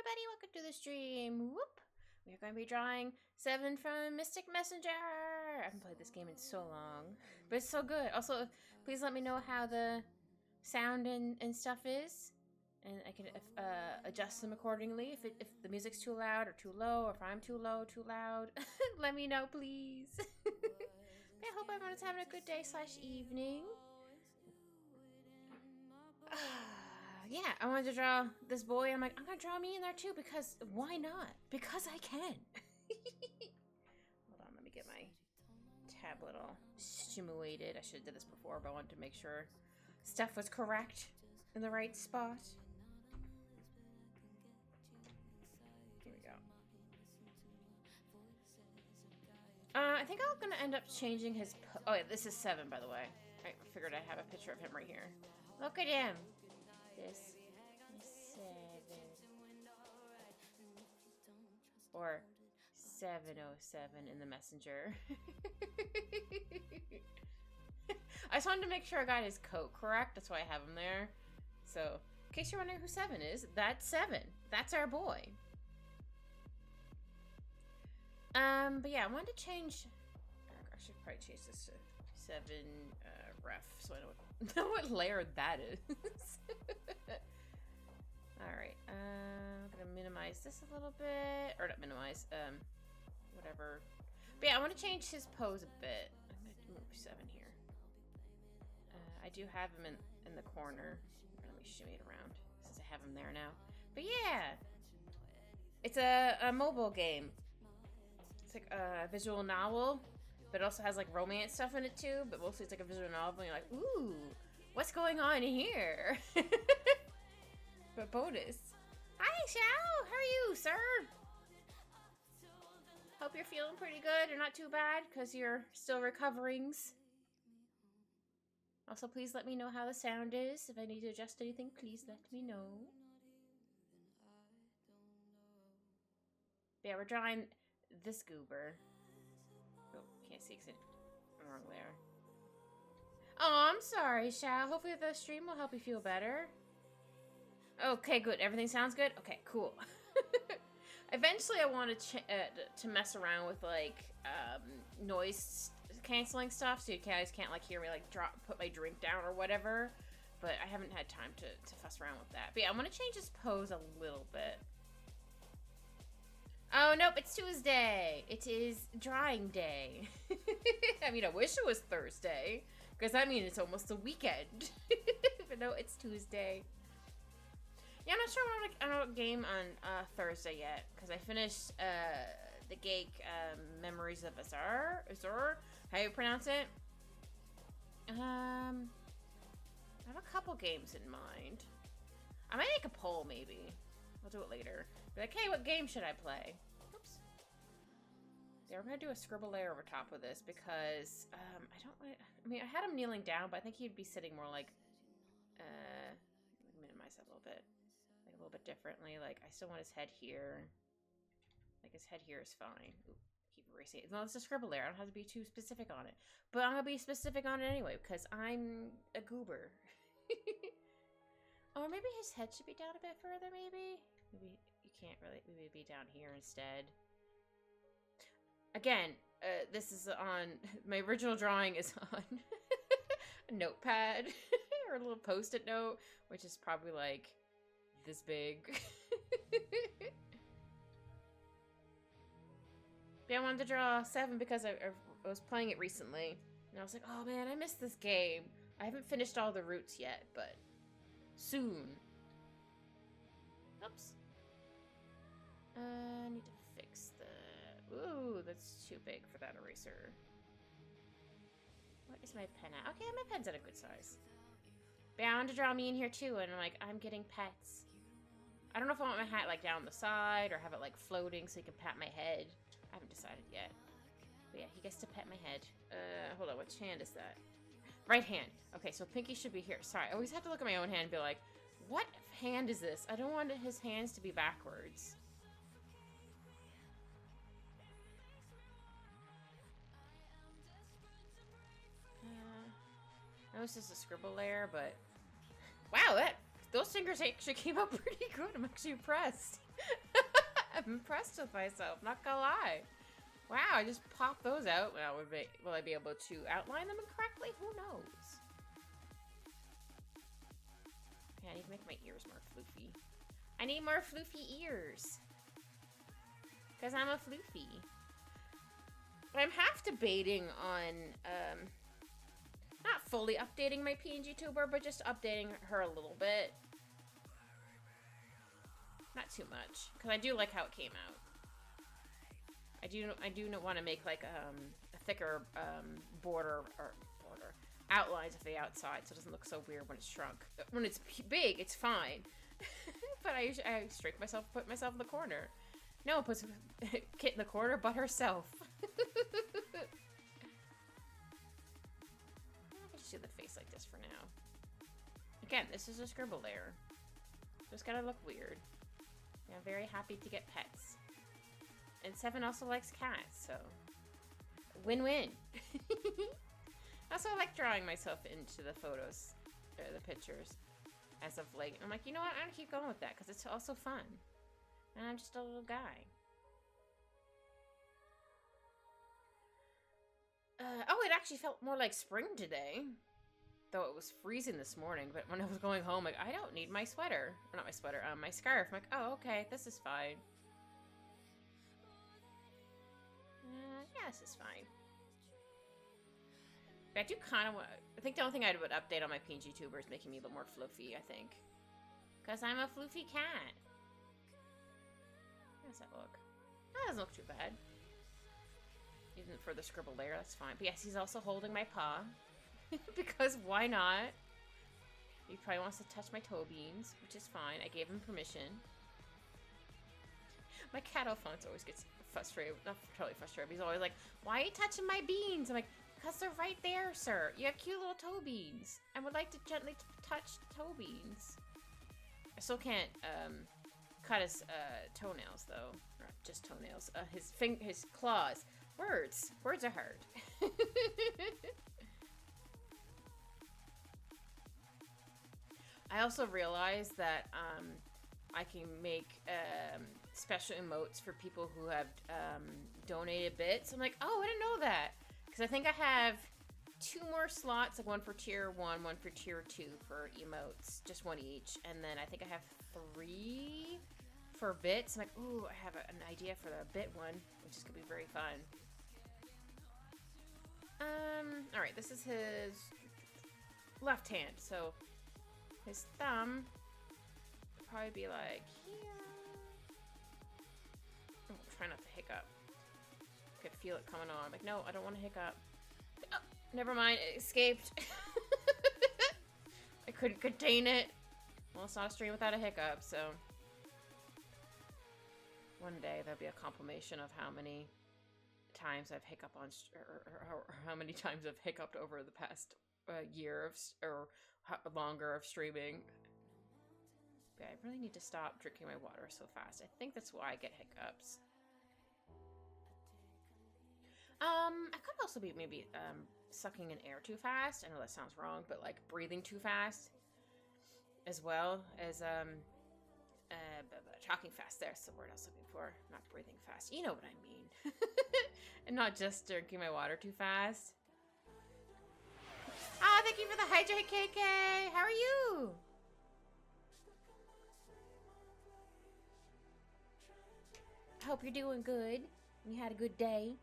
everybody, welcome to the stream. Whoop! We're going to be drawing 7 from Mystic Messenger. I haven't played this game in so long, but it's so good. Also, please let me know how the sound and stuff is, and I can adjust them accordingly. If the music's too loud or too low, or if I'm too low, too loud, let me know, please. I hope everyone's having a good day / evening. Yeah, I wanted to draw this boy. I'm like, I'm gonna draw me in there too, because why not? Because I can. Hold on, let me get my tablet all stimulated. I should have did this before, but I wanted to make sure stuff was correct in the right spot. Here we go. I think I'm gonna end up changing his oh yeah, this is 7, by the way. I figured I'd have a picture of him right here. Look at him. This is 7. Or 707 in the messenger. I just wanted to make sure I got his coat correct. That's why I have him there. So, in case you're wondering who 7 is, that's 7. That's our boy. But yeah, I wanted to change. I should probably change this to 7 ref, so I know what layer that is. Alright, I'm gonna minimize this a little bit, or not minimize, whatever. But yeah, I want to change his pose a bit. I'm gonna move 7 here. I do have him in the corner. Let me shimmy it around, since I have him there now. But yeah! It's a mobile game. It's like a visual novel. But it also has like romance stuff in it too, but mostly it's like a visual novel and you're like, ooh, what's going on here? But bonus. Hi, Xiao! How are you, sir? Hope you're feeling pretty good or not too bad, because you're still recovering. Also, please let me know how the sound is. If I need to adjust anything, please let me know. Yeah, we're drawing this goober. Oh, can't see because I'm wrong there. Oh, I'm sorry, Xiao. Hopefully the stream will help you feel better. Okay, good. Everything sounds good? Okay, cool. Eventually I want to mess around with, like, noise canceling stuff, so you guys can't, like, hear me, like, put my drink down or whatever. But I haven't had time to fuss around with that. But yeah, I want to change his pose a little bit. Oh, nope, it's Tuesday. It is drawing day. I mean, I wish it was Thursday, because I mean, it's almost the weekend. But no, it's Tuesday. Yeah, I'm not sure when I'm gonna game on Thursday yet, because I finished the Geek Memories of Azur, how you pronounce it? I have a couple games in mind. I might make a poll, maybe. I'll do it later. Be like, hey, what game should I play? Oops. Yeah, we're gonna do a scribble layer over top of this because I mean, I had him kneeling down, but I think he'd be sitting more like, minimize that a little bit, like a little bit differently. Like, I still want his head here. Like, his head here is fine. Ooh, keep erasing it. No, it's a scribble layer. I don't have to be too specific on it, but I'm gonna be specific on it anyway because I'm a goober. Or maybe his head should be down a bit further, maybe? Maybe you can't really, maybe be down here instead. Again, this is on, my original drawing is on a notepad, or a little post-it note, which is probably like this big. Yeah, I wanted to draw 7 because I was playing it recently, and I was like, oh man, I missed this game. I haven't finished all the routes yet, but soon. Oops. I need to fix the... Ooh, that's too big for that eraser. What is my pen at? Okay, my pen's at a good size. But yeah, I wanted to draw me in here too, and I'm like, I'm getting pets. I don't know if I want my hat like down the side or have it like floating so he can pat my head. I haven't decided yet. But yeah, he gets to pet my head. Hold on, which hand is that? Right hand. Okay, so Pinky should be here. Sorry, I always have to look at my own hand and be like, what hand is this? I don't want his hands to be backwards. I know this is a scribble layer, but... Wow, that Those fingers actually came out pretty good. I'm actually impressed. I'm impressed with myself, not gonna lie. Wow, I just popped those out. Now, will I be able to outline them correctly? Who knows? Okay, I need to make my ears more floofy. I need more floofy ears. Because I'm a floofy. I'm half debating on, not fully updating my PNG tuber, but just updating her a little bit. Not too much, because I do like how it came out. I do want to make like a thicker border outlines of the outside, so it doesn't look so weird when it's shrunk. When it's big, it's fine. But I strike myself, put myself in the corner. No one puts Kit in the corner, but herself. I can just do the face like this for now. Again, this is a scribble layer. Just gotta look weird. Yeah, I'm very happy to get pets. And Seven also likes cats, so win-win. Also, I like drawing myself into the photos, or the pictures, as of late. I'm like, you know what? I'm gonna keep going with that because it's also fun. And I'm just a little guy. Oh, it actually felt more like spring today. Though it was freezing this morning, but when I was going home, like, I don't need my sweater. Or not my sweater, my scarf. I'm like, oh, okay, this is fine. Yeah, this is fine. But I do kind of want... I think the only thing I would update on my PNG tuber is making me a little more floofy, I think. Because I'm a floofy cat. How does that look? That doesn't look too bad. Even for the scribble layer, that's fine. But yes, he's also holding my paw. Because why not? He probably wants to touch my toe beans, which is fine. I gave him permission. My cat Alphonse always gets frustrated. Not totally frustrated, but he's always like, why are you touching my beans? I'm like, because they're right there, sir. You have cute little toe beans. I would like to gently touch toe beans. I still can't cut his toenails, though. Or just toenails. His claws. Words. Words are hard. I also realized that I can make special emotes for people who have donated bits. I'm like, oh, I didn't know that. Because I think I have 2 more slots, like one for tier 1, one for tier 2 for emotes, just 1 each. And then I think I have 3 for bits. I'm like, ooh, I have an idea for the bit one, which is going to be very fun. Alright, this is his left hand, so his thumb would probably be like here. Oh, try not to hiccup. I could feel it coming on. I'm like, no, I don't want to hiccup. Oh, never mind, it escaped. I couldn't contain it. Well, it's not a stream without a hiccup, so one day there'll be a compilation of how many times I've hiccuped on, or how many times I've hiccuped over the past year of, or longer of streaming. But I really need to stop drinking my water so fast. I think that's why I get hiccups. I could also be maybe sucking in air too fast. I know that sounds wrong, but like breathing too fast as well as talking fast. There's the word I was looking for. Not breathing fast. You know what I mean. And not just drinking my water too fast. Ah, thank you for the hydrate, KK. How are you? I hope you're doing good. You had a good day.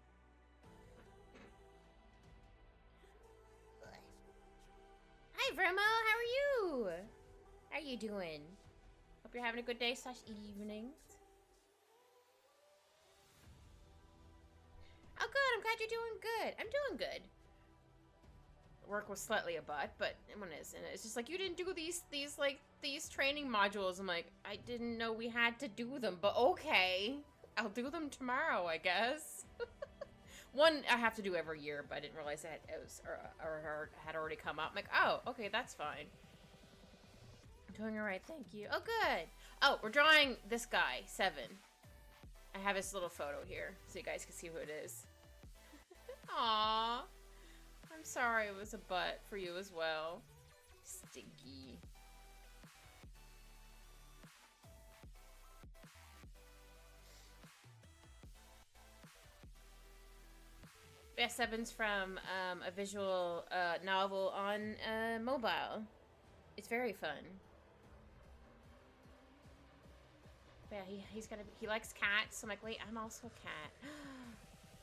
Hi, Vremo. How are you? How are you doing? Hope you're having a good day / evenings. Oh, good. I'm glad you're doing good. I'm doing good. Work was slightly a butt, but one is, and it's just like, you didn't do these training modules. I'm like, I didn't know we had to do them, but okay, I'll do them tomorrow, I guess. One I have to do every year, but I didn't realize that it was or had already come up. I'm like, oh, okay, that's fine. I'm doing all right, thank you. Oh, good. Oh, we're drawing this guy, 7. I have his little photo here, so you guys can see who it is. Aww. I'm sorry it was a butt for you as well. Stinky. Yeah, Seven's from a visual novel on mobile. It's very fun. But yeah, he likes cats. So I'm like, wait, I'm also a cat.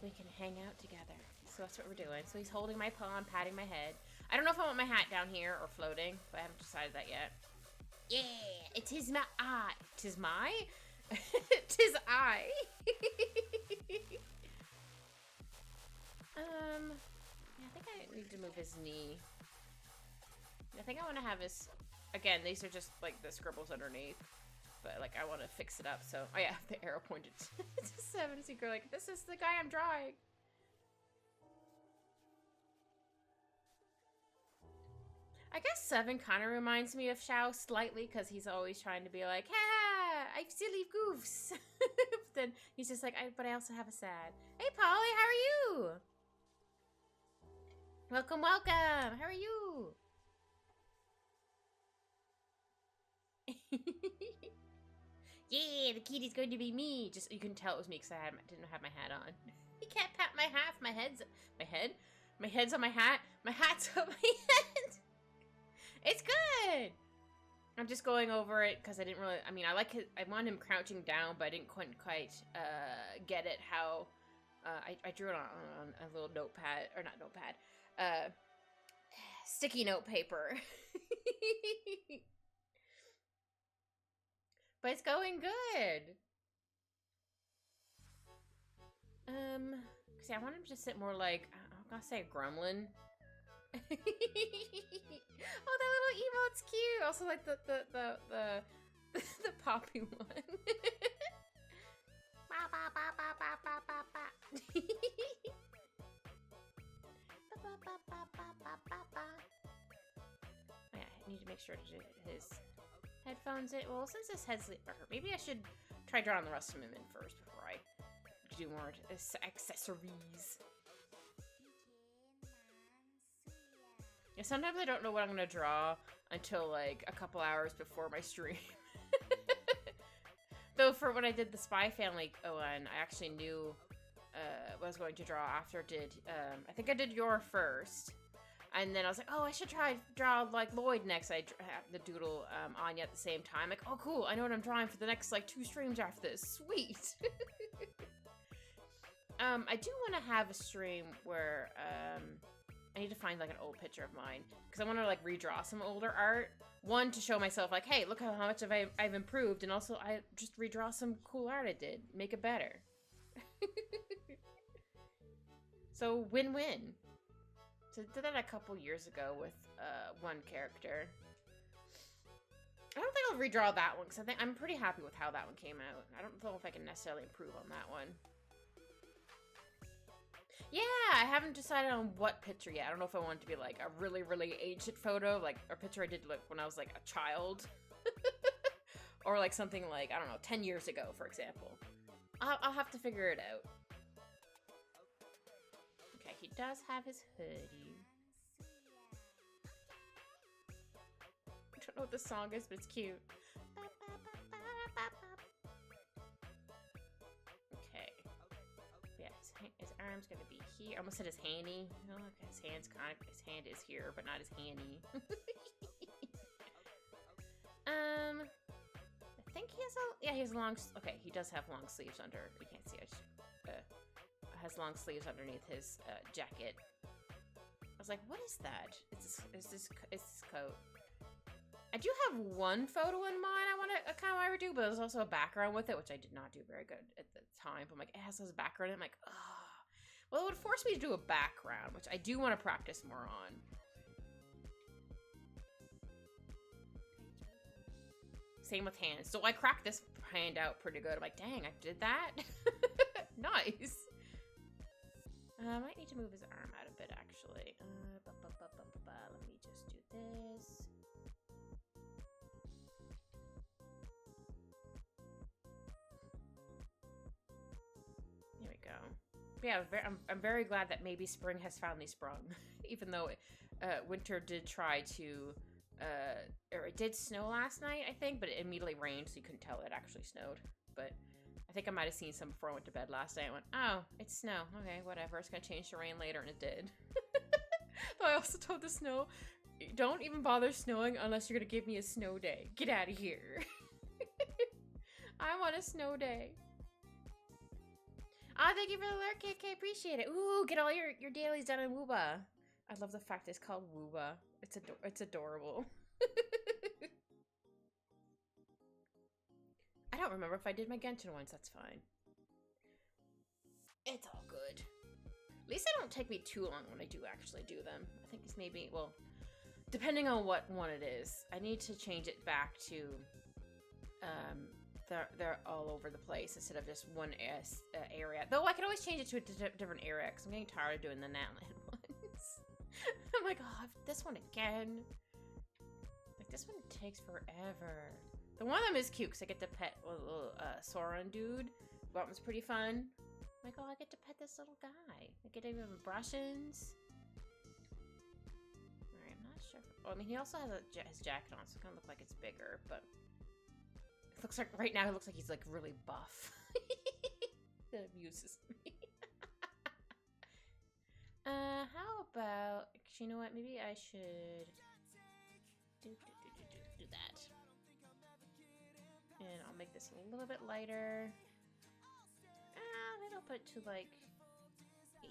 We can hang out together. So that's what we're doing. So he's holding my paw and patting my head. I don't know if I want my hat down here or floating, but I haven't decided that yet. Yeah, it is my eye. Tis my? Tis I. Yeah, I think I need to move his knee. I think I want to have his... Again, these are just, like, the scribbles underneath. But, like, I want to fix it up, so... Oh, yeah, the arrow pointed to 7. So you're like, this is the guy I'm drawing. I guess 7 kind of reminds me of Xiao slightly, because he's always trying to be like, ha, I silly goofs. But then he's just like, but I also have a sad. Hey, Polly, how are you? Welcome, welcome. How are you? Yeah, the kitty's going to be me. Just you can tell it was me because I didn't have my hat on. You can't pat my hat. My head's on my hat. My hat's on my head. It's good. I'm just going over it because I didn't really. I mean, I want him crouching down, but I didn't quite get it how. I drew it on a little notepad or not notepad. Sticky note paper. But it's going good. See, I want him to sit more like, I'm gonna say a gremlin. Oh, that little emote's cute. Also, like the poppy one. I need to make sure to do his headphones in. Well, since his head's maybe I should try drawing the rest of him in first before I do more accessories. Yeah, sometimes I don't know what I'm gonna draw until like a couple hours before my stream. Though for when I did the Spy Family one, I actually knew what I was going to draw after I think I did your first. And then I was like, oh, I should draw like Lloyd next. I have the doodle Anya at the same time. Like, oh, cool. I know what I'm drawing for the next like 2 streams after this. Sweet. I do want to have a stream where I need to find like an old picture of mine because I want to like redraw some older art. One, to show myself like, hey, look how much I've improved, and also I just redraw some cool art I did, make it better. So win-win. So I did that a couple years ago with one character. I don't think I'll redraw that one because I'm pretty happy with how that one came out. I don't know if I can necessarily improve on that one. Yeah, I haven't decided on what picture yet. I don't know if I want it to be like a really, really ancient photo, like a picture I did like when I was like a child. Or like something like, I don't know, 10 years ago, for example. I'll have to figure it out. Okay, he does have his hoodie. I don't know what the song is, but it's cute. Okay. Yeah, his arm's gonna be here. I almost said his handy. Oh, look, his hand is here, but not his handy. I think he has a long. Okay, he does have long sleeves under. You can't see it. Has long sleeves underneath his jacket. I was like, what is that? It's this coat. I do have one photo in mind I want to kind of ever do, but there's also a background with it, which I did not do very good at the time. But I'm like, it has this background. I'm like, oh. Well, it would force me to do a background, which I do want to practice more on. Same with hands. So I cracked this hand out pretty good. I'm like, dang, I did that? Nice. I might need to move his arm out a bit, actually. Let me just do this. There we go. But yeah, I'm very glad that maybe spring has finally sprung. Even though winter did try to... or it did snow last night, I think, but it immediately rained, so you couldn't tell it actually snowed. But I think I might have seen some before I went to bed last night. I went, oh, it's snow. Okay, whatever. It's going to change to rain later, and it did. But I also told the snow, don't even bother snowing unless you're going to give me a snow day. Get out of here. I want a snow day. Ah, thank you for the lurk, KK. Appreciate it. Ooh, get all your dailies done in Wooba. I love the fact it's called Wooba. It's adorable. I don't remember if I did my Genshin once. That's fine. It's all good. At least they don't take me too long when I do actually do them. I think it's maybe, well, depending on what one it is. I need to change it back to, they're all over the place instead of just one area. Though I can always change it to a different area because I'm getting tired of doing the Natland ones. I'm like, oh, this one again. Like, this one takes forever. The one of them is cute because I get to pet a little Sauron dude. That one's pretty fun. I'm like, oh, I get to pet this little guy. I get to give him brushings. Alright, I'm not sure. Oh, I mean, he also has his jacket on, so it kind of looks like it's bigger, but it looks like, right now, it looks like he's, like, really buff. That amuses me. How about, you know what, maybe I should do that. And I'll make this a little bit lighter. Maybe I'll put it to like 18.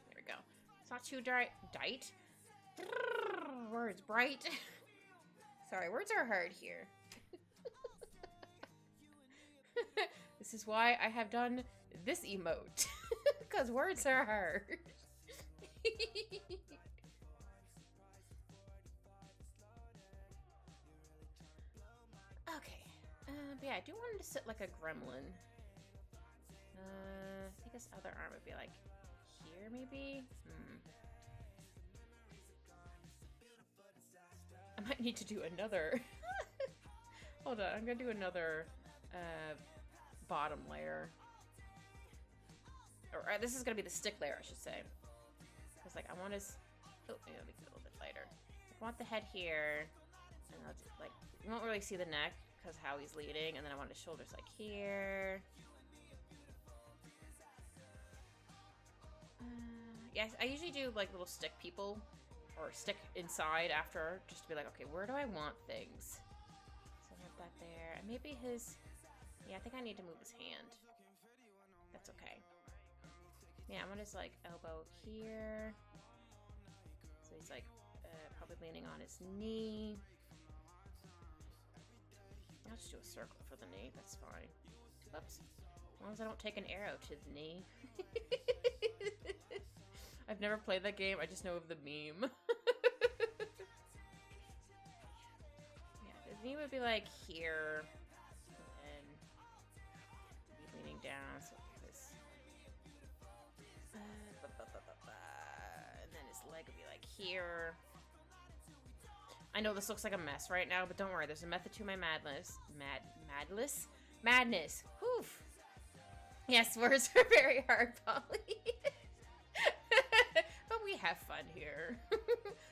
There we go. It's not too dight. Words, bright. Sorry, words are hard here. This is why I have done this emote. Because words are hard. Okay. But yeah, I do want him to sit like a gremlin. I think his other arm would be like here, maybe? I might need to do another. Hold on, I'm gonna do another bottom layer. Or this is gonna be the stick layer, I should say. Because like I want his. Oh, maybe I'll make it a little bit lighter. I want the head here, and I'll just, like, you won't really see the neck because how he's leading, and then I want his shoulders like here. Yes, I usually do like little stick people or stick inside after just to be like, okay, where do I want things? So I have that there. And maybe his, yeah, I think I need to move his hand. That's okay. Yeah, I want his like elbow here. So he's like probably leaning on his knee. I'll just do a circle for the knee. That's fine. Oops. As long as I don't take an arrow to the knee. I've never played that game. I just know of the meme. Yeah, the knee would be like here. And be leaning down. So this. And then his leg would be like here. I know this looks like a mess right now, but don't worry. There's a method to my madness. Madness. Whew. Yes, words are very hard, Polly. But we have fun here.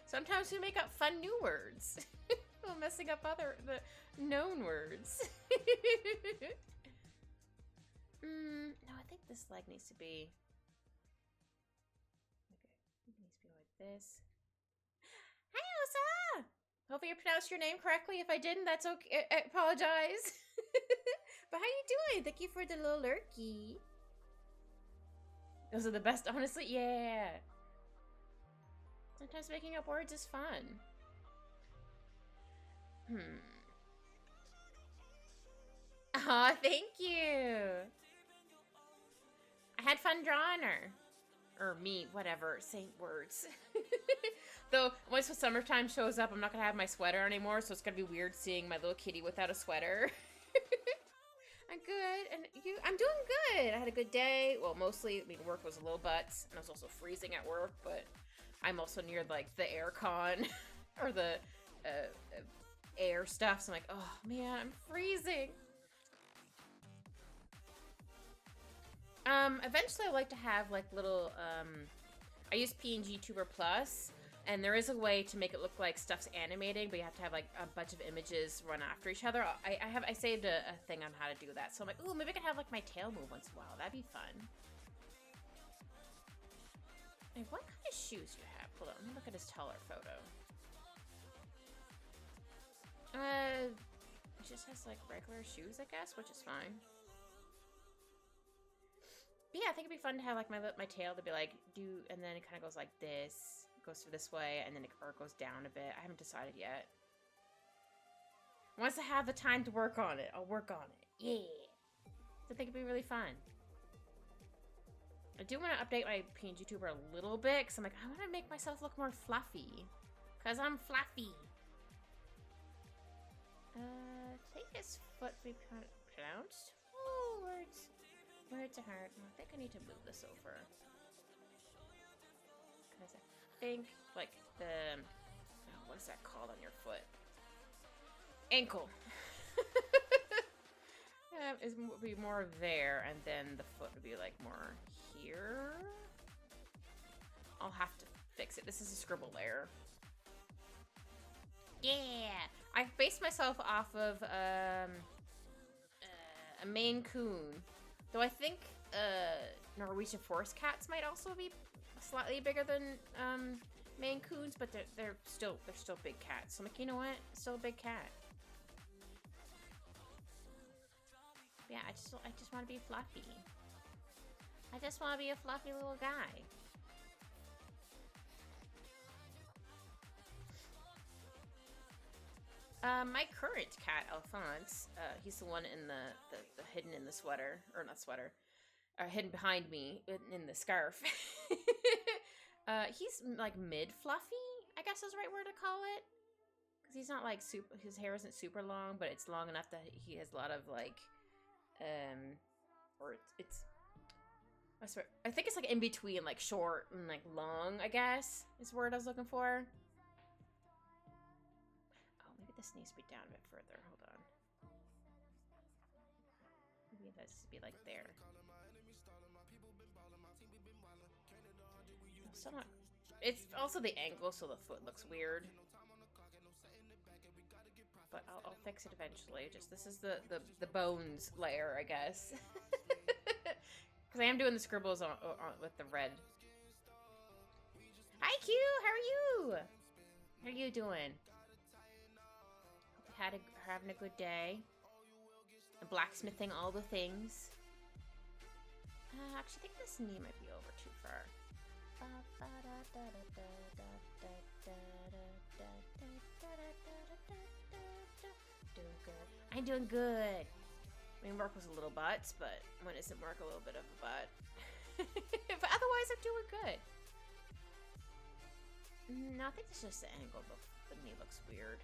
Sometimes we make up fun new words while messing up the known words. No, I think this leg needs to be. Okay, it needs to be like this. Hi, Elsa. Hopefully I pronounced your name correctly. If I didn't, that's okay. I apologize. But how you doing? Thank you for the little lurky. Those are the best, honestly. Yeah. Sometimes making up words is fun. Aw, thank you. I had fun drawing her. Or me, whatever, saying words. Though, once the summertime shows up, I'm not going to have my sweater anymore, so it's going to be weird seeing my little kitty without a sweater. I'm good, and you? I'm doing good. I had a good day. Well, mostly, I mean, work was a little butts, and I was also freezing at work, but I'm also near, like, the air con, or the air stuff, so I'm like, oh, man, I'm freezing. Eventually I'd like to have, like, little, I use PNG Tuber Plus, And there is a way to make it look like stuff's animating, but you have to have like a bunch of images run after each other. I saved a thing on how to do that. So I'm like, ooh, maybe I can have like my tail move once in a while. That'd be fun. Hey, what kind of shoes do you have? Hold on, let me look at his taller photo. It just has like regular shoes, I guess, which is fine. But yeah, I think it'd be fun to have like my tail to be like and then it kind of goes like this, goes through this way, and then it goes down a bit. I haven't decided yet. Once I have the time to work on it, I'll work on it. Yeah. So I think it'd be really fun. I do want to update my PNG tuber a little bit, because I'm like, I want to make myself look more fluffy. Because I'm fluffy. I think his foot be pronounced. Oh, words are hard. I think I need to move this over. Because I think, like, what is that called on your foot? Ankle. It would be more there, and then the foot would be, like, more here. I'll have to fix it. This is a scribble layer. Yeah! I based myself off of a Maine Coon. Though I think Norwegian forest cats might also be slightly bigger than Maine Coons, but they're still big cats. So I'm like, you know what? Still a big cat. Yeah, I just want to be fluffy. I just want to be a fluffy little guy. My current cat, Alphonse, he's the one in the hidden in the sweater, or not sweater, hidden behind me in the scarf. He's like mid-fluffy, I guess is the right word to call it. Because he's not like super, his hair isn't super long, but it's long enough that he has a lot of like, or it's I think it's like in between like short and like long, I guess, is the word I was looking for. Maybe this needs to be down a bit further. Hold on. Maybe it has to be like there. Still not. It's also the angle, so the foot looks weird. But I'll fix it eventually. Just this is the bones layer, I guess. Because I am doing the scribbles on with the red. Hi Q, how are you? How are you doing? Having a good day. Blacksmithing all the things. Actually, I think this knee might be over too far. Doing good. I'm doing good. I mean, work was a little butts, but when isn't work a little bit of a butt? But otherwise, I'm doing good. No, I think it's just the angle. The knee looks weird.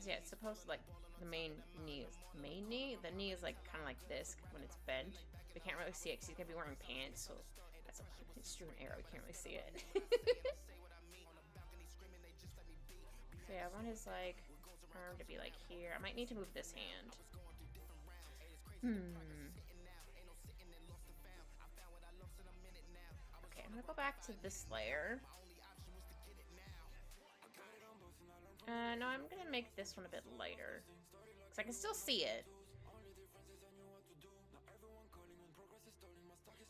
Yeah, it's supposed to, like, the main knee is... Main knee? The knee is, like, kind of like this when it's bent. We can't really see it because he's going to be wearing pants, so that's a strewn arrow. We can't really see it. So, yeah, I want his, like, arm to be, like, here. I might need to move this hand. Okay, I'm going to go back to this layer. No, I'm gonna make this one a bit lighter. Because I can still see it.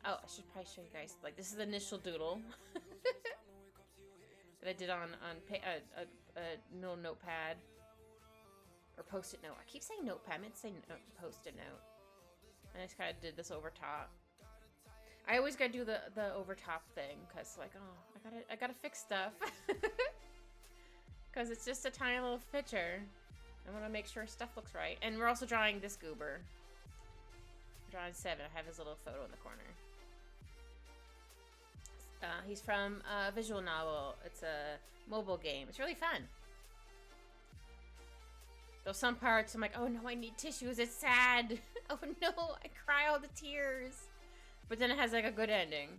Oh, I should probably show you guys. Like, this is the initial doodle. That I did on a little notepad. Or post-it note. I keep saying notepad. I meant to say post-it note. And I just kind of did this over top. I always gotta do the over top thing. Because, like, oh, I gotta fix stuff. Because it's just a tiny little picture. I want to make sure stuff looks right. And we're also drawing this goober. I'm drawing 7. I have his little photo in the corner. He's from a visual novel. It's a mobile game. It's really fun. Though some parts I'm like, oh no, I need tissues. It's sad. Oh no, I cry all the tears. But then it has like a good ending.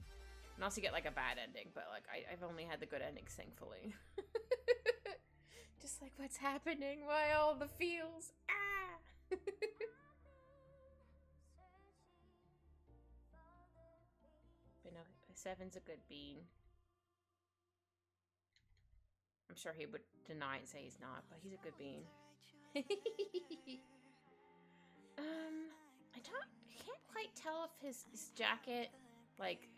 And also you get like a bad ending. But like I've only had the good endings, thankfully. Just like, what's happening? Why all the feels? Ah! But no, Seven's a good bean. I'm sure he would deny and say he's not, but he's a good bean. I can't quite tell if his jacket, like,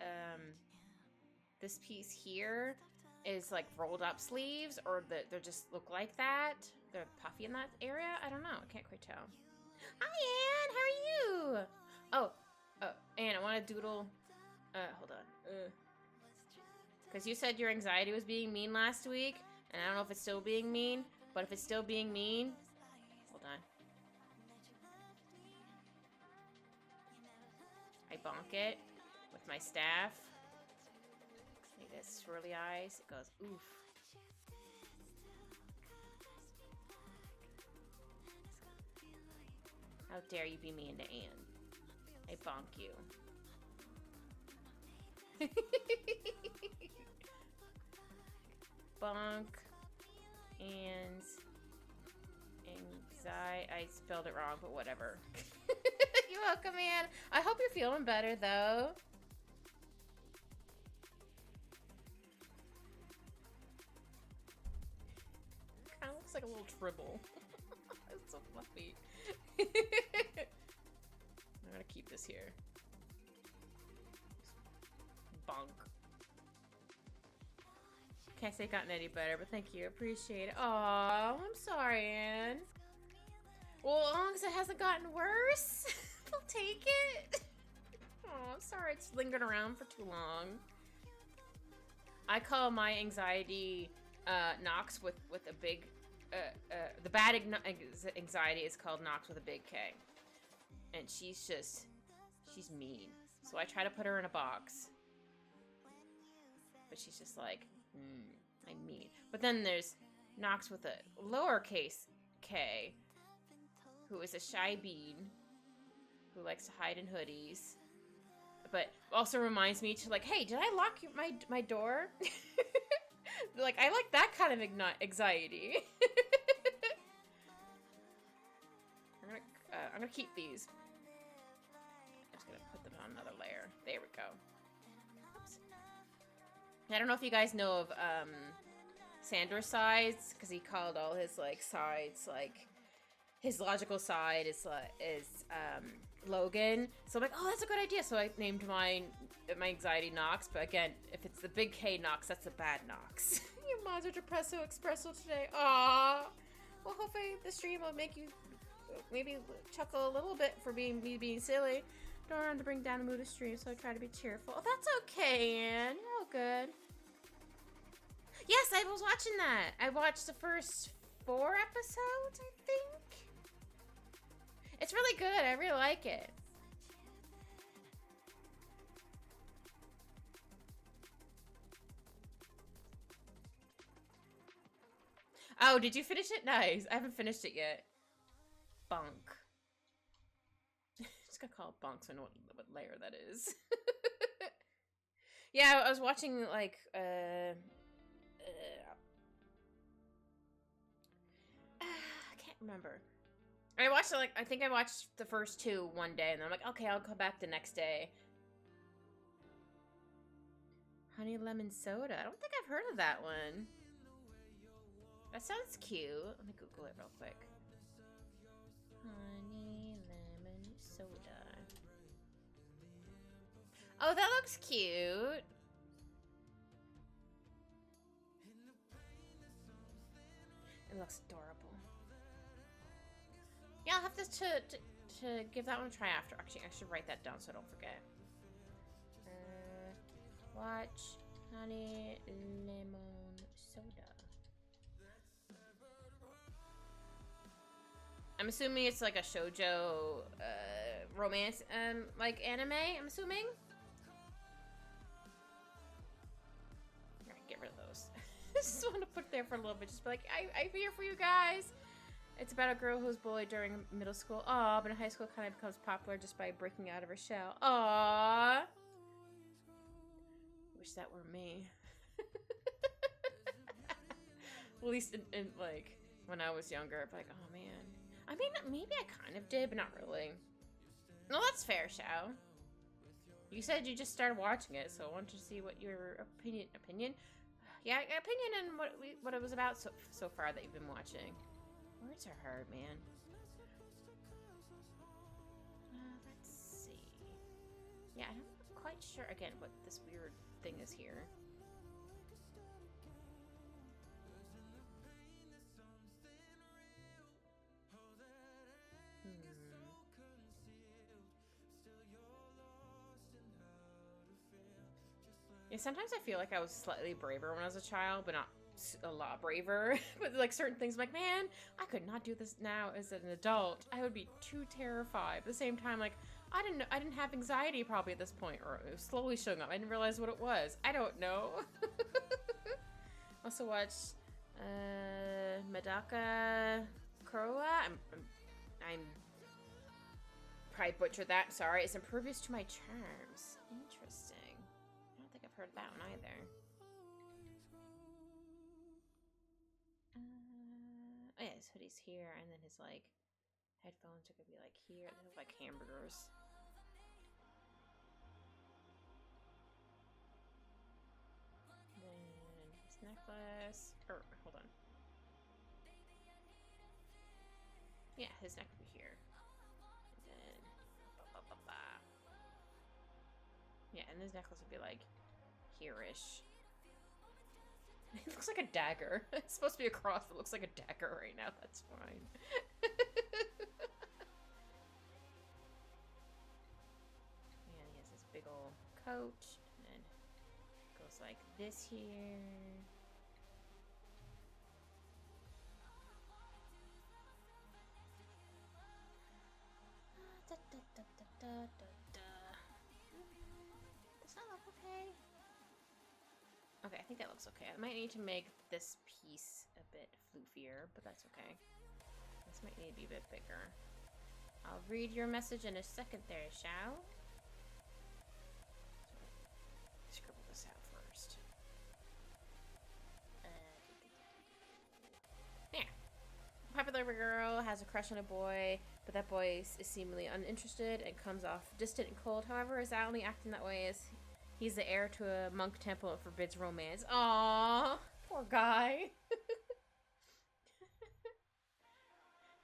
this piece here is like rolled up sleeves or they just look like that. They're puffy in that area. I don't know. I can't quite tell. Hi, Anne. How are you? Oh, Anne, I want to doodle. Hold on. Because you said your anxiety was being mean last week, and I don't know if it's still being mean, but if it's still being mean, hold on. I bonk it with my staff. Like this, swirly eyes. It goes, oof. How dare you be mean to Anne? I bonk you. Bonk. And anxiety. I spelled it wrong, but whatever. You're welcome, Anne. I hope you're feeling better, though. Kind of looks like a little tribble. It's so fluffy. I'm gonna keep this here. Bonk. Can't say it gotten any better, but thank you. Appreciate it. Aw, I'm sorry, Anne. Well, as long as it hasn't gotten worse, I'll take it. Oh, I'm sorry it's lingered around for too long. I call my anxiety Knox with a big... the bad anxiety is called Knox with a big K. And she's mean. So I try to put her in a box. But she's just like, I'm mean. But then there's Knox with a lowercase K, who is a shy bean, who likes to hide in hoodies, but also reminds me to like, hey, did I lock my door? Like, I like that kind of anxiety. I'm gonna keep these. I'm just gonna put them on another layer. There we go. Oops. I don't know if you guys know of Sandor's sides, because he called all his like sides like his logical side is Logan. So I'm like, oh, that's a good idea. So I named my anxiety Knox. But again, if it's the big K Knox, that's a bad Knox. Your mods are depresso espresso today. Aww. Well, hopefully the stream will make you maybe chuckle a little bit for me being silly. Don't want to bring down a mood of stream, so I try to be cheerful. Oh, that's okay, Anne. You're all good. Yes, I was watching that. I watched the first 4 episodes, I think. It's really good. I really like it. Oh, did you finish it? Nice. I haven't finished it yet. Bunk. Just gonna call it bunk so I know what layer that is. Yeah, I was watching like I can't remember. I watched it, like, I think I watched the first 2 one day, and then I'm like, okay, I'll come back the next day. Honey lemon soda. I don't think I've heard of that one. That sounds cute. Let me Google it real quick. Honey lemon soda. Oh, that looks cute. It looks adorable. Yeah, I'll have to give that one a try after. Actually, I should write that down so I don't forget. Watch honey lemon soda. I'm assuming it's like a shoujo romance like anime. I'm assuming. Alright, get rid of those. Just want to put it there for a little bit. Just be like, I'm here for you guys. It's about a girl who was bullied during middle school. Aw, but in high school kind of becomes popular just by breaking out of her shell. Aw. Wish that were me. At least in like when I was younger, I'd be like, oh man. I mean, maybe I kind of did, but not really. No, that's fair, Shao. You said you just started watching it, so I wanted to see what your opinion? Yeah, opinion on what it was about so far that you've been watching. Words are hard, man. Let's see. Yeah, I'm not quite sure, again, what this weird thing is here. Yeah, sometimes I feel like I was slightly braver when I was a child, but not a lot braver. But like certain things, I'm like, man, I could not do this now as an adult. I would be too terrified. At the same time, like, I didn't have anxiety probably at this point, or it was slowly showing up. I didn't realize what it was. I don't know. Also watched Medaka Koroa. I'm probably butchered that. Sorry. It's impervious to my charms. Interesting. I don't think I've heard that one either. Oh yeah, his hoodie's here, and then his like headphones are gonna be like here. They look like hamburgers. Then his necklace. Or hold on. Yeah, his neck will be here. And then yeah, and his necklace would be like here-ish. It looks like a dagger. It's supposed to be a cross that looks like a dagger right now. That's fine. And he has this big old coat. And then it goes like this here. Does that look okay? Okay, I think that looks okay. I might need to make this piece a bit floofier, but that's okay. This might need to be a bit bigger. I'll read your message in a second there, shall? Scribble this out first. Yeah. Popular girl has a crush on a boy, but that boy is seemingly uninterested and comes off distant and cold. However, is only acting that way as he's the heir to a monk temple and forbids romance. Aww, poor guy.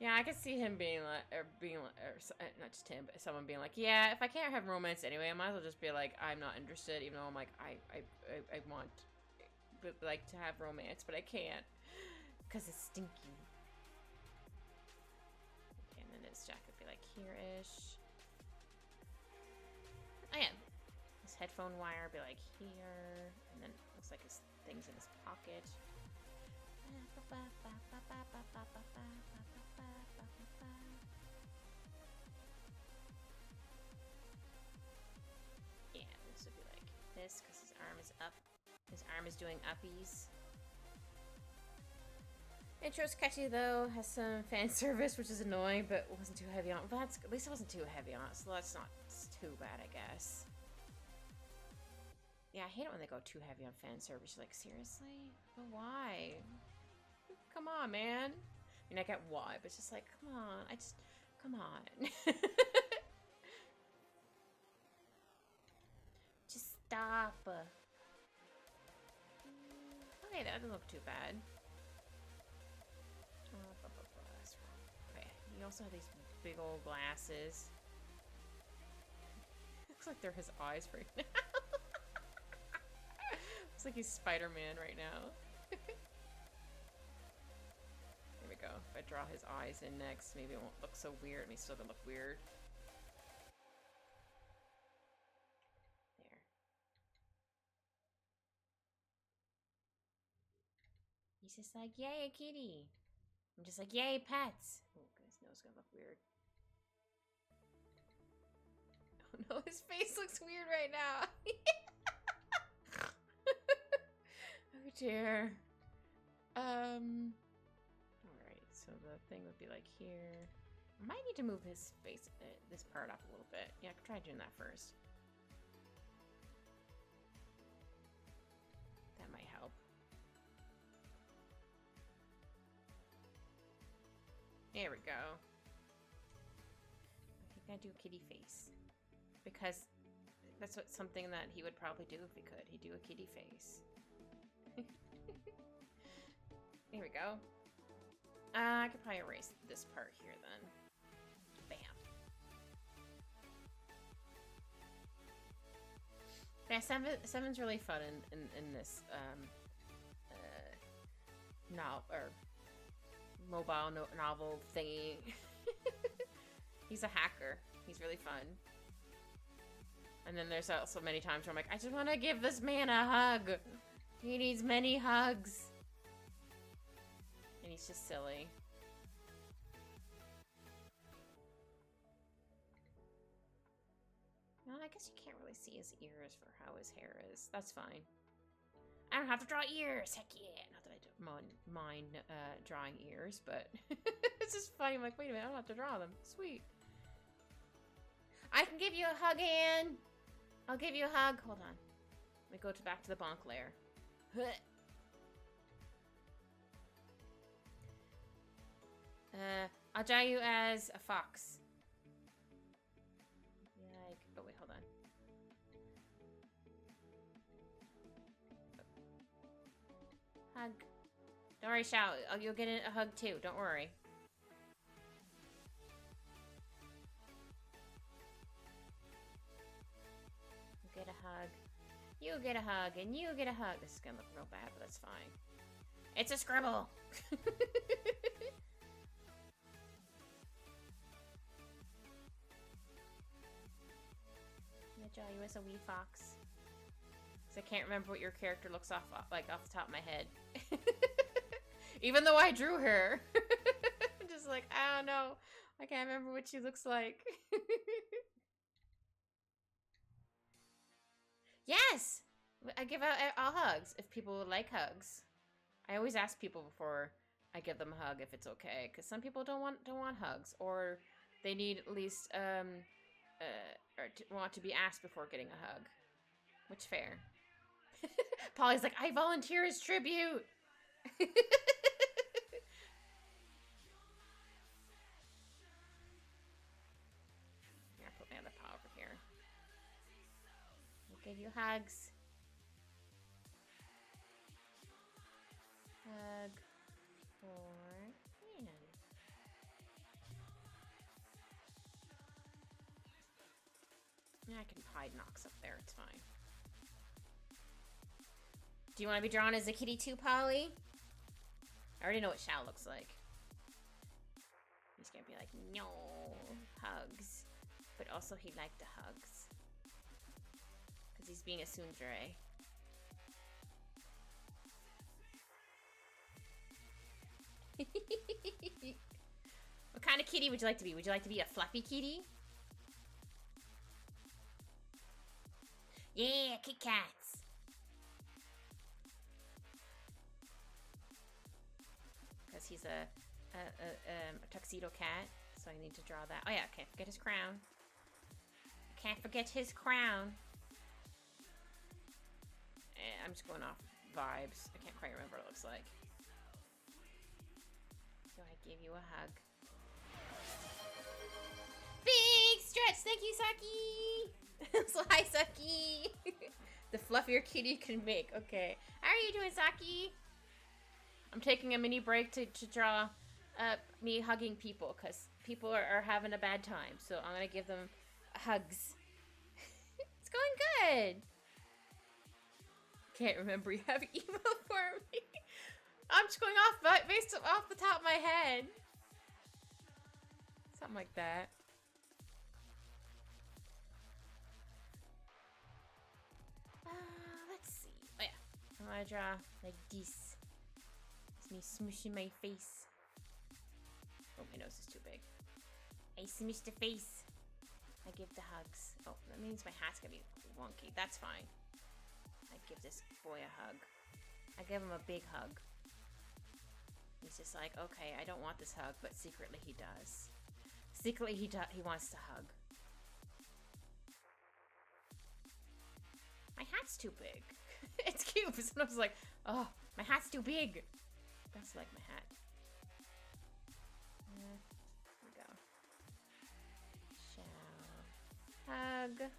Yeah, I could see him being like, not just him, but someone being like, yeah, if I can't have romance anyway, I might as well just be like, I'm not interested, even though I'm like, I want, like, to have romance, but I can't, because it's stinky. Okay, and then his jacket would be like here-ish. Oh yeah, his headphone wire would be like here, and then it looks like his thing's in his pocket. Yeah, this would be like this because his arm is up. His arm is doing uppies. Intro's catchy though, has some fan service, which is annoying, but wasn't too heavy on. But at least it wasn't too heavy on it, so that's not too bad, I guess. Yeah, I hate it when they go too heavy on fan service. You're like, seriously? But why? Come on, man. I mean, I get why, but it's just like, come on. Come on. Just stop. Okay, that doesn't look too bad. Okay, you also have these big old glasses. Looks like they're his eyes right now. Looks like he's Spider-Man right now. There we go. If I draw his eyes in next, maybe it won't look so weird, and he's still gonna look weird. There. He's just like, yay, a kitty. I'm just like, yay, pets. Oh, his nose is gonna look weird. Oh no, his face looks weird right now. Oh dear. Alright, so the thing would be like here. I might need to move his face, this part up a little bit. Yeah, I could try doing that first. That might help. There we go. I think I do a kitty face. Because That's something that he would probably do if he could. He'd do a kitty face. Here we go. I could probably erase this part here then. Bam. Yeah, seven's really fun in this mobile novel thingy. He's a hacker. He's really fun. And then there's also many times where I'm like, I just want to give this man a hug. He needs many hugs. And he's just silly. Well, I guess you can't really see his ears for how his hair is. That's fine. I don't have to draw ears. Heck yeah. Not that I don't mind drawing ears, but it's just funny. I'm like, wait a minute, I don't have to draw them. Sweet. I can give you a hug, Anne. I'll give you a hug. Hold on. Let me go back to the bonk layer. I'll draw you as a fox. Like, oh wait, hold on. Hug. Don't worry, Shao. You'll get a hug too. Don't worry. You get a hug. You get a hug, and you get a hug. This is gonna look real bad, but that's fine. It's a scribble. I'm gonna draw you as a wee fox. Because I can't remember what your character looks off the top of my head. Even though I drew her. I'm just like, I don't know. I can't remember what she looks like. Yes! I give out all hugs if people would like hugs. I always ask people before I give them a hug if it's okay. Because some people don't want hugs. Or they need at least want to be asked before getting a hug. Which fair. Polly's like, I volunteer as tribute. Yeah, put my other paw over here. I'll give you hugs. Hug for Anne. Yeah, I can hide Nox up there. It's fine. Do you want to be drawn as a kitty too, Polly? I already know what Shao looks like. He's gonna be like, no, hugs. But also he liked the hugs. Because he's being a tsundere. What kind of kitty would you like to be? Would you like to be a fluffy kitty? Yeah, Kit Kats. Because he's a tuxedo cat, so I need to draw that. Oh yeah, can't forget his crown. Can't forget his crown. I'm just going off vibes. I can't quite remember what it looks like. So I give you a hug. Big stretch! Thank you, Saki! So hi, Saki! The fluffier kitty can make. Okay. How are you doing, Saki? I'm taking a mini break to draw me hugging people because people are having a bad time. So I'm going to give them hugs. It's going good. Can't remember you have emo for me. I'm just going based off the top of my head. Something like that. Let's see. Oh yeah. I'm going to draw like this. Me smooshing my face. Oh, my nose is too big. I smoosh the face. I give the hugs. Oh, that means my hat's gonna be wonky. That's fine. I give this boy a hug. I give him a big hug. He's just like, okay, I don't want this hug, but secretly he does. Secretly he wants to hug. My hat's too big. It's cute, but sometimes like, oh, my hat's too big. That's like my hat. Here we go. Shall hug.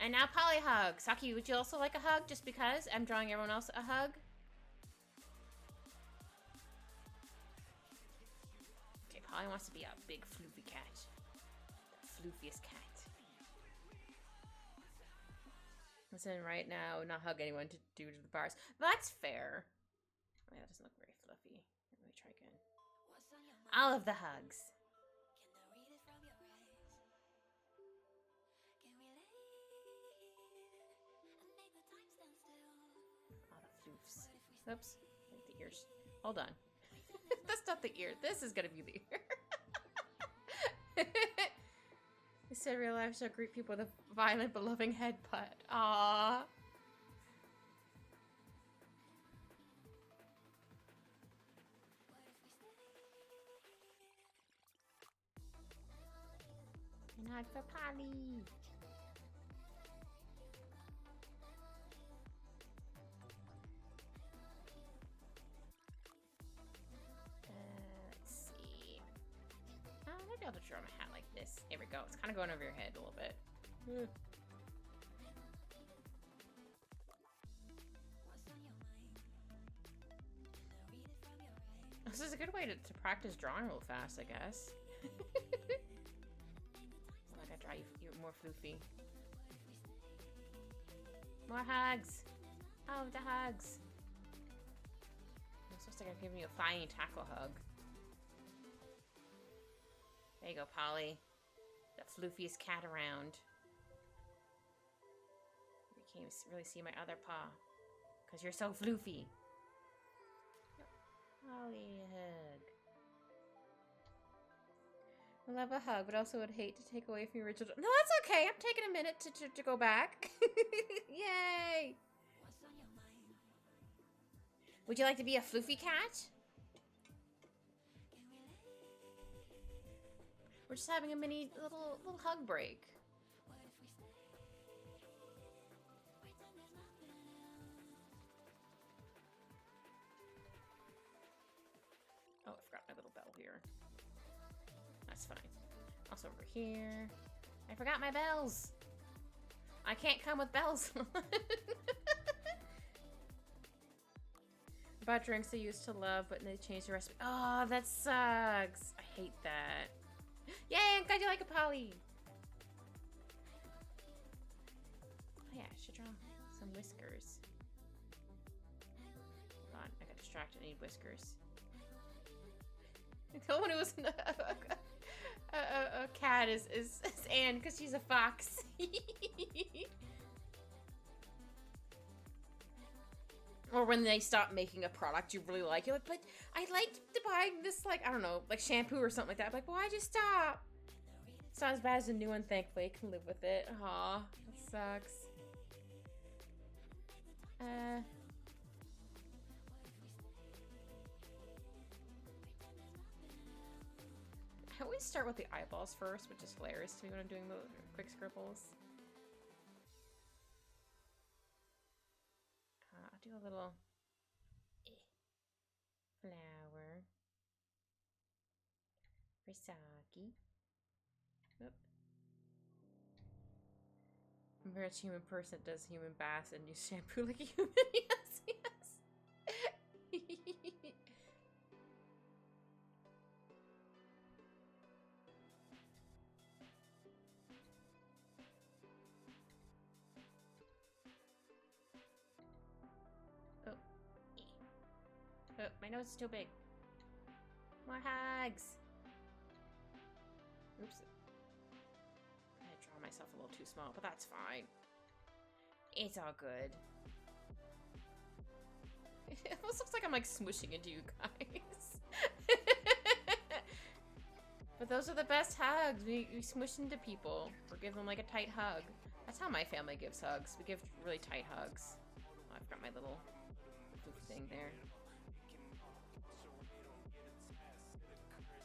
And now Polly hug. Saki, would you also like a hug just because I'm drawing everyone else a hug? Okay, Polly wants to be a big floofy cat. The floofiest cat. Listen, right now, not hug anyone to do to the bars. That's fair. Oh, yeah, that doesn't look very fluffy. Let me try again. All of the hugs. All the floofs. Oops. Like the ears. Hold on. That's not the ear. This is gonna be the ear. He said real life shall greet people with a violent but loving headbutt. Aww. Not for Polly. Let's see. Maybe I'll just draw my hat like this. Here we go. It's kind of going over your head a little bit. This is a good way to practice drawing real fast, I guess. I gotta draw you more floofy. More hugs. Oh, the hugs. I'm supposed to give you a flying tackle hug. There you go, Polly. The floofiest cat around. You can't really see my other paw. Because you're so floofy. Polly hug. I love a hug, but also would hate to take away from your original. No, that's okay. I'm taking a minute to go back. Yay! Would you like to be a floofy cat? We're just having a mini little hug break. Oh, I forgot my little bell here. That's fine. Also over here. I forgot my bells. I can't come with bells. Bought drinks I used to love, but they changed the recipe. Oh, that sucks. I hate that. Yay, I'm glad you like a Polly. Oh yeah, I should draw some whiskers. Hold on, I got distracted. I need whiskers. The one who was a cat is Anne because she's a fox. Or when they stop making a product you really like, you're like, but I liked buying this, like, I don't know, like shampoo or something like that. I'm like, why'd you stop? It's not as bad as the new one, thankfully. I can live with it. Aw, that sucks. I always start with the eyeballs first, which is hilarious to me when I'm doing the quick scribbles. I'll do a little flower for Saki. Oop. I'm a very human person that does human baths and use shampoo like a human. Yes, yes. Oh, my nose is too big. More hugs. Oops. I draw myself a little too small, but that's fine. It's all good. It almost looks like I'm like smooshing into you guys. But those are the best hugs. We smoosh into people or give them like a tight hug. That's how my family gives hugs. We give really tight hugs. Oh, I've got my little thing there.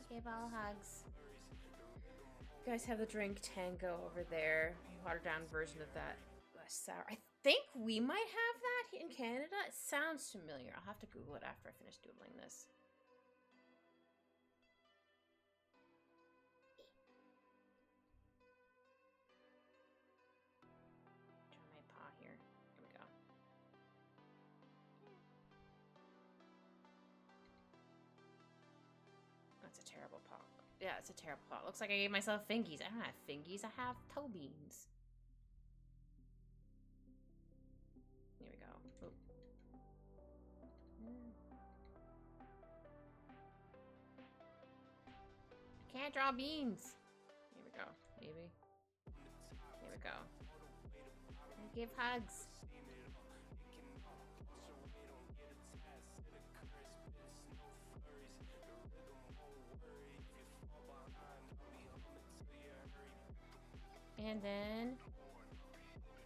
Give all hugs. You guys have the drink Tango over there. Watered down version of that sour. I think we might have that in Canada. It sounds familiar. I'll have to Google it after I finish doodling this. That's a terrible plot. Yeah, it's a terrible plot. Looks like I gave myself fingies. I don't have fingies. I have toe beans. Here we go. Oh. I can't draw beans. Here we go. Maybe. Here we go. Give hugs. And then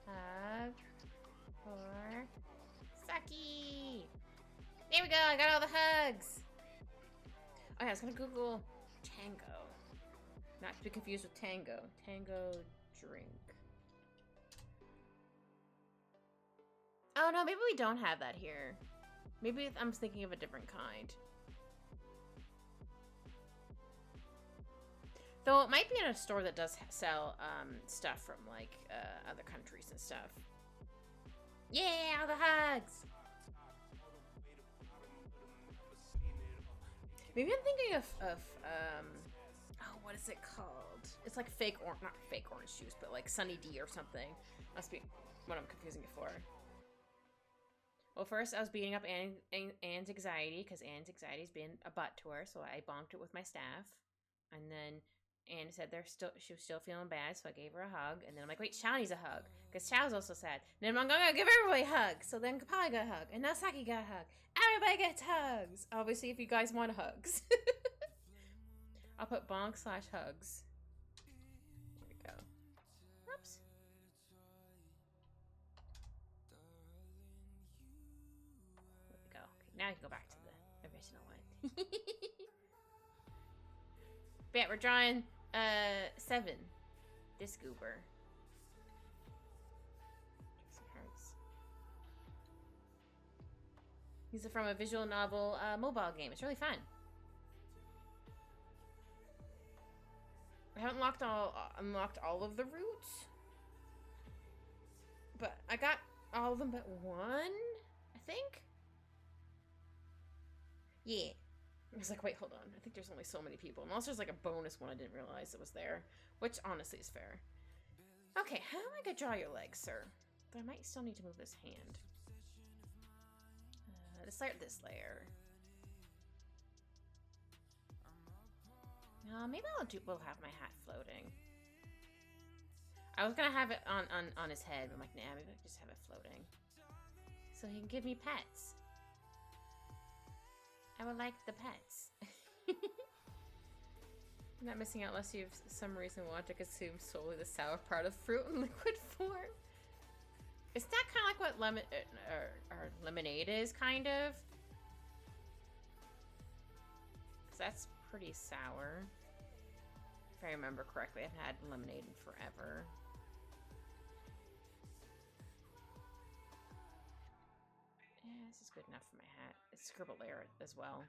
hug for Saki. There we go. I got all the hugs. Oh yeah, I was gonna Google tango. Not to be confused with tango. Tango drink. Oh no, maybe we don't have that here. Maybe I'm thinking of a different kind. Though it might be in a store that does sell stuff from like other countries and stuff. Yeah, all the hugs. Maybe I'm thinking of oh, what is it called? It's like fake orange, not fake orange juice, but like Sunny D or something. Must be what I'm confusing it for. Well, first I was beating up Anne's anxiety because Anne's anxiety's been a butt to her, so I bonked it with my staff, and then Anne said she was still feeling bad, so I gave her a hug. And then I'm like, wait, Shao needs a hug, because Shao's also sad. And then I'm gonna give everybody a hug. So then Kapali got a hug, and now Saki got a hug. Everybody gets hugs. Obviously, if you guys want hugs. I'll put bonk/hugs. There we go. Oops. There we go. Okay, now you can go back to the original one. But yeah, we're drawing 7. This goober. Some hearts. These are from a visual novel mobile game. It's really fun. I haven't unlocked all of the routes, but I got all of them but one, I think. Yeah. I was like, wait, hold on. I think there's only so many people. Unless there's like a bonus one I didn't realize it was there. Which honestly is fair. Okay, how am I gonna draw your legs, sir? But I might still need to move this hand. Let's start this layer. Maybe we'll have my hat floating. I was gonna have it on his head, but I'm like, nah, maybe I can just have it floating. So he can give me pets. I would like the pets. I'm not missing out unless you have some reason want to consume solely the sour part of fruit in liquid form. Is that kind of like what lemon or lemonade is, kind of? Because that's pretty sour. If I remember correctly, I've had lemonade in forever. Yeah, this is good enough for my hat. It's scribble layer as well.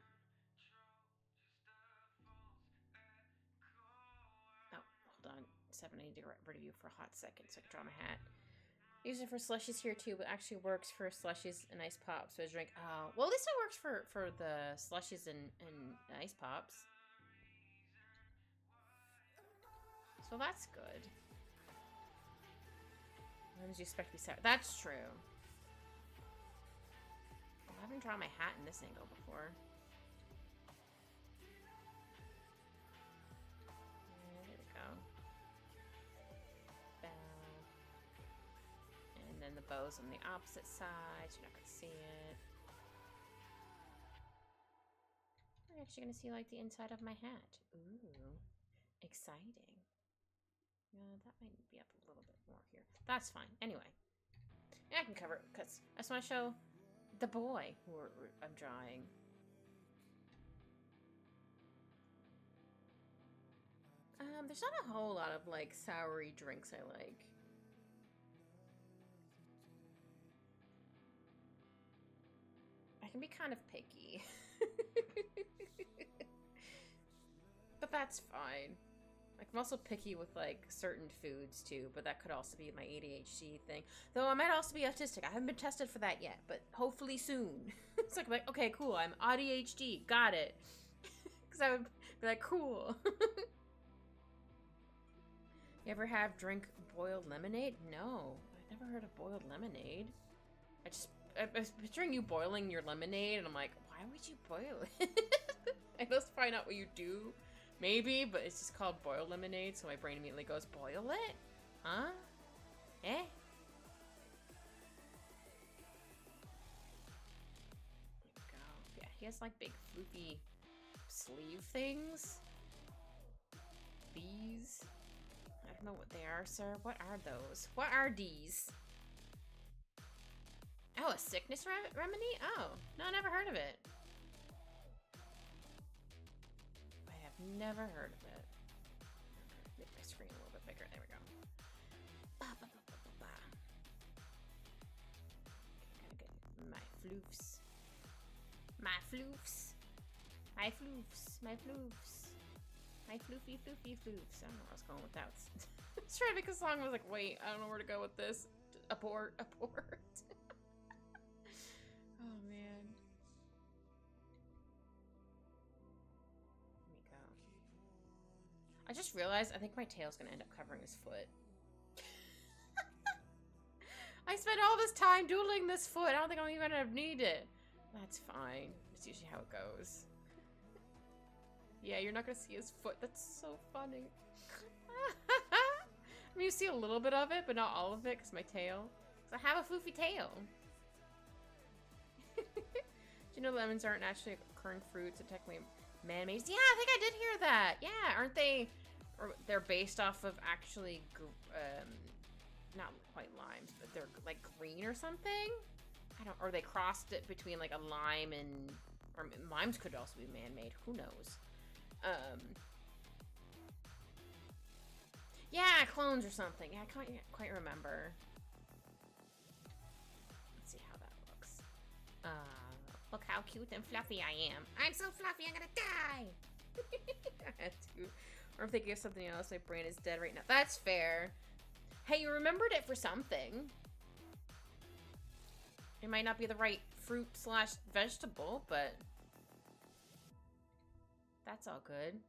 Oh, hold on. 7, I need to get rid of you for a hot second so I can draw my hat. Use it for slushies here too, but actually works for slushies and ice pops. So I drink. Oh, well, this one works for the slushies and ice pops. So that's good. When did you expect to be sour? That's true. I haven't drawn my hat in this angle before. There we go. Bow. And then the bow's on the opposite side, so you're not going to see it. I'm actually going to see like the inside of my hat. Ooh, exciting. That might be up a little bit more here. That's fine. Anyway, yeah, I can cover it because I just want to show the boy who I'm drawing. There's not a whole lot of like soury drinks I like. I can be kind of picky. But that's fine. Like, I'm also picky with like certain foods too, but that could also be my ADHD thing. Though I might also be autistic. I haven't been tested for that yet, but hopefully soon. It's like, okay, cool, I'm ADHD, got it. Because I would Be like, cool. You ever drink boiled lemonade? No, I've never heard of boiled lemonade. I was picturing you boiling your lemonade, and I'm like, why would you boil it? I know it's probably not what you do, maybe, but it's just called boiled lemonade, so my brain immediately goes, boil it? Huh? Eh? There we go. Yeah, he has like big floofy sleeve things. These. I don't know what they are, sir. What are those? What are these? Oh, a sickness remedy? Oh, no, I never heard of it. I have never heard of it. Okay, make my screen a little bit bigger. There we go. Gotta get my floofs. My floofs. My floofs. My floofs. My floofy floofy floofs. I don't know where I was going with that. I was trying to make a song. I was like, wait, I don't know where to go with this. Abort. Abort. Oh, man. There we go. I just realized I think my tail's gonna end up covering his foot. I spent all this time doodling this foot. I don't think I'm even gonna need it. That's fine. That's usually how it goes. Yeah, you're not gonna see his foot. That's so funny. I mean, you see a little bit of it, but not all of it, because my tail. Because I have a floofy tail. Do you know lemons aren't naturally occurring fruits? They're technically man-made. Yeah, I think I did hear that. Yeah, aren't they? Or they're based off of actually, not quite limes, but they're like green or something. I don't. Or they crossed it between like a lime and, or limes could also be man-made. Who knows? Yeah, clones or something. Yeah, I can't quite remember. Let's see how that looks. Look how cute and fluffy I am. I'm so fluffy, I'm gonna die! I had to. Or I'm thinking of something else, my brain is dead right now. That's fair. Hey, you remembered it for something. It might not be the right fruit / vegetable, but that's all good.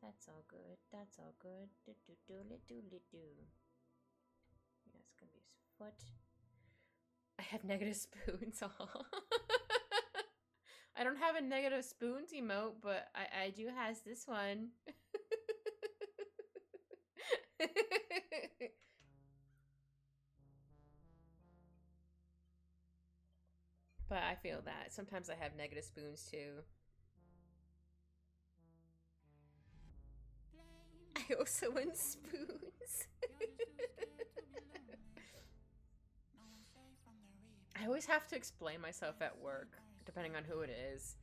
That's all good. That's all good. Do-do-do-li-do-li-do. Yeah, it's gonna be his foot. I have negative spoons. I don't have a negative spoons emote, but I do has this one. But I feel that. Sometimes I have negative spoons too. I also win spoons. I always have to explain myself at work, depending on who it is.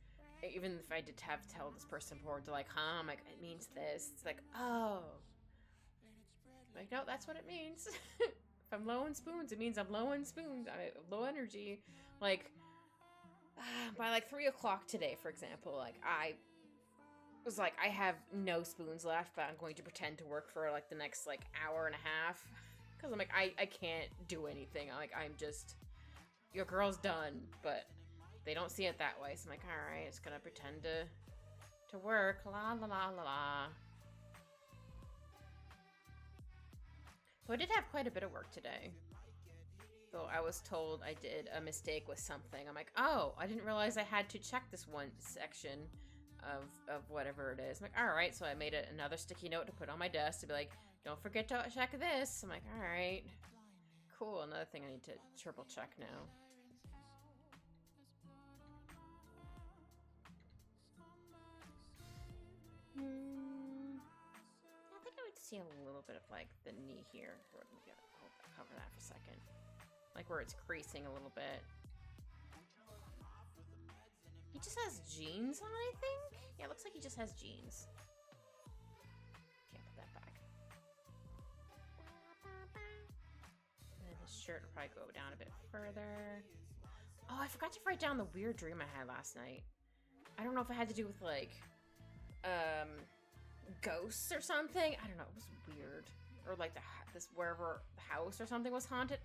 Even if I did have to tell this person before, they're like, huh? I'm like, it means this. It's like, oh. Like, no, that's what it means. If I'm low on spoons, it means I'm low on spoons. I'm low energy. Like, by like 3 o'clock today, for example, like, I was like, I have no spoons left, but I'm going to pretend to work for like the next like hour and a half. Because I'm like, I can't do anything. I'm just, your girl's done. But they don't see it that way. So I'm like, all right, it's gonna pretend to work. La la la la la. So I did have quite a bit of work today. Though I was told I did a mistake with something. I'm like, oh, I didn't realize I had to check this one section of whatever it is. I'm like, all right. So I made another sticky note to put on my desk to be like, don't forget to check this. I'm like, all right, cool. Another thing I need to triple check now. I think I would see a little bit of like the knee here. Let me cover that for a second. Like where it's creasing a little bit. He just has jeans on, I think? Yeah, it looks like he just has jeans. Can't put that back. And then his shirt will probably go down a bit further. Oh, I forgot to write down the weird dream I had last night. I don't know if it had to do with like ghosts or something. I don't know. It was weird. Or like this wherever the house or something was haunted.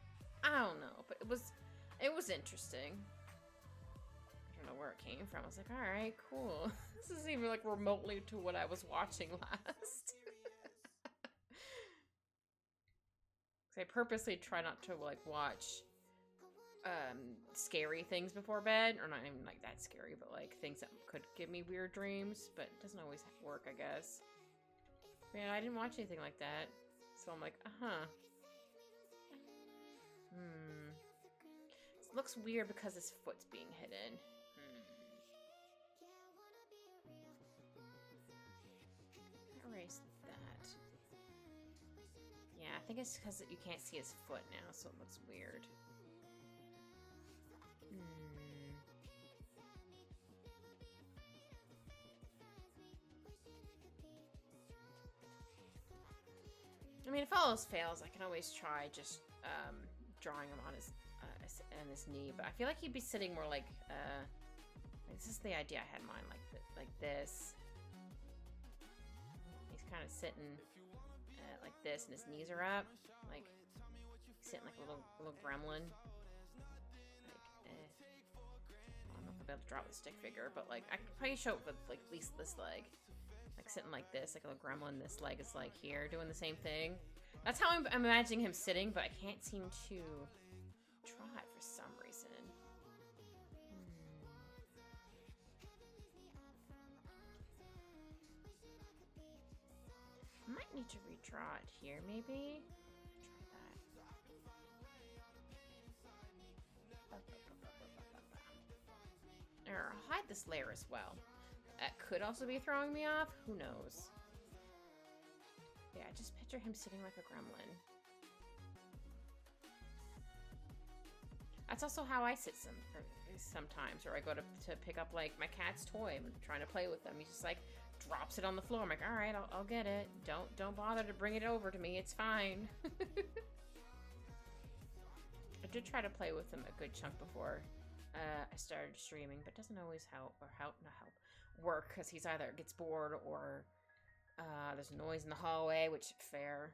I don't know, but it was interesting. I don't know where it came from. I was like, alright, cool. This isn't even like remotely to what I was watching last. I purposely try not to like watch scary things before bed, or not even like that scary, but like things that could give me weird dreams, but it doesn't always work, I guess. Man, I didn't watch anything like that, so I'm like, It looks weird because his foot's being hidden. Erase that. Yeah, I think it's because you can't see his foot now, so it looks weird. I mean, if all else fails, I can always try just drawing him on his knee. But I feel like he'd be sitting more like this is the idea I had in mind, like this. He's kind of sitting like this, and his knees are up, like he's sitting like a little gremlin. I don't know if I'll be able to draw it with a stick figure, but like I could probably show it with like at least this leg. Like sitting like this, like a little gremlin. This leg is like here, doing the same thing. That's how I'm imagining him sitting, but I can't seem to draw it for some reason. I might need to redraw it here, maybe. Try that. Or I'll hide this layer as well. That could also be throwing me off. Who knows? Yeah, just picture him sitting like a gremlin. That's also how I sit sometimes, or I go to pick up like my cat's toy. I'm trying to play with them. He just like drops it on the floor. I'm like, all right, I'll get it. Don't bother to bring it over to me. It's fine. I did try to play with him a good chunk before I started streaming, but it doesn't always work, because he's either gets bored or there's noise in the hallway, which fair,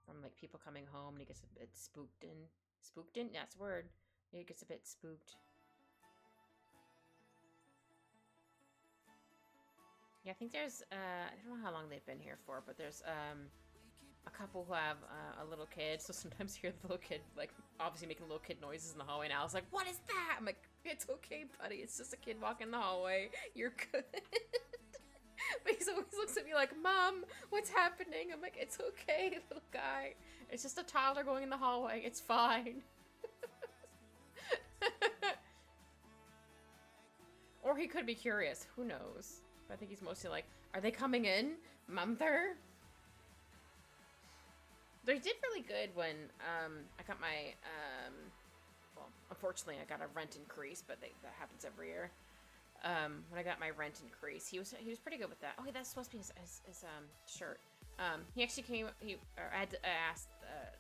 from like people coming home, and he gets a bit spooked in. That's the word. He gets a bit spooked. Yeah, I think there's I don't know how long they've been here for, but there's a couple who have a little kid, so sometimes you hear the little kid, like, obviously making little kid noises in the hallway. Now it's like, what is that? I'm like, it's okay, buddy. It's just a kid walking the hallway. You're good. But he always looks at me like, Mom, what's happening? I'm like, it's okay, little guy. It's just a toddler going in the hallway. It's fine. Or he could be curious. Who knows? But I think he's mostly like, are they coming in? Mother? They did really good when I got my, well, unfortunately I got a rent increase, but that happens every year. When I got my rent increase, he was pretty good with that. Oh, that's supposed to be his shirt. He actually I had to ask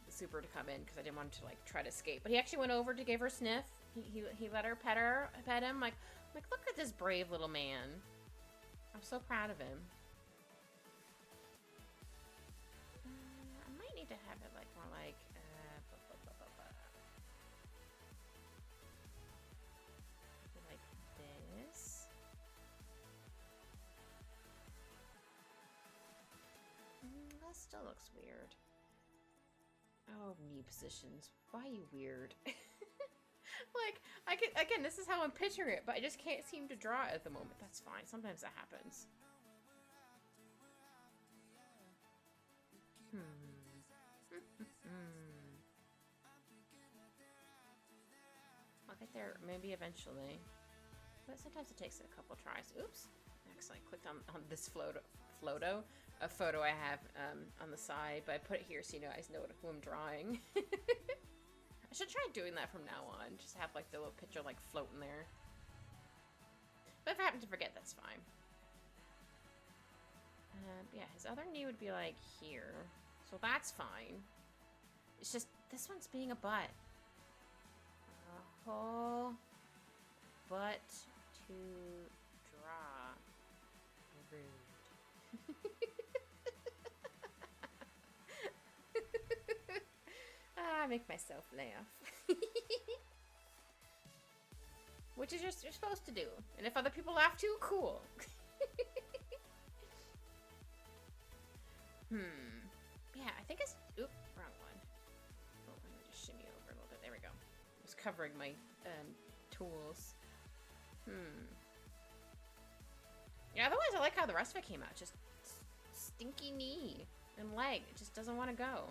the super to come in because I didn't want him to like try to escape. But he actually went over to give her a sniff. He let her pet him. Like look at this brave little man. I'm so proud of him. I might need to have it like more like like this. That still looks weird. Oh, knee positions. Why are you weird? Like, again, this is how I'm picturing it, but I just can't seem to draw it at the moment. That's fine. Sometimes that happens. I'll get there maybe eventually. But sometimes it takes a couple tries. Oops. I accidentally clicked on this a photo I have on the side, but I put it here so you guys know who I'm drawing. I should try doing that from now on. Just have like the little picture like floating there. But if I happen to forget, that's fine. Yeah, his other knee would be like here. So that's fine. It's just this one's being a butt. A whole butt to draw. Rude. I make myself laugh. Which is just you're supposed to do. And if other people laugh too, cool. Yeah, I think it's... Oop, wrong one. Oh, let me just shimmy over a little bit. There we go. I was covering my tools. Yeah, otherwise I like how the rest of it came out. Just stinky knee and leg. It just doesn't want to go.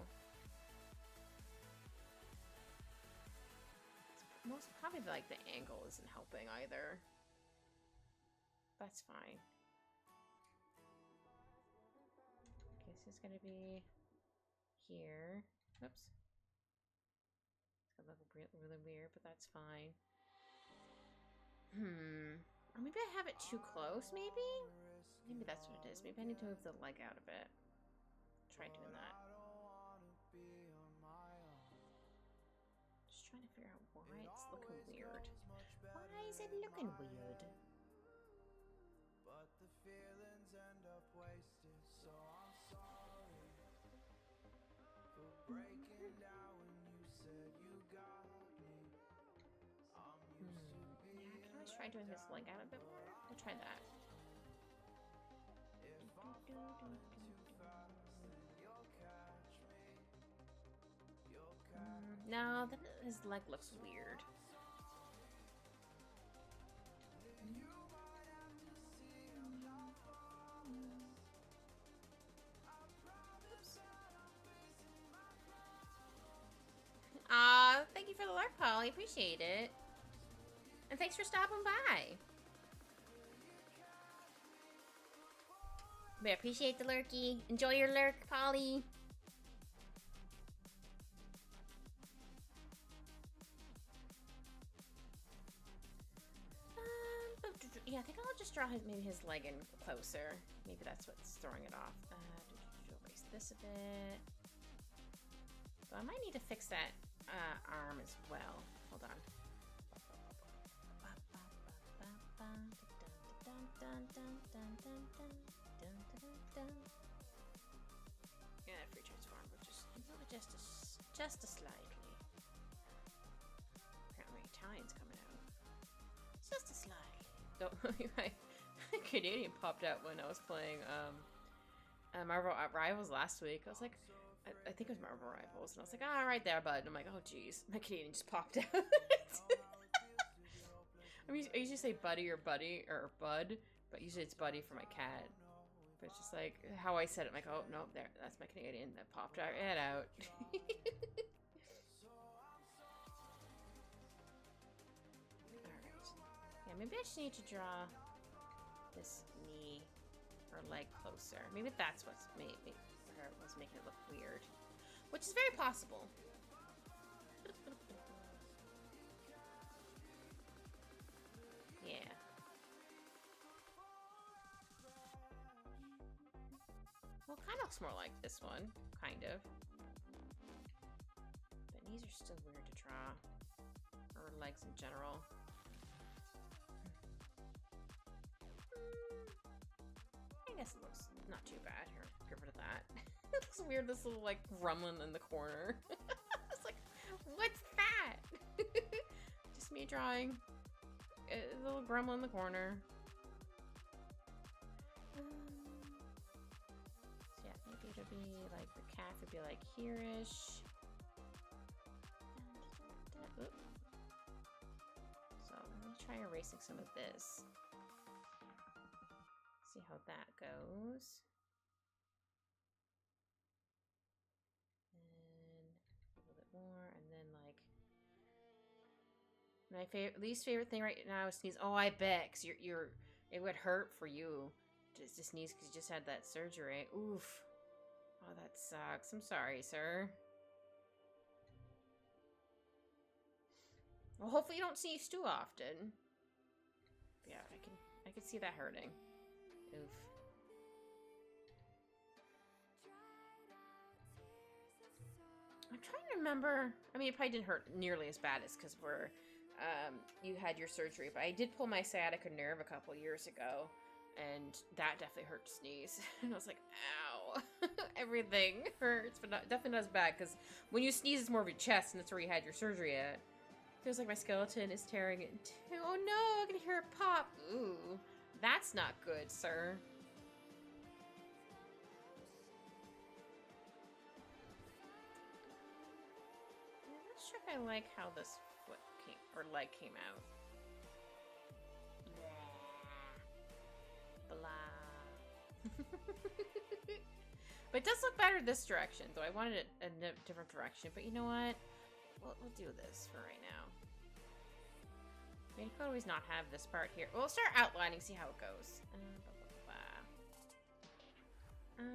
It's most probably like the angle isn't helping either. That's fine. Okay, this is gonna be here. Oops. It's gonna look really weird, but that's fine. Or maybe I have it too close, maybe? Maybe that's what it is. Maybe I need to move the leg out a bit. Try doing that. Just trying to figure out why it's looking weird. Why is it looking weird? But the feelings end up wasted, so I'm sorry for breaking down when you said you got me. Yeah, I can always try doing this leg out a bit more. We'll try that. No, then his leg looks weird. Thank you for the lurk, Polly. Appreciate it. And thanks for stopping by. We appreciate the lurky. Enjoy your lurk, Polly. Yeah, I think I'll just draw maybe his leg in closer. Maybe that's what's throwing it off. Erase this a bit. So I might need to fix that arm as well. Hold on. Yeah, free transform, but just a slightly. Apparently Italian's coming out. Just a slightly. Oh, Canadian popped out when I was playing Marvel Rivals last week. I was like, I think it was Marvel Rivals, and I was like, ah, right there, bud. And I'm like, oh, geez, my Canadian just popped out. I usually say buddy or buddy or bud, but usually it's buddy for my cat. But it's just like how I said it. I'm like, oh no, there, that's my Canadian that popped right out. Alright. Yeah, maybe I just need to draw this knee or leg closer. Maybe that's what's making it look weird. Which is very possible. Yeah. Well, it kind of looks more like this one. Kind of. But knees are still weird to draw. Or legs in general. I guess it looks not too bad. Here, get rid of that. It looks weird, this little, like, gremlin in the corner. It's like, what's that? Just me drawing a little gremlin in the corner. So yeah, maybe it'll be, like, the calf would be, like, here-ish. So, let me try erasing some of this. See how that goes. More, and then like my least favorite thing right now is sneeze. Oh, I bet, cause it would hurt for you to sneeze because you just had that surgery. Oof. Oh, that sucks. I'm sorry, sir. Well, hopefully you don't sneeze too often. Yeah, I can see that hurting. Oof. I'm trying to remember. I mean, it probably didn't hurt nearly as bad as because you had your surgery, but I did pull my sciatica nerve a couple years ago, and that definitely hurt to sneeze. And I was like, ow. Everything hurts, but definitely not as bad, because when you sneeze, it's more of your chest, and that's where you had your surgery at. Feels like my skeleton is tearing it in two. Oh no, I can hear it pop. Ooh, that's not good, sir. I'm not sure if I like how this foot came, or leg came out. Blah. But it does look better this direction, though I wanted it in a different direction. But you know what? We'll do this for right now. I mean, you could always not have this part here. We'll start outlining, see how it goes. Blah, blah, blah.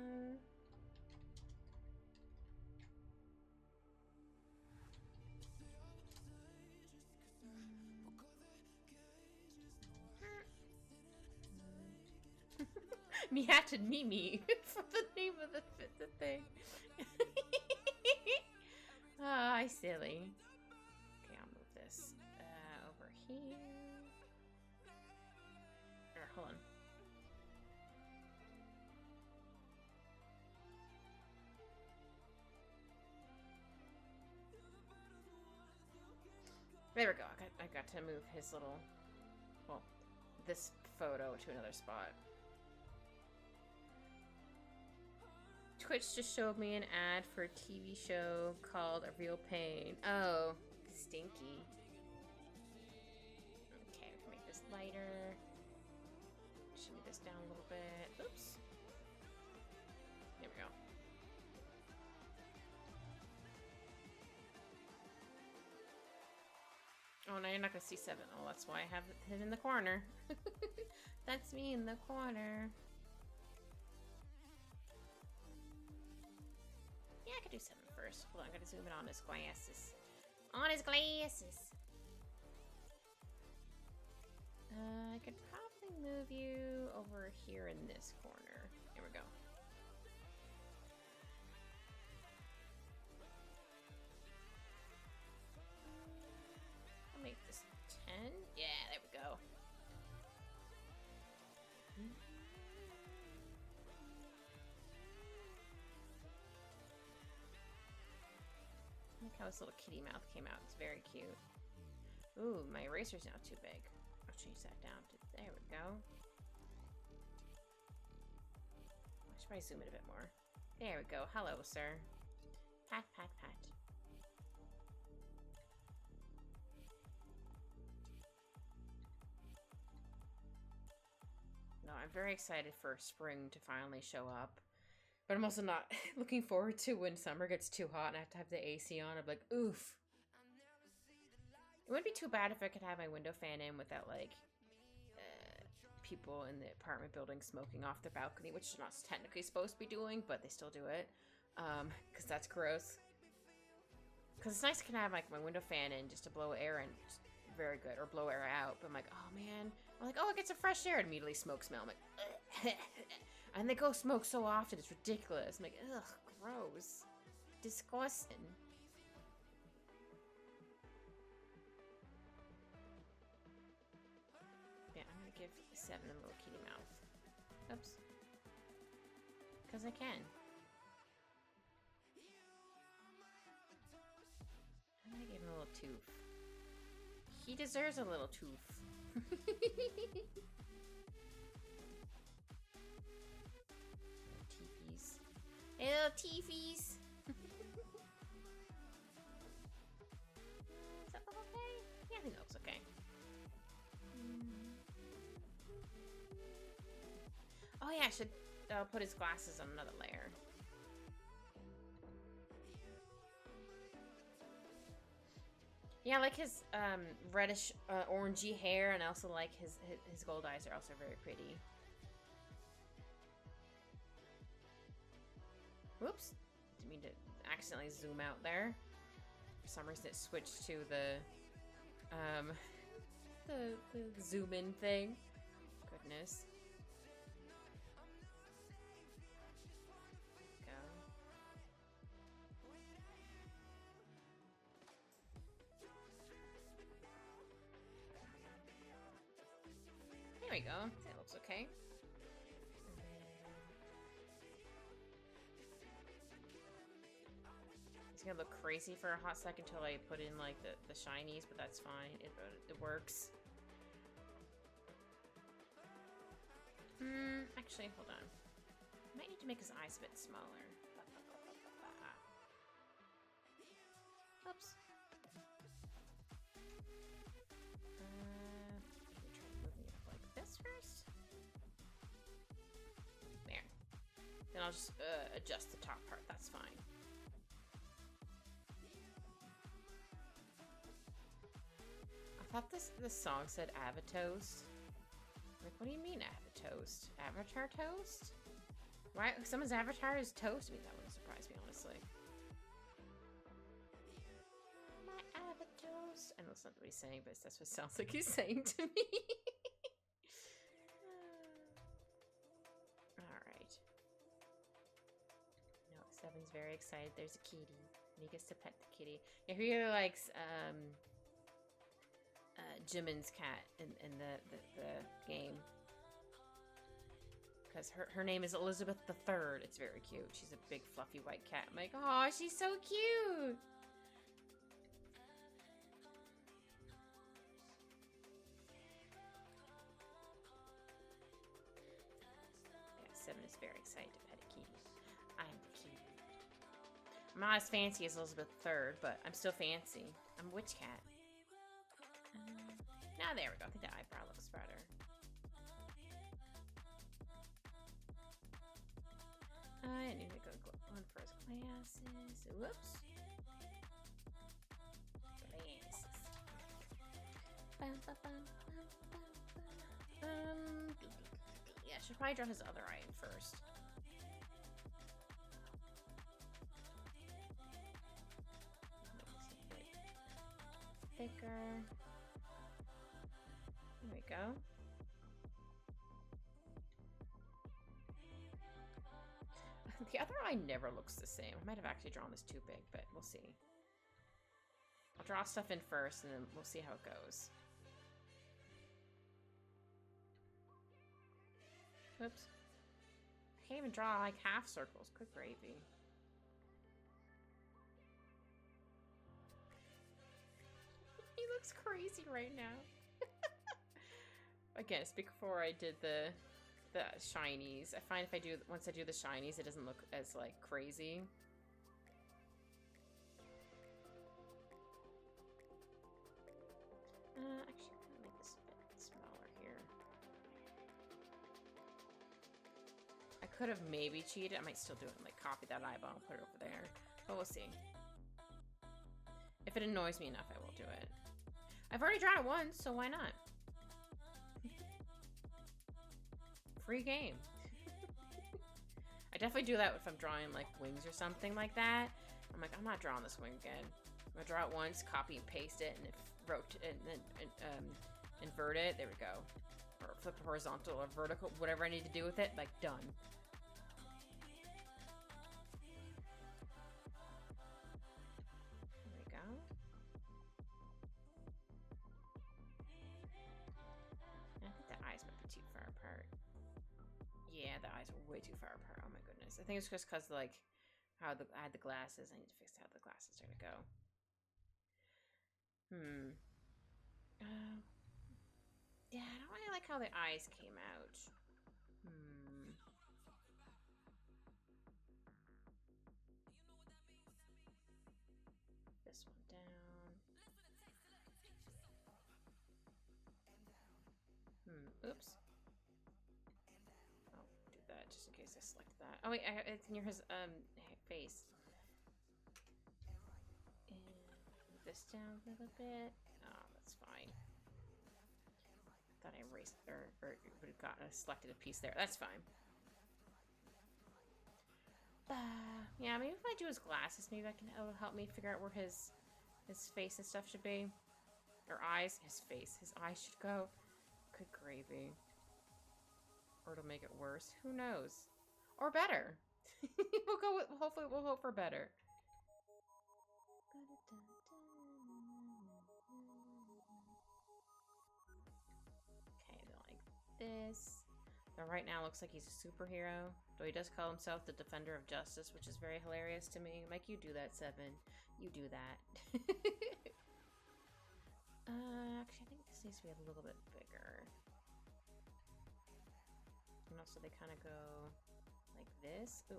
Miat and Mimi for the name of the thing. Ah, silly. Okay, I'll move this over here. Or, hold on. There we go. I got to move his little, well, this photo to another spot. Twitch just showed me an ad for a TV show called A Real Pain. Oh, stinky. Okay, we can make this lighter. Shimmy this down a little bit. Oops. There we go. Oh, now you're not going to see 7. Oh, that's why I have it in the corner. That's me in the corner. Yeah, I could do 7 first. Hold on, I gotta zoom in on his glasses. On his glasses! I could probably move you over here in this corner. Here we go. I'll make this 10. Yeah, there we go. Look how his little kitty mouth came out. It's very cute. Ooh, my eraser's now too big. I'll change that down to... There we go. I should probably zoom in a bit more. There we go. Hello, sir. Pat, pat, pat. No, I'm very excited for spring to finally show up. But I'm also not looking forward to when summer gets too hot and I have to have the AC on. I'm like, oof. It wouldn't be too bad if I could have my window fan in without, like, people in the apartment building smoking off their balcony, which is not technically supposed to be doing, but they still do it. Because that's gross. Because it's nice to kind of have, like, my window fan in just to blow air in. Very good. Or blow air out. But I'm like, oh, man. I'm like, oh, it gets a fresh air. And immediately smoke smell. I'm like, and they go smoke so often, it's ridiculous. I'm like, ugh, gross. Disgusting. Yeah, I'm gonna give 7 a little kitty mouth. Oops. Because I can. I'm gonna give him a little tooth. He deserves a little tooth. Teefies. Hey, little teefies. Is that look okay? Yeah, I think that looks okay. Oh yeah, I should put his glasses on another layer. Yeah, I like his reddish orangey hair, and I also like his gold eyes are also very pretty. Whoops. Didn't mean to accidentally zoom out there. For some reason it switched to the zoom in thing. Goodness. Go. There we go. That looks okay. gonna look crazy for a hot second until I put in like the shinies, but that's fine. It works. Actually, hold on. I might need to make his eyes a bit smaller. Oops. Try moving it like this first. There. Then I'll just adjust the top part. That's fine. I thought this song said Avatoast. Like, what do you mean Avatoast? Avatar toast? Why? Someone's avatar is toast? I mean, that wouldn't surprise me, honestly. My Avatoast. I know it's not what he's saying, but that's what it sounds like he's saying to me. Alright. No, Seven's very excited. There's a kitty. And he gets to pet the kitty. Yeah, he really likes, Jimin's cat in the game. Because her name is Elizabeth III. It's very cute. She's a big fluffy white cat. I'm like, oh, she's so cute. Yeah, Seven is very excited to pet a kitty. I am the kitty. I'm not as fancy as Elizabeth III, but I'm still fancy. I'm a witch cat. Now there we go. I think the eyebrow looks better. I need to go on for his glasses. Whoops. Glasses. Yeah, I should probably draw his other eye in first. Thicker. There we go. The other eye never looks the same. I might have actually drawn this too big, but we'll see. I'll draw stuff in first, and then we'll see how it goes. Oops. I can't even draw, like, half circles. Good gravy. He looks crazy right now. Again, it's before I did the shinies. I find once I do the shinies, it doesn't look as like crazy. Actually, I'm gonna make this a bit smaller here. I could have maybe cheated. I might still do it and like copy that eyeball and put it over there, but we'll see. If it annoys me enough, I will do it. I've already drawn it once, so why not? Free game. I definitely do that if I'm drawing like wings or something like that. I'm like, I'm not drawing this wing again. I'm gonna draw it once, copy and paste it, and then invert it. There we go. Or flip it horizontal or vertical, whatever I need to do with it. Like, done. There we go. I think the eyes might be too far apart. Yeah, the eyes are way too far apart. Oh my goodness. I think it's just because, like, how I had the glasses. I need to fix how the glasses are going to go. Yeah, I don't really like how the eyes came out. This one down. Oops. That just in case I select that. Oh wait, it's near his face. And move this down a little bit. Oh, that's fine. I thought I erased or would have gotten selected a piece there. That's fine. Yeah, maybe if I do his glasses, maybe it'll help me figure out where his face and stuff should be, or eyes. His eyes should go. Good gravy. Or it'll make it worse. Who knows? Or better. We'll go with, hopefully we'll hope for better. Okay, then like this. But right now looks like he's a superhero. Though he does call himself the Defender of Justice, which is very hilarious to me. I'm like, you do that, Seven. You do that. Actually, I think this needs to be a little bit bigger. And also they kind of go like this. Oop.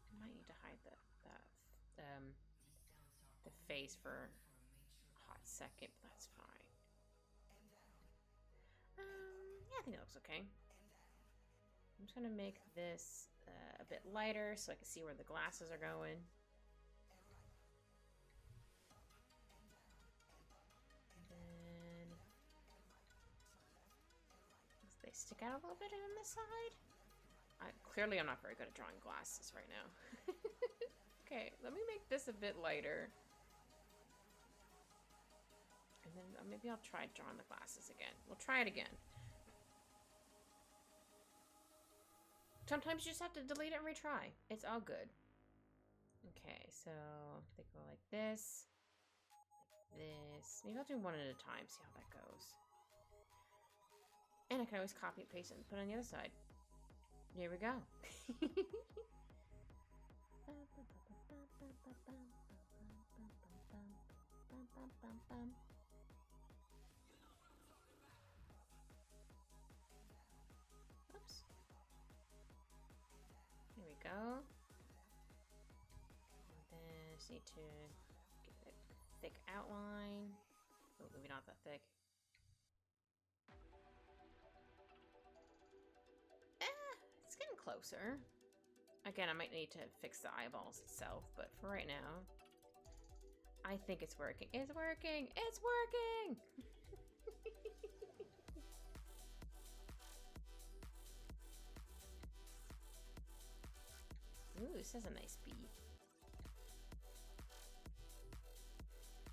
I might need to hide the face for a hot second, but that's fine. Yeah, I think it looks okay. I'm just gonna make this a bit lighter so I can see where the glasses are going. And then they stick out a little bit on this side. Clearly I'm not very good at drawing glasses right now. Okay, let me make this a bit lighter. And then maybe I'll try drawing the glasses again. We'll try it again. Sometimes you just have to delete it and retry. It's all good. Okay, so they go like this. Like this. Maybe I'll do one at a time, see how that goes. And I can always copy and paste it and put it on the other side. Here we go. Oops. Here we go. And then just need to get a thick outline. Oh, maybe not that thick. It's getting closer. Again, I might need to fix the eyeballs itself, but for right now, I think it's working. It's working! It's working! Ooh, this has a nice beat.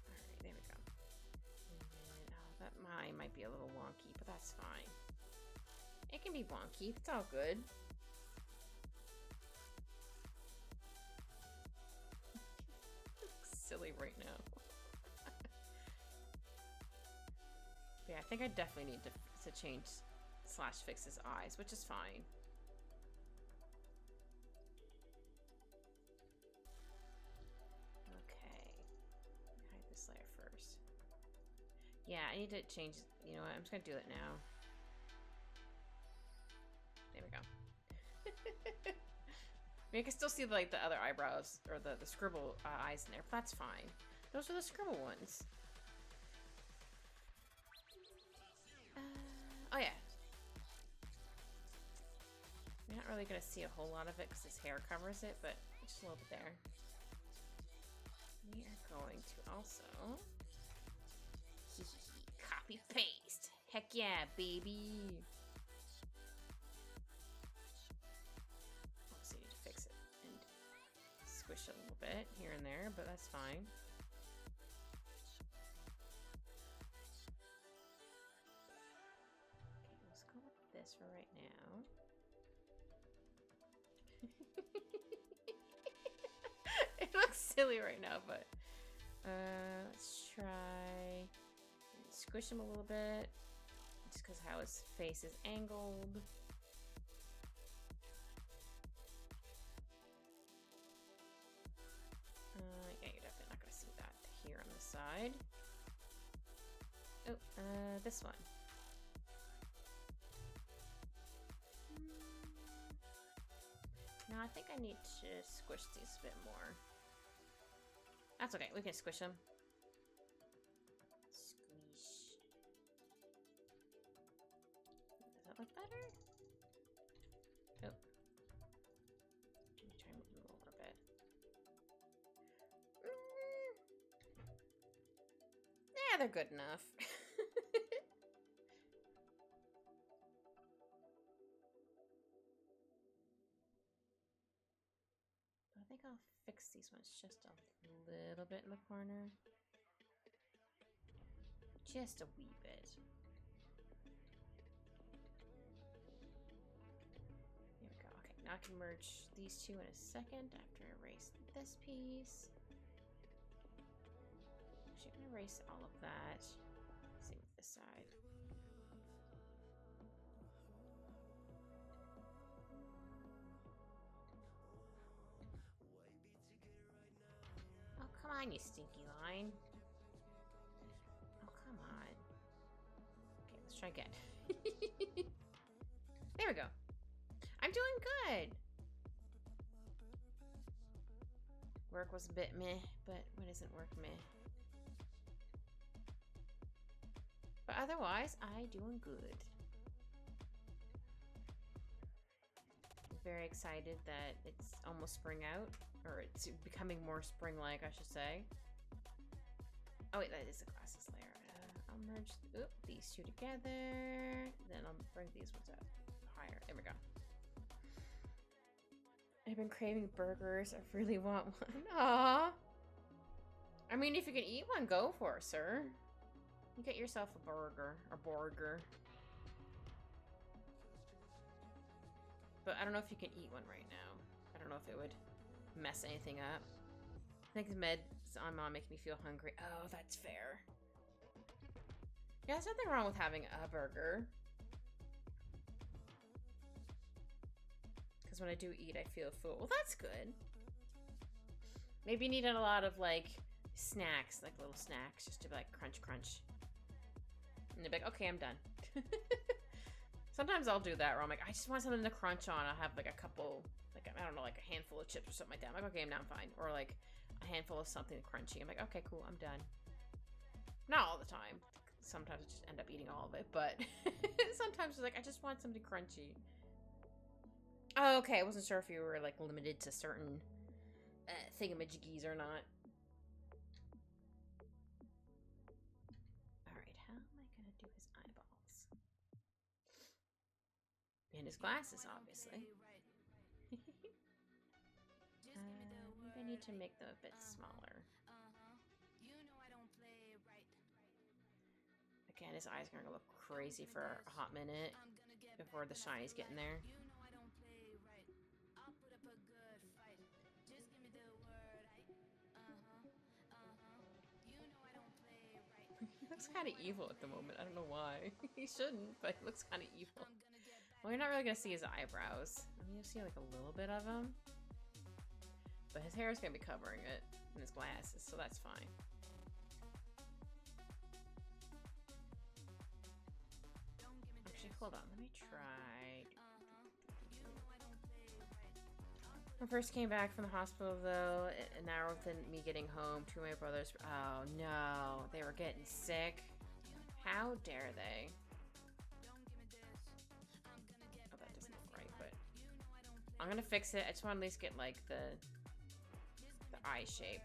Alright, there we go. And then, oh, that mine might be a little wonky, but that's fine. It can be wonky. It's all good. Silly right now. Yeah, I think I definitely need to change / fix his eyes, which is fine. Okay. Hide this layer first. Yeah, I need to change. You know what? I'm just gonna do it now. There we go. I mean, I can still see like the other eyebrows or the scribble eyes in there, but that's fine. Those are the scribble ones. Oh yeah. You're not really gonna see a whole lot of it because his hair covers it, but just a little bit there. We are going to also copy paste. Heck yeah, baby. Squish it a little bit here and there, but that's fine. Okay, let's go with this for right now. It looks silly right now, but let's try and squish him a little bit, just because how his face is angled. Yeah, you're definitely not going to see that here on the side. Oh, this one. No, I think I need to squish these a bit more. That's okay, we can squish them. Squish. Does that look better? Oh. Let me try and move them a little bit. Yeah, they're good enough. I think I'll fix these ones just a little bit in the corner. Just a wee bit. There we go. Okay, now I can merge these two in a second after I erase this piece. Actually, I'm gonna erase all of that. Same with this side. Oh, come on, you stinky line. Oh, come on. Okay, let's try again. There we go. I'm doing good. Work was a bit meh, but what isn't work meh? But otherwise, I doing good. Very excited that it's almost spring out, or it's becoming more spring-like, I should say. Oh wait, that is the glasses layer. I'll merge these two together, then I'll bring these ones up higher. There we go. I've been craving burgers. I really want one. Aww. I mean, if you can eat one, go for it, sir. You get yourself a burger. But I don't know if you can eat one right now. I don't know if it would mess anything up. I think the meds on Mom make me feel hungry. Oh, that's fair. Yeah, there's nothing wrong with having a burger. Because when I do eat, I feel full. Well, that's good. Maybe you need a lot of, like, snacks. Like, little snacks. Just to be like, crunch, crunch. And they'll be like, okay, I'm done. Sometimes I'll do that where I'm like, I just want something to crunch on. I'll have, like, a couple, like, I don't know, like, a handful of chips or something like that. I'm like, okay, I'm fine. Or, like, a handful of something crunchy. I'm like, okay, cool, I'm done. Not all the time. Sometimes I just end up eating all of it. But sometimes it's like, I just want something crunchy. Oh, okay, I wasn't sure if you were, like, limited to certain thingamajiggies or not. Alright, how am I gonna do his eyeballs? And his glasses, obviously. Maybe I need to make them a bit smaller. Again, his eyes are gonna look crazy for a hot minute before the shiny's getting there. He looks kind of evil at the moment. I don't know why. He shouldn't, but he looks kind of evil. Well, you're not really gonna see his eyebrows. I mean, you see like a little bit of them. But his hair is gonna be covering it, and his glasses, so that's fine. Actually, hold on. Let me try. When I first came back from the hospital, though, an hour within me getting home, two of my brothers, oh no, they were getting sick. How dare they? Oh, that doesn't look right, but I'm gonna fix it. I just want to at least get, like, the eye shape.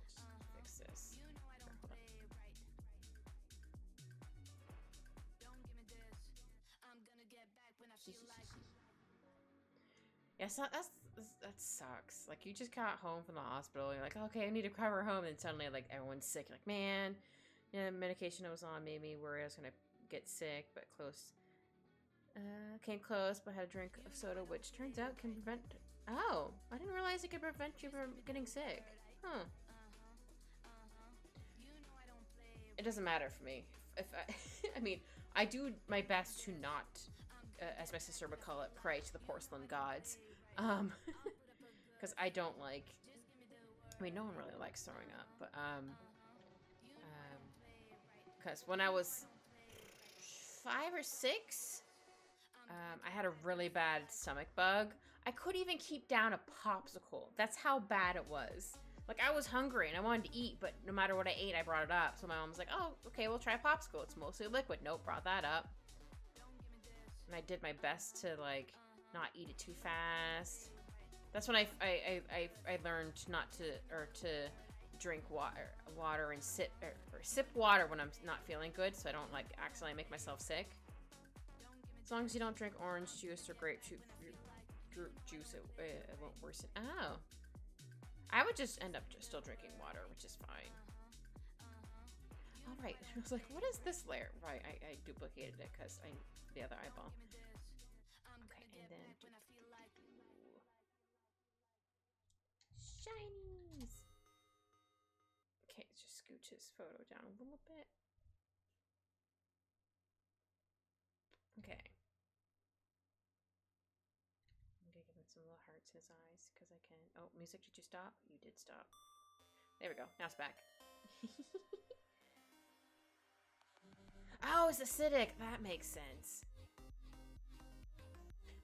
Just fix this. Here, hold on. Yeah, so that sucks. Like, you just got home from the hospital, you're like, okay, I need to recover home, and suddenly, like, everyone's sick. You're like, man, you know, the medication I was on made me worry I was gonna get sick, but close. Came close, but had a drink of soda, which turns out can prevent... Oh, I didn't realize it could prevent you from getting sick. Huh. It doesn't matter for me. If I, I mean, I do my best to not, as my sister would call it, pray to the porcelain gods. Because I don't like... I mean, no one really likes throwing up, but, because when I was 5 or 6... I had a really bad stomach bug. I couldn't even keep down a popsicle. That's how bad it was. Like, I was hungry and I wanted to eat, but no matter what I ate, I brought it up. So my mom was like, oh, okay, we'll try a popsicle. It's mostly liquid. Nope, brought that up. And I did my best to, like, not eat it too fast. That's when I learned not to, or to drink water and sip water when I'm not feeling good, so I don't, like, accidentally make myself sick. As long as you don't drink orange juice or grape juice, it won't worsen. Oh. I would just end up still drinking water, which is fine. All right. I was like, what is this layer? Right, I duplicated it because the other eyeball. Okay, and then... Shinies! Okay, let's just scooch his photo down a little bit. some little hearts in his eyes because I can. Oh, music, did you stop? You did stop. There we go. Now it's back. Oh, it's acidic. That makes sense.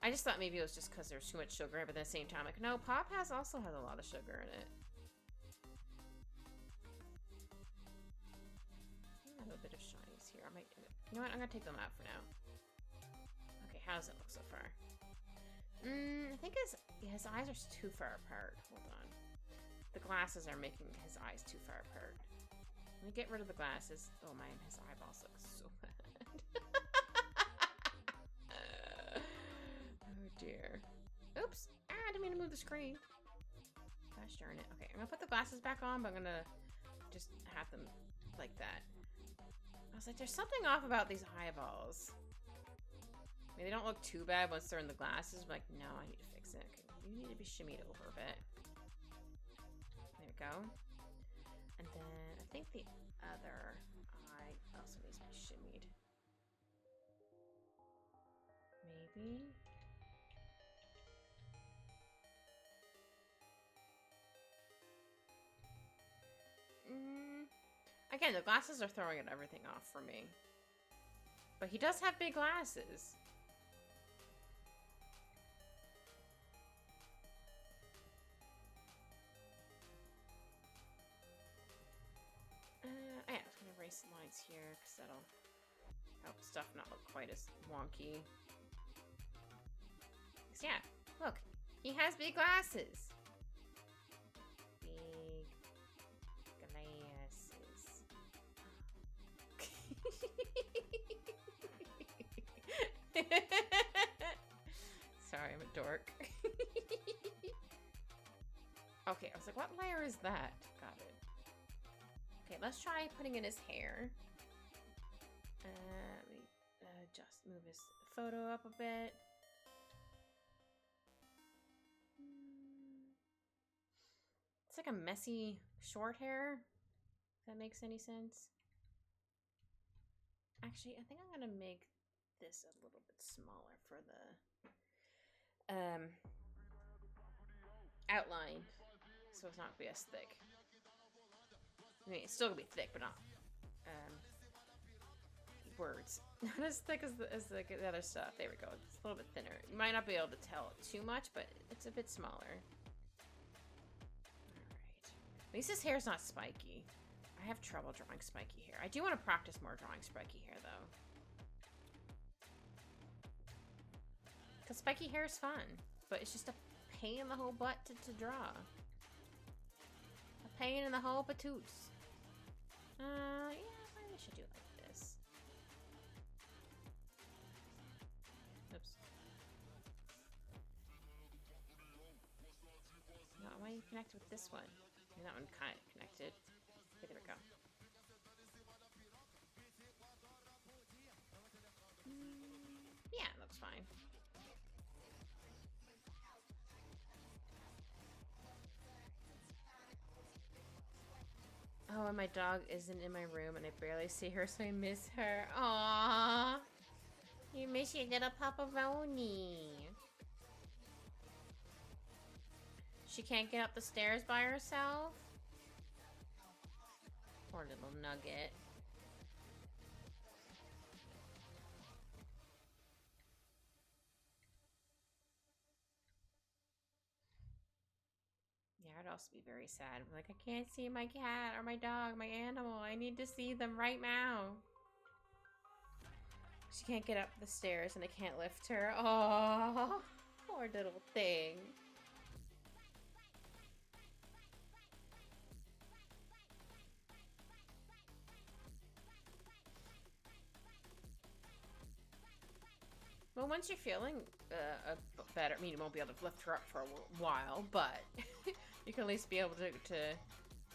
I just thought maybe it was just because there's too much sugar, but at the same time, like, no, pop also has a lot of sugar in it. I have a bit of shinies here. I might, you know what? I'm gonna take them out for now. Okay, how does it look so far? I think his eyes are too far apart. Hold on. The glasses are making his eyes too far apart. Let me get rid of the glasses. Oh man, his eyeballs look so bad. Oh dear. Oops. Ah, I didn't mean to move the screen. Gosh darn it. Okay, I'm gonna put the glasses back on, but I'm gonna just have them like that. I was like, there's something off about these eyeballs. I mean, they don't look too bad once they're in the glasses. I'm like, no, I need to fix it. Okay, you need to be shimmied over a bit. There we go. And then I think the other eye also needs to be shimmied. Maybe. Again, the glasses are throwing everything off for me. But he does have big glasses. Yeah, I'm just gonna erase the lines here because that'll help stuff not look quite as wonky. Yeah, look, he has big glasses. Big glasses. Sorry, I'm a dork. Okay, I was like, what layer is that? Got it. Okay, let's try putting in his hair. Let me just move his photo up a bit. It's like a messy short hair. If that makes any sense. Actually, I think I'm gonna make this a little bit smaller for the outline, so it's not gonna be as thick. I mean, it's still gonna be thick, but not words. Not as thick as the other stuff. There we go. It's a little bit thinner. You might not be able to tell too much, but it's a bit smaller. Alright. At least his hair's not spiky. I have trouble drawing spiky hair. I do want to practice more drawing spiky hair, though. Because spiky hair is fun, but it's just a pain in the whole butt to draw. A pain in the whole patoots. Yeah, I probably should do it like this. Oops. No, why are you connected with this one? I mean, that one kind of connected. Okay, there we go. Yeah, that looks fine. Oh, and my dog isn't in my room, and I barely see her, so I miss her. Aww. You miss your little pepperoni. She can't get up the stairs by herself? Poor little nugget. Yeah, I'd also be very sad. I'm like, I can't see my cat or my dog, my animal. I need to see them right now. She can't get up the stairs and I can't lift her. Oh, poor little thing. Well, once you're feeling better, I mean, you won't be able to lift her up for a while, but you can at least be able to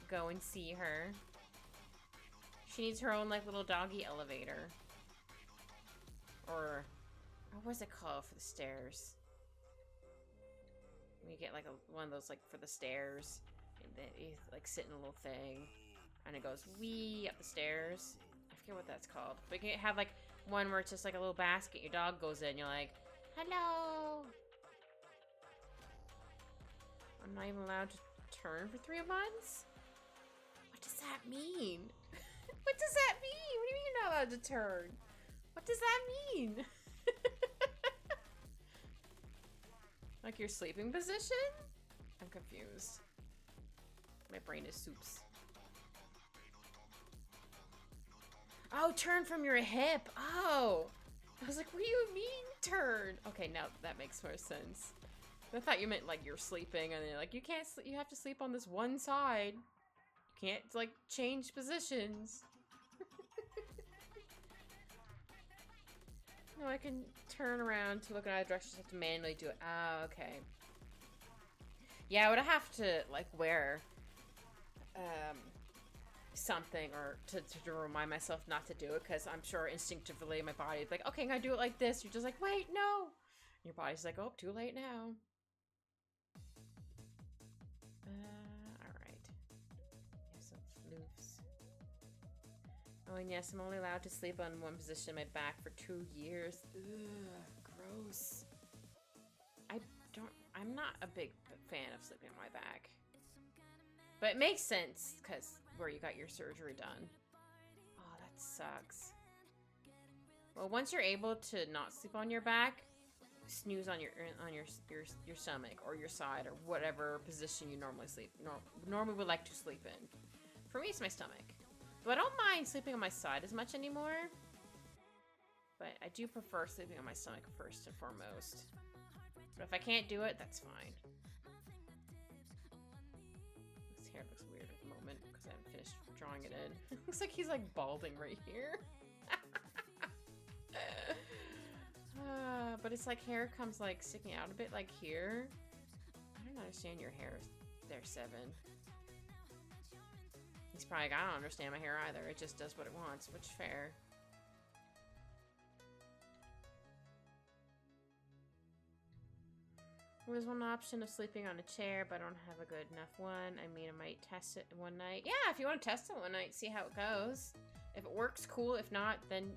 go and see her. She needs her own, like, little doggy elevator. Or, what was it called for the stairs? You get, like, one of those, like, for the stairs. And then you, like, sit in a little thing. And it goes wee up the stairs. I forget what that's called. But you can have, like, one where it's just like a little basket. Your dog goes in. You're like, hello. I'm not even allowed to turn for 3 months? What does that mean? What does that mean? What do you mean you're not allowed to turn? What does that mean? Like your sleeping position? I'm confused. My brain is soups. Oh, turn from your hip. Oh. I was like, what do you mean turn? Okay, now that makes more sense. I thought you meant like you're sleeping and you're like, you can't sleep, you have to sleep on this one side. You can't like change positions. No, I can turn around to look in either direction, just have to manually do it. Oh, okay. Yeah, I would have to like wear something or to remind myself not to do it, because I'm sure instinctively my body's like, okay, I'm gonna do it like this. You're just like, wait, no. And your body's like, oh, too late now. Alright. Yes, some floofs. Oh, and yes, I'm only allowed to sleep on one position in my back for 2 years. Ugh, gross. I'm not a big fan of sleeping on my back. But it makes sense, because where you got your surgery done. Oh, that sucks. Well, once you're able to not sleep on your back, snooze on your stomach or your side or whatever position you normally normally would like to sleep in. For me, it's my stomach. But I don't mind sleeping on my side as much anymore. But I do prefer sleeping on my stomach first and foremost. But if I can't do it, that's fine. His hair looks weird at the moment because I haven't finished drawing it in. Looks like he's like balding right here. But it's like hair comes like sticking out a bit like here. I don't understand your hair there, Seven. He's probably like, I don't understand my hair either. It just does what it wants, which is fair. There's one option of sleeping on a chair, but I don't have a good enough one. I mean, I might test it one night. Yeah, if you want to test it one night, see how it goes. If it works, cool. If not, then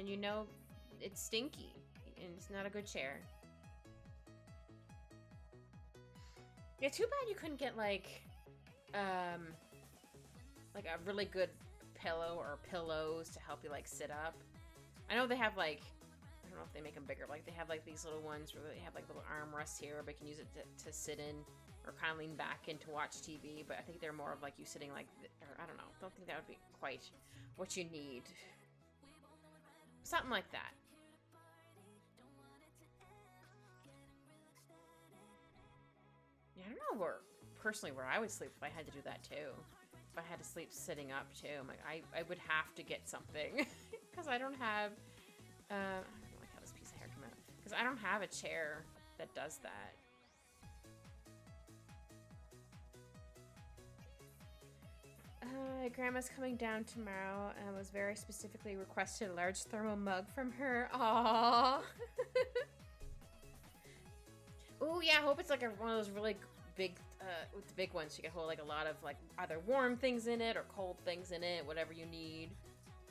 you know it's stinky and it's not a good chair. Yeah, too bad you couldn't get like a really good pillow or pillows to help you like sit up. I know they have like, I don't know if they make them bigger. Like they have like these little ones where they have like little armrests here, but you can use it to sit in or kind of lean back in to watch TV. But I think they're more of like you sitting like, or I don't know. Don't think that would be quite what you need. Something like that. Yeah, I don't know where I would sleep if I had to do that too. If I had to sleep sitting up too, I'm like, I would have to get something because I don't have. I don't like how this piece of hair came out because I don't have a chair that does that. Grandma's coming down tomorrow and was very specifically requested a large thermal mug from her. Aww. Oh yeah, I hope it's like one of those really big, with the big ones. You can hold like a lot of like either warm things in it or cold things in it, whatever you need.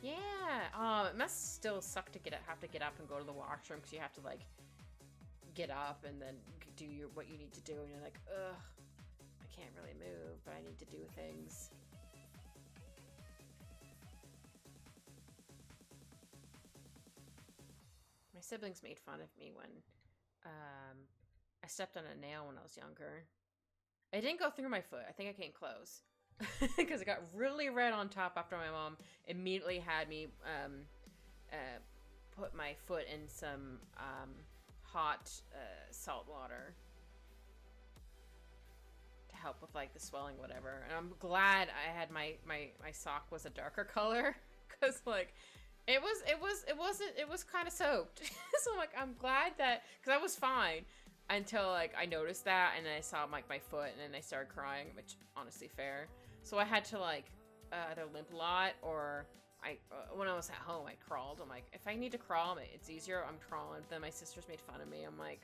Yeah. It must still suck to have to get up and go to the washroom because you have to like get up and then do what you need to do, and you're like, ugh, I can't really move, but I need to do things. My siblings made fun of me when I stepped on a nail when I was younger. It didn't go through my foot. I think I came close. Because it got really red on top after my mom immediately had me put my foot in some hot salt water to help with like the swelling, whatever. And I'm glad I had my sock was a darker color because like it was kind of soaked. So I'm like, I'm glad that, because I was fine until like I noticed that, and then I saw like my foot, and then I started crying, which honestly fair. So I had to like either limp a lot, or when I was at home I crawled. I'm like, if I need to crawl, it's easier, I'm crawling. Then my sisters made fun of me. I'm like,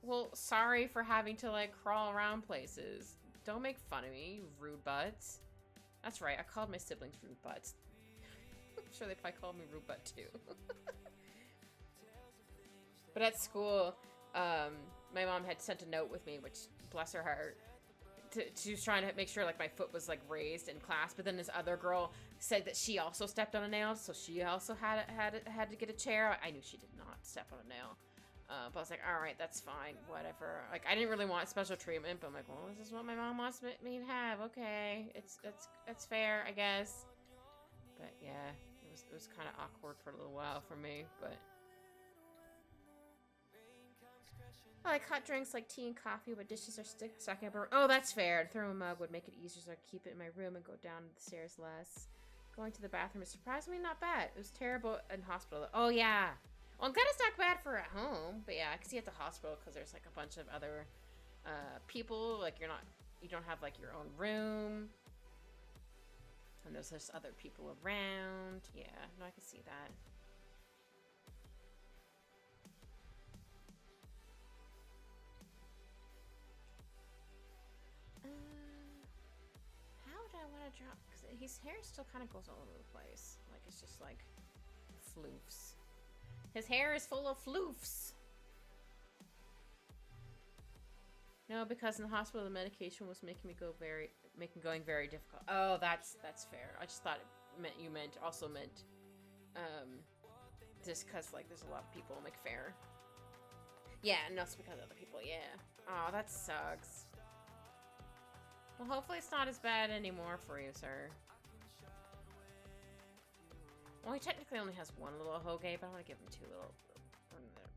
well, sorry for having to like crawl around places. Don't make fun of me, you rude butts. That's right, I called my siblings rude butts. I'm sure they probably called me rude butt too. But at school, my mom had sent a note with me, which, bless her heart, she was trying to make sure like my foot was like raised in class, but then this other girl said that she also stepped on a nail, so she also had to get a chair. I knew she did not step on a nail, but I was like, all right, that's fine, whatever. Like I didn't really want special treatment, but I'm like, well, this is what my mom wants me to have. Okay, it's fair, I guess. But yeah, it was kind of awkward for a little while for me, but. I like hot drinks like tea and coffee, but dishes are stuck in a room. Oh, that's fair. Throw a mug would make it easier, so I keep it in my room and go down the stairs less. Going to the bathroom is surprisingly not bad. It was terrible in hospital. Oh, yeah. Well, I'm glad it's not bad for at home, but yeah, I can see at the hospital because there's like a bunch of other people. Like you don't have like your own room. And there's just other people around. Yeah, no, I can see that. How would I want to drop? Because his hair still kind of goes all over the place. Like it's just like floofs. His hair is full of floofs. No, because in the hospital the medication was making going very difficult. Oh, that's fair. I just thought it meant you also meant just because like there's a lot of people like fair. Yeah, and also because of other people. Yeah. Oh, that sucks. Well, hopefully it's not as bad anymore for you, sir. Well, he technically only has one little hoge, but I want to give him two little.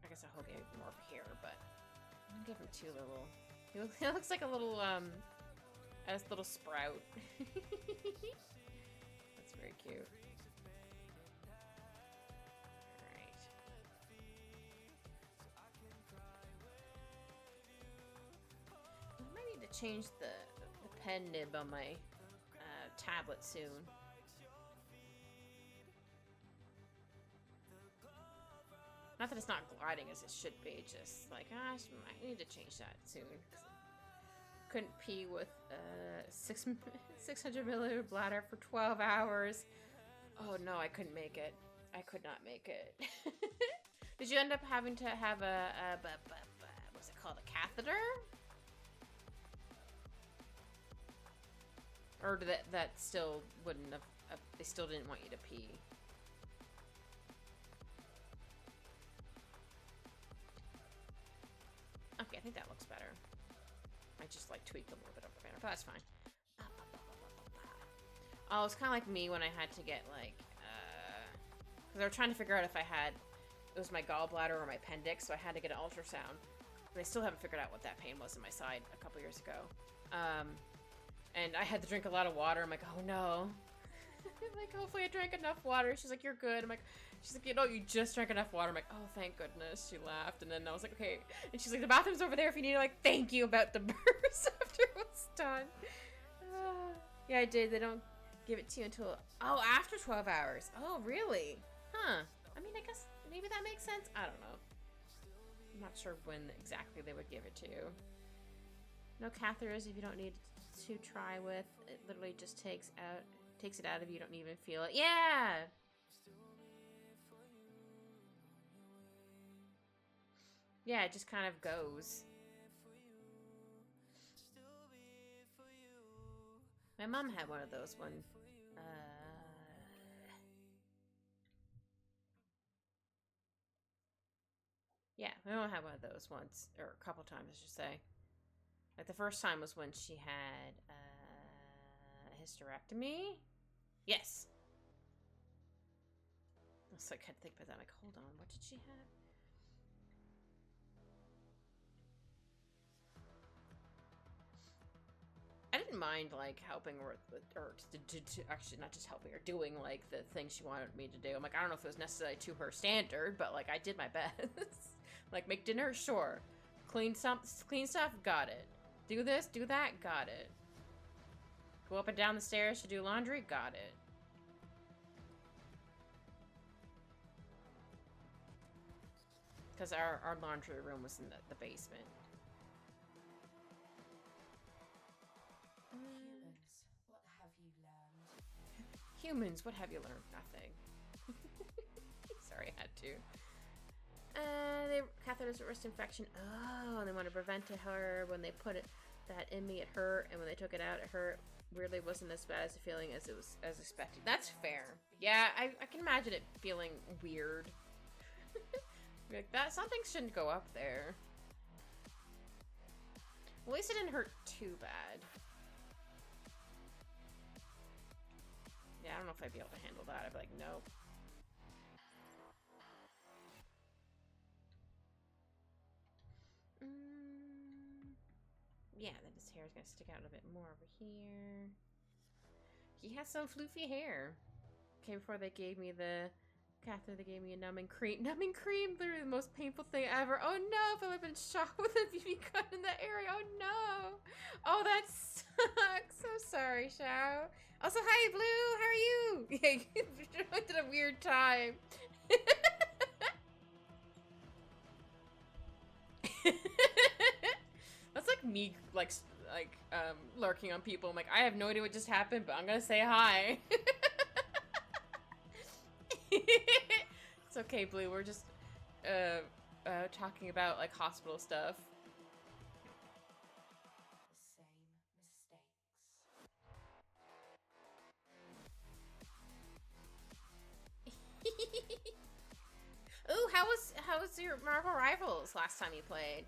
I guess a hoge more over here, but I'm gonna give him two little. He looks like a little sprout. That's very cute. All right. I might need to change the pen nib on my tablet soon. Not that it's not gliding as it should be, just like, I might need to change that soon. Couldn't pee with a 600 milliliter bladder for 12 hours. Oh no, I couldn't make it. I could not make it. Did you end up having to have what's it called, a catheter? Or that still wouldn't have, they still didn't want you to pee? Okay, I think that looks better. I just like tweaked a little bit over there, but that's fine. Oh, it's kind of like me when I had to get like, because I was trying to figure out if it was my gallbladder or my appendix, so I had to get an ultrasound. And I still haven't figured out what that pain was in my side a couple years ago. And I had to drink a lot of water. I'm like, oh no. I'm like, hopefully I drank enough water. She's like, you're good. I'm like, she's like, you know, you just drank enough water. I'm like, oh, thank goodness. She laughed. And then I was like, okay. And she's like, the bathroom's over there if you need it. Like, thank you about the burps after it was done. Yeah, I did. They don't give it to you until, after 12 hours. Oh, really? Huh. I mean, I guess maybe that makes sense. I don't know. I'm not sure when exactly they would give it to you. No catheters if you don't need to try with. It literally just takes it out of you. You don't even feel it. Yeah. Yeah, it just kind of goes. My mom had one of those when yeah, my mom had one of those once, or a couple times, I should say. Like the first time was when she had a hysterectomy. Yes. I was like, I had to think about that. I'm like, hold on, what did she have? I didn't mind like helping her with, or to actually not just helping her, doing like the thing she wanted me to do. I'm like, I don't know if it was necessary to her standard, but like I did my best. Like make dinner, sure. Clean stuff, got it. Do this, do that, got it. Go up and down the stairs to do laundry, got it. Because our laundry room was in the basement. Humans, what have you learned? Nothing. Sorry, I had to. They catheters at risk infection. Oh, and they want to prevent her when they put it. that in me, it hurt, and when they took it out, it hurt. Weirdly wasn't as bad as a feeling as it was as expected. That's fair. Yeah, I can imagine it feeling weird. Like that, something shouldn't go up there. At least it didn't hurt too bad. Yeah, I don't know if I'd be able to handle that. I'd be like, nope. Yeah, then his hair is gonna stick out a bit more over here. He has some floofy hair. Okay, before they gave me the catheter, they gave me a numbing cream. Numbing cream, literally the most painful thing ever. Oh no, I feel like I've been shot with a BB gun in that area. Oh no. Oh, that sucks. So sorry, Shao. Also, hi, Blue. How are you? Yeah, you went at a weird time. That's like me, like lurking on people. I'm like, I have no idea what just happened, but I'm gonna say hi. It's okay, Blue. We're just talking about like hospital stuff. Ooh, how was your Marvel Rivals last time you played?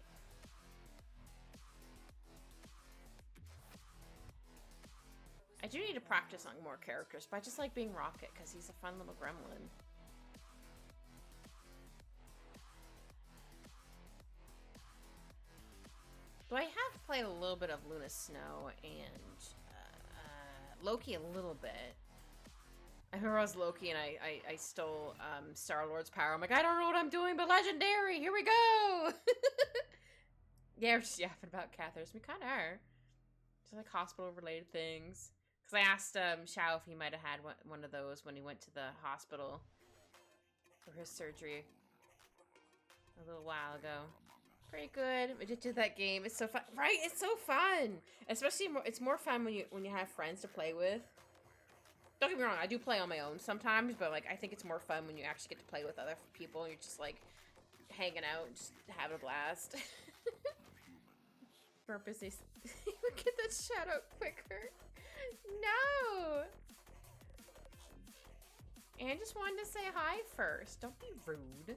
I do need to practice on more characters, but I just like being Rocket because he's a fun little gremlin. But I have played a little bit of Luna Snow and Loki a little bit. I remember I was Loki and I stole Star-Lord's power. I'm like, I don't know what I'm doing, but legendary! Here we go! Yeah, we're just yapping about catheters. We kind of are. Just like hospital-related things. Because I asked Xiao if he might have had one of those when he went to the hospital for his surgery a little while ago. Pretty good. We just did that game. It's so fun, right? It's so fun. Especially it's more fun when you have friends to play with. Don't get me wrong, I do play on my own sometimes, but like I think it's more fun when you actually get to play with other people and you're just like hanging out and just having a blast. Purpose is get that shout out quicker. No. And just wanted to say hi first. Don't be rude.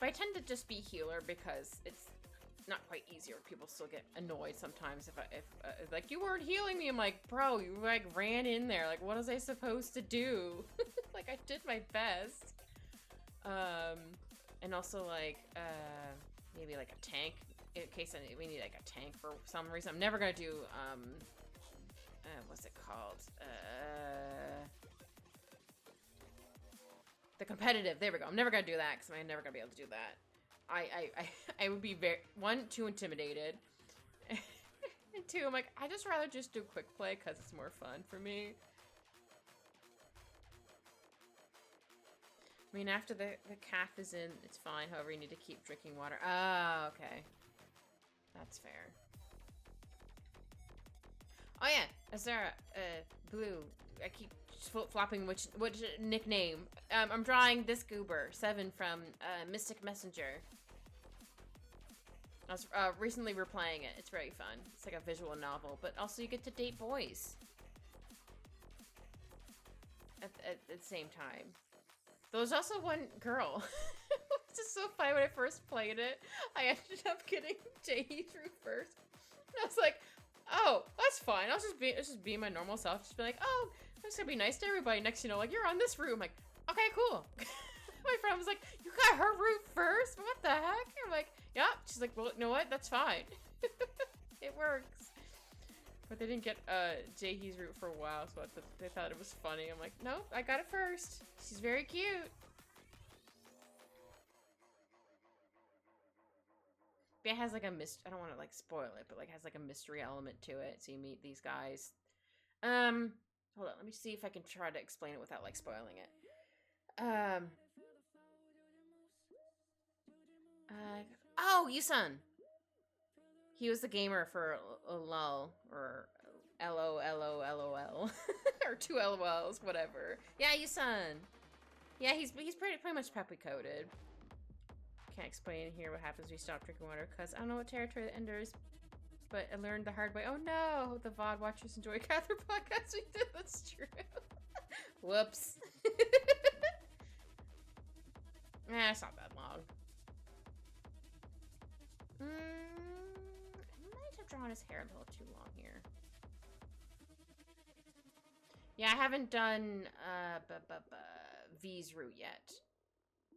But I tend to just be healer because it's not quite easier. People still get annoyed sometimes if like, you weren't healing me. I'm like, bro, you like ran in there. Like, what was I supposed to do? Like, I did my best. And also like, maybe like a tank in case we need like a tank for some reason. I'm never gonna do, what's it called? The competitive. There we go. I'm never gonna do that because I'm never gonna be able to do that. I would be too intimidated. And two, I'm like, I just rather just do quick play because it's more fun for me. I mean, after the calf is in, it's fine. However, you need to keep drinking water. Ah, okay. That's fair. Oh yeah, Azara, Blue. I keep flopping which nickname. I'm drawing this goober, 7 from Mystic Messenger. I was recently replaying it. It's very fun. It's like a visual novel, but also you get to date boys at the same time. There was also one girl. It's just so funny when I first played it. I ended up getting Jae through first. And I was like, oh, that's fine. I'll just be my normal self. Just be like, oh, I'm just gonna be nice to everybody. Next, you know, like, you're on this route. I'm like, okay, cool. My friend was like, you got her route first? What the heck? I'm like, yeah. She's like, well, you know what? That's fine. It works. But they didn't get Jaehee's route for a while, so they thought it was funny. I'm like, no, I got it first. She's very cute. But it has like a I don't want to like spoil it, but like has like a mystery element to it. So you meet these guys. Hold on, let me see if I can try to explain it without like spoiling it. Oh, Yusun. He was the gamer for LOL or LOLOLOL or 2 LOLs, whatever. Yeah, Yusun. Yeah, he's pretty much peppy coated. Can't explain here what happens when you stop drinking water because I don't know what territory that enters, but I learned the hard way. Oh no, the VOD watchers enjoy Catherine podcast we did. That's true. Whoops. It's not that long. I might have drawn his hair a little too long here. Yeah, I haven't done V's route yet.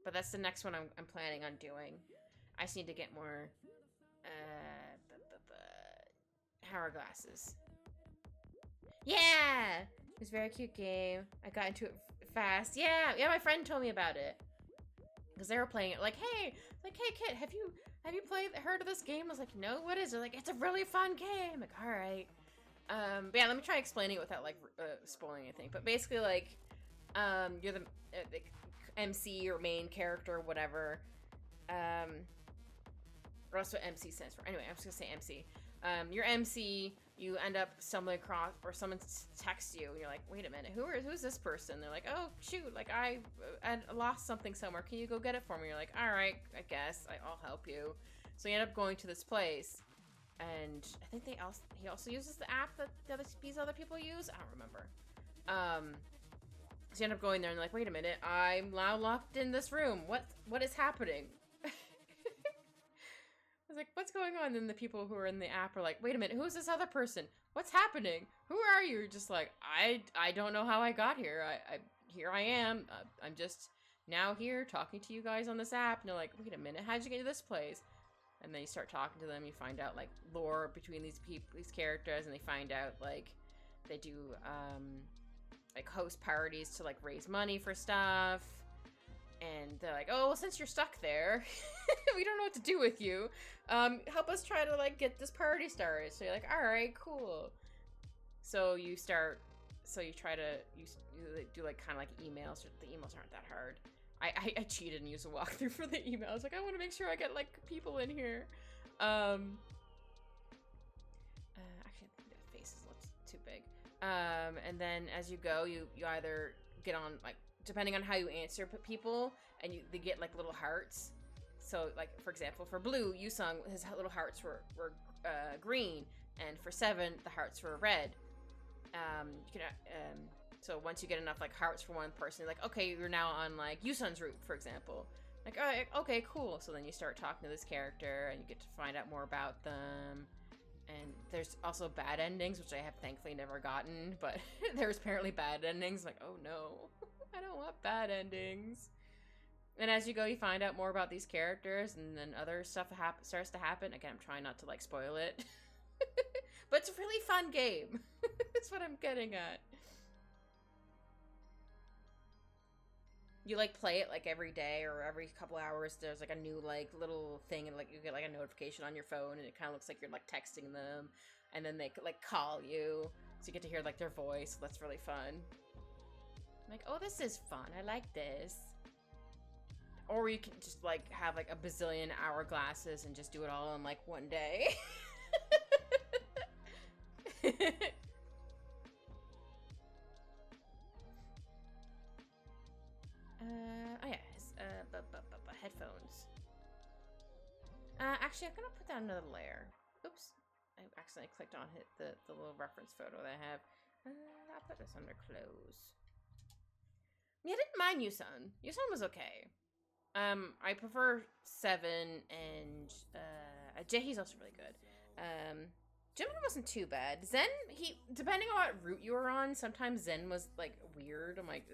But that's the next one I'm planning on doing. I just need to get more hourglasses. Yeah! It was a very cute game. I got into it fast. Yeah, my friend told me about it. Because they were playing it like, hey kid, have you heard of this game? I was like, no, what is it? Like, it's a really fun game. I'm like, alright. But yeah, let me try explaining it without like spoiling anything. But basically, like, you're the MC or main character, whatever. Or that's what MC stands for. Anyway, I'm just gonna say MC. You're MC. You end up stumbling across, or someone texts you, and you're like, "Wait a minute, who's this person?" They're like, "Oh shoot, like I lost something somewhere. Can you go get it for me?" You're like, "All right, I guess I'll help you." So you end up going to this place, and I think he also uses the app that these other people use. I don't remember. So you end up going there and like, wait a minute, I'm now locked in this room. What is happening? I was like, what's going on? And then the people who are in the app are like, wait a minute, who's this other person? What's happening? Who are you? You're just like, I don't know how I got here. Here I am. I'm just now here talking to you guys on this app. And they're like, wait a minute, how'd you get to this place? And then you start talking to them. You find out like lore between these characters, and they find out like they do like host parties to like raise money for stuff. And they're like, oh, well, since you're stuck there, we don't know what to do with you. Help us try to like get this party started. So you're like, all right, cool. So you try to do like kind of like emails. The emails aren't that hard. I cheated and used a walkthrough for the emails. Like, I want to make sure I get like people in here. Actually, the face looks too big. And then as you go, you either get on like, depending on how you answer people, and they get like little hearts. So like, for example, for Blue, Yusung, his little hearts were green, and for Seven, the hearts were red. So once you get enough like hearts for one person, you're like, okay, you're now on like Yusung's route, for example. Like, all right, okay, cool. So then you start talking to this character, and you get to find out more about them. And there's also bad endings, which I have thankfully never gotten, but there's apparently bad endings. Like, oh no, I don't want bad endings. And as you go, you find out more about these characters, and then other stuff starts to happen. Again, I'm trying not to like spoil it. But it's a really fun game. That's what I'm getting at. You like play it like every day or every couple hours. There's like a new like little thing, and like you get like a notification on your phone, and it kind of looks like you're like texting them, and then they like call you, so you get to hear like their voice. That's really fun. I'm like, oh, this is fun. I like this. Or you can just like have like a bazillion hourglasses and just do it all in like one day. Oh yeah, his headphones. Actually, I'm gonna put down another layer. Oops, I accidentally clicked on the little reference photo that I have. I'll put this under clothes. Yeah, I didn't mind Yusun. Yusun was okay. I prefer Seven, and Jaehee's also really good. Jimin wasn't too bad. Zen, depending on what route you were on, sometimes Zen was like weird. I'm like,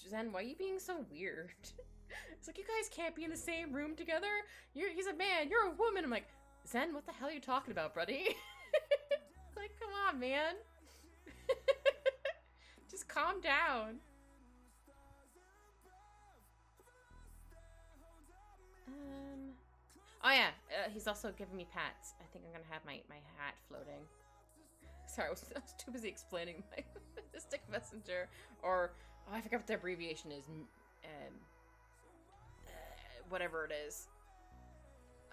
Zen, why are you being so weird? It's like, you guys can't be in the same room together. He's a man, you're a woman. I'm like, Zen, what the hell are you talking about, buddy? Like, come on, man. Just calm down. Oh yeah, he's also giving me pats. I think I'm gonna have my hat floating. Sorry, I was too busy explaining my mystic messenger, or oh, I forgot what the abbreviation is. Whatever it is.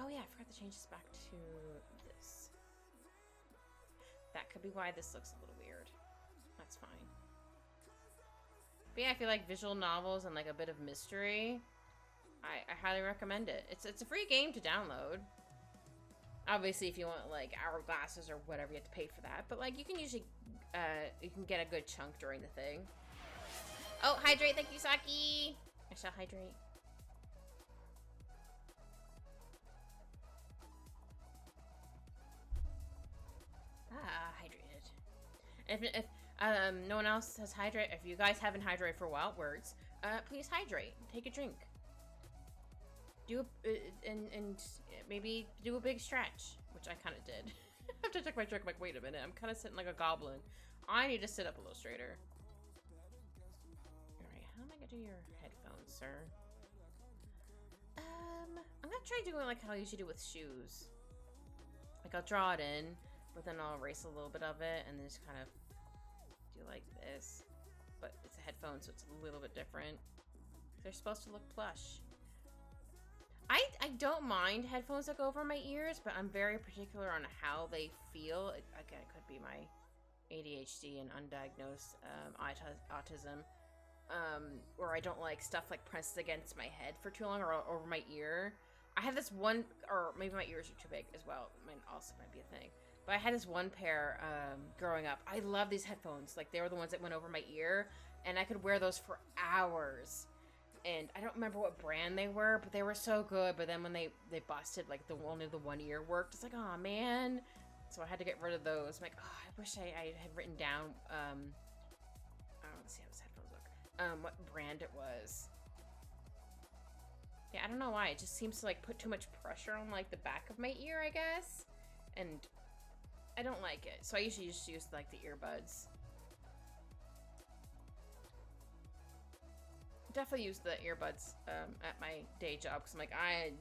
Oh yeah, I forgot to change this back to this. That could be why this looks a little weird. That's fine. But yeah, if you like visual novels and like a bit of mystery, I highly recommend it. It's a free game to download. Obviously, if you want like hourglasses or whatever, you have to pay for that. But like, you can usually, you can get a good chunk during the thing. Oh, hydrate! Thank you, Saki. I shall hydrate. Ah, hydrated. If no one else has hydrate, if you guys haven't hydrated for wild words, please hydrate. Take a drink. Do and maybe do a big stretch, which I kind of did. After I took my drink, I'm like, wait a minute, I'm kind of sitting like a goblin. I need to sit up a little straighter. All right, how am I gonna do your headphones, sir? I'm gonna try doing like how I usually do with shoes. Like I'll draw it in, but then I'll erase a little bit of it and then just kind of do like this. But it's a headphone, so it's a little bit different. They're supposed to look plush. I don't mind headphones that go over my ears, but I'm very particular on how they feel. Again, it could be my ADHD and undiagnosed autism. Or I don't like stuff like pressed against my head for too long or over my ear. I had this one, or maybe my ears are too big as well. Mine also might be a thing. But I had this one pair growing up. I love these headphones. Like, they were the ones that went over my ear, and I could wear those for hours. And I don't remember what brand they were, but they were so good. But then when they busted, like, only the one ear worked, it's like, oh man. So I had to get rid of those. I'm like, oh, I wish I had written down, let's see how those headphones look. What brand it was. Yeah, I don't know why. It just seems to, like, put too much pressure on, like, the back of my ear, I guess. And I don't like it. So I usually just use, like, the earbuds. Definitely use the earbuds at my day job because I'm like, I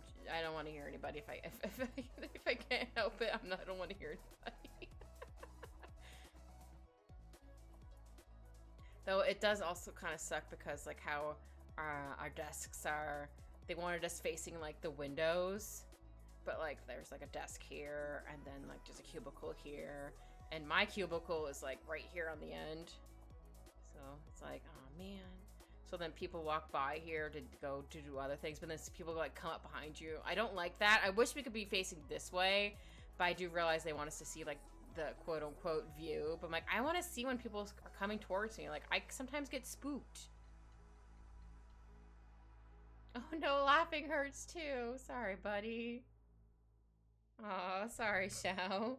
don't want to hear anybody if I can't help it. I don't want to hear anybody. Though it does also kind of suck because like how our desks are, they wanted us facing like the windows, but like there's like a desk here and then like just a cubicle here, and my cubicle is like right here on the end. So it's like, oh man. So then people walk by here to go to do other things, but then people like come up behind you. I don't like that. I wish we could be facing this way, but I do realize they want us to see like the quote unquote view. But I'm like, I want to see when people are coming towards me. Like I sometimes get spooked. Oh no, laughing hurts too. Sorry, buddy. Oh, sorry, Xiao.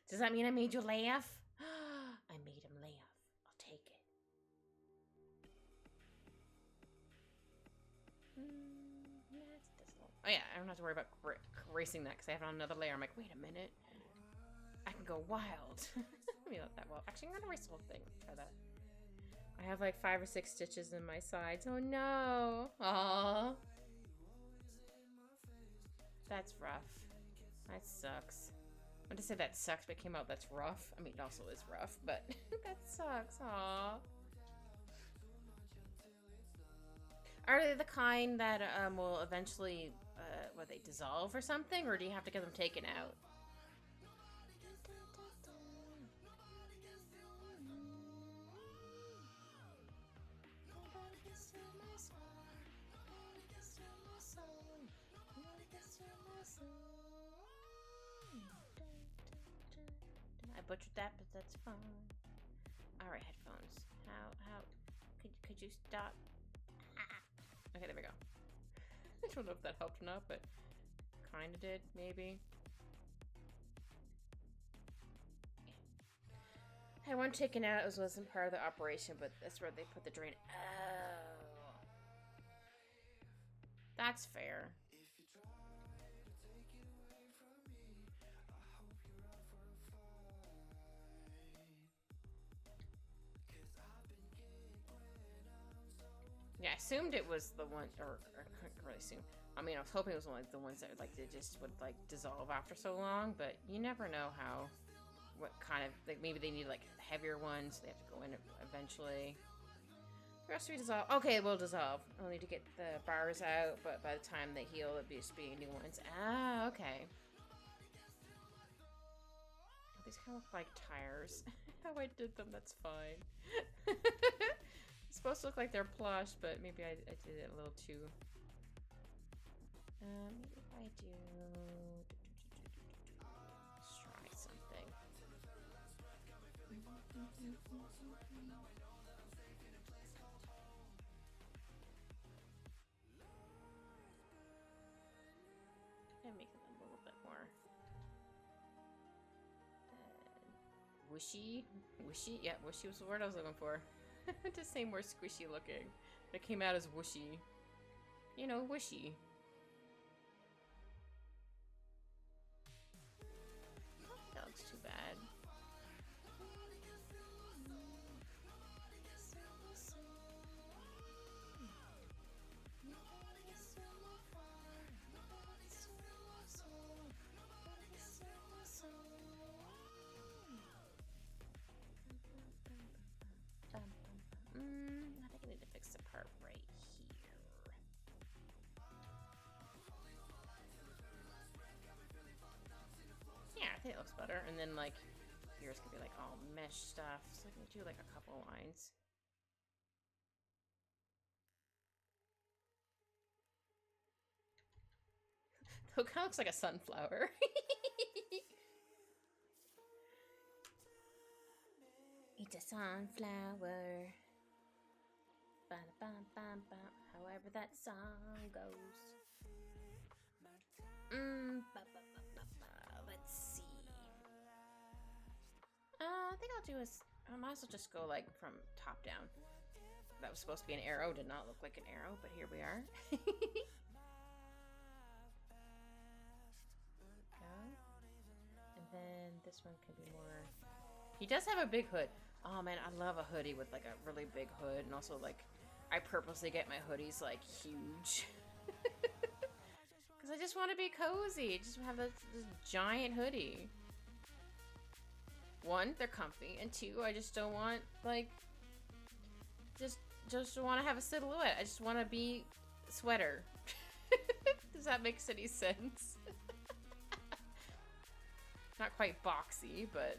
Does that mean I made you laugh? I made him laugh. I'll take it. Oh yeah, I don't have to worry about erasing that because I have it on another layer. I'm like, wait a minute. I can go wild. Let me let that well. Actually, I'm gonna erase the whole thing. Try that. I have like 5 or 6 stitches in my sides. Oh no. Aww. That's rough. That sucks. I want to say that sucks, but it came out that's rough. I mean, it also is rough, but that sucks. Aww. Are they the kind that will eventually, what, they dissolve or something? Or do you have to get them taken out? I butchered that, but that's fine. Alright, headphones. How, could you stop? Okay, there we go. I don't know if that helped or not, but kinda did, maybe. I had one taken out. It wasn't part of the operation, but that's where they put the drain. Oh. That's fair. Yeah, I assumed it was the one, or I couldn't really assume. I mean, I was hoping it was one of the ones that like they just would like dissolve after so long, but you never know what kind of, like maybe they need like heavier ones, so they have to go in eventually. The rest will dissolve. Okay, we'll dissolve. I'll need to get the bars out, but by the time they heal, it'll just be new ones. Ah, okay. Oh, these kind of look like tires. How I did them, that's fine. It's supposed almost look like they're plush, but maybe I did it a little too. Maybe if I do. Let's try something. And make it a little bit more whooshy. Whooshy? Yeah, whooshy was the word I was looking for. To say more squishy looking. It came out as whooshy. You know, whooshy. That looks too bad. I think I need to fix the part right here. Yeah, I think it looks better. And then, like, here's gonna be like all mesh stuff. So I can do like a couple lines. It kind of looks like a sunflower. It's a sunflower. Ba-da-bum-bum-bum. However that song goes. Let's see. I think I'll do is I might as well just go like from top down. That was supposed to be an arrow. Did not look like an arrow, but here we are. And then this one can be more. He does have a big hood. Oh man, I love a hoodie with like a really big hood, and also like I purposely get my hoodies like huge because I just want to be cozy. Just have this giant hoodie. One, they're comfy, and two, I just don't want like just want to have a silhouette. I just want to be sweater. Does that make any sense? Not quite boxy, but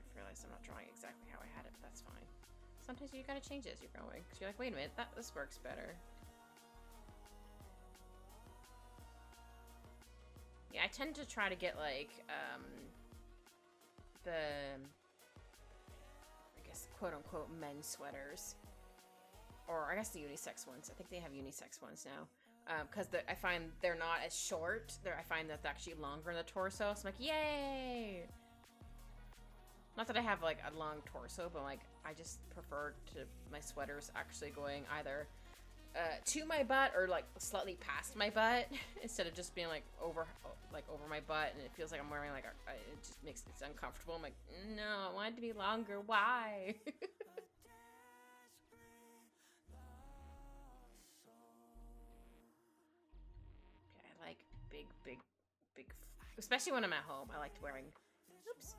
I realized I'm not drawing exactly how I had it, but that's fine. Sometimes you gotta change it as you're going, because you're like, wait a minute, this works better. Yeah, I tend to try to get like the, I guess, quote-unquote men's sweaters, or I guess the unisex ones. I think they have unisex ones now. Because I find they're not as short. I find that they're actually longer in the torso. So I'm like, yay! Not that I have like a long torso, but like I just prefer to my sweaters actually going either to my butt or like slightly past my butt instead of just being like over my butt, and it feels like I'm wearing like it just makes it uncomfortable. I'm like, no, I want it to be longer. Why? Big, especially when I'm at home. I like wearing, oops,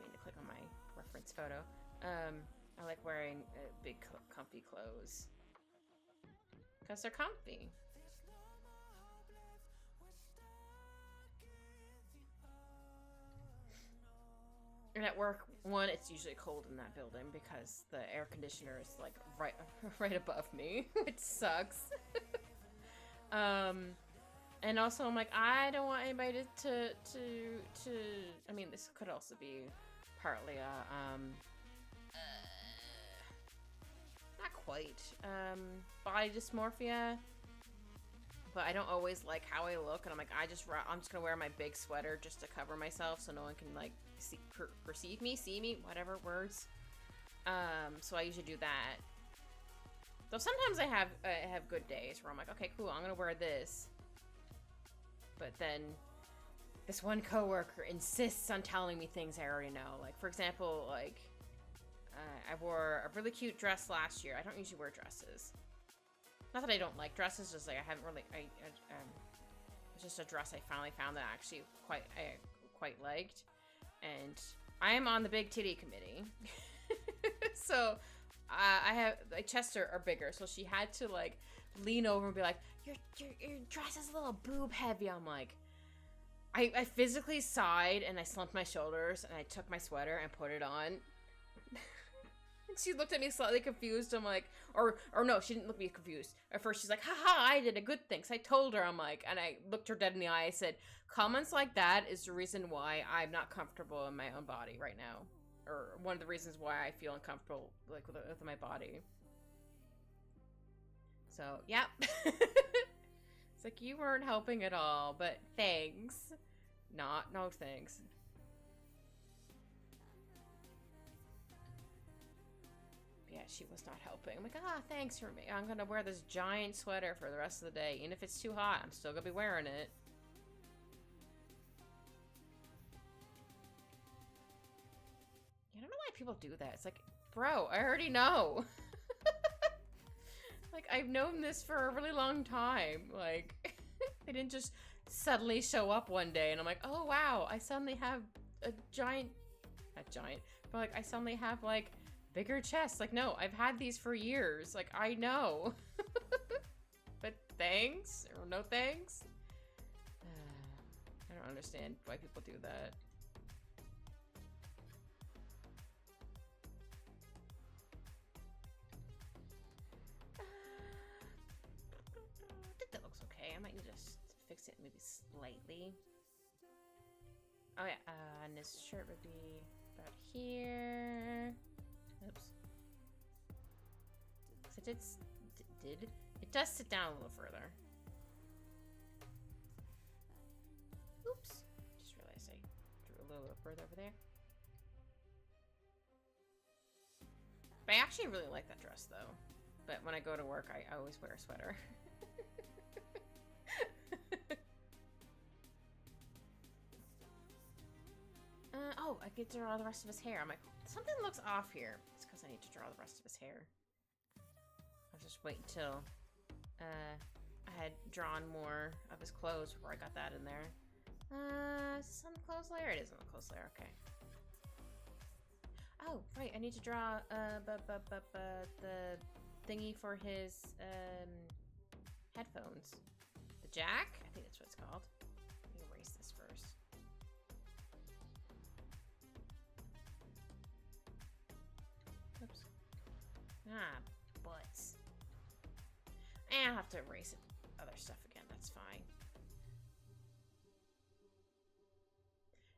I need to click on my reference photo. I like wearing big, comfy clothes because they're comfy. And at work, one, it's usually cold in that building because the air conditioner is like right above me, which sucks. And also, I'm like, I don't want anybody to. I mean, this could also be partly a not quite body dysmorphia, but I don't always like how I look, and I'm like, I'm just gonna wear my big sweater just to cover myself, so no one can like perceive me, see me, whatever words. So I usually do that. Though sometimes I have good days where I'm like, okay, cool, I'm gonna wear this. But then this one coworker insists on telling me things I already know. Like, for example, like I wore a really cute dress last year. I don't usually wear dresses. Not that I don't like dresses, just like I haven't really. It's just a dress I finally found that I actually quite liked, and I am on the big titty committee. So I have my chests are bigger, so she had to like lean over and be like, your dress is a little boob heavy. I'm like, I physically sighed and I slumped my shoulders and I took my sweater and put it on. She looked at me slightly confused. I'm like, or no, she didn't look at me confused. At first, she's like, haha, I did a good thing. So I told her, I'm like, and I looked her dead in the eye. I said, comments like that is the reason why I'm not comfortable in my own body right now. Or one of the reasons why I feel uncomfortable, like, with my body. So, yeah. It's like, you weren't helping at all, but thanks. No thanks. Yeah, she was not helping. I'm like, thanks for me. I'm gonna wear this giant sweater for the rest of the day. And if it's too hot, I'm still gonna be wearing it. I don't know why people do that. It's like, bro, I already know. Like, I've known this for a really long time. Like, they didn't just suddenly show up one day and I'm like, oh wow, I suddenly have a giant, not giant, but like, I suddenly have like bigger chest. Like, no, I've had these for years. Like, I know. But thanks or no thanks. I don't understand why people do that. I think that looks okay. I might need to fix it maybe slightly. Oh yeah, and this shirt would be about here. Oops. So it does sit down a little further. Oops. Just realized I drew a little bit further over there. But I actually really like that dress though. But when I go to work, I always wear a sweater. Oh, I get to draw the rest of his hair. I'm like, something looks off here. It's because I need to draw the rest of his hair. I'll just wait until I had drawn more of his clothes before I got that in there. Is this on the clothes layer? It is on the clothes layer, okay. Oh, right, I need to draw the thingy for his headphones. The jack? I think that's what it's called. Let me erase this first. Oops. Butts. And I'll have to erase it. Other stuff again, that's fine.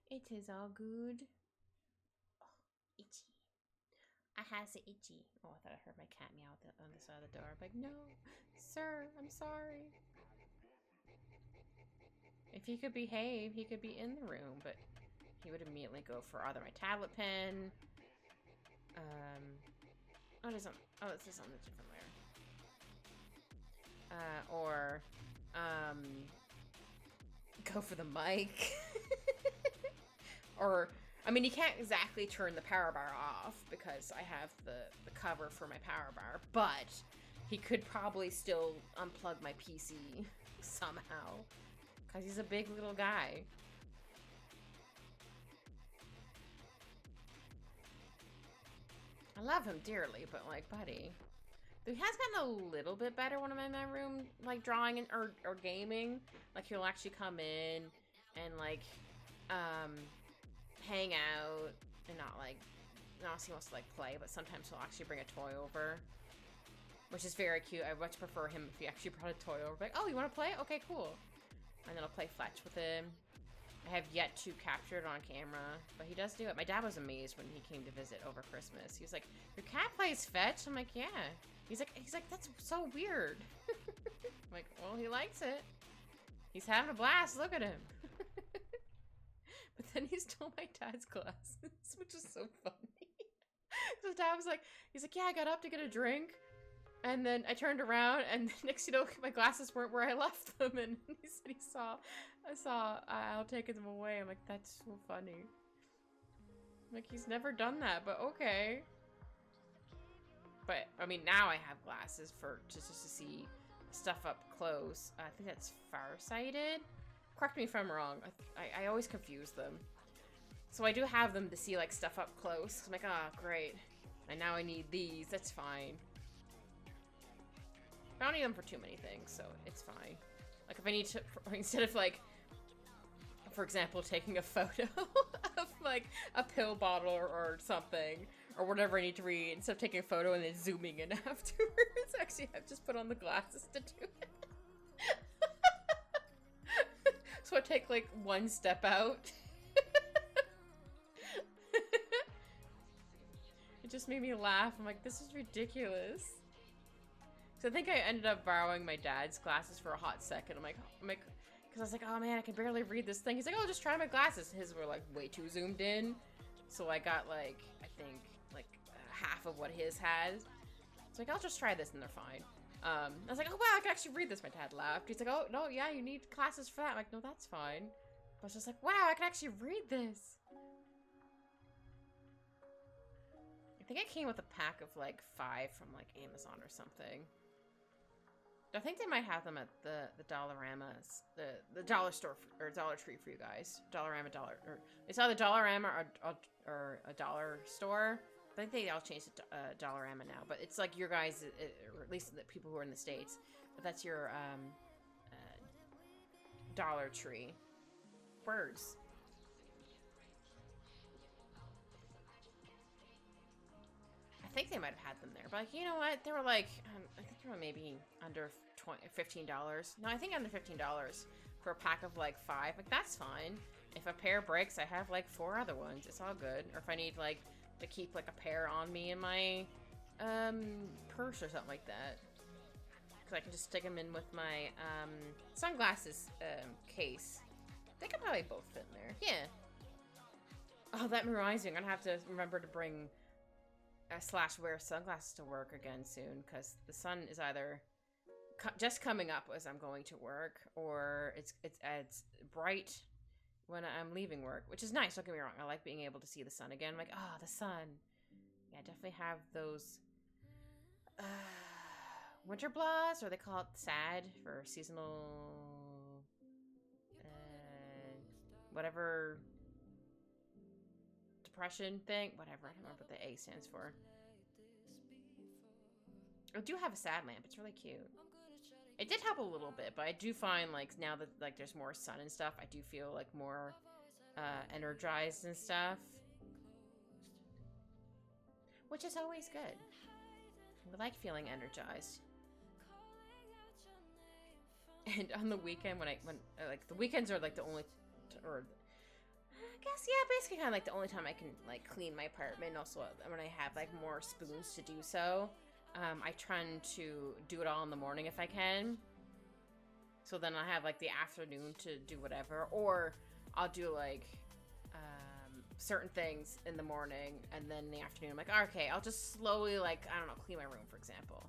It is all good. Oh, itchy. I has it itchy. Oh, I thought I heard my cat meow on the side of the door. I'm like, no, sir, I'm sorry. If he could behave, he could be in the room, but he would immediately go for either my tablet pen. Oh, it is on. Oh, it's just on the different layer. Or go for the mic. Or, I mean, you can't exactly turn the power bar off because I have the cover for my power bar, but he could probably still unplug my PC somehow because he's a big little guy. I love him dearly, but like, buddy. He has gotten a little bit better when I'm in my room, like drawing or gaming. Like he'll actually come in and like, hang out and not like, not he wants to like play, but sometimes he'll actually bring a toy over, which is very cute. I much prefer him if he actually brought a toy over. Like, oh, you want to play? Okay, cool. And then I'll play fetch with him. I have yet to capture it on camera, but he does do it. My dad was amazed when he came to visit over Christmas. He was like, your cat plays fetch? I'm like, yeah. He's like, that's so weird. I'm like, well, he likes it. He's having a blast. Look at him. But then he stole my dad's glasses, which is so funny. So dad was like, he's like, yeah, I got up to get a drink. And then I turned around, and next you know, my glasses weren't where I left them. And he said I saw I'll take them away. I'm like, that's so funny. Like, he's never done that, but okay. But, I mean, now I have glasses for just to see stuff up close. I think that's farsighted. Correct me if I'm wrong. I always confuse them. So I do have them to see, like, stuff up close. I'm like, ah, oh, great. And now I need these. That's fine. I don't need them for too many things, so it's fine. Like, if I need to, instead of, like, for example, taking a photo of, like, a pill bottle or something, or whatever I need to read instead of taking a photo and then zooming in afterwards. Actually, I've just put on the glasses to do it. So I take like one step out. It just made me laugh. I'm like, this is ridiculous. So I think I ended up borrowing my dad's glasses for a hot second. I'm like, because I was like, oh man, I can barely read this thing. He's like, oh, just try my glasses. His were like way too zoomed in. So I got like, I think like half of what his has. So like, I'll just try this and they're fine. I was like, oh wow, I can actually read this. My dad laughed. He's like, oh no, yeah, you need glasses for that. I'm like, no, that's fine. I was just like, wow, I can actually read this. I think it came with a pack of like 5 from like Amazon or something. I think they might have them at the Dollaramas, the dollar store or Dollar Tree for you guys. Dollarama or it's either Dollarama or a dollar store. I think they all changed to Dollarama now, but it's like your guys, or at least the people who are in the States. But that's your Dollar Tree. Words. I think they might have had them there, but like, you know what? They were like, I think they were maybe under $15. No, I think under $15 for a pack of like 5. Like, that's fine. If a pair breaks, I have like 4 other ones. It's all good. Or if I need like to keep like a pair on me in my purse or something like that, because I can just stick them in with my sunglasses case. They could probably both fit in there. Yeah. Oh, that reminds me. I'm gonna have to remember to bring / wear sunglasses to work again soon, because the sun is either just coming up as I'm going to work, or it's bright when I'm leaving work, which is nice. Don't get me wrong. I like being able to see the sun again. I'm like, oh, the sun. Yeah, definitely have those winter blahs, or they call it SAD for seasonal whatever depression thing. Whatever. I don't remember what the A stands for. I do have a SAD lamp. It's really cute. It did help a little bit, but I do find like now that like there's more sun and stuff, I do feel like more energized and stuff, which is always good. I like feeling energized. And on the weekend when like the weekends are like the only, or I guess yeah, basically kind of like the only time I can like clean my apartment. And also when I have like more spoons to do so. I tend to do it all in the morning if I can. So then I have like the afternoon to do whatever. Or I'll do like certain things in the morning, and then in the afternoon I'm like, okay, I'll just slowly like, I don't know, clean my room, for example.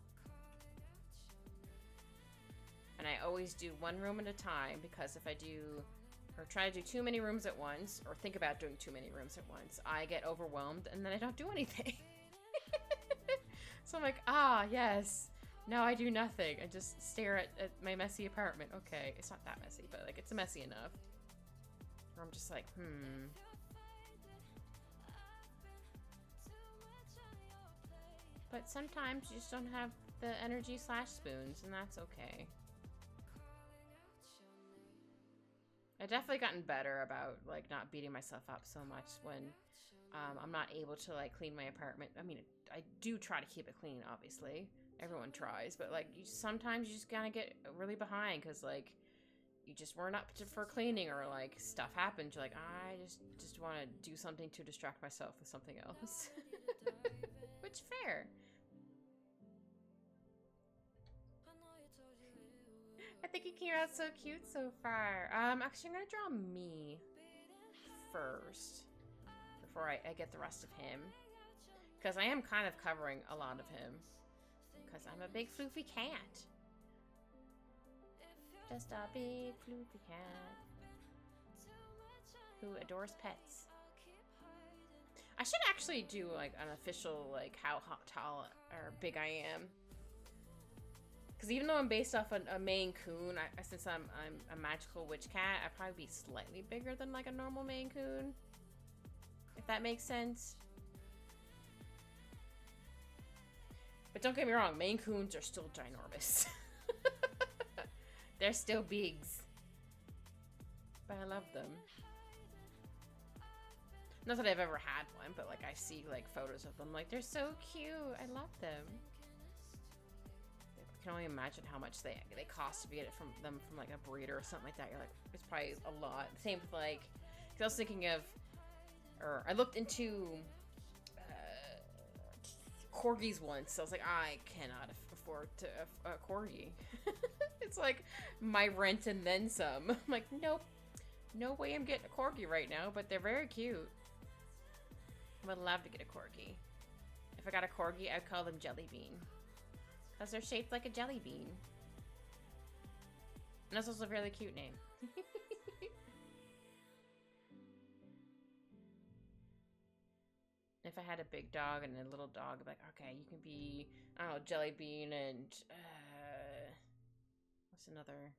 And I always do one room at a time, because if I do or try to do too many rooms at once, or think about doing too many rooms at once, I get overwhelmed and then I don't do anything. So I'm like, ah, yes. No, I do nothing. I just stare at my messy apartment. Okay, it's not that messy, but like it's messy enough. Or I'm just like, But sometimes you just don't have the energy / spoons, and that's okay. I've definitely gotten better about like not beating myself up so much when I'm not able to like clean my apartment. I mean, I do try to keep it clean, obviously. Everyone tries, but like sometimes you just gotta get really behind because like you just weren't up for cleaning, or like stuff happens. You're like, I just want to do something to distract myself with something else. Which fair. I think he came out so cute so far. Actually, I'm gonna draw me first before I get the rest of him, because I am kind of covering a lot of him, because I'm a big floofy cat. Just a big floofy cat who adores pets. I should actually do like an official like how tall or big I am. Because even though I'm based off a Maine Coon, since I'm a magical witch cat, I'd probably be slightly bigger than like a normal Maine Coon. If that makes sense. But don't get me wrong, Maine Coons are still ginormous. They're still bigs. But I love them. Not that I've ever had one, but like I see like photos of them. Like they're so cute. I love them. I can only imagine how much they cost to get it from them from like a breeder or something like that. You're like, it's probably a lot. Same with like, cause I was thinking of, or I looked into corgis once. I was like, I cannot afford to a corgi. It's like my rent and then some. I'm like, nope, no way I'm getting a corgi right now. But they're very cute. I would love to get a corgi. If I got a corgi, I'd call them Jelly Bean. Because they're shaped like a jelly bean. And that's also a really cute name. If I had a big dog and a little dog, I'd be like, okay, you can be, I don't know, Jelly Bean and, what's another?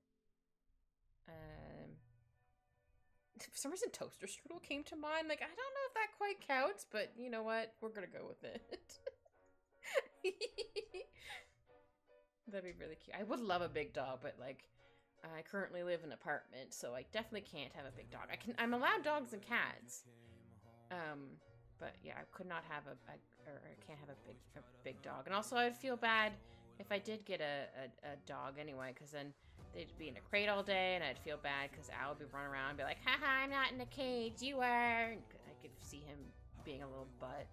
For some reason, Toaster Strudel came to mind. Like, I don't know if that quite counts, but you know what? We're gonna go with it. That'd be really cute. I would love a big dog, but like, I currently live in an apartment, so I definitely can't have a big dog. I'm allowed dogs and cats. But yeah, I could not have I can't have a big dog. And also, I'd feel bad if I did get a dog anyway, because then they'd be in a crate all day, and I'd feel bad because Al would be running around and be like, haha, I'm not in a cage, you are. And I could see him being a little butt.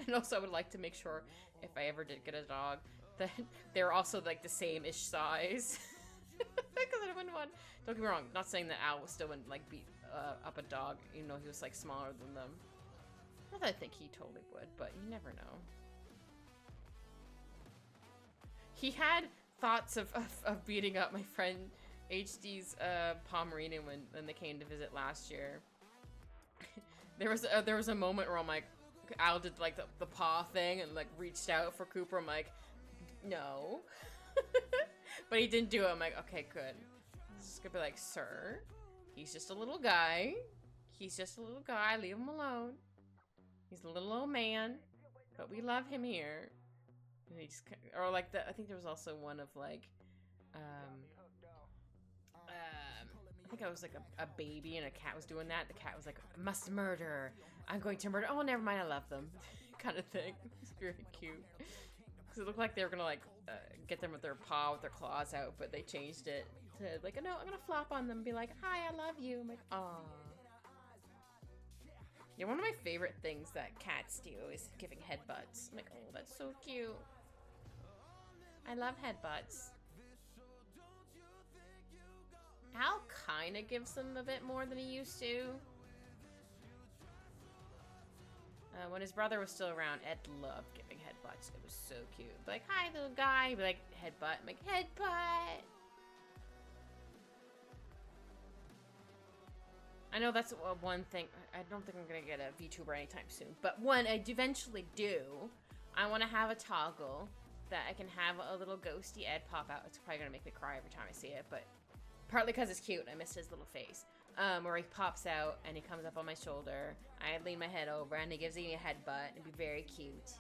And also, I would like to make sure if I ever did get a dog that they're also like the same-ish size. Because I wouldn't want. Don't get me wrong. Not saying that Al still wouldn't like beat up a dog, even though he was like smaller than them. Not that I think he totally would, but you never know. He had thoughts of beating up my friend HD's Pomeranian when they came to visit last year. there was a moment where I'm like, Al did like the paw thing and like reached out for Cooper. I'm like, no. But he didn't do it. I'm like, okay, good. Just gonna be like, sir, he's just a little guy. He's just a little guy. Leave him alone. He's a little old man, but we love him here. And he just, or like I think there was also one of like, I think I was like a baby and a cat was doing that. The cat was like, must murder. I'm going to murder. Oh, never mind. I love them. Kind of thing. It's very cute. Because it looked like they were going to like get them with their paw, with their claws out, but they changed it to like, no, I'm going to flop on them and be like, hi, I love you. I'm like, aw. Yeah, one of my favorite things that cats do is giving headbutts. I'm like, oh, that's so cute. I love headbutts. Al kind of gives them a bit more than he used to. When his brother was still around, Ed loved giving headbutts. It was so cute. Like, hi, little guy. He'd be like, headbutt. I'm like, headbutt. I know that's one thing. I don't think I'm going to get a VTuber anytime soon. But when I eventually do, I want to have a toggle that I can have a little ghosty Ed pop out. It's probably going to make me cry every time I see it, but partly because it's cute. I miss his little face. Where he pops out and he comes up on my shoulder. I lean my head over and he gives me a headbutt. It'd be very cute.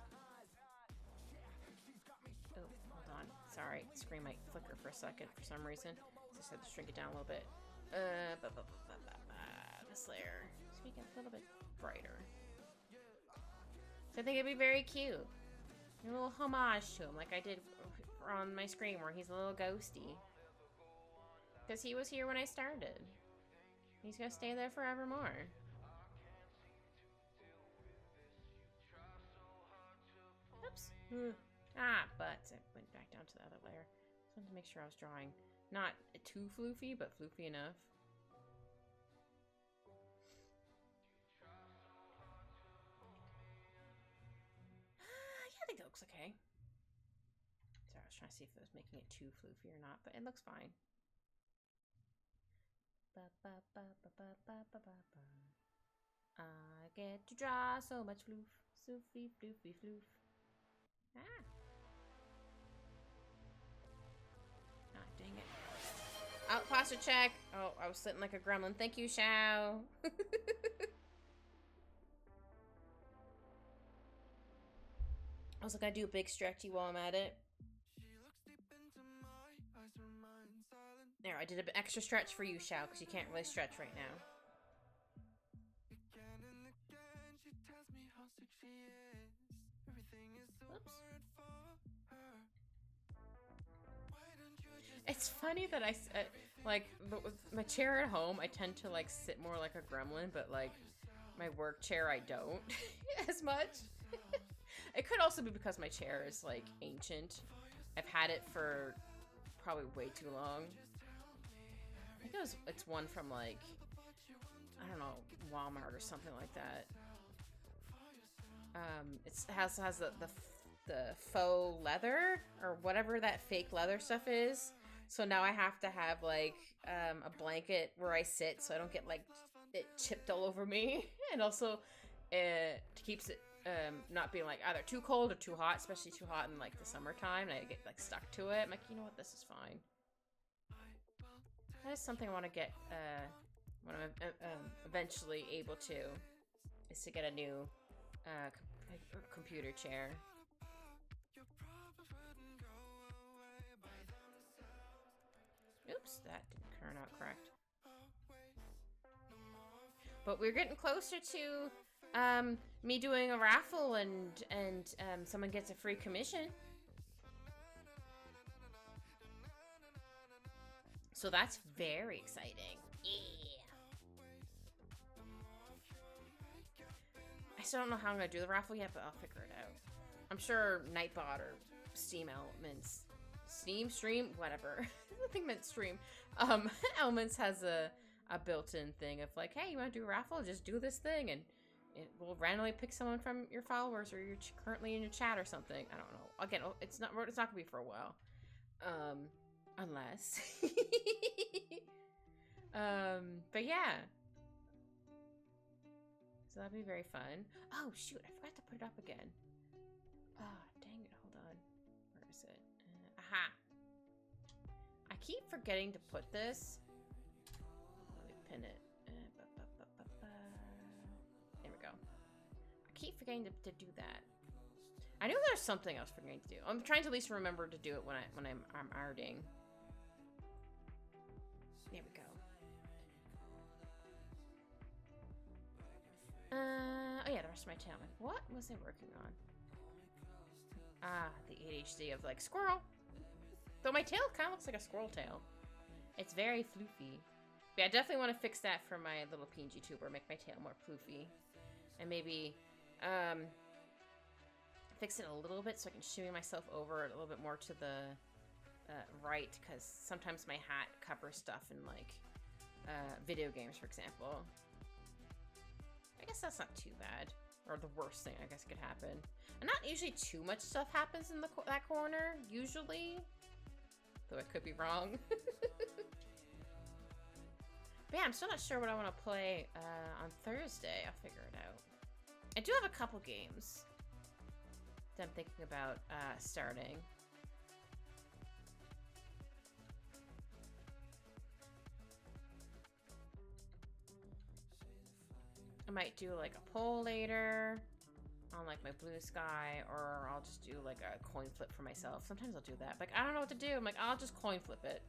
Oh, hold on. Sorry. The screen might flicker for a second for some reason. Just had to shrink it down a little bit. This layer. So we get a little bit brighter. So I think it'd be very cute. A little homage to him, like I did on my screen where he's a little ghosty. Because he was here when I started. He's gonna stay there forevermore. Oops. But I went back down to the other layer. Just wanted to make sure I was drawing not too floofy, but floofy enough. Yeah, I think it looks okay. Sorry, I was trying to see if it was making it too floofy or not, but it looks fine. I get to draw so much floof. Floofy, floofy, floof. Ah, dang it. Oh, posture check. Oh, I was sitting like a gremlin. Thank you, Shao. Also, gonna do a big stretchy while I'm at it. There, I did an extra stretch for you, Shao, because you can't really stretch right now. It's funny that like with my chair at home, I tend to like sit more like a gremlin, but like my work chair, I don't as much. It could also be because my chair is like ancient. I've had it for probably way too long. I think it's one from like, I don't know, Walmart or something like that. It has the faux leather or whatever that fake leather stuff is. So now I have to have like a blanket where I sit so I don't get like it chipped all over me, and also it keeps it not being like either too cold or too hot, especially too hot in like the summertime. And I get like stuck to it. I'm like, you know what, this is fine. That is something I want to get when I'm eventually able to, is to get a new computer chair. Oops, that didn't turn out correct. But we're getting closer to me doing a raffle and someone gets a free commission. So that's very exciting. Yeah. I still don't know how I'm going to do the raffle yet, but I'll figure it out. I'm sure Nightbot or Steam Elements, Stream, whatever. I think meant Stream. Elements has a built-in thing of like, hey, you want to do a raffle? Just do this thing, and it will randomly pick someone from your followers or you're currently in your chat or something. I don't know. Again, it's not gonna be for a while, unless. But yeah. So that'd be very fun. Oh shoot, I forgot to put it up again. Oh, dang it, hold on. Where is it? Aha! I keep forgetting to put this. Let me pin it. There we go. I keep forgetting to do that. I knew there's something else forgetting to do. I'm trying to at least remember to do it when I'm arting. There we go. Oh yeah, the rest of my tail. Like, what was I working on? Ah, the ADHD of like squirrel. Though my tail kind of looks like a squirrel tail. It's very floofy. But yeah, I definitely want to fix that for my little PNG tuber. Make my tail more floofy. And maybe fix it a little bit so I can shimmy myself over a little bit more to the right. Because sometimes my hat covers stuff in like video games, for example. I guess that's not too bad. Or the worst thing I guess could happen. And not usually too much stuff happens in that corner, usually. Though I could be wrong. But yeah, I'm still not sure what I want to play on Thursday. I'll figure it out. I do have a couple games that I'm thinking about starting. I might do like a poll later on like my Blue Sky, or I'll just do like a coin flip for myself. Sometimes I'll do that. Like, I don't know what to do. I'm like, I'll just coin flip it.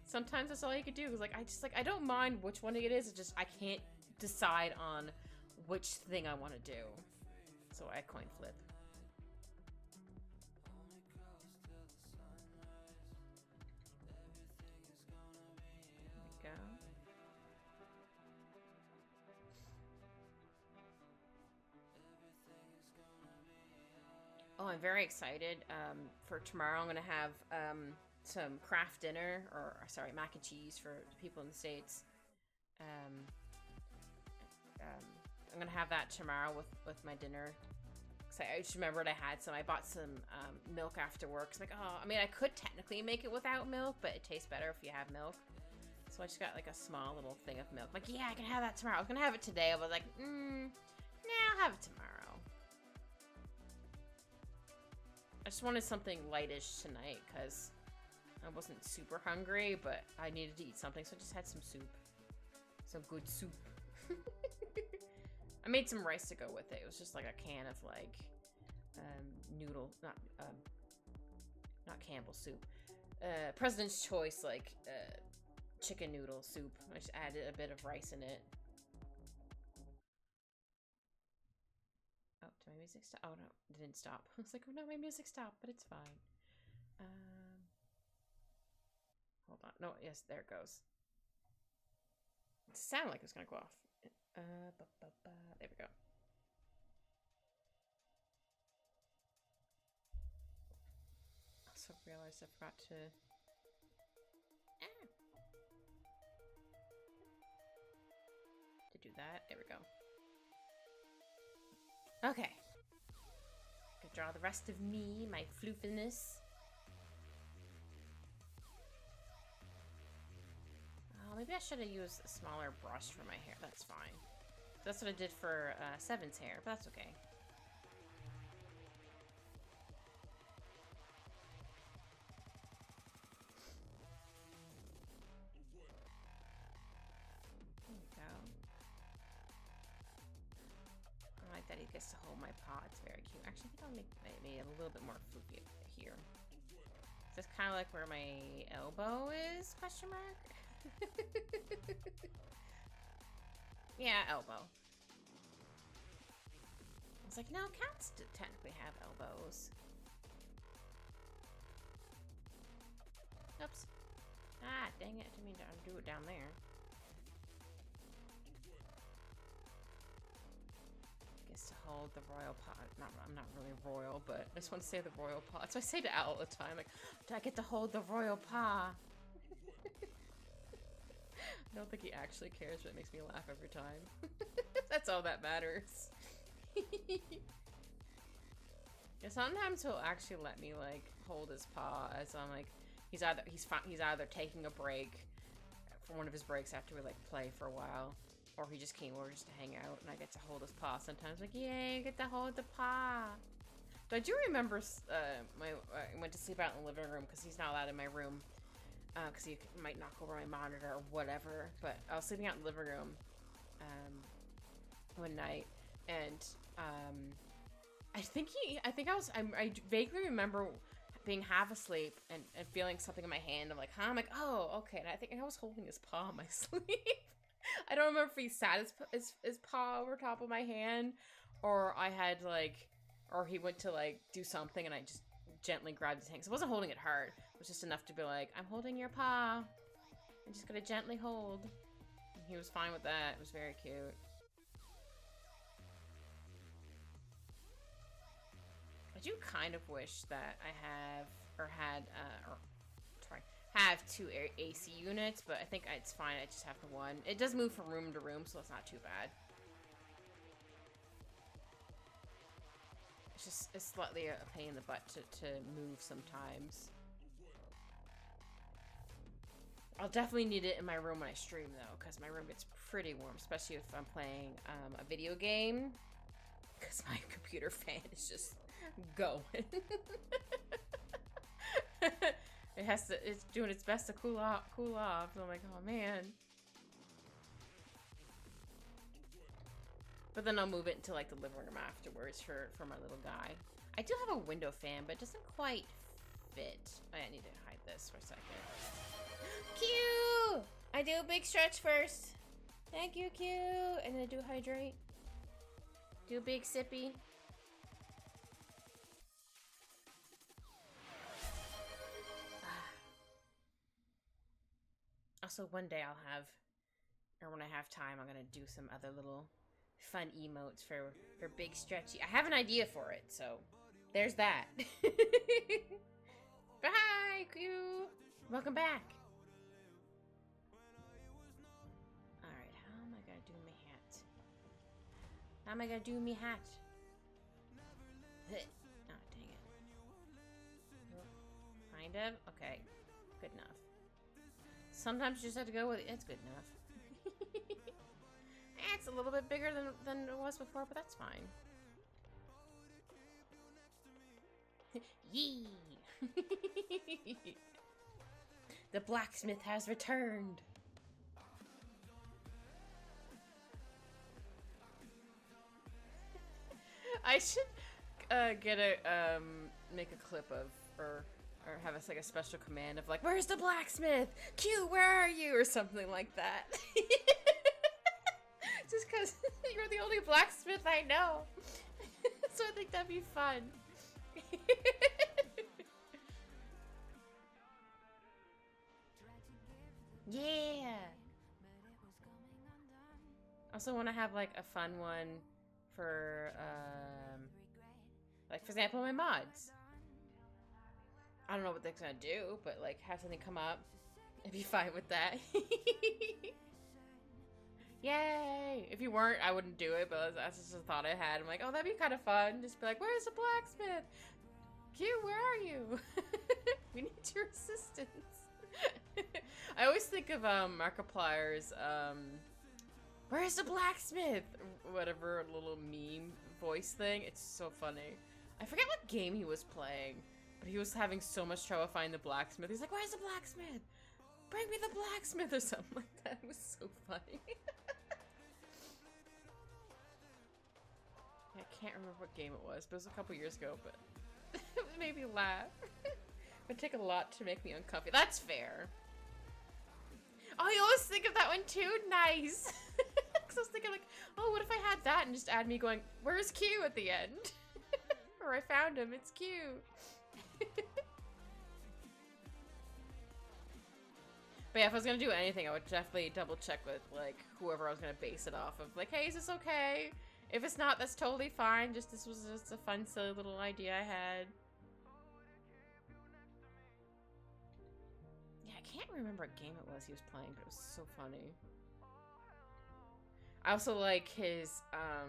Sometimes that's all you could do. Cause like, I don't mind which one it is. It's just, I can't decide on which thing I want to do. So I coin flip. Oh, I'm very excited for tomorrow. I'm going to have some craft dinner, or sorry, mac and cheese for people in the States. I'm going to have that tomorrow with my dinner. Cause I just remembered I had some. I bought some milk after work. I'm like, oh, I mean, I could technically make it without milk, but it tastes better if you have milk. So I just got like a small little thing of milk. I'm like, yeah, I can have that tomorrow. I was going to have it today. I was like, nah, I'll have it tomorrow. I just wanted something lightish tonight because I wasn't super hungry, but I needed to eat something, so I just had some soup. Some good soup. I made some rice to go with it. It was just like a can of like noodle, not Campbell soup. President's Choice, like chicken noodle soup. I just added a bit of rice in it. Oh, did my music stop? Oh no, it didn't stop. I was like, oh no, my music stopped, but it's fine. Hold on. No, yes, there it goes. It sounded like it was gonna go off. There we go. Also realized I forgot to... to do that. There we go. Okay. Could draw the rest of me, my floofiness. Maybe I should have used a smaller brush for my hair. That's fine. That's what I did for Seven's hair, but that's okay. There we go. I like that he gets to hold my paw. It's very cute. Actually, I think I'll make it a little bit more floofy here. Is this kind of like where my elbow is? Question mark? Yeah, elbow. I was like, no, cats technically have elbows. Oops. Ah, dang it. I didn't mean to undo it down there. Gets to hold the royal paw. I'm not really royal, but I just want to say the royal paw. That's what I say to Al all the time. Like, do I get to hold the royal paw? I don't think he actually cares, but it makes me laugh every time. That's all that matters. Yeah, sometimes he'll actually let me like hold his paw as I'm like he's either taking a break for one of his breaks after we like play for a while, or he just came over just to hang out and I get to hold his paw. Sometimes like, yay, I get to hold the paw. But I do remember I went to sleep out in the living room because he's not allowed in my room. Because he might knock over my monitor or whatever. But I was sleeping out in the living room one night, and I vaguely remember being half asleep and feeling something in my hand. I'm like, huh? I'm like, oh, okay. And I think I was holding his paw in my sleep. I don't remember if he sat his paw over top of my hand, or I had like, or he went to like do something and I just gently grabbed his hand. So I wasn't holding it hard. It was just enough to be like, I'm holding your paw. I'm just gonna gently hold. And he was fine with that. It was very cute. I do kind of wish that I have two AC units, but I think it's fine. I just have the one. It does move from room to room, so it's not too bad. It's slightly a pain in the butt to move sometimes. I'll definitely need it in my room when I stream, though, because my room gets pretty warm, especially if I'm playing a video game, because my computer fan is just going. It's doing its best to cool off. So I'm like, oh, man. But then I'll move it into like the living room afterwards for my little guy. I do have a window fan, but it doesn't quite fit. I need to hide this for a second. Q! I do a big stretch first. Thank you, Q. And then I do hydrate. Do a big sippy. Also, one day I'll have, or when I have time, I'm gonna do some other little fun emotes for big stretchy. I have an idea for it, so there's that. Bye, Q. Welcome back. All right, how am I gonna do my hat? How am I gonna do me hat? Oh, dang it. Kind of. Okay, good enough. Sometimes you just have to go with it. It's good enough. It's a little bit bigger than it was before, but that's fine. Yee! The blacksmith has returned. I should get a make a clip of or have us like a special command of like, where's the blacksmith? Q, where are you? Or something like that. Just because you're the only blacksmith I know. So I think that'd be fun. also want to have like a fun one for like for example my mods. I don't know what they're gonna do, but like have something come up. I'd be fine with that. Yay! If you weren't, I wouldn't do it, but that's just a thought I had. I'm like, oh, that'd be kind of fun. Just be like, where's the blacksmith? Q, where are you? We need your assistance. I always think of Markiplier's where's the blacksmith? Whatever little meme voice thing. It's so funny. I forget what game he was playing, but he was having so much trouble finding the blacksmith. He's like, where's the blacksmith? Bring me the blacksmith or something like that. It was so funny. I can't remember what game it was, but it was a couple years ago, but it made me laugh. It would take a lot to make me uncomfy. That's fair. Oh, you always think of that one too? Nice. Because I was thinking like, oh, what if I had that and just add me going, where's Q at the end? Or I found him, it's Q. But yeah, if I was gonna do anything, I would definitely double check with like whoever I was gonna base it off of. Like, hey, is this okay? If it's not, that's totally fine. This was just a fun, silly little idea I had. Yeah, I can't remember what game it was he was playing, but it was so funny. I also like his I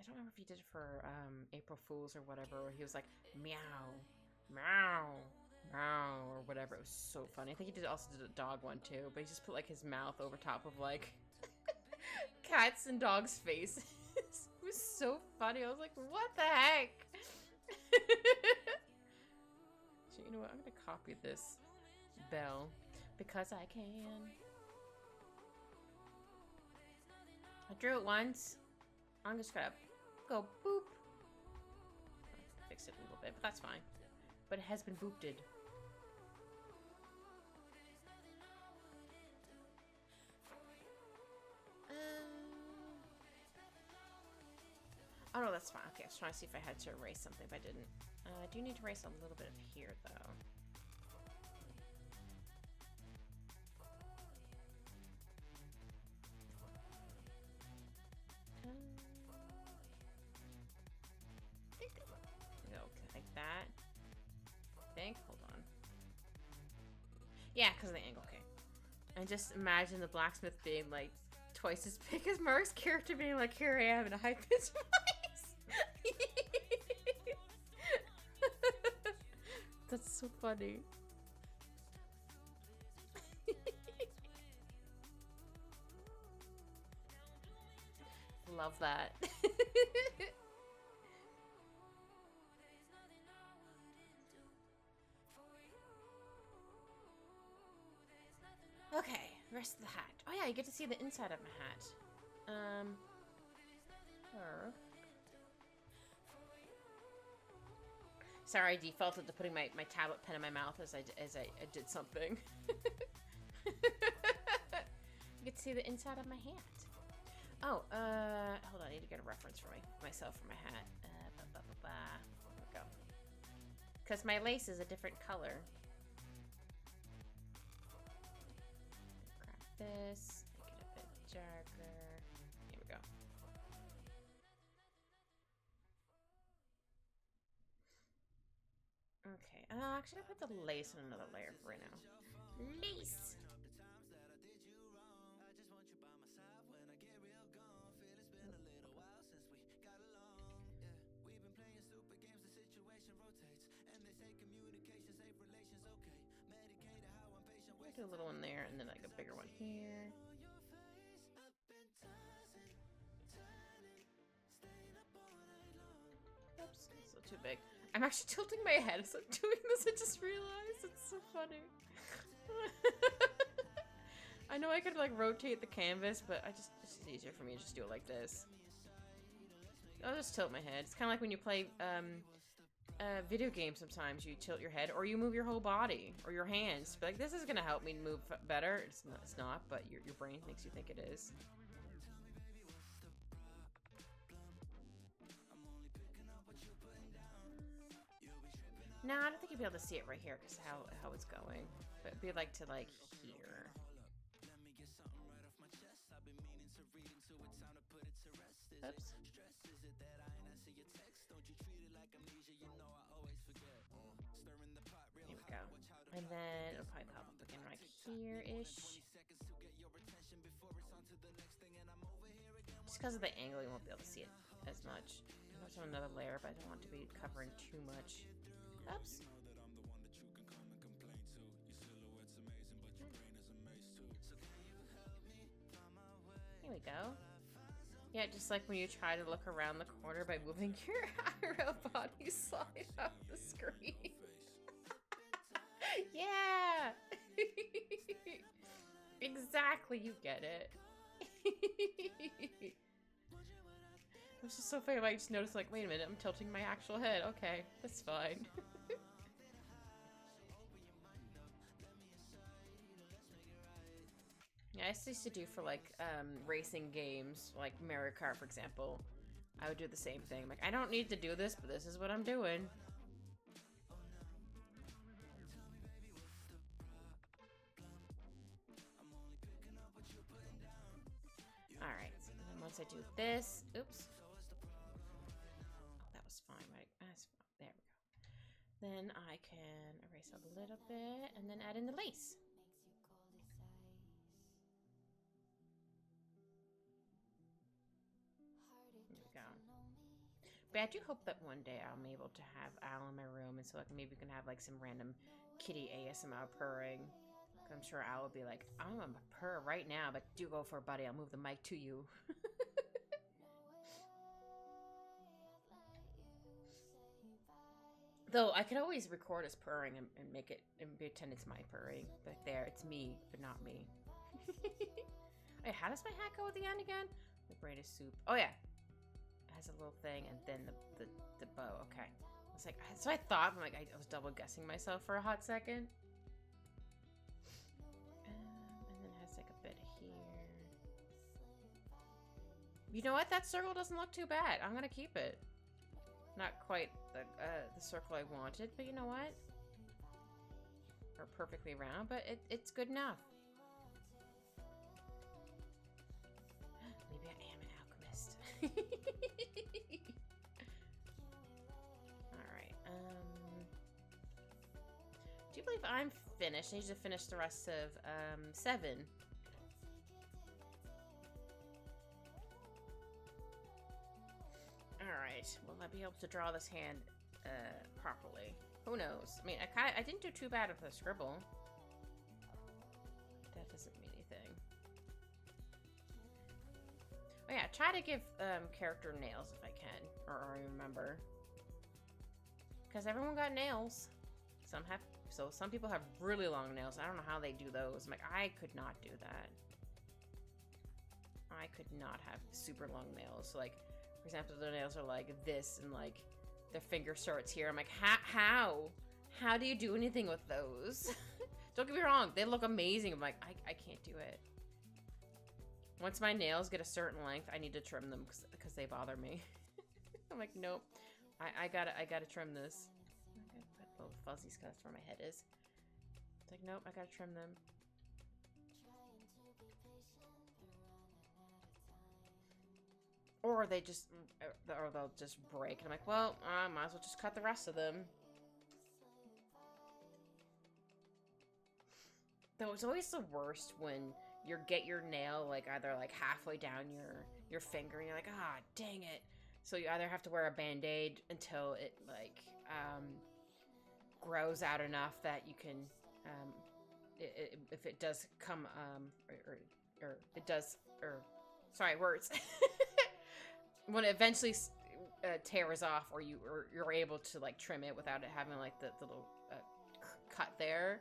don't remember if he did it for April Fools or whatever, where he was like meow, meow, meow, or whatever. It was so funny. I think he also did a dog one too, but he just put like his mouth over top of like cats and dogs' faces. It was so funny. I was like, what the heck? So, you know what? I'm gonna copy this bell because I can. I drew it once. I'm just gonna go boop. Fix it a little bit, but that's fine. But it has been booped. Oh no, that's fine. Okay, I was trying to see if I had to erase something, but I didn't. I do need to erase a little bit of here, though. Go like that. I think. Hold on. Yeah, because of the angle. Okay. And just imagine the blacksmith being like twice as big as Mark's character, being like, "Here I am" in a high-pitched voice. That's so funny. Love that. Okay, rest of the hat. Oh yeah, you get to see the inside of my hat. Sorry, I defaulted to putting my tablet pen in my mouth as I did something. You get to see the inside of my hat. Oh, hold on, I need to get a reference for myself for my hat. There we go. Because my lace is a different color. Grab this, make it a bit darker. Here we go. Okay, actually I put the lace on another layer for right now. Lace! Do a little one there, and then like a bigger one here. Oops, it's a little too big. I'm actually tilting my head as I'm doing this. I just realized it's so funny. I know I could like rotate the canvas, but it's just easier for me to just do it like this. I'll just tilt my head. It's kind of like when you play video game. Sometimes you tilt your head or you move your whole body or your hands. But like, this is gonna help me move better. It's not, but your brain makes you think it is. No, I don't think you'll be able to see it right here because how it's going. But it'd be like to like here. Oops. Here we go. And then it'll probably pop up again right here-ish. Just because of the angle, you won't be able to see it as much. I know it's on another layer, but I don't want to be covering too much. Oops. Here we go. Yeah, just like when you try to look around the corner by moving your IRL body slide off the screen. Yeah! Exactly, you get it. It was just so funny. I just noticed, like, wait a minute, I'm tilting my actual head. Okay, that's fine. Yeah, I used to do for, like, racing games, like Mario Kart, for example. I would do the same thing. Like, I don't need to do this, but this is what I'm doing. Alright, and then once I do this, oops. Oh, that was fine, right? That's fine. There we go. Then I can erase a little bit and then add in the lace. There we go. But I do hope that one day I'm able to have Al in my room, and so like maybe we can have like some random kitty ASMR purring. I'm sure Al will be like, I'm gonna purr right now, but do go for it, buddy. I'll move the mic to you. Though I could always record us purring and make it and pretend it's my purring. But there, it's me, but not me. Wait, how does my hat go at the end again? The braid is soup. Oh yeah. It has a little thing and then the bow. Okay. I was like, so I thought, I'm like, I was double guessing myself for a hot second. And then it has like a bit here. You know what? That circle doesn't look too bad. I'm gonna keep it. Not quite the circle I wanted, but you know what? Or perfectly round, but it's good enough. Maybe I am an alchemist. Alright, do you believe I'm finished? I need to finish the rest of 7. Alright, will I be able to draw this hand properly? Who knows? I mean, I didn't do too bad with the scribble. That doesn't mean anything. Oh yeah, try to give character nails if I can, or I remember. Because everyone got nails. Some people have really long nails. I don't know how they do those. I'm like, I could not do that. I could not have super long nails. So like, for example, their nails are like this, and like their finger starts here. I'm like, how? How do you do anything with those? Don't get me wrong, they look amazing. I'm like, I can't do it. Once my nails get a certain length, I need to trim them because they bother me. I'm like, nope, I gotta trim this. I gotta put little fuzzies because that's where my head is. It's like, nope, I gotta trim them. Or they'll just break. And I'm like, well, I might as well just cut the rest of them. Though it's always the worst when you get your nail like either like halfway down your finger and you're like, ah, dang it. So you either have to wear a band-aid until it like grows out enough that you can if it does come words. When it eventually tears off, or you're able to like trim it without it having like the little cut there.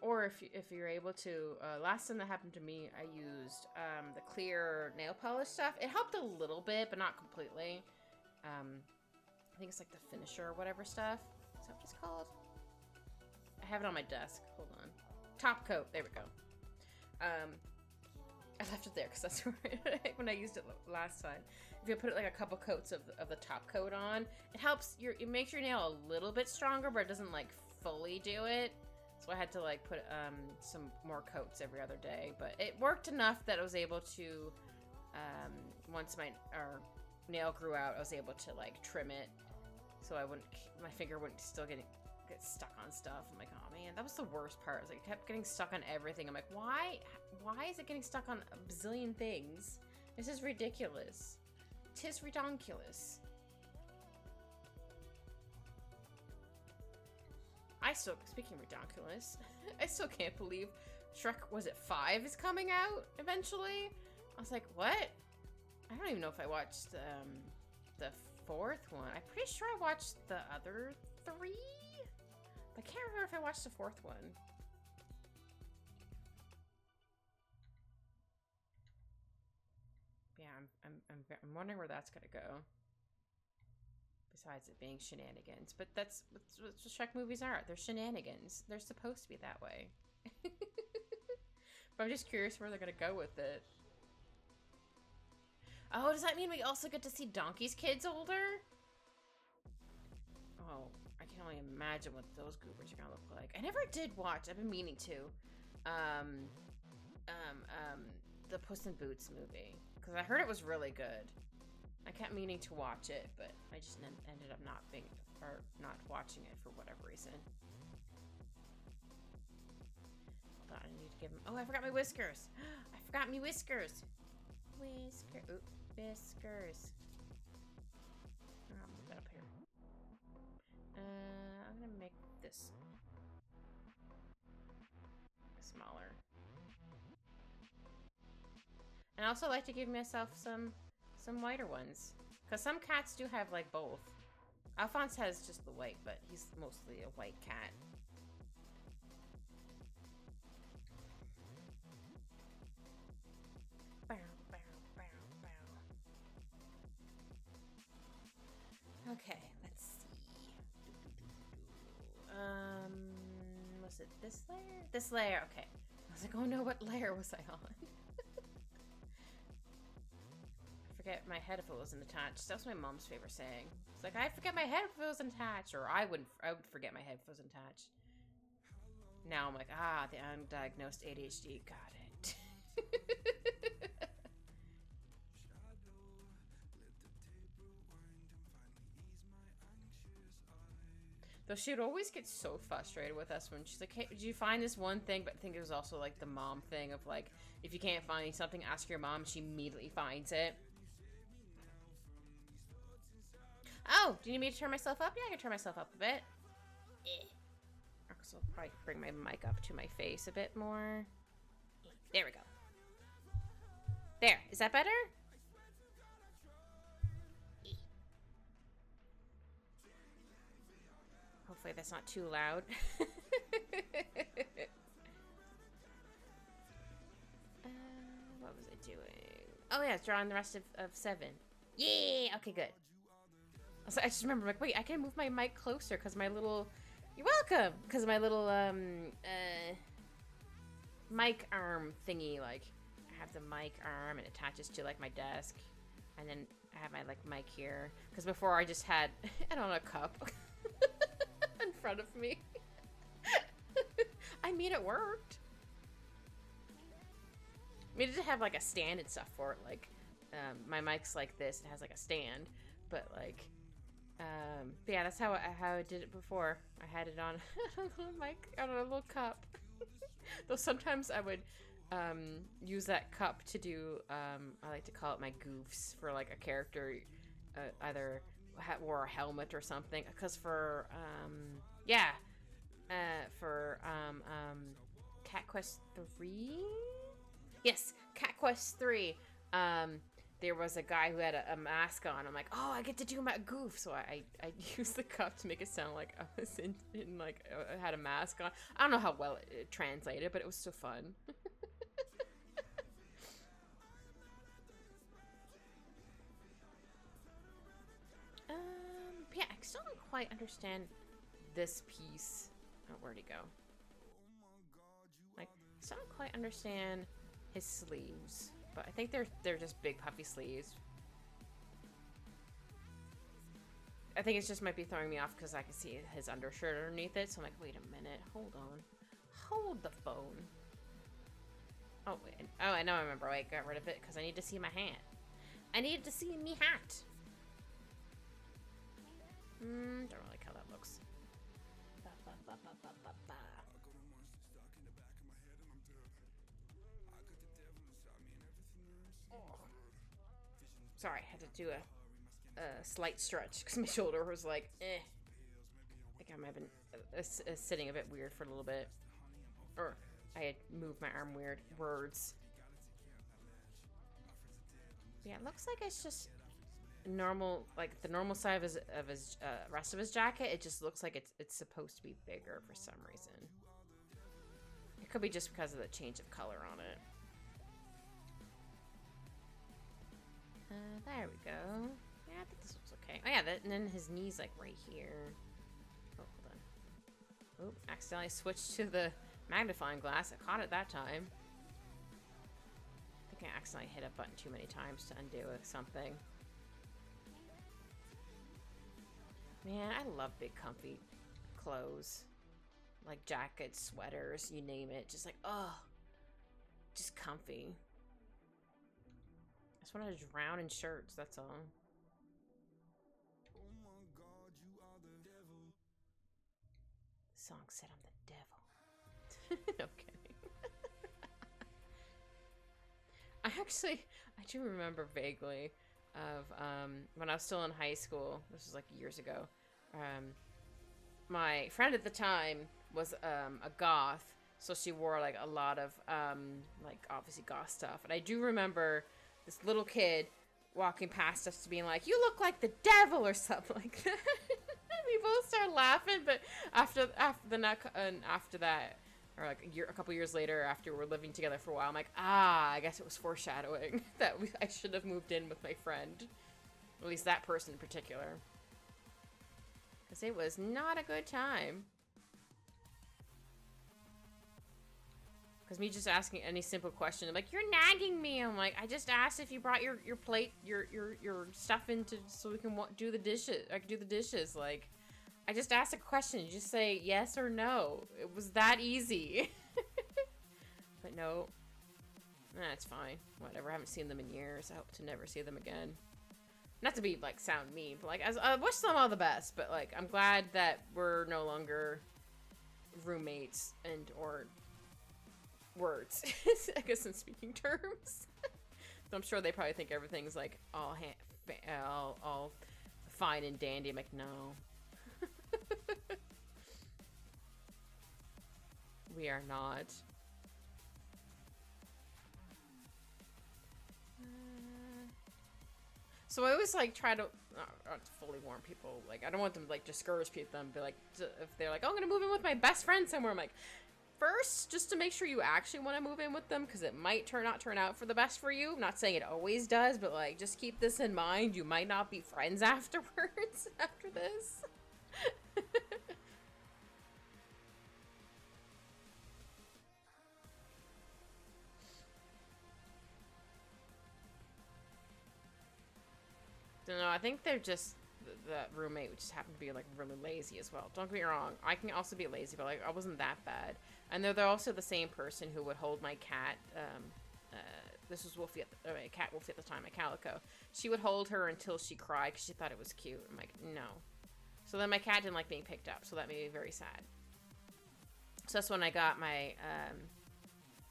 Or if you're able to, last time that happened to me, I used the clear nail polish stuff. It helped a little bit, but not completely. I think it's like the finisher or whatever stuff. Is that what it's called? I have it on my desk. Hold on. Top coat. There we go. I left it there because that's where when I used it last time. If you put like a couple coats of the top coat on, it helps it makes your nail a little bit stronger, but it doesn't like fully do it. So I had to like put some more coats every other day, but it worked enough that I was able to once my nail grew out, I was able to like trim it so my finger wouldn't still get stuck on stuff. I'm like, oh man, that was the worst part. Like, it kept getting stuck on everything. I'm like, why is it getting stuck on a bazillion things? This is ridiculous. Tis redonkulous. Speaking of redonkulous, I still can't believe Shrek, was it 5 is coming out eventually? I was like, what? I don't even know if I watched the 4th one. I'm pretty sure I watched the other 3? I can't remember if I watched the 4th one. Yeah, I'm wondering where that's gonna go. Besides it being shenanigans, but that's what Shrek movies are. They're shenanigans. They're supposed to be that way. But I'm just curious where they're gonna go with it. Oh, does that mean we also get to see Donkey's kids older? Oh, I can only imagine what those goobers are gonna look like. I never did watch. I've been meaning to. The Puss in Boots movie, because I heard it was really good. I kept meaning to watch it, but I just ended up not watching it for whatever reason. Hold on, I need to give him. Oh, I forgot my whiskers. I forgot me whiskers. Whiskers. I'll move that up here. I'm gonna make this smaller. And I also like to give myself some whiter ones, because some cats do have like both. Alphonse has just the white, but he's mostly a white cat. Bow, bow, bow, bow. Okay, let's see. Was it this layer? This layer, okay. I was like, oh no, what layer was I on? Forget my head if it wasn't attached. That was my mom's favorite saying. It's like, I'd forget my head if it wasn't attached, or I would forget my head if it wasn't attached. Now I'm like, the undiagnosed ADHD, got it. Though she would always get so frustrated with us when she's like, hey, did you find this one thing? But I think it was also like the mom thing of like, if you can't find something, ask your mom. She immediately finds it. Oh, do you need me to turn myself up? Yeah, I can turn myself up a bit. So I'll probably bring my mic up to my face a bit more. There we go. There, is that better? Hopefully that's not too loud. What was I doing? Oh yeah, drawing the rest of 7. Yeah, okay, good. So I just remember, like, wait, I can move my mic closer because my little... You're welcome! Because my little, mic arm thingy, like, I have the mic arm and it attaches to, like, my desk. And then I have my, like, mic here. Because before I just had, I don't know, a cup in front of me. I mean, it worked. I mean, it did have, like, a stand and stuff for it. Like, my mic's like this. It has, like, a stand. But, like... but yeah, that's how I did it before. I had it on a little mic, on a little cup. Though sometimes I would use that cup to do, I like to call it my goofs for like a character, either wore a helmet or something. Because for, Cat Quest 3? Yes, Cat Quest 3. There was a guy who had a mask on. I'm like, oh, I get to do my goof. So I used the cup to make it sound like I was in like, I had a mask on. I don't know how well it translated, but it was so fun. Yeah, I still don't quite understand this piece. Oh, where'd he go? Like, I still don't quite understand his sleeves. But I think they're just big puffy sleeves. I think it just might be throwing me off because I can see his undershirt underneath it. So I'm like, wait a minute, hold on. Hold the phone. Oh, oh, I know. I remember. I got rid of it because I need to see my hat. I need to see me hat. Don't really like how that looks. Oh. Sorry, I had to do a slight stretch because my shoulder was like, eh. I think I might have been sitting a bit weird for a little bit. Or I had moved my arm weird. Words. Yeah, it looks like it's just normal, like the normal side of his rest of his jacket. It just looks like it's supposed to be bigger for some reason. It could be just because of the change of color on it. There we go. Yeah, I think this looks okay. Oh yeah, and then his knee's like right here. Oh, hold on. Oh, accidentally switched to the magnifying glass. I caught it that time. I think I accidentally hit a button too many times to undo something. Man, I love big comfy clothes. Like jackets, sweaters, you name it. Just like, oh, just comfy. I just want to drown in shirts, that's all. Oh my God, you are the devil. The song said I'm the devil. No kidding. I do remember vaguely of when I was still in high school. This was like years ago. My friend at the time was a goth, so she wore like a lot of like obviously goth stuff. And I do remember this little kid walking past us to being like, "You look like the devil" or something like that. We both started laughing, but after that, or like a couple years later, after we were living together for a while, I'm like, I guess it was foreshadowing that I should have moved in with my friend, at least that person in particular, because it was not a good time. Because me just asking any simple question, I'm like, "You're nagging me." I'm like, "I just asked if you brought your plate, your stuff into so we can do the dishes. I can do the dishes. Like, I just asked a question. You just say yes or no. It was that easy." But no, it's fine. Whatever. I haven't seen them in years. I hope to never see them again. Not to be like sound mean, but like I wish them all the best. But like I'm glad that we're no longer roommates and or words, I guess, in speaking terms. So I'm sure they probably think everything's like all fine and dandy. I'm like, no. We are not. So I always like try to fully warn people. Like I don't want them to like discourage people. Be like, if they're like, "Oh, I'm gonna move in with my best friend somewhere," I'm like, first, just to make sure you actually want to move in with them, because it might not turn out for the best for you. I'm not saying it always does, but like just keep this in mind. You might not be friends afterwards after this. Don't know. I think they're just the roommate just happened to be like really lazy as well. Don't get me wrong. I can also be lazy, but like I wasn't that bad. And they're also the same person who would hold my cat. This was Wolfie, cat Wolfie at the time, my calico. She would hold her until she cried because she thought it was cute. I'm like, no. So then my cat didn't like being picked up, so that made me very sad. So that's when I got my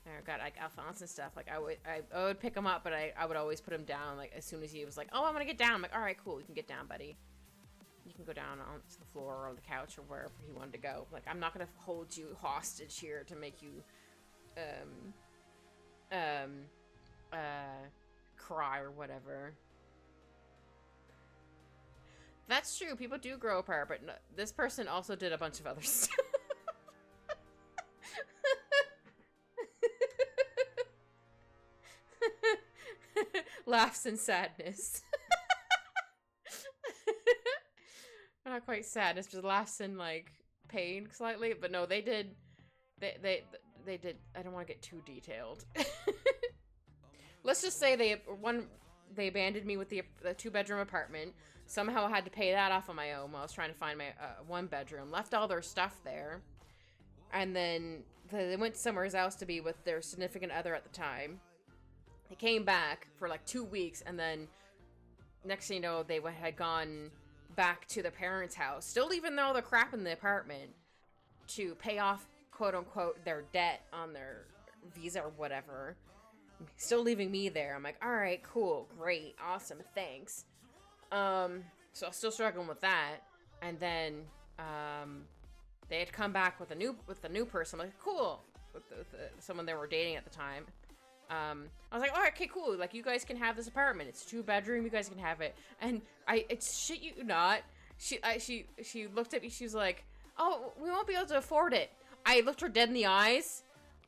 I got like Alphonse and stuff. Like I would pick him up, but I would always put him down. Like as soon as he was like, "Oh, I'm gonna get down," I'm like, "All right, cool, you can get down, buddy. You can go down onto the floor or the couch or wherever he wanted to go. Like I'm not gonna hold you hostage here to make you, cry or whatever." That's true. People do grow apart, but no, this person also did a bunch of other stuff. Laughs and sadness. Not quite sad. It's just laughs and like pain slightly. But no, they did. They did. I don't want to get too detailed. Let's just say they abandoned me with the 2-bedroom apartment. Somehow I had to pay that off on my own while I was trying to find my 1-bedroom. Left all their stuff there. And then they went somewhere else to be with their significant other at the time. They came back for like 2 weeks, and then next thing you know, they had gone back to their parents' house, still leaving all the crap in the apartment to pay off, quote unquote, their debt on their visa or whatever. Still leaving me there. I'm like, all right, cool, great, awesome, thanks. So I'm still struggling with that. And then they had come back with a new person. I'm like, cool, with someone they were dating at the time. I was like, all right, okay, cool. Like, you guys can have this apartment. It's 2-bedroom. You guys can have it. And it's shit you not. She looked at me. She was like, oh, we won't be able to afford it. I looked her dead in the eyes.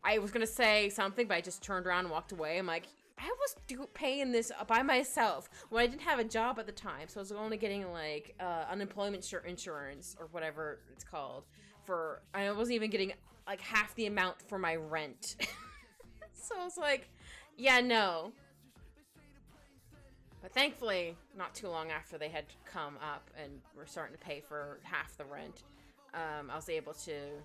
I was gonna say something, but I just turned around and walked away. I'm like, I was paying this by myself when I didn't have a job at the time, so I was only getting like unemployment insurance or whatever it's called. I wasn't even getting like half the amount for my rent. So I was like, yeah, no. But thankfully, not too long after they had come up and were starting to pay for half the rent, I was able to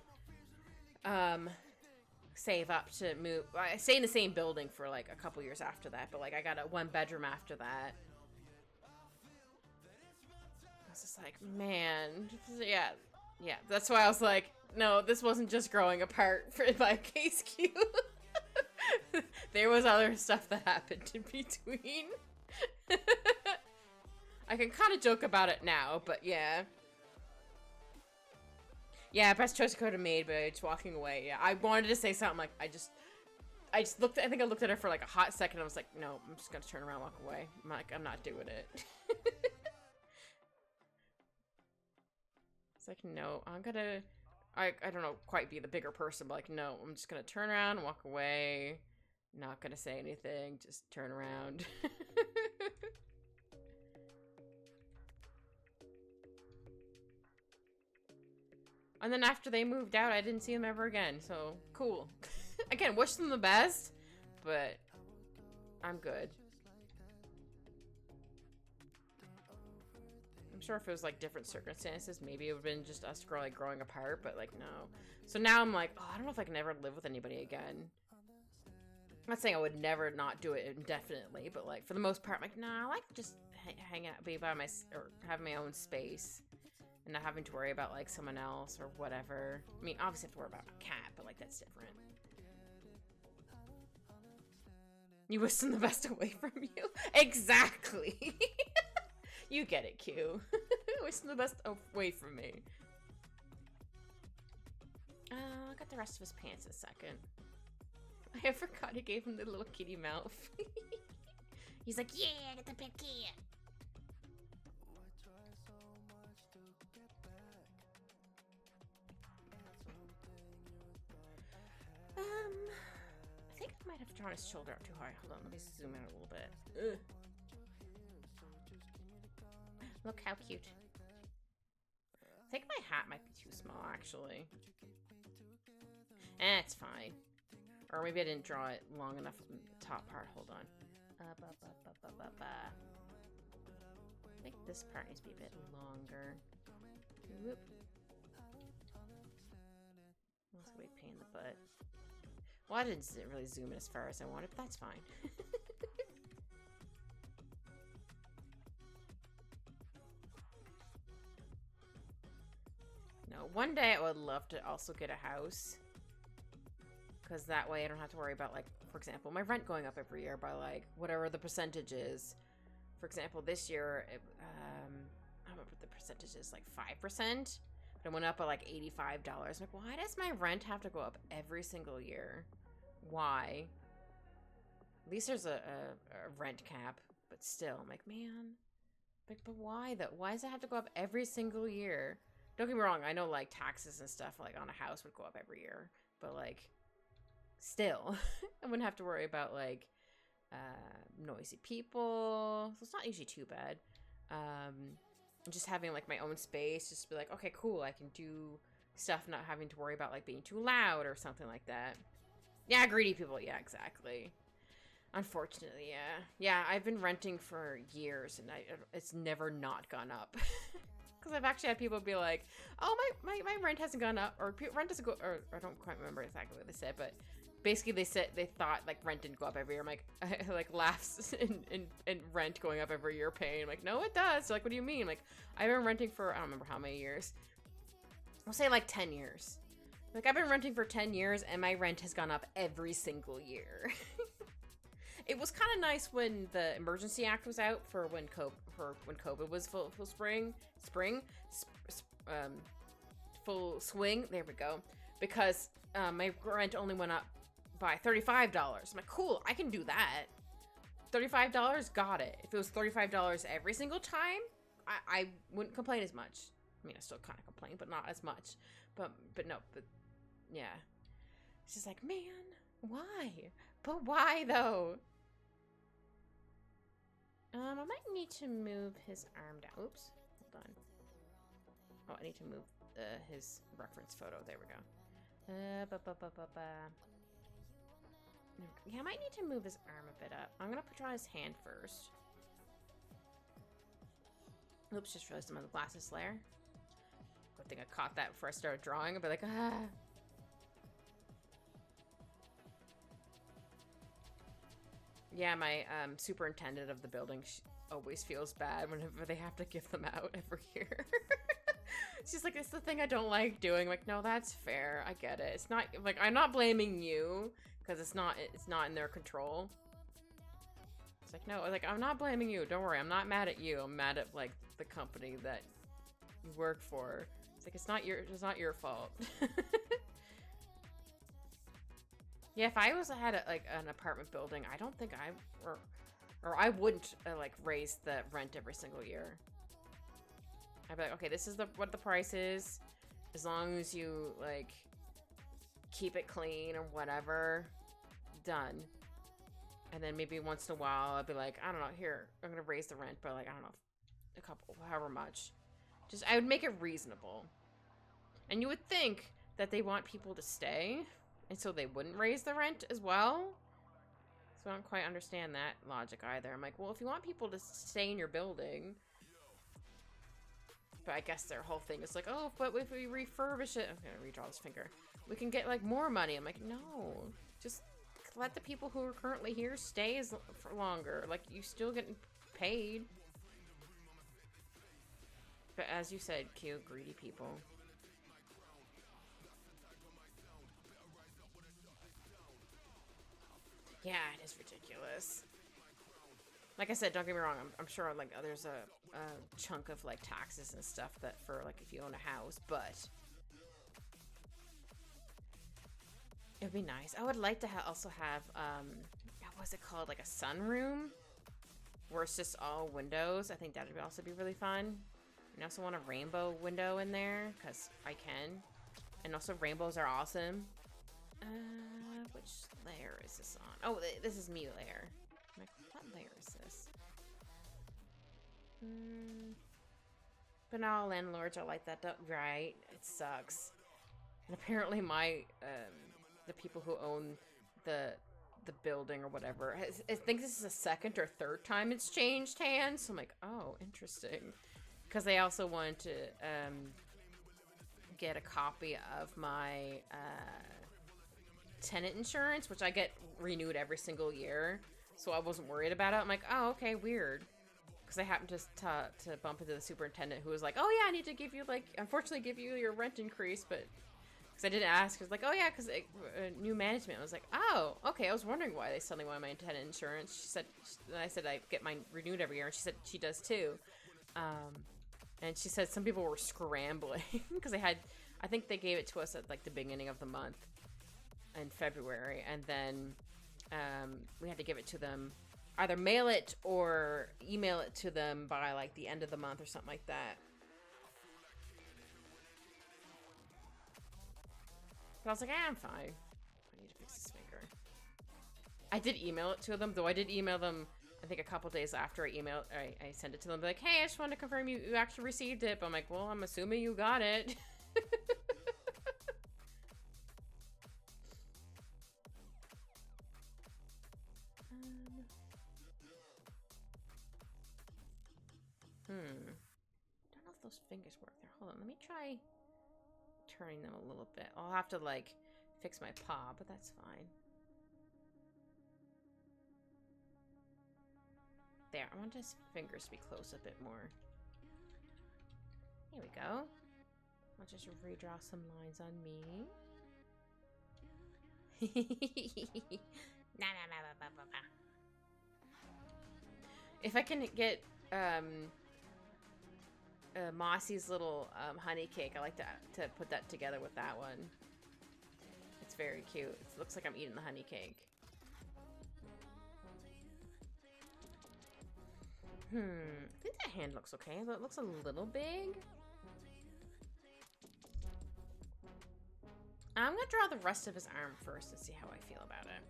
save up to move. I stayed in the same building for like a couple years after that, but like I got a 1-bedroom after that. I was just like, man, yeah. That's why I was like, no, this wasn't just growing apart for my case queue. There was other stuff that happened in between. I can kind of joke about it now, but yeah. Yeah, best choice I could have made, but it's walking away. Yeah, I wanted to say something like, I just looked, I think I looked at her for like a hot second. I was like, no, I'm just gonna turn around and walk away. I'm like, I'm not doing it. It's like, no, I'm gonna, I don't know, quite be the bigger person, but like, no, I'm just gonna turn around and walk away. Not gonna say anything, just turn around. And then after they moved out, I didn't see them ever again, so cool. Again, wish them the best, but I'm good. I'm sure if it was like different circumstances, maybe it would have been just us growing apart, but like, no. So now I'm like, oh, I don't know if I can ever live with anybody again. I'm not saying I would never not do it indefinitely, but like for the most part, I'm like, nah, I like just hang out, be by or have my own space, and not having to worry about like someone else or whatever. I mean, obviously I have to worry about my cat, but like that's different. You wish them the best away from you. Exactly. You get it, Q. Wish them the best away from me. I got the rest of his pants in a second. I forgot he gave him the little kitty mouth. He's like, yeah, I got the big cat. I think I might have drawn his shoulder up too high. Hold on, let me zoom in a little bit. Ugh. Look how cute. I think my hat might be too small, actually. It's fine. Or maybe I didn't draw it long enough in the top part. Hold on. I think this part needs to be a bit longer. Whoop. That's gonna be a pain in the butt. Well, I didn't really zoom in as far as I wanted, but that's fine. No, one day I would love to also get a house. Because that way I don't have to worry about, like, for example, my rent going up every year by, like, whatever the percentage is. For example, this year, I don't remember the percentage is, like, 5%. But it went up by, like, $85. I'm like, why does my rent have to go up every single year? Why? At least there's a rent cap. But still, I'm like, man. But why, though? Why does it have to go up every single year? Don't get me wrong. I know, like, taxes and stuff, like, on a house would go up every year. But, like... Still, I wouldn't have to worry about, like, noisy people. So it's not usually too bad. Just having, like, my own space. Just be like, okay, cool. I can do stuff not having to worry about, like, being too loud or something like that. Yeah, greedy people. Yeah, exactly. Unfortunately, yeah. Yeah, I've been renting for years, and it's never not gone up. Because I've actually had people be like, oh, my rent hasn't gone up, or rent doesn't go, or I don't quite remember exactly what they said, but basically they said they thought like rent didn't go up every year. I'm like, like laughs in rent going up every year paying. I'm like, no, it does. They're like, what do you mean? I'm like, I've been renting for, I don't remember how many years. I'll say like 10 years. Like, I've been renting for 10 years, and my rent has gone up every single year. It was kind of nice when the Emergency Act was out for when COVID was full swing. There we go. Because my rent only went up by $35. I'm like, cool, I can do that. $35, got it. If it was $35 every single time, I wouldn't complain as much. I mean, I still kind of complain, but not as much. But yeah. It's just like, man, why? But why, though? I might need to move his arm down. Oops. Hold on. Oh, I need to move his reference photo. There we go. Yeah, I might need to move his arm a bit up. I'm going to draw his hand first. Oops, just realized I'm on the glasses layer. Good thing I caught that before I started drawing. I'd be like, ah. Yeah, my superintendent of the building always feels bad whenever they have to give them out every year. She's like, it's the thing I don't like doing. I'm like, no, that's fair. I get it. It's not like I'm not blaming you because it's not in their control. It's like, no, like I'm not blaming you. Don't worry. I'm not mad at you. I'm mad at like the company that you work for. It's like it's not your fault. Yeah, if I had like an apartment building, I don't think or I wouldn't like raise the rent every single year. I'd be like, okay, this is what the price is. As long as you like keep it clean or whatever, done. And then maybe once in a while, I'd be like, I don't know, here, I'm gonna raise the rent, but like I don't know, a couple, however much. Just I would make it reasonable. And you would think that they want people to stay. And so they wouldn't raise the rent as well? So I don't quite understand that logic either. I'm like, well, if you want people to stay in your building... But I guess their whole thing is like, oh, but if we refurbish it... I'm gonna redraw this finger. We can get, like, more money. I'm like, no. Just let the people who are currently here stay for longer. Like, you still getting paid. But as you said, cute, greedy people. Yeah, it is ridiculous. Like I said, don't get me wrong. I'm sure like there's a chunk of like taxes and stuff that for like if you own a house, but it'd be nice. I would like to also have what's it called? Like a sunroom where it's just all windows. I think that would also be really fun. And I also want a rainbow window in there because I can. And also rainbows are awesome. Which layer is this on? Oh, this is me layer. Like, what layer is this? But now landlords are like that, right? It sucks. And apparently my, the people who own the building or whatever, I think this is the second or third time it's changed hands. So I'm like, oh, interesting. Because they also wanted to, get a copy of my, tenant insurance, which I get renewed every single year, so I wasn't worried about it. I'm like, oh, okay, weird, because I happened to bump into the superintendent who was like, oh yeah, I need to give you like, unfortunately, give you your rent increase, but because I didn't ask, it was like, oh yeah, because new management. I was like, oh, okay. I was wondering why they suddenly wanted my tenant insurance. She said, and I said I get mine renewed every year, and she said she does too. And she said some people were scrambling because they had, I think they gave it to us at like the beginning of the month. In February, and then we had to give it to them, either mail it or email it to them by like the end of the month or something like that. But I was like, I'm fine. I need to fix this finger. I did email it to them, though. I did email them, I think a couple days after I sent it to them. They're like, hey, I just wanted to confirm you actually received it. But I'm like, well, I'm assuming you got it. Don't know if those fingers work there. Hold on, let me try turning them a little bit. I'll have to, like, fix my paw, but that's fine. There, I want his fingers to be close a bit more. Here we go. I'll just redraw some lines on me. If I can get Mossy's little honey cake, I like to put that together with that one. It's very cute. It looks like I'm eating the honey cake. I think that hand looks okay, but it looks a little big. I'm gonna draw the rest of his arm first and see how I feel about it.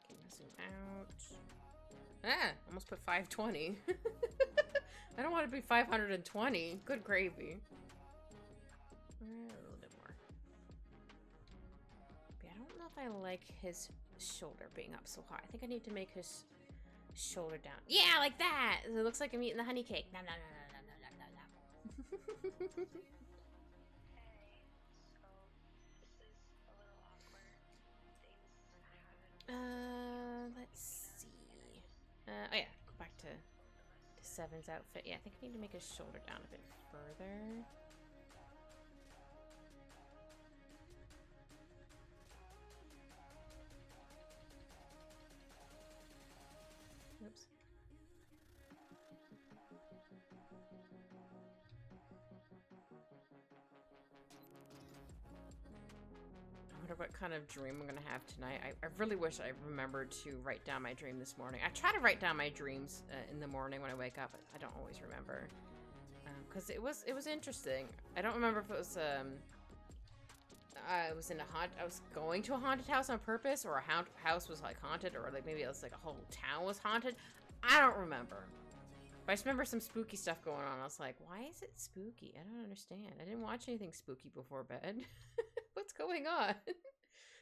Okay, zoom out. Ah, almost put 520. I don't want to be 520. Good gravy. A little bit more. But I don't know if I like his shoulder being up so high. I think I need to make his shoulder down. Yeah, like that. It looks like I'm eating the honey cake. Nom, nom, nom, nom, nom, nom, nom, nom. Let's see. Oh yeah, go back to Seven's outfit. Yeah, I think I need to make his shoulder down a bit further. Oops. I wonder what kind of dream I'm gonna have tonight. I really wish I remembered to write down my dream this morning. I try to write down my dreams in the morning when I wake up, but I don't always remember. Because it was interesting. I don't remember if it was I was going to a haunted house on purpose, or a house was like haunted, or like maybe it was like a whole town was haunted. I don't remember. But I just remember some spooky stuff going on. I was like, why is it spooky? I don't understand. I didn't watch anything spooky before bed. What's going on?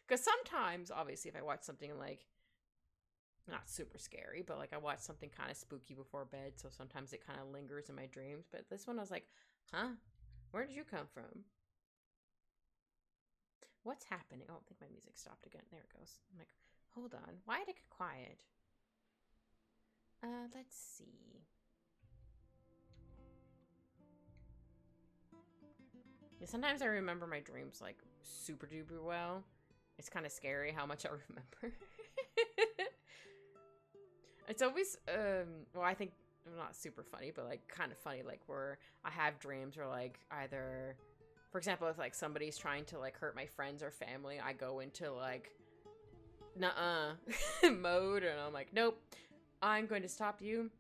Because sometimes, obviously, if I watch something like, not super scary, but like I watch something kind of spooky before bed, so sometimes it kind of lingers in my dreams. But this one I was like, huh? Where did you come from? What's happening? Oh, I think my music stopped again. There it goes. I'm like, hold on. Why did it get quiet? Let's see. Yeah, sometimes I remember my dreams like super duper well. It's kind of scary how much I remember. It's always, well, I think not super funny, but like kind of funny, like where I have dreams where like either, for example, if like somebody's trying to like hurt my friends or family, I go into like, nuh-uh mode, and I'm like, nope, I'm going to stop you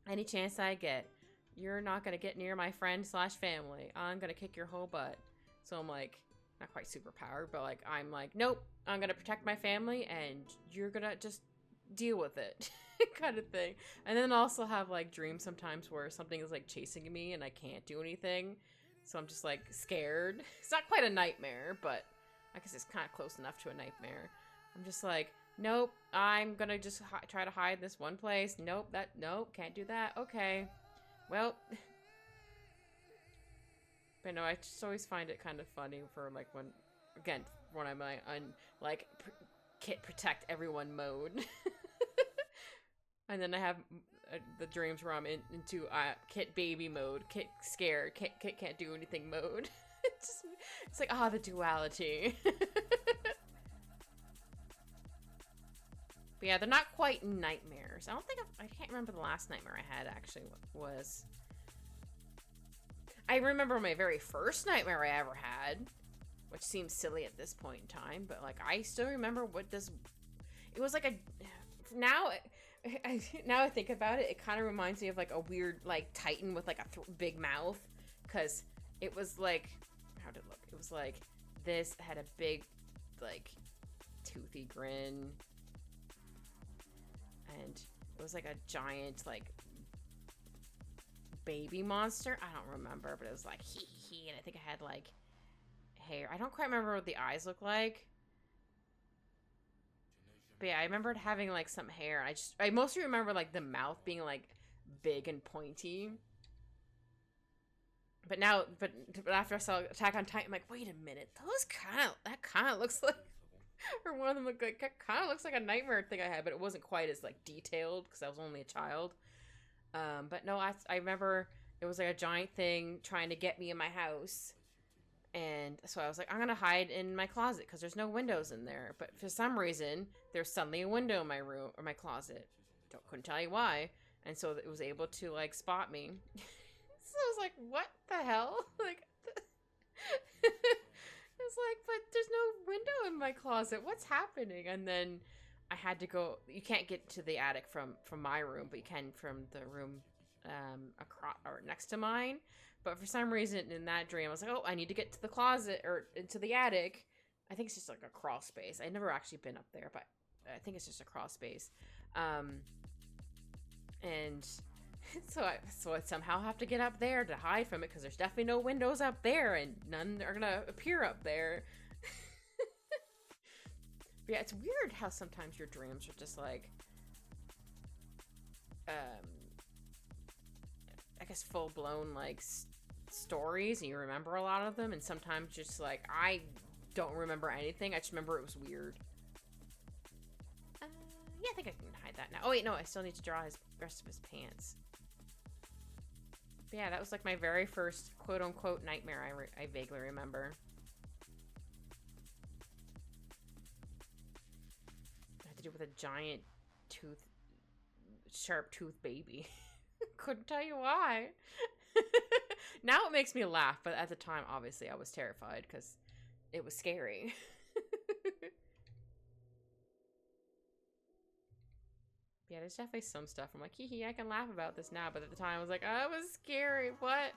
any chance I get. You're not going to get near my friend / family. I'm going to kick your whole butt. So I'm like, not quite super powered, but like, I'm like, nope, I'm going to protect my family and you're going to just deal with it kind of thing. And then also have like dreams sometimes where something is like chasing me and I can't do anything. So I'm just like scared. It's not quite a nightmare, but I guess it's kind of close enough to a nightmare. I'm just like, nope, I'm going to just try to hide this one place. Nope, nope, can't do that. Okay. Well, but no, I just always find it kind of funny for like when I'm like protect everyone mode. And then I have the dreams where I'm into Kit baby mode, Kit scared, Kit can't do anything mode. It's like, the duality. But yeah, they're not quite nightmares. I can't remember the last nightmare I had actually was. I remember my very first nightmare I ever had, which seems silly at this point in time, but like I still remember it was like now I think about it, it kind of reminds me of like a weird like Titan with like a big mouth, because it was like, how did it look? It was like this, had a big like toothy grin, and it was like a giant like baby monster. I don't remember, but it was like hee, and I think I had like hair. I don't quite remember what the eyes look like. But yeah, I remembered having like some hair. I mostly remember like the mouth being like big and pointy. But now, but after I saw Attack on Titan, I'm like, wait a minute, that kind of looks like, or one of them looked like, kind of looks like a nightmare thing I had, but it wasn't quite as like detailed because I was only a child. But no, I remember it was like a giant thing trying to get me in my house. And so I was like, I'm going to hide in my closet because there's no windows in there. But for some reason, there's suddenly a window in my room or my closet. Couldn't tell you why. And so it was able to like spot me. So I was like, what the hell? Like, it's like, but there's no window in my closet. What's happening? And then I had to go. You can't get to the attic from my room, but you can from the room across or next to mine. But for some reason in that dream, I was like, oh, I need to get to the closet or into the attic. I think it's just like a crawl space. I've never actually been up there, but I think it's just a crawl space. And so I somehow have to get up there to hide from it because there's definitely no windows up there and none are gonna appear up there. But yeah, it's weird how sometimes your dreams are just like, I guess full blown like stories, and you remember a lot of them, and sometimes just like I don't remember anything. I just remember it was weird. Yeah, I think I can hide that now. Oh wait, no, I still need to draw his rest of his pants. But yeah, that was like my very first quote unquote nightmare I vaguely remember. I had to do with a giant sharp tooth baby. Couldn't tell you why. Now it makes me laugh, but at the time, obviously, I was terrified because it was scary. Yeah, there's definitely some stuff I'm like, hee hee, I can laugh about this now, but at the time I was like, oh, it was scary, what?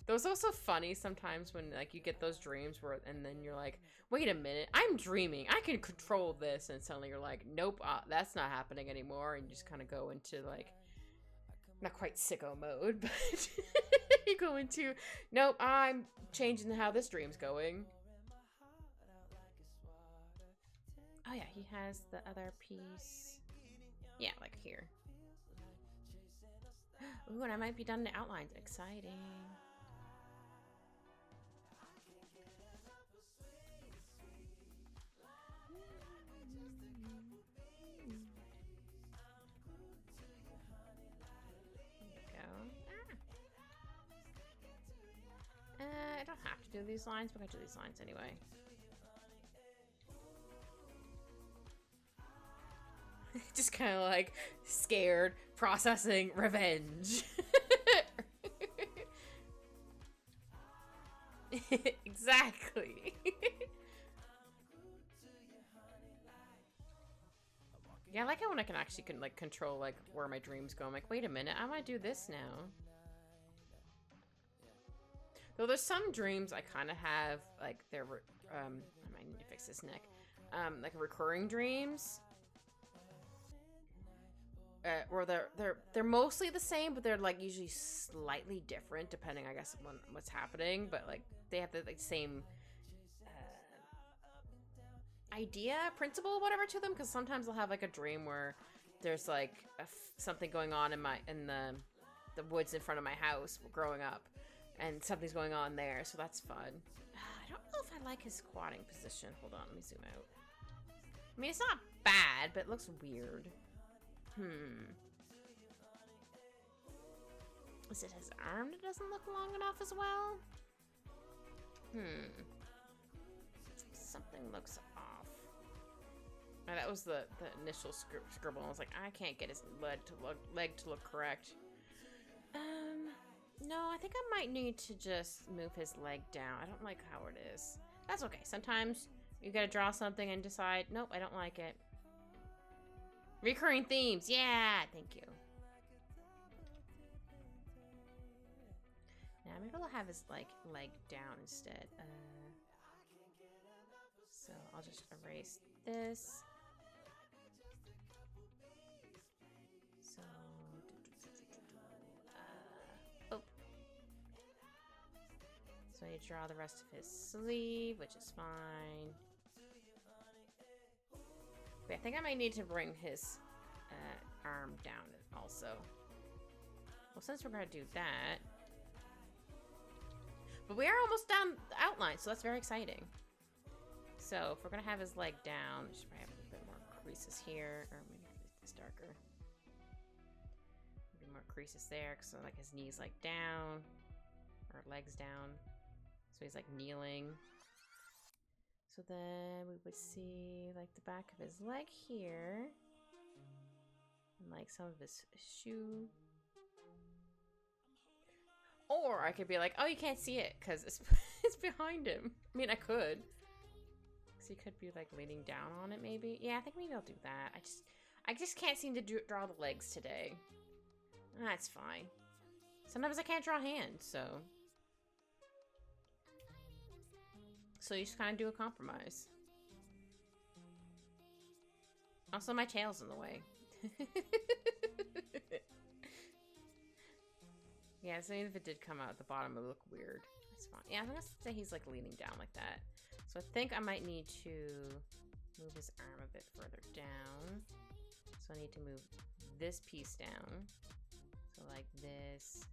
Those are also funny sometimes when like you get those dreams where, and then you're like, wait a minute, I'm dreaming, I can control this, and suddenly you're like, nope, that's not happening anymore, and you just kind of go into like, not quite sicko mode, but you go into, nope, I'm changing how this dream's going. Oh yeah, he has the other piece. Yeah, like here. Ooh, and I might be done the outlines. Exciting. I don't have to do these lines, but I do these lines anyway. Just kind of like scared, processing revenge. Exactly. Yeah, I like it when I can actually like control like where my dreams go. I'm like, wait a minute, I want to do this now. Though there's some dreams I kind of have, like, they're, I might need to fix this neck, like, recurring dreams, or they're mostly the same, but they're, like, usually slightly different, depending, I guess, on what's happening, but, like, they have the, like, same, idea, principle, whatever, to them, because sometimes I'll have, like, a dream where there's, like, something going on in the woods in front of my house growing up. And something's going on there, so that's fun. I don't know if I like his squatting position. Hold on, let me zoom out. I mean, it's not bad, but it looks weird. Is it his arm that doesn't look long enough as well? Something looks off. Oh, that was the initial scribble. I was like, I can't get his leg to look correct. No, I think I might need to just move his leg down. I don't like how it is. That's okay. Sometimes you gotta draw something and decide, nope, I don't like it. Recurring themes. Yeah, thank you. Now maybe I'll have his like leg down instead. So I'll just erase this. So so I need to draw the rest of his sleeve, which is fine. But I think I might need to bring his arm down also. Well, since we're gonna do that, But we are almost down the outline, so that's very exciting. So if we're gonna have his leg down, we should probably have a bit more creases here, or maybe make this darker. Maybe more creases there, so like his knees like down, or legs down. So he's like kneeling. So then we would see like the back of his leg here, and like some of his shoe. Or I could be like, oh, you can't see it because it's behind him. I mean, I could. Because he could be like leaning down on it maybe. Yeah, I think maybe I'll do that. I just can't seem to draw the legs today. That's fine. Sometimes I can't draw hands, so. So you just kind of do a compromise. Also, my tail's in the way. Yeah, so even if it did come out at the bottom, it would look weird. That's fine. Yeah, I'm gonna say he's like leaning down like that. So I think I might need to move his arm a bit further down. So I need to move this piece down. So like this.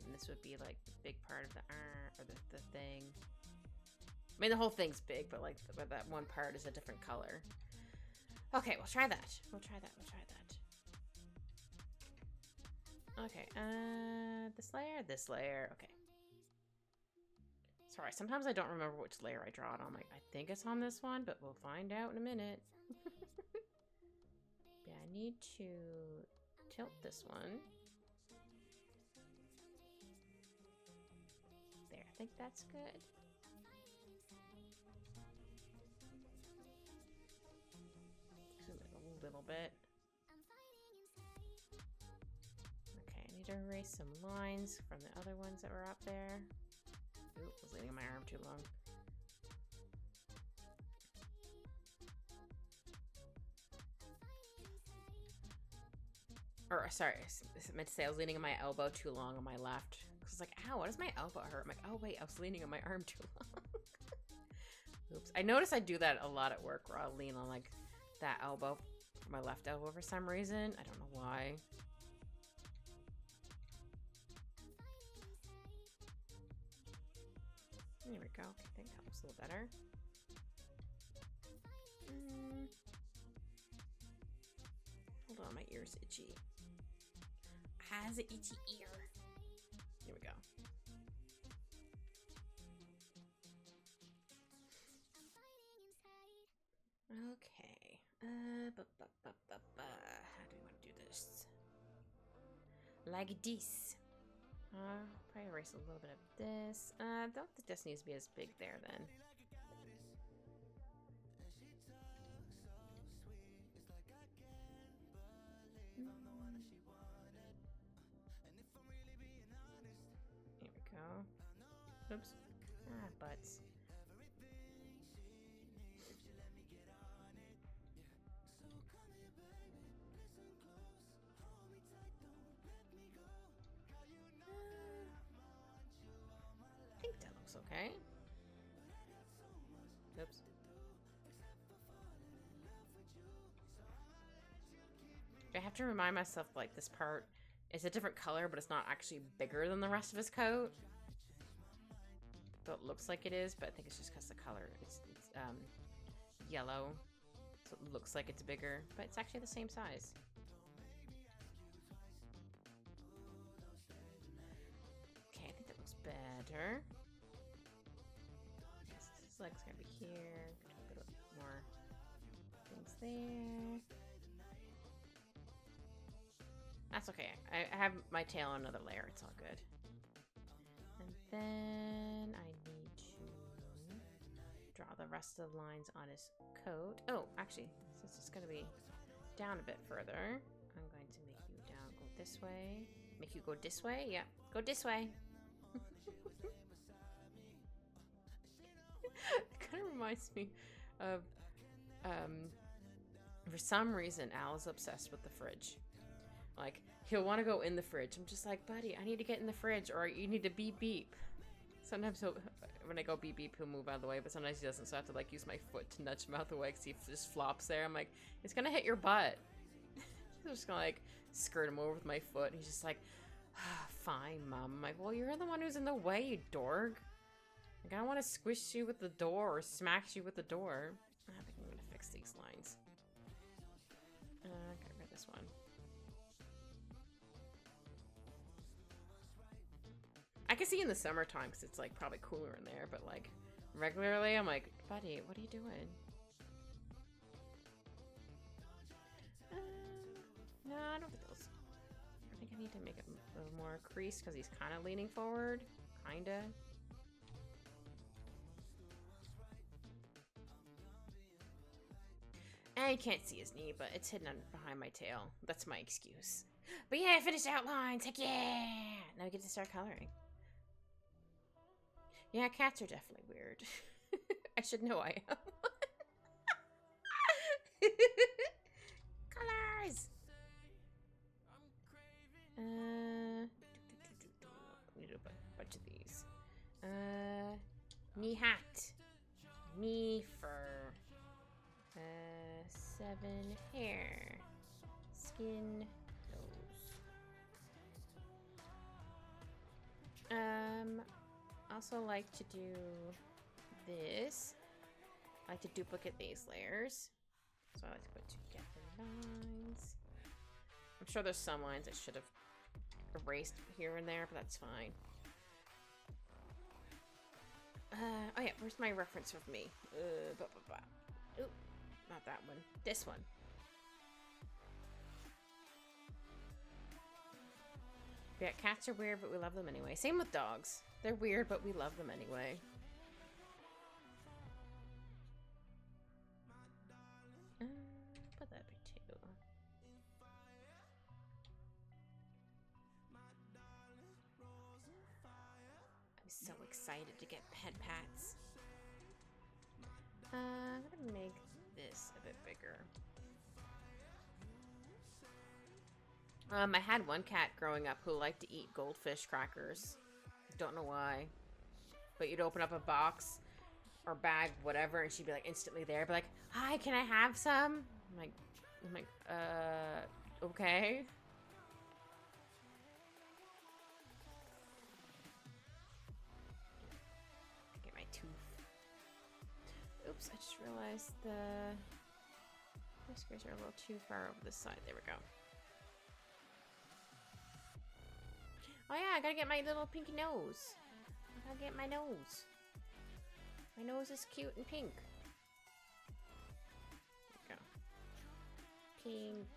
And this would be like the big part of the arm, or the thing. I mean, the whole thing's big, but like but that one part is a different color. Okay, we'll try that. We'll try that. Okay, this layer, okay. Sorry, sometimes I don't remember which layer I draw it on. Like, I think it's on this one, but we'll find out in a minute. Yeah, I need to tilt this one. There, I think that's good. Zoom it a little bit. To erase some lines from the other ones that were up there. Ooh, I was leaning my arm too long. Or, sorry, I meant to say I was leaning on my elbow too long on my left. I was like, ow, why does my elbow hurt? I'm like, oh wait, I was leaning on my arm too long. Oops. I notice I do that a lot at work where I'll lean on like that elbow, my left elbow for some reason. I don't know why. There we go. I think that looks a little better. Hold on, my ear's itchy. Has an itchy ear. Here we go. Okay. How do we want to do this? Like this. Probably erase a little bit of this. I don't think this needs to be as big there then. Here we go. Oops. Butts. I think that looks okay. Oops. I have to remind myself, like, this part is a different color, but it's not actually bigger than the rest of his coat. Though it looks like it is, but I think it's just because the color is yellow. So it looks like it's bigger, but it's actually the same size. Okay, I think that looks better. His leg's gonna be here. A bit more things there. That's okay. I have my tail on another layer. It's all good. And then I need to draw the rest of the lines on his coat. Oh, actually, since it's going to be down a bit further, I'm going to make you down, go this way. Make you go this way? Yeah, go this way. It kind of reminds me of, for some reason, Al is obsessed with the fridge. Like, he'll want to go in the fridge. I'm just like, buddy, I need to get in the fridge, or you need to beep beep. Sometimes when I go beep beep, he'll move out of the way, but sometimes he doesn't, so I have to like use my foot to nudge him out of the way because he just flops there. I'm like, it's gonna hit your butt. I'm just gonna like skirt him over with my foot. And he's just like, Fine, Mom. I'm like, well, you're the one who's in the way, you dork. Like, I don't want to squish you with the door or smack you with the door. I think I'm gonna fix these lines. Get rid of this one. I can see in the summertime because it's like probably cooler in there, but like regularly, I'm like, buddy, what are you doing? No, I don't think those. I think I need to make it a little more creased because he's kind of leaning forward, kinda. And you can't see his knee, but it's hidden behind my tail. That's my excuse. But yeah, I finished outlines. Heck yeah! Now we get to start coloring. Yeah, cats are definitely weird. I should know I am. Colors! We do a bunch of these. Knee hat. Knee fur. 7 hair. Skin. Nose. Also like to do this. I like to duplicate these layers. So I like to put together lines. I'm sure there's some lines I should have erased here and there, but that's fine. Oh yeah, where's my reference of me? Oop, not that one. This one. Yeah, cats are weird, but we love them anyway. Same with dogs. They're weird, but we love them anyway. Put that big too. I'm so excited to get pet pats. I'm gonna make this a bit bigger. I had one cat growing up who liked to eat goldfish crackers. Don't know why. But you'd open up a box or bag, whatever, and she'd be like instantly there. Be like, hi, can I have some? I'm like, okay. Get my tooth. Oops, I just realized the whiskers are a little too far over this side. There we go. Oh yeah, I gotta get my little pinky nose. I gotta get my nose. My nose is cute and pink. There we go. Pink.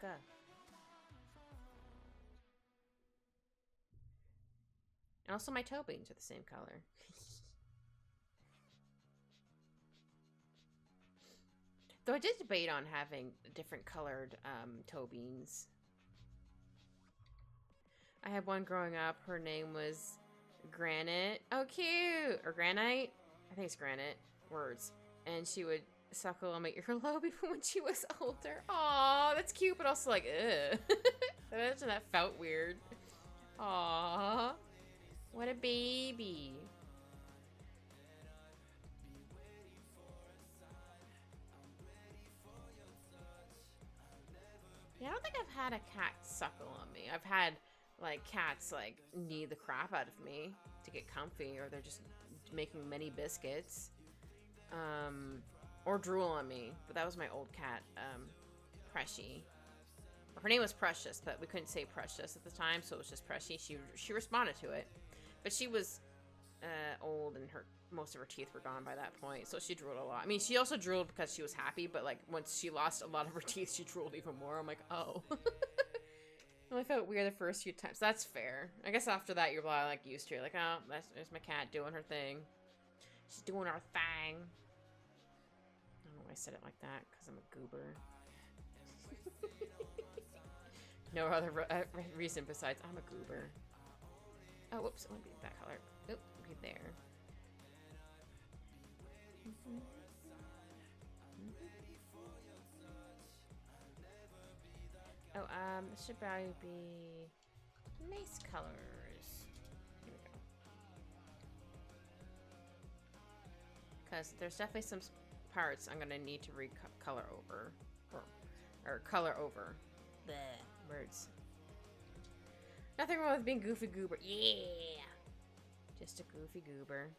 And also my toe beans are the same color. Though I did debate on having different colored toe beans. I had one growing up. Her name was Granite. Oh, cute! Or Granite? I think it's Granite. Words. And she would suckle on my earlobe even when she was older. Aw, that's cute, but also like, ugh. Imagine that felt weird. Aw. What a baby. Yeah, I don't think I've had a cat suckle on me. I've had like cats like knee the crap out of me to get comfy, or they're just making mini biscuits, or drool on me. But that was my old cat, Pressy. Her name was Precious, but we couldn't say Precious at the time, so it was just Pressy. She responded to it, but she was old and most of her teeth were gone by that point, so she drooled a lot. I mean, she also drooled because she was happy, but like once she lost a lot of her teeth, she drooled even more. I'm like, oh. I felt weird the first few times. That's fair. I guess after that, you're like used to it. Like, oh, there's my cat doing her thing. She's doing her thing. I don't know why I said it like that, because I'm a goober. No other reason besides I'm a goober. Oh, whoops. I want to be that color. Oop, be there. Oh, this should probably be nice colors. Here we go. Because there's definitely some parts I'm gonna need to recolor over, or color over. Bleh, words. Nothing wrong with being goofy goober. Yeah. Just a goofy goober.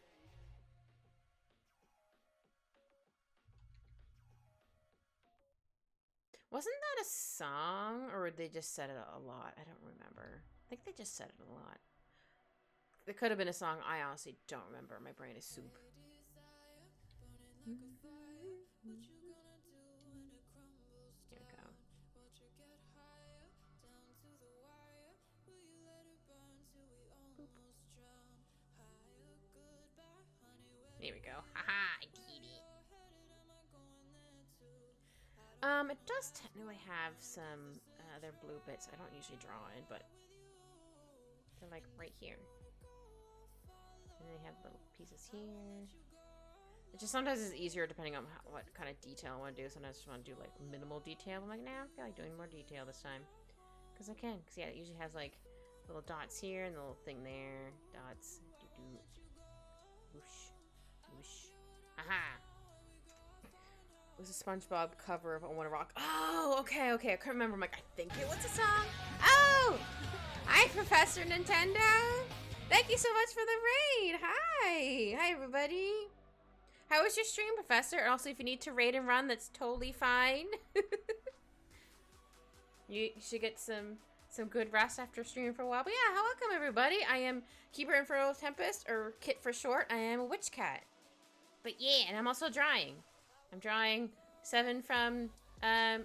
Wasn't that a song, or they just said it a lot? I don't remember. I think they just said it a lot. It could have been a song. I honestly don't remember. My brain is soup. Here we go. Boop. There we go. Haha, I did it. It does technically have some other blue bits I don't usually draw in, but they're like right here. And they have little pieces here. It just sometimes is easier depending on what kind of detail I want to do. Sometimes I just want to do like minimal detail. I'm like, nah, I feel like doing more detail this time. Because I can. Because yeah, it usually has like little dots here and the little thing there. Dots. Doo-doo. Whoosh. Whoosh. Haha. It was a SpongeBob cover of I Want to Rock. Oh, okay. I can't remember. I'm like, I think it was a song. Oh! Hi, Professor Nintendo! Thank you so much for the raid! Hi! Hi, everybody! How was your stream, Professor? And also, if you need to raid and run, that's totally fine. You should get some good rest after streaming for a while. But yeah, welcome, everybody. I am Keeper Infernal Tempest, or Kit for short. I am a witch cat. But yeah, and I'm also drawing. I'm drawing 7 from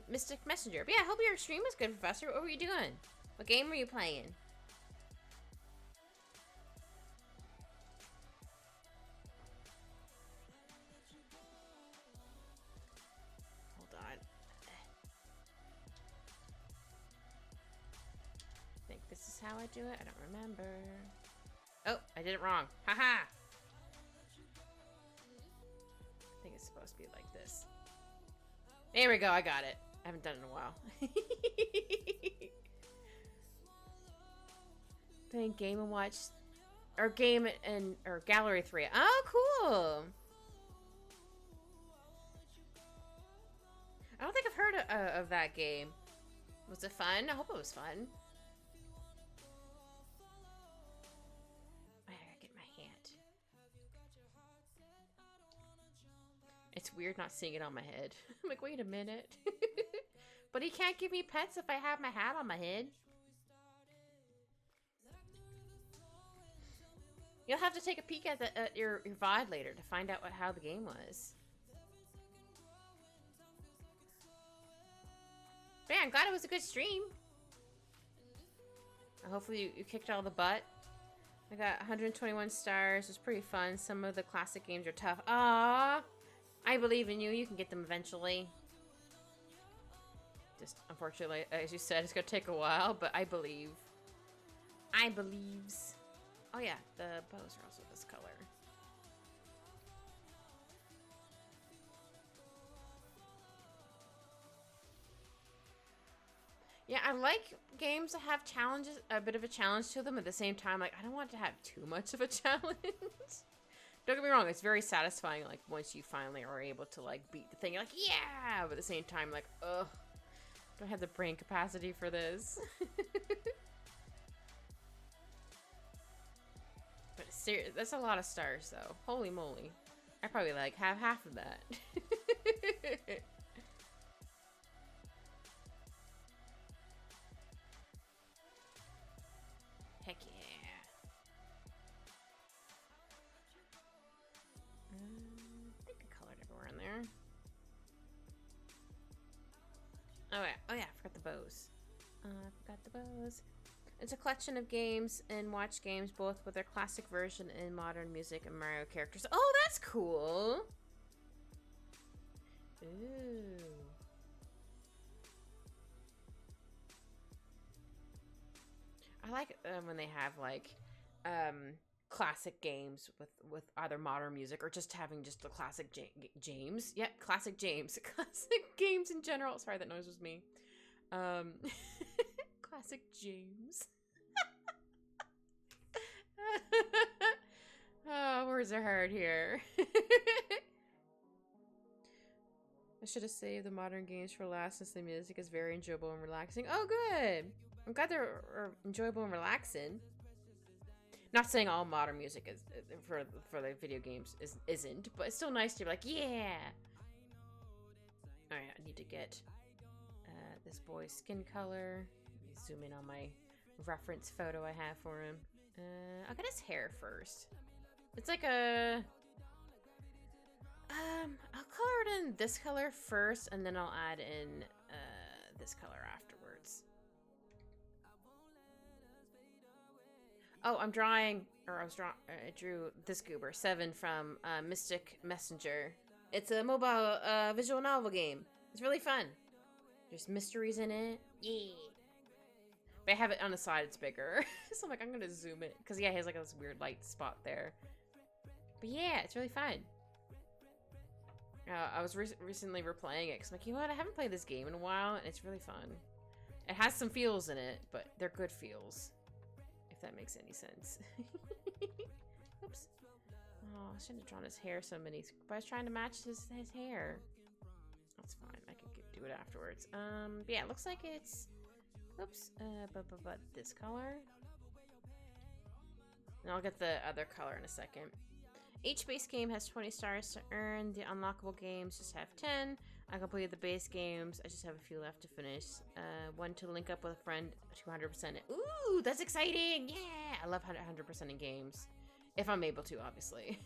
Mystic Messenger. But yeah, I hope your stream was good, Professor. What were you doing? What game were you playing? Hold on. I think this is how I do it. I don't remember. Oh, I did it wrong. Haha! I think it's supposed to be like this. There we go, I got it. I haven't done it in a while. Playing Game & Watch, or Game and or Gallery 3. Oh, cool. I don't think I've heard of that game. Was it fun? I hope it was fun. I gotta get my hat. It's weird not seeing it on my head. I'm like, wait a minute. But he can't give me pets if I have my hat on my head. You'll have to take a peek at your VOD later to find out how the game was. But yeah, I'm glad it was a good stream. Hopefully you kicked all the butt. I got 121 stars. It was pretty fun. Some of the classic games are tough. Aww. I believe in you. You can get them eventually. Just, unfortunately, as you said, it's going to take a while, but I believe. I believes. Oh yeah, the bows are also this color. Yeah, I like games that have challenges, a bit of a challenge to them. At the same time, like, I don't want to have too much of a challenge. Don't get me wrong, it's very satisfying, like, once you finally are able to, like, beat the thing. You're like, yeah! But at the same time, like, ugh. Don't have the brain capacity for this. But that's a lot of stars, though. Holy moly. I probably, like, have half of that. Heck yeah. I think I colored everywhere in there. Oh yeah, I forgot the bows. Forgot the bows. It's a collection of games and watch games, both with their classic version and modern music and Mario characters. Oh, that's cool! Ooh. I like when they have, like, classic games with either modern music or just having just the classic James. Yeah, classic James. Classic games in general. Sorry, that noise was me. Classic James. Oh, words are hard here. I should have saved the modern games for last since the music is very enjoyable and relaxing. Oh, good. I'm glad they're enjoyable and relaxing. Not saying all modern music is for the video games isn't, but it's still nice to be like, yeah. All right, I need to get this boy's skin color. Let me zoom in on my reference photo I have for him. I'll get his hair first. It's like a I'll color it in this color first, and then I'll add in this color afterwards. Oh, I'm drawing, or I drew this goober, 7 from Mystic Messenger. It's a mobile visual novel game. It's really fun. There's mysteries in it. Yeah. But I have it on the side, it's bigger. So I'm like, I'm gonna zoom it. Because yeah, he has like this weird light spot there. But yeah, it's really fun. I was recently replaying it because I'm like, you know what? I haven't played this game in a while, and it's really fun. It has some feels in it, but they're good feels. If that makes any sense. Oops. Oh, I shouldn't have drawn his hair so many. But I was trying to match his hair. That's fine. I can do it afterwards. But yeah, it looks like it's... Oops. But this color. And I'll get the other color in a second. Each base game has 20 stars to earn. The unlockable games just have 10. I completed the base games. I just have a few left to finish. One to link up with a friend to 100% it. Ooh, that's exciting! Yeah! I love 100% in games. If I'm able to, obviously.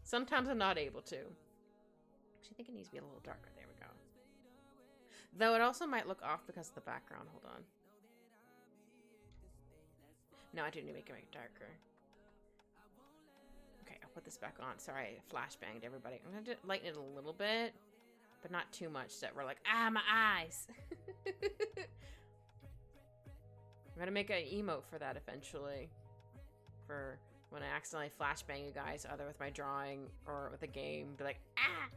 Sometimes I'm not able to. Actually, I think it needs to be a little darker. There we go. Though it also might look off because of the background. Hold on. No, I do need to make it darker. Okay, I'll put this back on. Sorry, I flashbanged everybody. I'm going to lighten it a little bit, but not too much that we're like, ah, my eyes. I'm going to make an emote for that eventually. For when I accidentally flashbang you guys, either with my drawing or with a game. Be like, ah!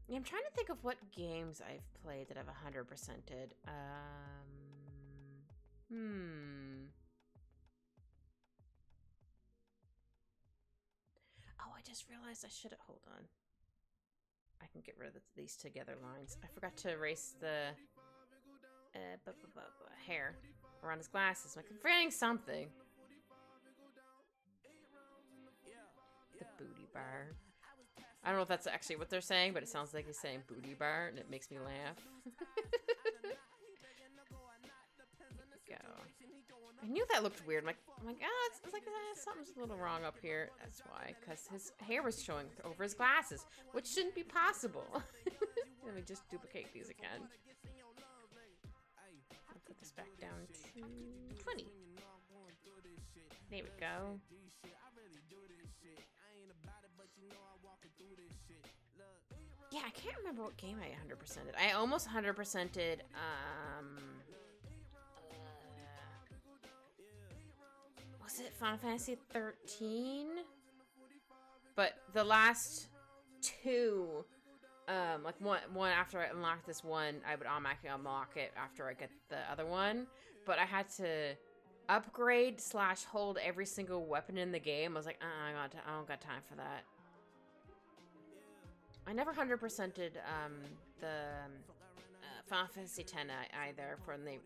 Yeah, I'm trying to think of what games I've played that I've 100%ed. Oh, I just realized I should have... Hold on. I can get rid of these together lines. I forgot to erase the hair around his glasses. I'm forgetting something. The booty bar. I don't know if that's actually what they're saying, but it sounds like he's saying booty bar, and it makes me laugh. Go. I knew that looked weird. I'm like, oh, it's like something's a little wrong up here. That's why, because his hair was showing over his glasses, which shouldn't be possible. Let me just duplicate these again. I'll put this back down to 20. There we go. Yeah, I can't remember what game I 100%ed. I almost 100%ed, was it Final Fantasy 13? But the last two, like one after I unlock this one, I would automatically unlock it after I get the other one. But I had to upgrade / hold every single weapon in the game. I was like, I don't got time for that. I never 100%ed the Final Fantasy X either when they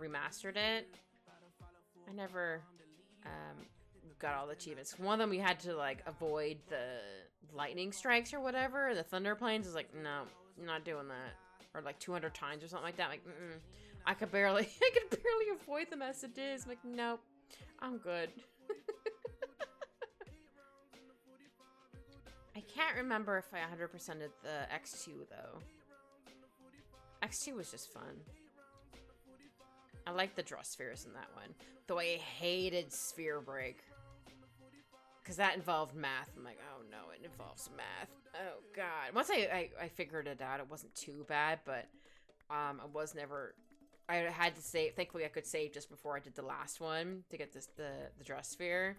remastered it. I never got all the achievements. One of them we had to like avoid the lightning strikes or whatever. The thunder planes was like, no, I'm not doing that. Or like 200 times or something like that. Like, I could barely avoid them as it is. I'm like, nope, I'm good. I can't remember if I 100%ed the X2 though. X2 was just fun. I like the draw spheres in that one. Though I hated Sphere Break. Because that involved math. I'm like, oh no, it involves math. Oh god. Once I figured it out, it wasn't too bad, but I was never... I had to save... Thankfully, I could save just before I did the last one to get the draw sphere.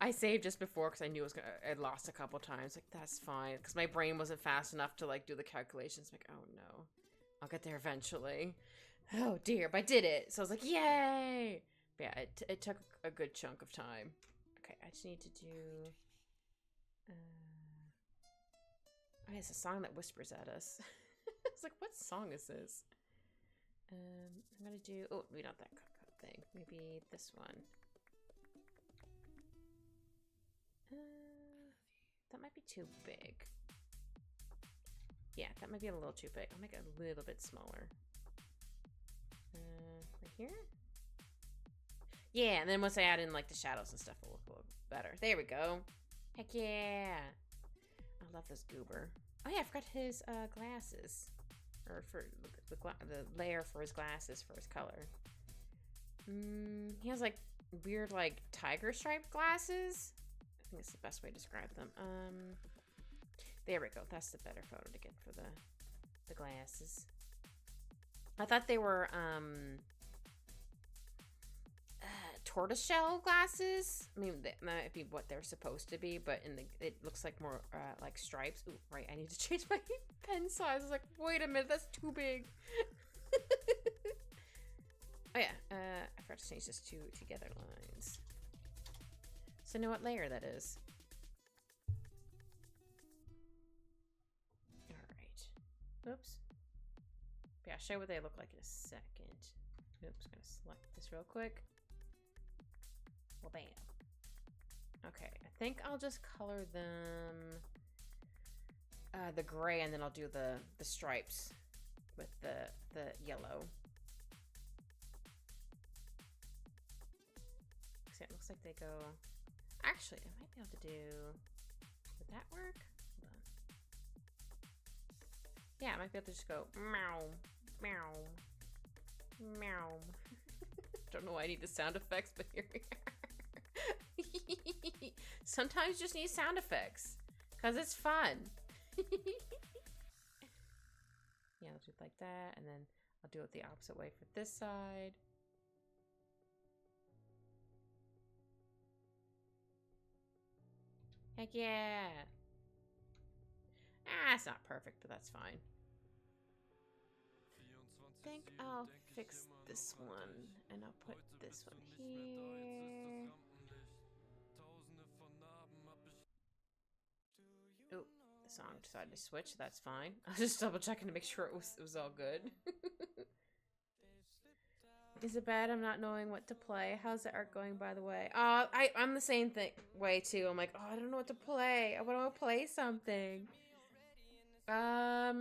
I saved just before because I knew I'd lost a couple times. Like, that's fine. Because my brain wasn't fast enough to, like, do the calculations. Like, oh, no. I'll get there eventually. Oh, dear. But I did it. So I was like, yay! But yeah, it took a good chunk of time. Okay, I just need to do... oh, it's a song that whispers at us. It's like, what song is this? I'm gonna do... oh, maybe not that thing. Maybe this one. That might be too big. Yeah, that might be a little too big. I'll make it a little bit smaller. Right here? Yeah, and then once I add in like the shadows and stuff, it'll look a little better. There we go. Heck yeah. I love this goober. Oh yeah, I forgot his glasses. Or for the layer for his glasses for his color. He has like weird like tiger striped glasses. I think it's the best way to describe them. There we go. That's the better photo to get for the glasses. I thought they were tortoiseshell glasses. I mean, that might be what they're supposed to be, but it looks like more like stripes. Ooh, right. I need to change my pen size. I was like, wait a minute, that's too big. Oh yeah, I forgot to change this to together lines. So know what layer that is. All right. Oops. Yeah, I'll show you what they look like in a second. Oops, gonna select this real quick. Well, bam. Okay, I think I'll just color them the gray, and then I'll do the stripes with the yellow. See, it looks like they go. Actually, I might be able to do. Would that work? Hold on. Yeah, I might be able to just go meow, meow, meow. Don't know why I need the sound effects, but here we are. Sometimes you just need sound effects because it's fun. Yeah, I'll do it like that, and then I'll do it the opposite way for this side. Heck yeah. Ah, it's not perfect, but that's fine. I think I'll fix this one, and I'll put this one here. Oh, the song decided to switch. That's fine. I was just double checking to make sure it was all good. Is it bad I'm not knowing what to play? How's the art going, by the way? I'm the same way too. I'm like, oh, I don't know what to play. I want to play something. I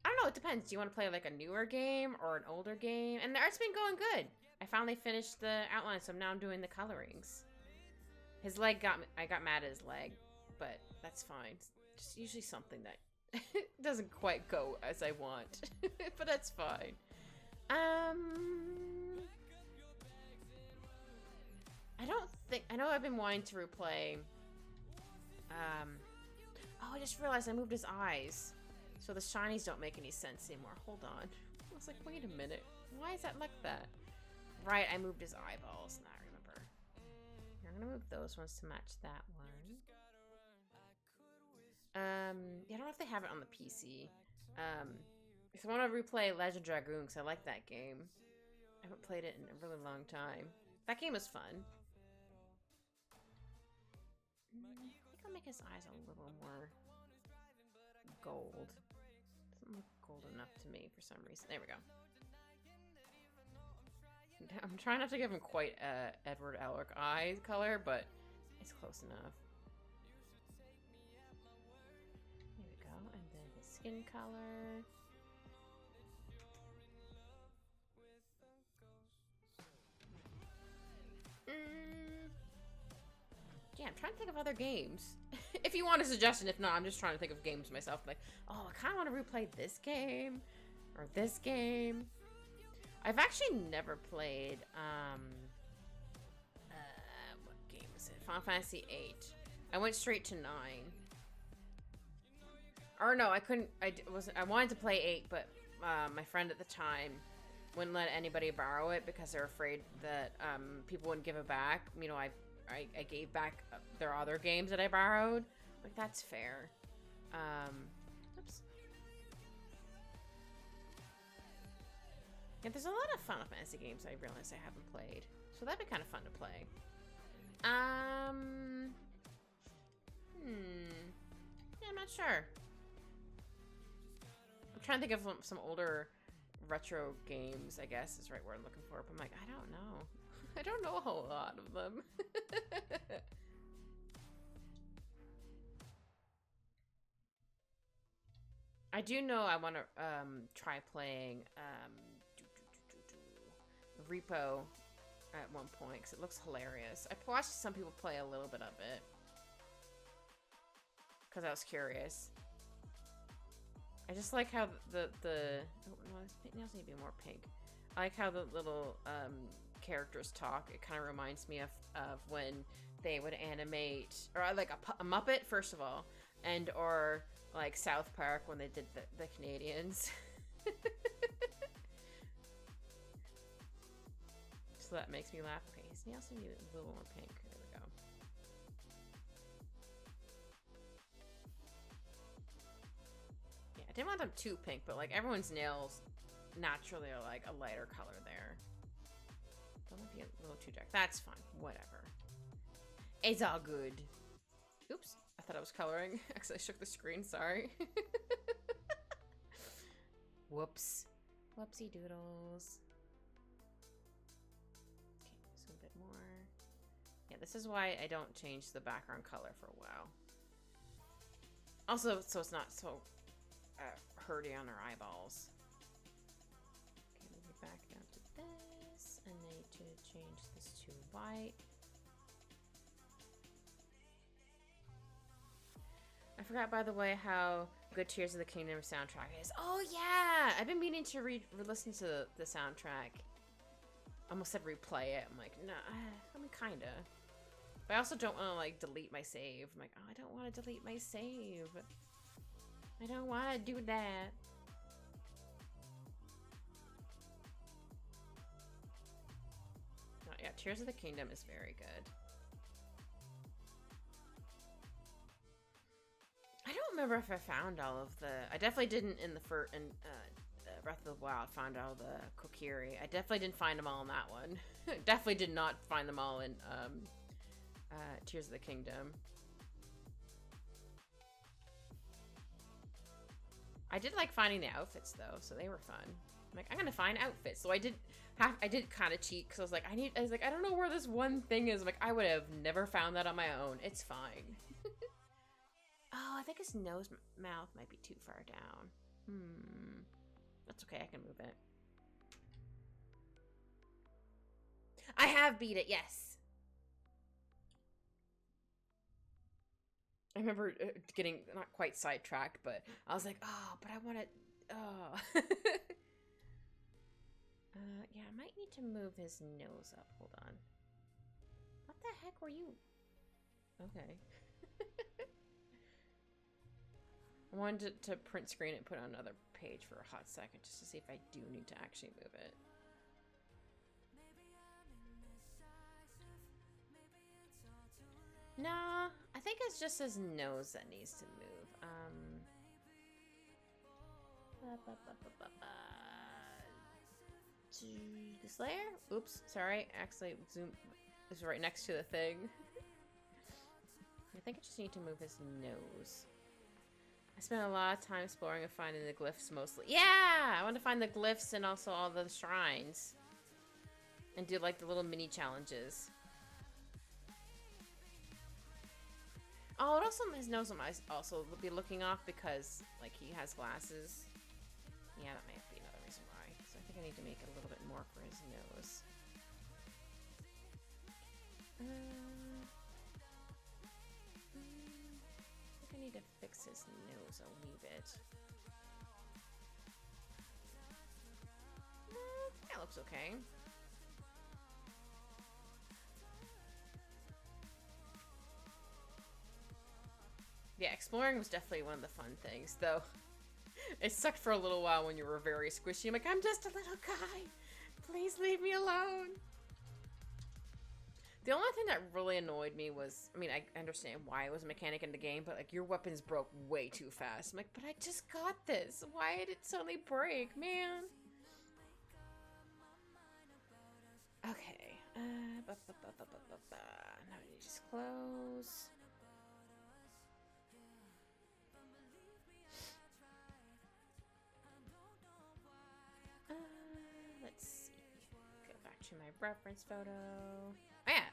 don't know. It depends. Do you want to play like a newer game or an older game? And the art's been going good. I finally finished the outline, so now I'm doing the colorings. His leg I got mad at his leg, but that's fine. It's just usually something that doesn't quite go as I want, but that's fine. I know I've been wanting to replay. Oh, I just realized I moved his eyes. So the shinies don't make any sense anymore. Hold on. I was like, wait a minute. Why is that like that? Right, I moved his eyeballs. Now I remember. I'm gonna move those ones to match that one. Yeah, I don't know if they have it on the PC. If I want to replay Legend Dragoon, because I like that game. I haven't played it in a really long time. That game is fun. I think I'll make his eyes a little more gold. Doesn't look gold enough to me for some reason. There we go. I'm trying not to give him quite Edward Elric eye color, but it's close enough. There we go. And then his skin color. Yeah, I'm trying to think of other games. If you want a suggestion, if not, I'm just trying to think of games myself. Like, oh, I kind of want to replay this game or this game. I've actually never played, what game is it? Final Fantasy VIII. I went straight to 9. Or no, I couldn't, I wanted to play 8, but my friend at the time wouldn't let anybody borrow it because they're afraid that people wouldn't give it back. You know, I gave back their other games that I borrowed. Like, that's fair. Oops. Yeah, there's a lot of Final Fantasy games I realized I haven't played. So that'd be kind of fun to play. Yeah, I'm not sure. I'm trying to think of some older retro games, I guess is right word I'm looking for. But I'm like, I don't know. I don't know a whole lot of them. I do know I want to try playing Repo at one point because it looks hilarious. I watched some people play a little bit of it because I was curious. I just like how oh no, it nails need to be more pink. I like how the little characters talk. It kind of reminds me of when they would animate, or like a Muppet first of all, and or like South Park when they did the Canadians. So that makes me laugh. Okay, his nails need a little more pink. There we go. Yeah, I didn't want them too pink, but like everyone's nails naturally are like a lighter color there. Don't want to be a little too dark. That's fine. Whatever. It's all good. Oops. I thought I was coloring. Actually, I shook the screen. Sorry. Whoops. Whoopsie doodles. Okay, just a bit more. Yeah, this is why I don't change the background color for a while. Also, so it's not so hurty on our eyeballs. Okay, move it back down to this. And I need to change this to white. I forgot, by the way, how good Tears of the Kingdom soundtrack is. Oh, yeah! I've been meaning to re-listen to the soundtrack. I almost said replay it. I'm like, nah, I mean, kinda. But I also don't want to, like, delete my save. I'm like, oh, I don't want to delete my save. I don't want to do that. Oh, yeah, Tears of the Kingdom is very good. I don't remember if I found all of the... I definitely didn't in the first... In Breath of the Wild, found all the Kokiri. I definitely didn't find them all in that one. Definitely did not find them all in Tears of the Kingdom. I did like finding the outfits, though, so they were fun. I'm like, I'm gonna find outfits. So I did kind of cheat, because I was like, I don't know where this one thing is. I'm like, I would have never found that on my own. It's fine. Oh, I think his mouth might be too far down. That's okay, I can move it. I have beat it, yes. I remember getting not quite sidetracked, but I was like, oh, but I want to, oh. Yeah, I might need to move his nose up. Hold on. What the heck were you? Okay. I wanted to print screen it, put on another page for a hot second just to see if I do need to actually move it. Nah, I think it's just his nose that needs to move. This layer? Oops, sorry. Actually, zoom is right next to the thing. I think I just need to move his nose. I spent a lot of time exploring and finding the glyphs mostly. Yeah! I want to find the glyphs and also all the shrines. And do like the little mini challenges. Oh, and also his nose might also be looking off because like he has glasses. Yeah, that might be another reason why. So I think I need to make it a little bit more for his nose. I need to fix his nose a wee bit. That looks okay. Yeah, exploring was definitely one of the fun things, though. It sucked for a little while when you were very squishy. I'm like, I'm just a little guy. Please leave me alone. The only thing that really annoyed me was, I mean, I understand why it was a mechanic in the game, but like your weapons broke way too fast. I'm like, but I just got this. Why did it suddenly break, man? Okay. Now we need to just close. Let's see. Go back to my reference photo. Oh yeah.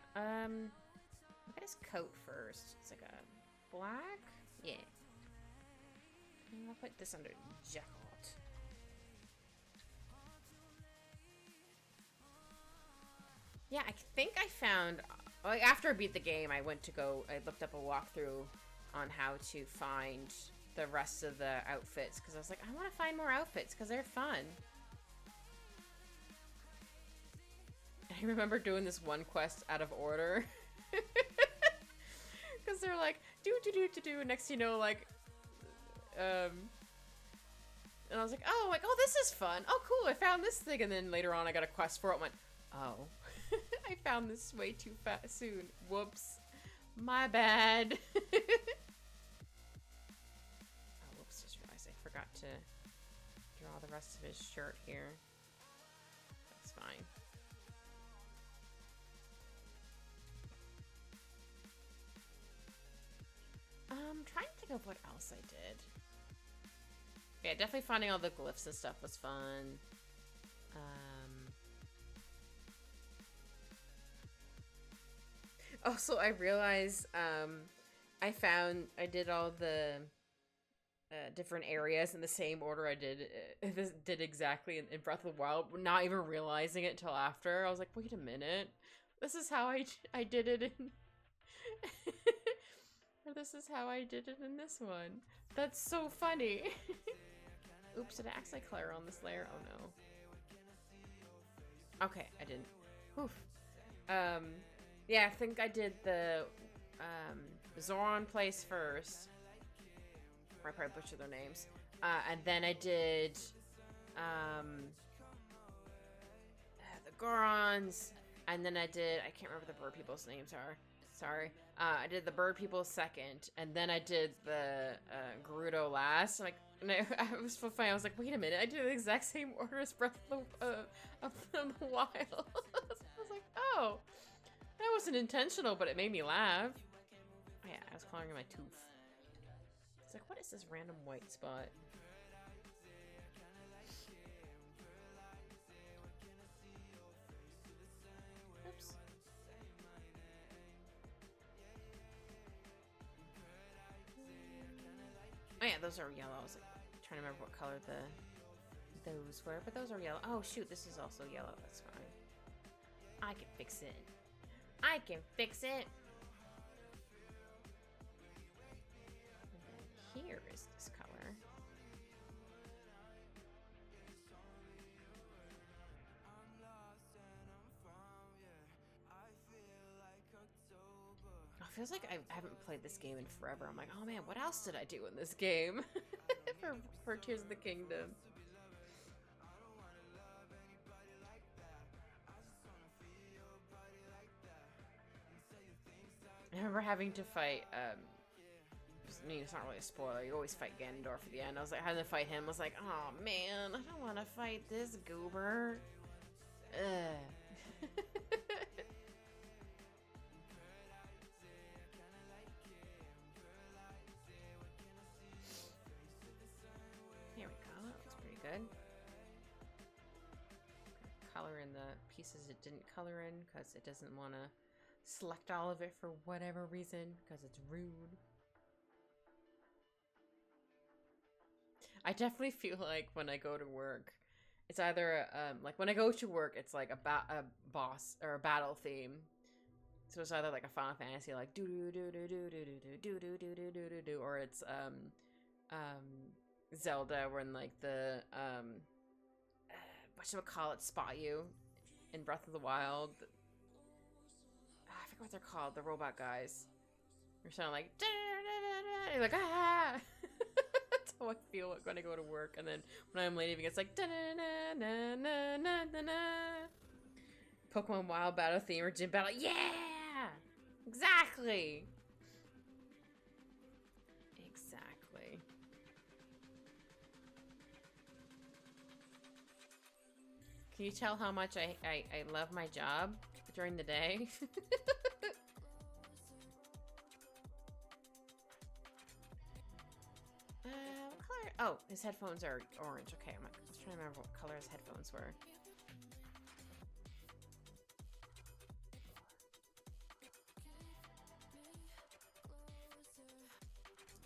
Look at his coat first. It's like a black. Yeah. I'll put this under jacket. Yeah, I think I found, like, after I beat the game, I looked up a walkthrough on how to find the rest of the outfits, because I was like, I want to find more outfits, because they're fun. I remember doing this one quest out of order. Because they're like, do, and next you know, like, and I was like, oh, this is fun. Oh, cool, I found this thing, and then later on I got a quest for it, and went, oh. I found this way too soon. Whoops. My bad. Oh, whoops, just realized I forgot to draw the rest of his shirt here. That's fine. Trying to think of what else I did. Yeah, definitely finding all the glyphs and stuff was fun. Also, I realized, I did all the different areas in the same order I did exactly in Breath of the Wild, not even realizing it till after. I was like, wait a minute, this is how I did it in... or this is how I did it in this one. That's so funny. Oops, did I accidentally color on this layer? Oh no. Okay, I didn't. Oof. Yeah, I think I did the Zoran place first. Or I probably butchered their names. And then I did the Gorons. And then I can't remember the bird people's names are. Sorry. I did the bird people second. And then I did the Gerudo last. Like, and I was so funny. I was like, wait a minute. I did the exact same order as Breath of the Wild. I was like, oh. That wasn't intentional, but it made me laugh. Oh, yeah, I was coloring my tooth. It's like, what is this random white spot? Oops. Oh yeah, those are yellow. I was like, trying to remember what color those were, but those are yellow. Oh shoot, this is also yellow. That's fine. I can fix it. I can fix it. And then here is this color. Oh, it feels like I haven't played this game in forever. I'm like, oh man, what else did I do in this game? for Tears of the Kingdom. I remember having to fight, I mean, it's not really a spoiler, you always fight Ganondorf at the end. I was like, having to fight him, I was like, oh man, I don't want to fight this goober. Ugh. Here we go, that looks pretty good. Color in the pieces it didn't color in, because it doesn't want to select all of it for whatever reason, because it's rude. I definitely feel like when I go to work, it's either like when I go to work, it's like a boss or a battle theme. So it's either like a Final Fantasy, like do do do do do do do do do do do do do do, or it's Zelda, when like the whatchamacallit spot you in Breath of the Wild. I forget what they're called, the robot guys. You're sounding like, you're like, ah. That's how I feel when I go to work. And then when I'm leaving, it's like, Pokemon Wild Battle theme or Gym Battle. Yeah! Exactly! Exactly. Can you tell how much I love my job? during the day. What color? Oh, his headphones are orange. Okay, I was trying to remember what color his headphones were.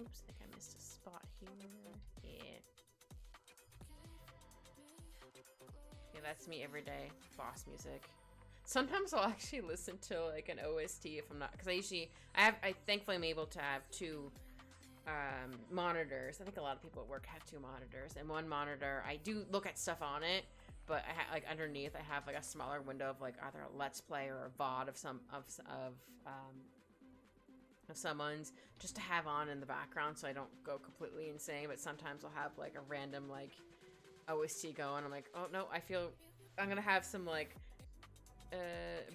Oops, I think I missed a spot here. Yeah. Yeah, that's me every day. Boss music. Sometimes I'll actually listen to like an OST if I'm not, because I thankfully I'm able to have two monitors. I think a lot of people at work have two monitors, and one monitor I do look at stuff on it, but like underneath I have like a smaller window of like either a Let's Play or a VOD of someone's, just to have on in the background so I don't go completely insane. But sometimes I'll have like a random like OST going. I'm like, oh no, I feel I'm gonna have some like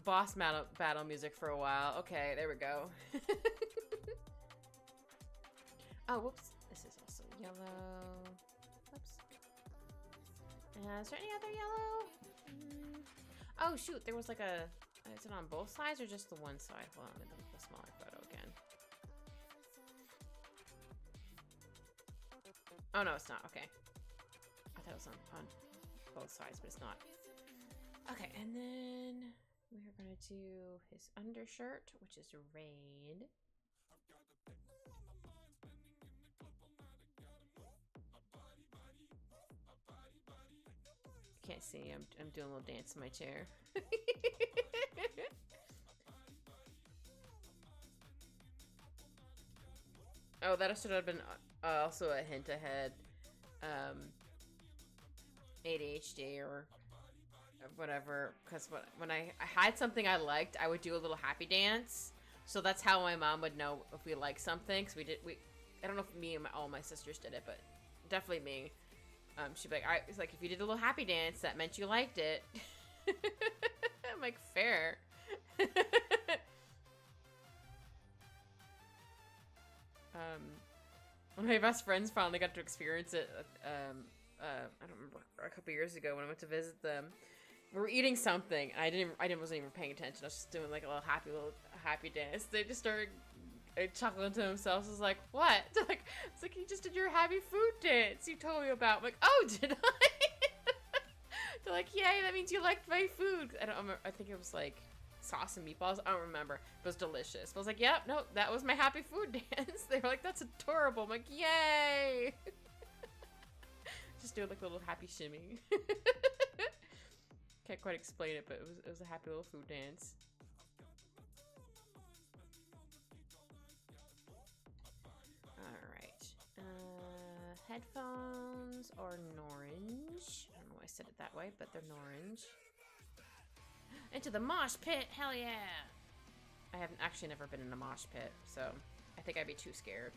boss battle music for a while. Okay, there we go. Oh, whoops. This is also yellow. Whoops. Is there any other yellow? Oh, shoot. There was like a... Is it on both sides or just the one side? Hold on, let me look at the smaller photo again. Oh, no, it's not. Okay. I thought it was on both sides, but it's not. Okay, and then we're going to do his undershirt, which is red. Can't see. I'm doing a little dance in my chair. Oh, that should have been also a hint ahead. ADHD or whatever. Because when I had something I liked, I would do a little happy dance. So that's how my mom would know if we liked something. Because I don't know if me and all my sisters did it, but definitely me. She'd be like, it's like, if you did a little happy dance, that meant you liked it. I'm like, fair. One of my best friends finally got to experience it, I don't remember, a couple years ago when I went to visit them. We were eating something, and I wasn't even paying attention. I was just doing like a little happy dance. They just started chuckling to themselves. I was like, what? It's like, you just did your happy food dance you told me about. I'm like, oh, did I? They're like, yay, that means you liked my food. I don't remember. I think it was like sauce and meatballs. I don't remember. It was delicious. But I was like, yep, no, that was my happy food dance. They were like, that's adorable. I'm like, yay. Just do like a little happy shimmy. Can't quite explain it, but it was a happy little food dance. Alright. Headphones are orange. I don't know why I said it that way, but they're orange. Into the mosh pit! Hell yeah! I haven't actually never been in a mosh pit, so I think I'd be too scared.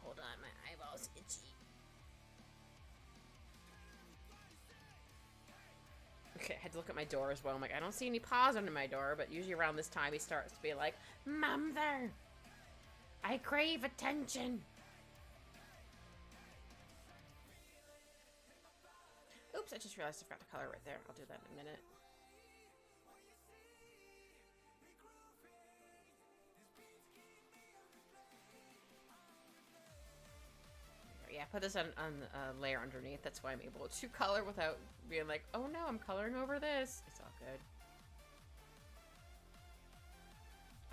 Hold on, my eyeball's itchy. Okay, I had to look at my door as well. I'm like, I don't see any paws under my door, but usually around this time he starts to be like, Mother! I crave attention! Oops, I just realized I forgot the color right there. I'll do that in a minute. Yeah, put this on a layer underneath. That's why I'm able to color without being like, oh no, I'm coloring over this. It's all good.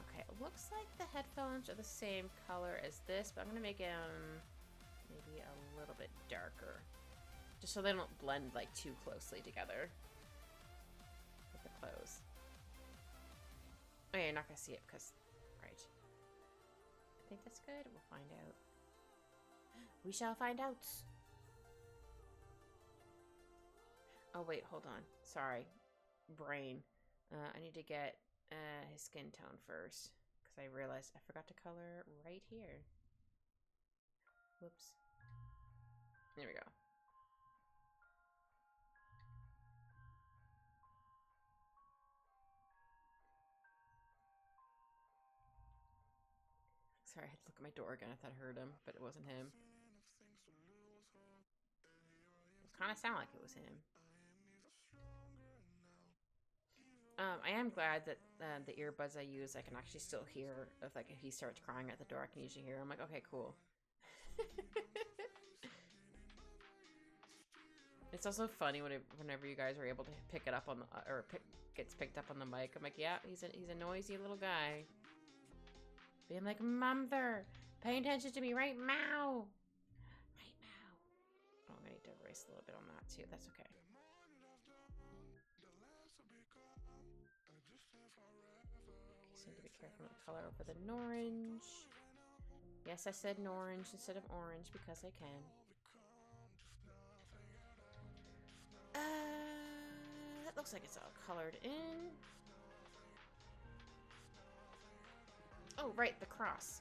Okay, it looks like the headphones are the same color as this, but I'm gonna make them maybe a little bit darker, just so they don't blend like too closely together with the clothes. Oh yeah, you're not gonna see it because, right. I think that's good. We'll find out. We shall find out. Oh wait, hold on. Sorry. Brain. I need to get his skin tone first, because I realized I forgot to color right here. Whoops. There we go. Sorry, I had to look at my door again. I thought I heard him, but it wasn't him. It kind of sounded like it was him. I am glad that the earbuds I use, I can actually still hear. If like if he starts crying at the door, I can usually hear. I'm like, okay, cool. It's also funny whenever you guys are able to pick it up on the gets picked up on the mic. I'm like, yeah, he's a noisy little guy. Being like, Mother, pay attention to me right now. Right now. Oh, I'm gonna need to erase a little bit on that too. That's okay. Okay, so need to be careful with the color over the orange. Yes, I said orange instead of orange because I can. That looks like it's all colored in. Oh, right, the cross.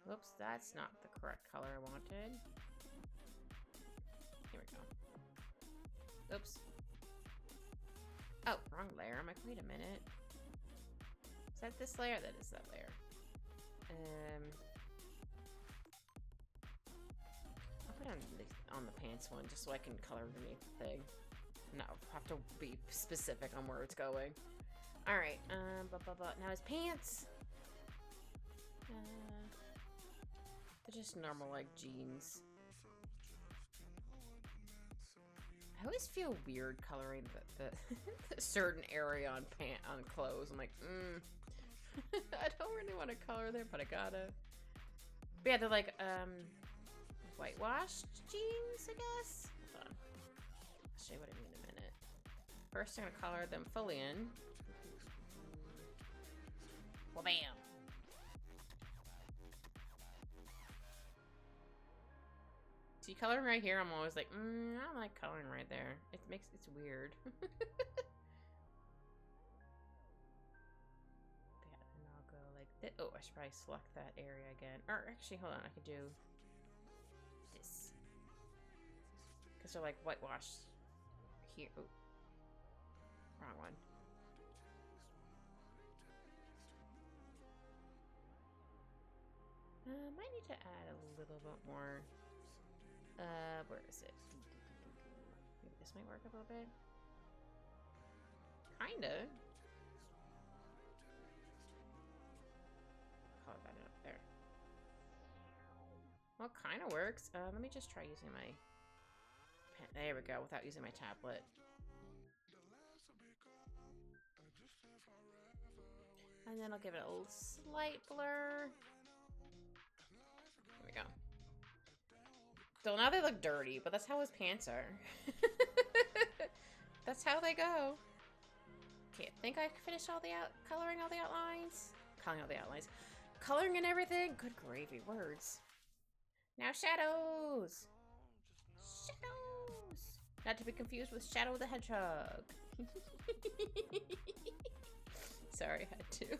Whoops, that's not the correct color I wanted. Here we go. Oops. Oh, wrong layer. I'm like, wait a minute. Is that this layer? That is that layer. I'll put on the pants one just so I can color underneath the thing. No, have to be specific on where it's going. Alright, now his pants. They're just normal, like, jeans. I always feel weird coloring the certain area on clothes. I'm like, I don't really want to color there, but I gotta. But yeah, they're like, whitewashed jeans, I guess? Hold on. I'll show you what I mean in a minute. First, I'm gonna color them fully in. Well, bam. See, coloring right here, I'm always like, I don't like coloring right there. It's weird. Yeah, and I'll go like this. Oh, I should probably select that area again. Or actually, hold on, I could do this. Because they're like whitewashed here. Oh, wrong one. Might need to add a little bit more. Where is it? Maybe this might work a little bit. Kinda. Color that up there. Well, kind of works. Let me just try using my pen. There we go, without using my tablet. And then I'll give it a little slight blur. There we go. So now they look dirty, but that's how his pants are. That's how they go. Okay, I think I finished all the coloring all the outlines. Coloring all the outlines. Coloring and everything. Good gravy, words. Now shadows. Shadows. Not to be confused with Shadow the Hedgehog. Sorry, I had to.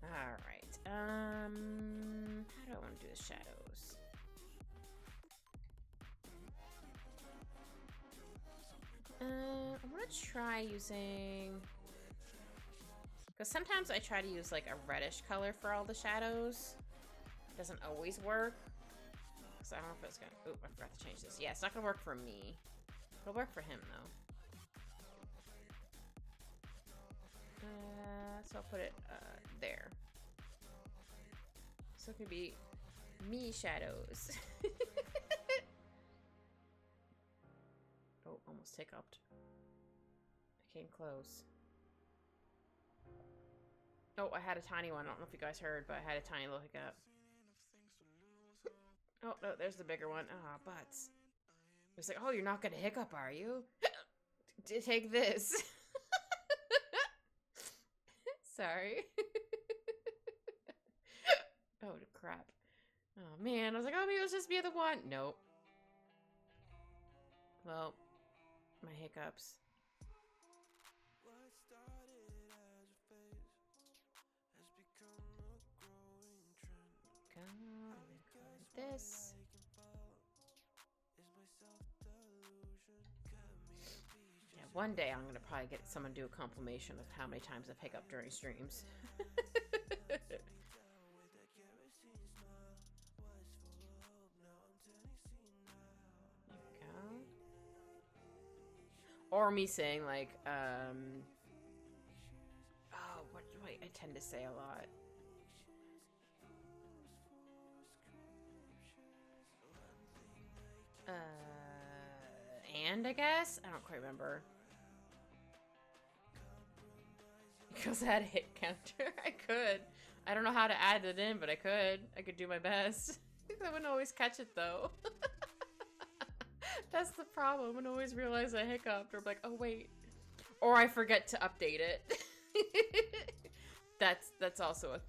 Alright. How do I want to do the shadows? I'm gonna try using... Because sometimes I try to use like a reddish color for all the shadows. It doesn't always work. Because I don't know if it's gonna... Oh, I forgot to change this. Yeah, it's not gonna work for me. It'll work for him though. So I'll put it there. So it could be me shadows. Oh, almost hiccuped. I came close. Oh, I had a tiny one. I don't know if you guys heard, but I had a tiny little hiccup. Oh, no, there's the bigger one. Ah, butts. It's like, oh, you're not gonna hiccup, are you? Take this. Sorry. Oh, crap. Oh, man. I was like, oh, maybe it'll just be the one. Nope. Well, my hiccups. Go, and then color this. Yeah, one day I'm gonna probably get someone to do a compilation of how many times I've hiccuped during streams. Or me saying like, oh, what do I tend to say a lot? And I guess? I don't quite remember. Because I had a hit counter. I could. I don't know how to add it in, but I could. I could do my best. I wouldn't always catch it though. That's the problem. I wouldn't always realize I hiccuped or be like, oh wait. Or I forget to update it. That's also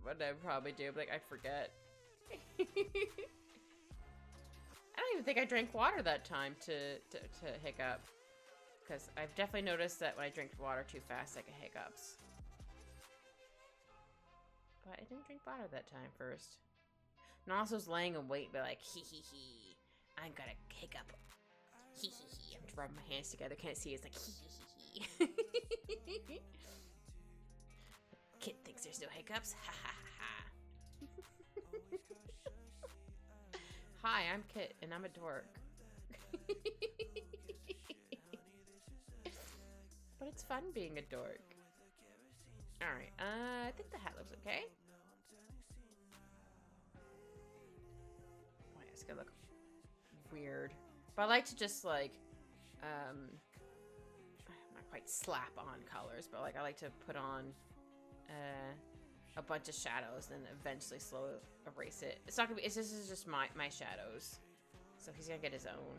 what I would probably do. Like I forget. I don't even think I drank water that time to hiccup. Because I've definitely noticed that when I drink water too fast, I get hiccups. But I didn't drink water that time first. And I also was laying in wait, but like, hee hee hee. I'm gonna hiccup. Hee hee hee. I'm just rubbing my hands together. Can't see. It's like, hee hee hee hee. Kid thinks there's no hiccups. Ha ha ha ha. Hi, I'm Kit, and I'm a dork. But it's fun being a dork. Alright, I think the hat looks okay. Oh, yeah, it's gonna look weird. But I like to just like, not quite slap on colors, but like I like to put on a bunch of shadows and eventually slowly erase it. It's not gonna be, this is just my shadows. So he's gonna get his own.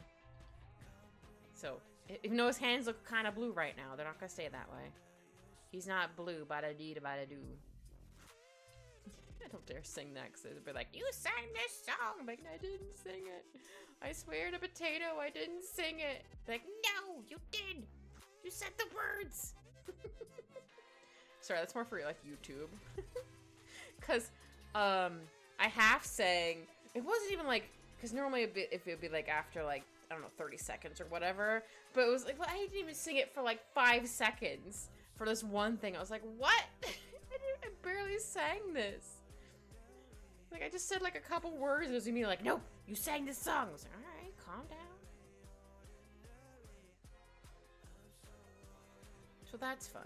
So, even though his hands look kind of blue right now, they're not gonna stay that way. He's not blue, bada-dee-da-bada-doo. I don't dare sing that, because they'll be like, you sang this song! I'm like, I didn't sing it. I swear to potato, I didn't sing it. Like, no, you did! You said the words! Sorry, that's more for, like, YouTube. Because, I half sang, it wasn't even, like, because normally it would be, like, after, like, I don't know, 30 seconds or whatever. But it was like, well, I didn't even sing it for like 5 seconds for this one thing. I was like, what? I barely sang this. Like, I just said like a couple words. It was me like, nope, you sang this song. I was like, all right, calm down. So that's fun.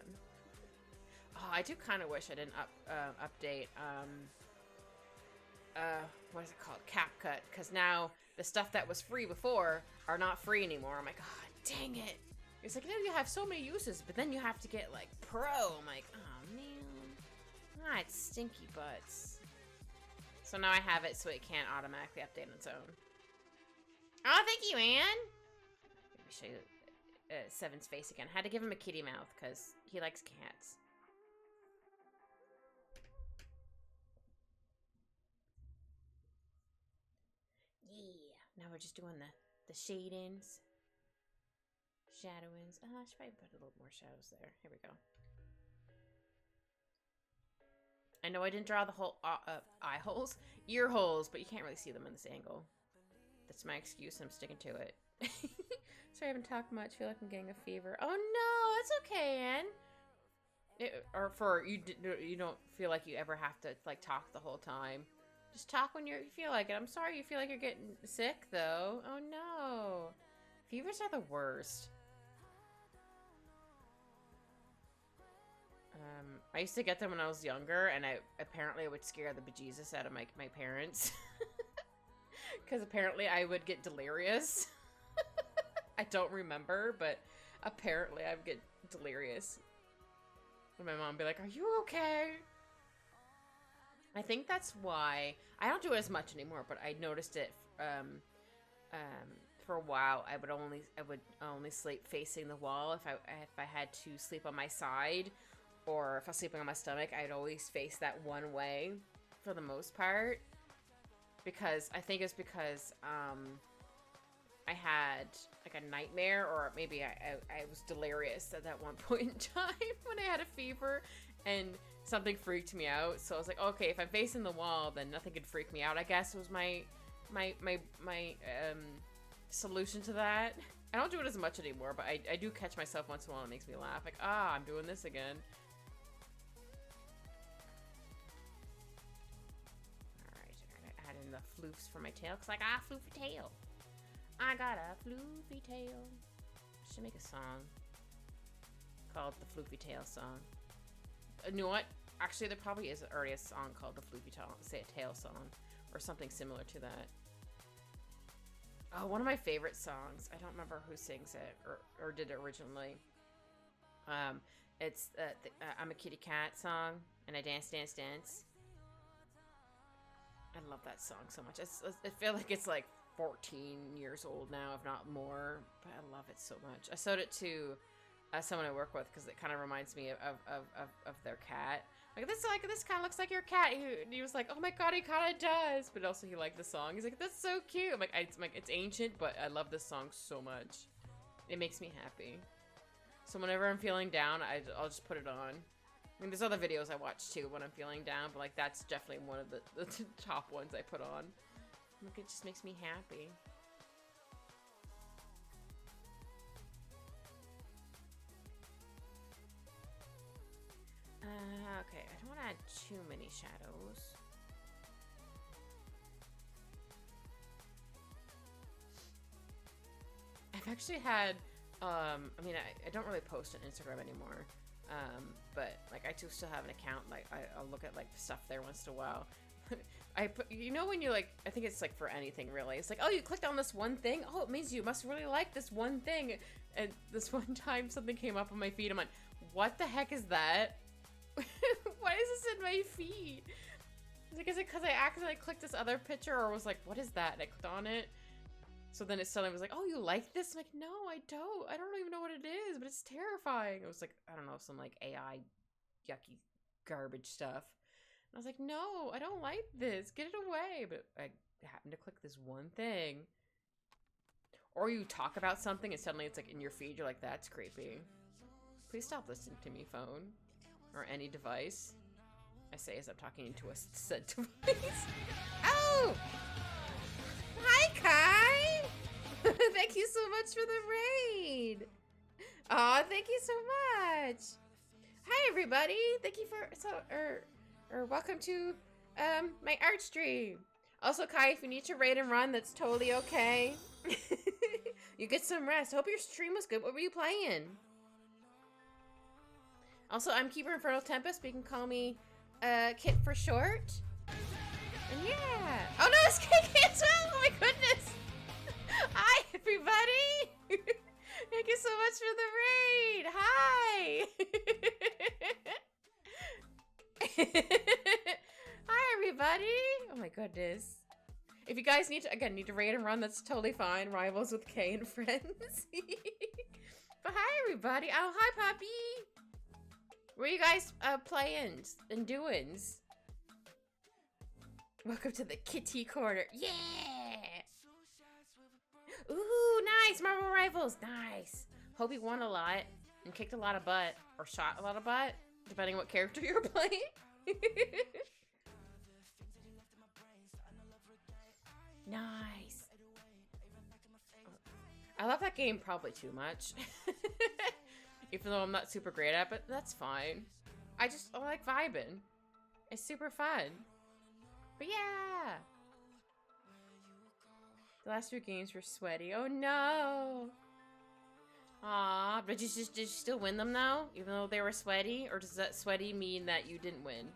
Oh, I do kind of wish I didn't update, what is it called? CapCut. Because now the stuff that was free before are not free anymore. I'm like, oh, dang it. It's like, you know, you have so many uses, but then you have to get, like, Pro. I'm like, oh, man. Ah, it's stinky butts. So now I have it so it can't automatically update on its own. Oh, thank you, Anne. Let me show you Seven's face again. I had to give him a kitty mouth because he likes cats. Yeah. Now we're just doing the shadings. Shadowings. I should probably put a little more shadows there. Here we go. I know I didn't draw the whole eye holes, ear holes, but you can't really see them in this angle. That's my excuse, and I'm sticking to it. Sorry, I haven't talked much. I feel like I'm getting a fever. Oh no, that's okay, Ann. Or for you don't feel like you ever have to like talk the whole time. Just talk when you feel like it. I'm sorry you feel like you're getting sick, though. Oh no, fevers are the worst. I used to get them when I was younger, and I apparently would scare the bejesus out of my parents. Because apparently I would get delirious. I don't remember, but apparently I would get delirious. And my mom would be like, are you okay? I think that's why I don't do it as much anymore, but I noticed it for a while. I would only sleep facing the wall if I had to sleep on my side. Or if I was sleeping on my stomach, I'd always face that one way for the most part. Because I think it's because I had like a nightmare, or maybe I was delirious at that one point in time when I had a fever and something freaked me out. So I was like, okay, if I'm facing the wall, then nothing could freak me out. I guess was my solution to that. I don't do it as much anymore, but I do catch myself once in a while. It makes me laugh. Like, I'm doing this again. The floofs for my tail, because I got a floofy tail. I got a floofy tail. should make a song called the Floofy Tail song. You know what? Actually, there probably is already a song called the Floofy Tail song, or something similar to that. Oh, one of my favorite songs. I don't remember who sings it or did it originally. It's I'm a Kitty Cat song, and I dance, dance, dance. I love that song so much. I feel like it's like 14 years old now, if not more, but I love it so much. I showed it to someone I work with because it kind of reminds me of their cat. This kind of looks like your cat. He was like, oh my god, he kind of does. But also he liked the song. He's like, that's so cute. I'm like, it's ancient, but I love this song so much. It makes me happy. So whenever I'm feeling down, I'll just put it on. I mean, there's other videos I watch too when I'm feeling down, but like that's definitely one of the top ones I put on. Like, it just makes me happy. Okay, I don't want to add too many shadows. I've actually had, I mean, I don't really post on Instagram anymore, but like I do still have an account. Like I'll look at like stuff there once in a while. I put, you know, when you like, I think it's like for anything really. It's like, oh, you clicked on this one thing. Oh, it means you must really like this one thing. And this one time something came up on my feed. I'm like, what the heck is that? Why is this in my feed? Like, is it because I accidentally clicked this other picture, or was like, what is that? And I clicked on it. So then it suddenly was like, oh, you like this? I'm like, no, I don't. I don't even know what it is, but it's terrifying. It was like, I don't know, some like AI yucky garbage stuff. And I was like, no, I don't like this. Get it away. But I happened to click this one thing. Or you talk about something and suddenly it's like in your feed. You're like, that's creepy. Please stop listening to me, phone. Or any device. I say as I'm talking into a said device. Oh! Hi, Kai! Thank you so much for the raid! Aw, thank you so much! Hi, everybody! Thank you for, welcome to, my art stream. Also, Kai, if you need to raid and run, that's totally okay. You get some rest. Hope your stream was good. What were you playing? Also, I'm Keeper Infernal Tempest, but you can call me, Kit for short. And yeah. Oh no, it's Kit as well! Oh my goodness! Hi, everybody! Thank you so much for the raid! Hi! Hi, everybody! Oh my goodness. If you guys need to raid and run, that's totally fine. Rivals with K and friends. But hi, everybody! Oh, hi, Puppy! Where are you guys playing and doings? Welcome to the kitty corner. Yeah! Ooh, nice! Marble Rivals. Nice. Hope you won a lot and kicked a lot of butt. Or shot a lot of butt. Depending on what character you're playing. Nice. I love that game probably too much. Even though I'm not super great at it, but that's fine. I like vibing. It's super fun. But yeah. The last 2 games were sweaty. Oh no. Aw, but did you still win them now? Even though they were sweaty? Or does that sweaty mean that you didn't win?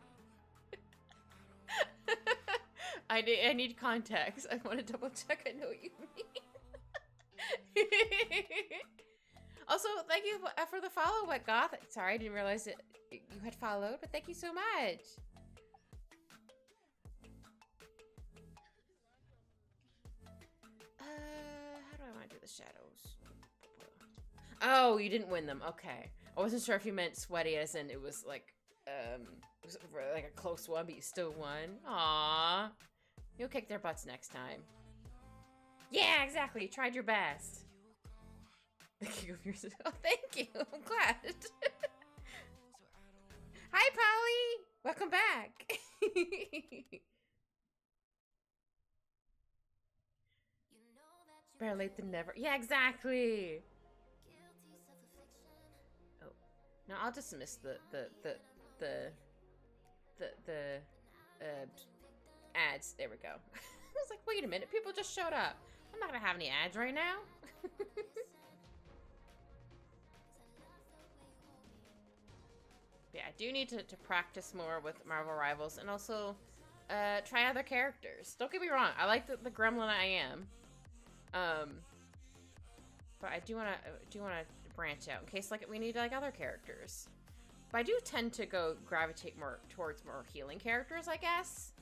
I need context. I want to double check I know what you mean. Also, thank you for the follow, Wet Goth. Sorry, I didn't realize that you had followed, but thank you so much. How do I want to do the shadows? Oh, you didn't win them. Okay. I wasn't sure if you meant sweaty as in it was like a close one, but you still won. Aww. You'll kick their butts next time. Yeah, exactly. You tried your best. Thinking of yourself. Oh, thank you. I'm glad. Hi, Polly. Welcome back. Better late than never. Yeah, exactly. Oh, no, I'll dismiss the ads. There we go. I was like, wait a minute. People just showed up. I'm not gonna have any ads right now. Yeah, I do need to practice more with Marvel Rivals and also try other characters. Don't get me wrong, I like the gremlin I am. But I do wanna branch out in case like we need like other characters. But I do tend to gravitate more towards more healing characters, I guess.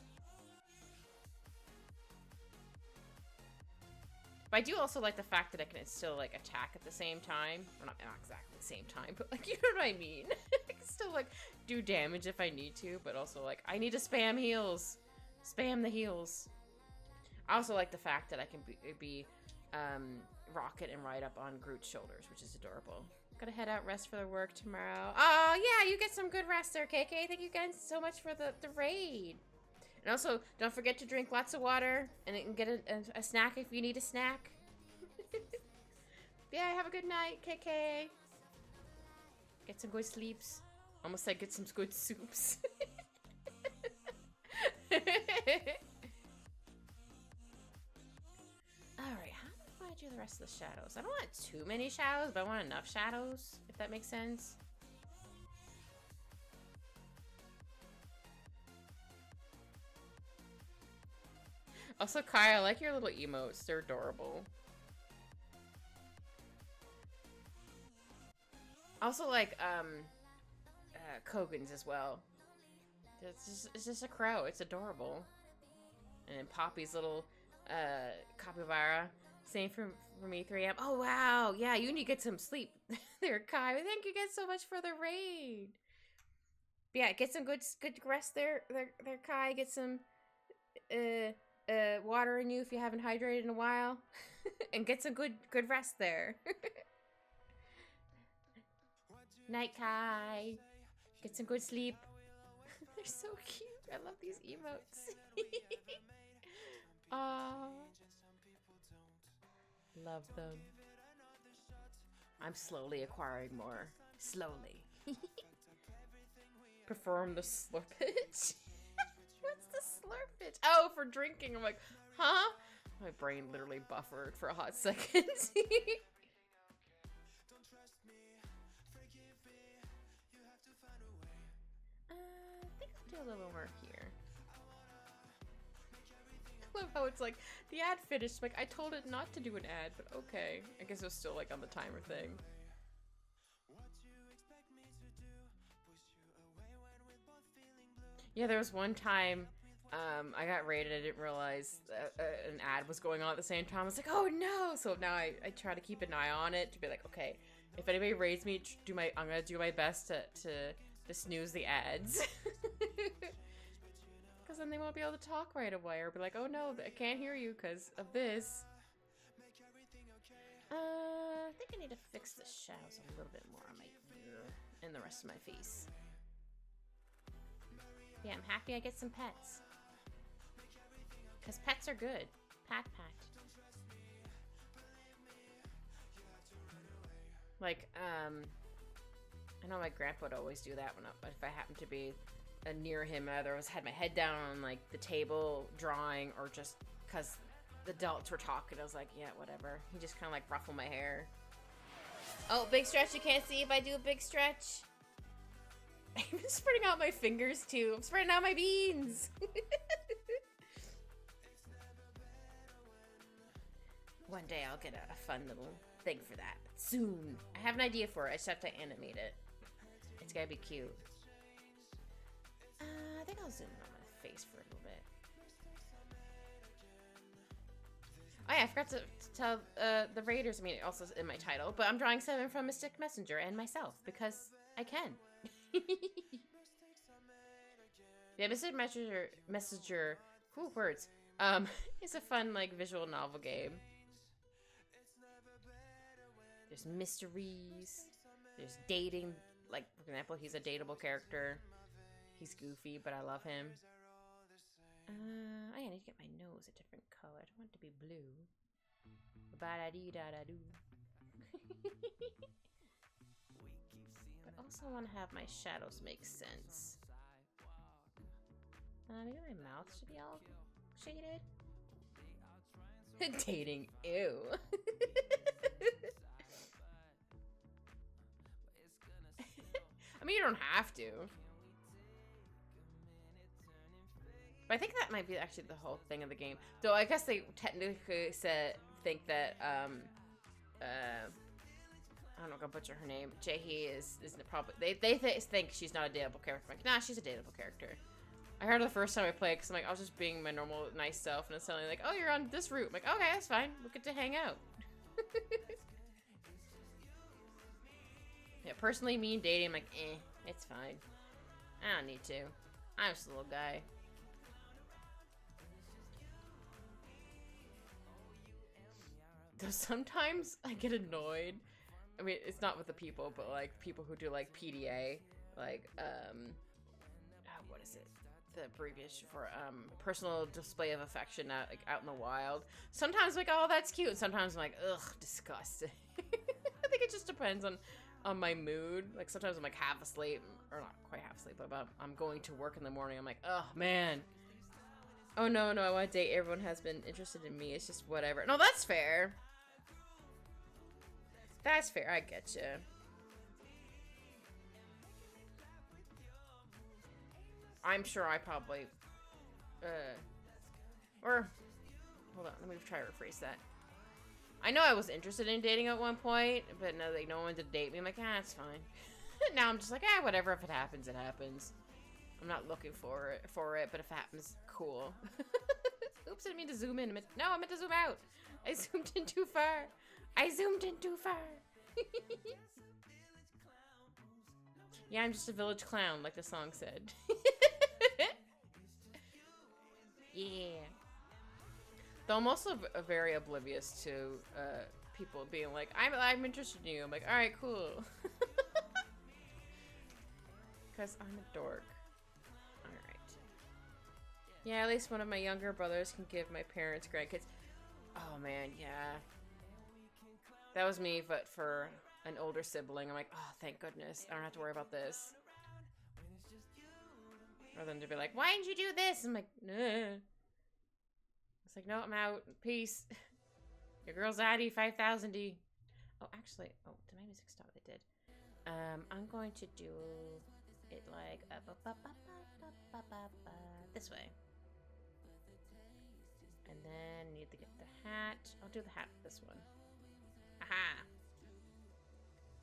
But I do also like the fact that I can still like attack at the same time. Well, not exactly the same time, but like you know what I mean. I can still like do damage if I need to, but also like I need to spam heals. Spam the heals. I also like the fact that I can be rocket and ride up on Groot's shoulders, which is adorable. Gotta head out, rest for the work tomorrow. Oh yeah, you get some good rest there, KK. Thank you guys so much for the raid. And also, don't forget to drink lots of water and get a snack if you need a snack. Yeah, have a good night, KK. Get some good sleeps. Almost said get some good soups. Alright, how do I do the rest of the shadows? I don't want too many shadows, but I want enough shadows, if that makes sense. Also, Kai, I like your little emotes. They're adorable. Also like, Kogan's as well. It's just a crow. It's adorable. And then Poppy's little, capybara. Same for me, 3M. Oh, wow. Yeah, you need to get some sleep there, Kai. Thank you guys so much for the raid. But yeah, get some good rest there, Kai. Get some, water in you if you haven't hydrated in a while. And get some good rest there. Night, Kai. Get some good sleep. They're so cute. I love these emotes. Aww. Love them. I'm slowly acquiring more. Slowly. Perform the slurpage. What's the slurpage? Oh, for drinking. I'm like, huh? My brain literally buffered for a hot second. I think I'll do a little more here. I love how it's like, the ad finished. Like, I told it not to do an ad, but okay. I guess it was still like on the timer thing. Yeah, there was one time I got raided. I didn't realize an ad was going on at the same time. I was like, oh no! So now I try to keep an eye on it to be like, okay, if anybody raids me, I'm gonna do my best to snooze the ads. Because then they won't be able to talk right away or be like, oh no, I can't hear you because of this. I think I need to fix the shadows a little bit more on my ear and the rest of my face. Yeah, I'm happy I get some pets. Because pets are good. Pat. Like, I know my grandpa would always do that if I happened to be near him. I either had my head down on like the table drawing or just because the adults were talking. I was like, yeah, whatever. He just kind of like ruffled my hair. Oh, big stretch. You can't see if I do a big stretch. I'm spreading out my fingers too. I'm spreading out my beans. One day I'll get a fun little thing for that. Soon. I have an idea for it. I just have to animate it. It's gotta be cute. I think I'll zoom in on my face for a little bit. Oh yeah, I forgot to tell the raiders, I mean, it also is in my title, but I'm drawing 7 from Mystic Messenger and myself, because I can. Yeah, Mystic Messenger, whew, words, it's a fun, like, visual novel game. There's mysteries, there's dating, like, for example, he's a dateable character. He's goofy, but I love him. I need to get my nose a different color. I don't want it to be blue. Ba-da-dee-da-da-doo. But I also want to have my shadows make sense. Maybe my mouth should be all shaded. Dating, ew. I mean, you don't have to. But I think that might be actually the whole thing of the game. Though I guess they technically think that, I'm not gonna butcher her name. Hehe is probably, they think she's not a dateable character. I'm like, nah, she's a dateable character. I heard her the first time I played because I'm like, I was just being my normal nice self, and it's suddenly like, oh, you're on this route. I'm like, okay, that's fine. We'll get to hang out. Yeah, personally, me and dating, I'm like, it's fine. I don't need to. I'm just a little guy. Though sometimes I get annoyed. I mean, it's not with the people, but like people who do like PDA, like what is it? The abbreviation for personal display of affection out in the wild. Sometimes I'm like, oh, that's cute. And sometimes I'm like, ugh, disgusting. I think it just depends on my mood. Like sometimes I'm like half asleep, or not quite half asleep, but I'm going to work in the morning. I'm like, oh man. Oh no, I want to date. Everyone has been interested in me. It's just whatever. No, that's fair. That's fair. I get you. I'm sure I probably, or, hold on, let me try to rephrase that. I know I was interested in dating at one point, but no, like, no one wanted to date me. I'm like, it's fine. Now I'm just like, whatever, if it happens, it happens. I'm not looking for it, but if it happens, cool. Oops, I didn't mean to zoom in. No, I meant to zoom out. I zoomed in too far. Yeah, I'm just a village clown, like the song said. Yeah. Though I'm also very oblivious to people being like, I'm interested in you. I'm like, all right, cool. Because I'm a dork. All right. Yeah, at least one of my younger brothers can give my parents grandkids. Oh man, yeah. That was me, but for an older sibling. I'm like, oh, thank goodness. I don't have to worry about this. Or them to be like, why didn't you do this? I'm like, nah. It's like, no, I'm out. Peace. Your girl's ID 5000D. Oh, actually, did my music stop? It did. I'm going to do it like this way. And then need to get the hat. I'll do the hat with this one. Aha.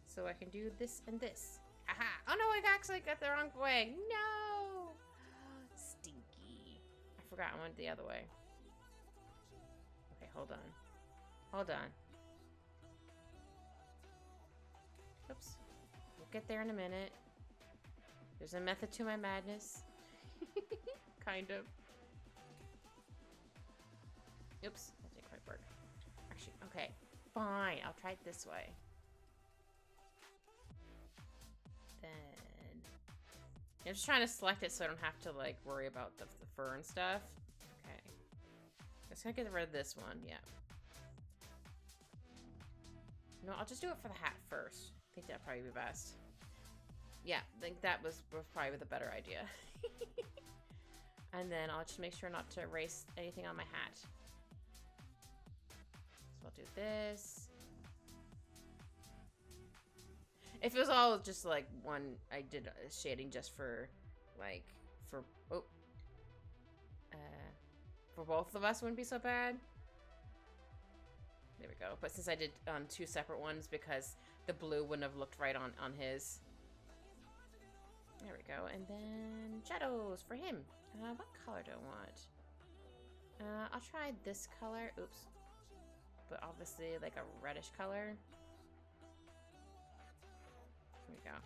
So I can do this and this. Aha. Oh no, I actually got the wrong way. No. Stinky. I forgot I went the other way. Okay, hold on. Hold on. Oops. We'll get there in a minute. There's a method to my madness. Kind of. Oops. That didn't quite work. Actually, okay. Fine. I'll try it this way. Then I'm just trying to select it so I don't have to like worry about the fur and stuff. Okay. I'm just gonna get rid of this one. Yeah. No, I'll just do it for the hat first. I think that'd probably be best. Yeah, I think that was probably the better idea. And then I'll just make sure not to erase anything on my hat. So I'll do this. If it was all just like one, I did shading just for like, for both of us wouldn't be so bad. There we go. But since I did two separate ones because the blue wouldn't have looked right on his. There we go. And then shadows for him. What color do I want? I'll try this color. Oops. But obviously like a reddish color. There we go.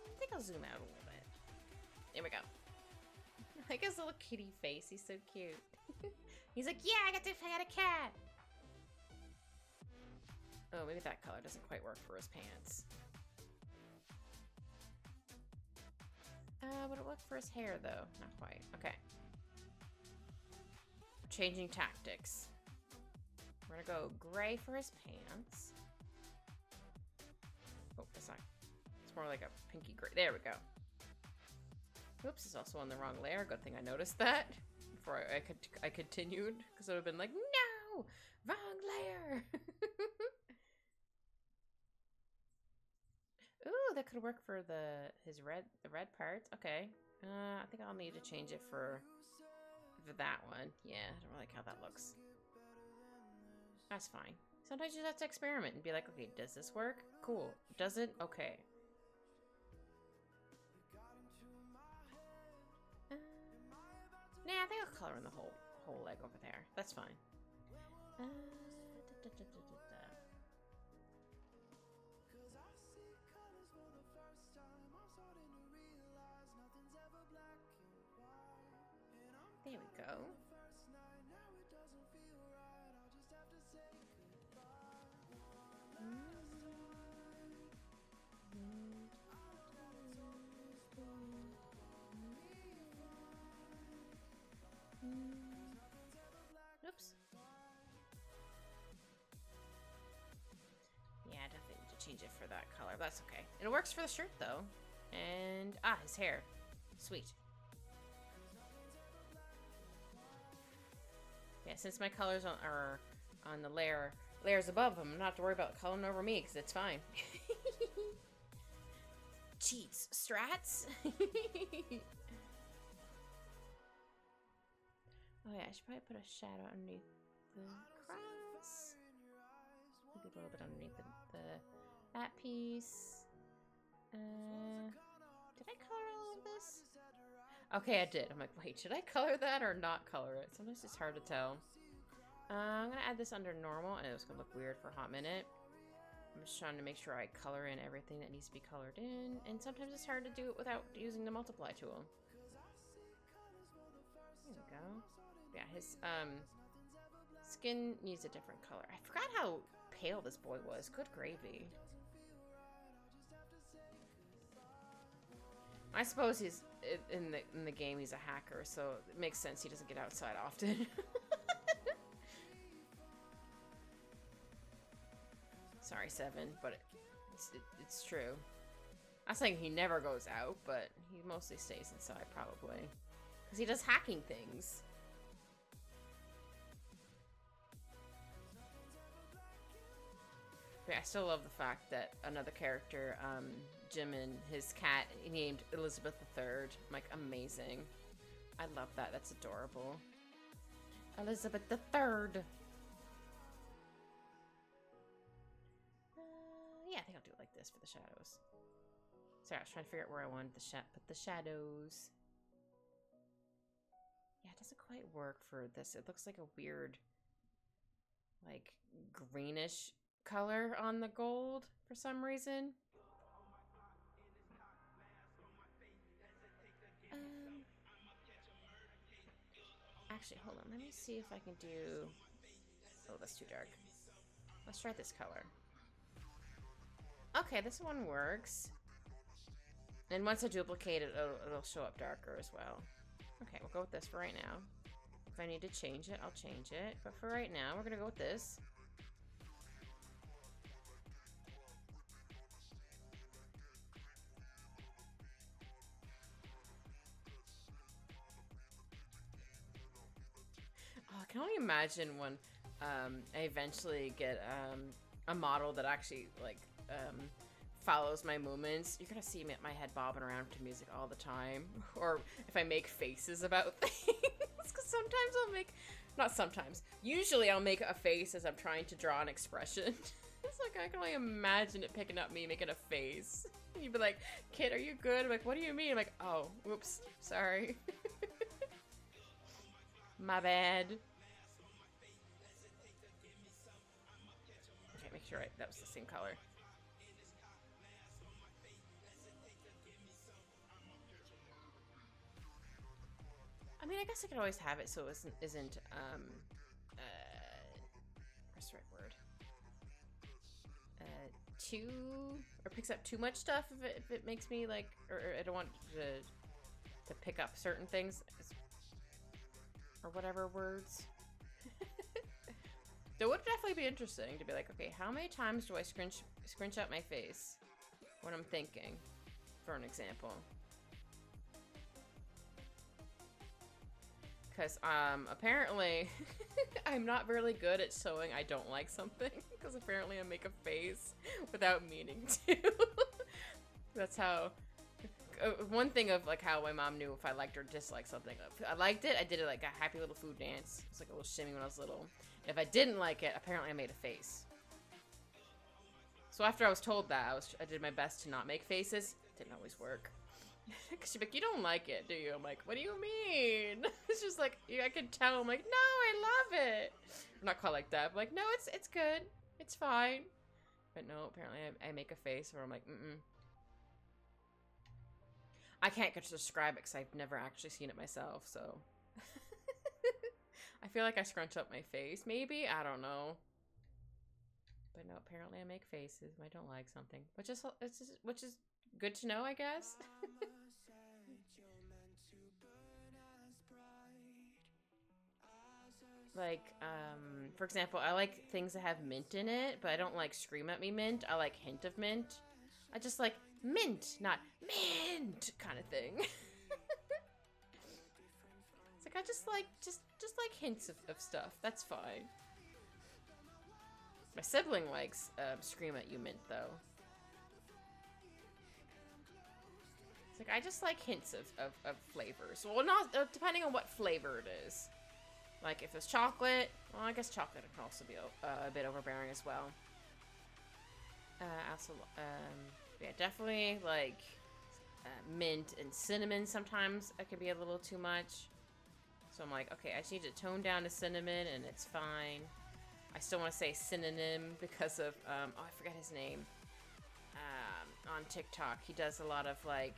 I think I'll zoom out a little bit. There we go. I like his little kitty face. He's so cute. He's like, yeah, I got a cat. Oh, maybe that color doesn't quite work for his pants. Would it work for his hair, though? Not quite. Okay. Changing tactics. We're gonna go gray for his pants. Oh, it's not. It's more like a pinky gray. There we go. Oops, it's also on the wrong layer. Good thing I noticed that before I continued, because I would have been like, no, wrong layer. Ooh, that could work for the red parts. Okay. I think I'll need to change it for that one. Yeah, I don't really like how that looks. That's fine. Sometimes you just have to experiment and be like, okay, does this work? Cool. Does it? Okay. Nah, I think I'll color in the whole leg over there. That's fine. There we go. Oops. Yeah, I definitely need to change it for that color. That's okay. It works for the shirt, though. And, his hair. Sweet. Yeah, since my colors are on the layers above them, I'm not have to worry about coloring over me, because it's fine. Cheats. Strats? Oh yeah, I should probably put a shadow underneath the cross. Maybe a little bit underneath that piece. Did I color all of this? Okay, I did. I'm like, wait, should I color that or not color it? Sometimes it's hard to tell. I'm gonna add this under normal, and it's gonna look weird for a hot minute. I'm just trying to make sure I color in everything that needs to be colored in, and sometimes it's hard to do it without using the multiply tool. There we go. Yeah, his skin needs a different color. I forgot how pale this boy was. Good gravy. I suppose he's in the game. He's a hacker, so it makes sense he doesn't get outside often. Sorry, Seven, but it's true. I'm saying he never goes out, but he mostly stays inside probably because he does hacking things. But yeah, I still love the fact that another character, Jim, and his cat, he named Elizabeth III. I'm like, amazing. I love that. That's adorable. Elizabeth III. Yeah, I think I'll do it like this for the shadows. Sorry, I was trying to figure out where I wanted to put the shadows. Yeah, it doesn't quite work for this. It looks like a weird, like, greenish color on the gold for some reason. Actually, hold on. Let me see if I can do... Oh, that's too dark. Let's try this color. Okay, this one works. And once I duplicate it, it'll show up darker as well. Okay, we'll go with this for right now. If I need to change it, I'll change it. But for right now, we're going to go with this. Oh, I can only imagine when I eventually get a model that actually, like, follows my movements. You're gonna see me at my head bobbing around to music all the time. Or if I make faces about things. Because sometimes I'll make... Not sometimes. Usually I'll make a face as I'm trying to draw an expression. It's like, I can only imagine it picking up me making a face. And you'd be like, kid, are you good? I'm like, what do you mean? I'm like, oh, whoops, sorry. My bad. Okay, make sure that was the same color. I mean, I guess I could always have it so it isn't what's the right word? Or picks up too much stuff if it makes me like, or I don't want to pick up certain things, or whatever words. That would definitely be interesting to be like, okay, how many times do I scrunch up my face when I'm thinking, for an example? because apparently I'm not really good at showing I don't like something, because apparently I make a face without meaning to. That's how, one thing of like how my mom knew if I liked or disliked something. If I liked it, I did it like a happy little food dance. It's like a little shimmy when I was little. If I didn't like it, apparently I made a face. So after I was told that, I did my best to not make faces. Didn't always work. Cause she'd be like, you don't like it, do you? I'm like, what do you mean? It's just like, I could tell. I'm like, no, I love it. I'm not quite like that. I'm like, no, it's good. It's fine. But no, apparently I make a face where I'm like, I can't get to describe it because I've never actually seen it myself, so. I feel like I scrunch up my face, maybe? I don't know. But no, apparently I make faces when I don't like something. Which is good to know, I guess. Like, for example, I like things that have mint in it, but I don't like scream at me mint. I like hint of mint. I just like mint, not mint kind of thing. It's like I just like hints of stuff. That's fine. My sibling likes scream at you mint though. It's like I just like hints of flavors. Well, not depending on what flavor it is. Like if it's chocolate, well, I guess chocolate can also be a bit overbearing as well. Also, yeah, definitely like mint and cinnamon. Sometimes it could be a little too much. So I'm like, okay, I just need to tone down the cinnamon, and it's fine. I still want to say synonym because of oh, I forget his name. On TikTok, he does a lot of like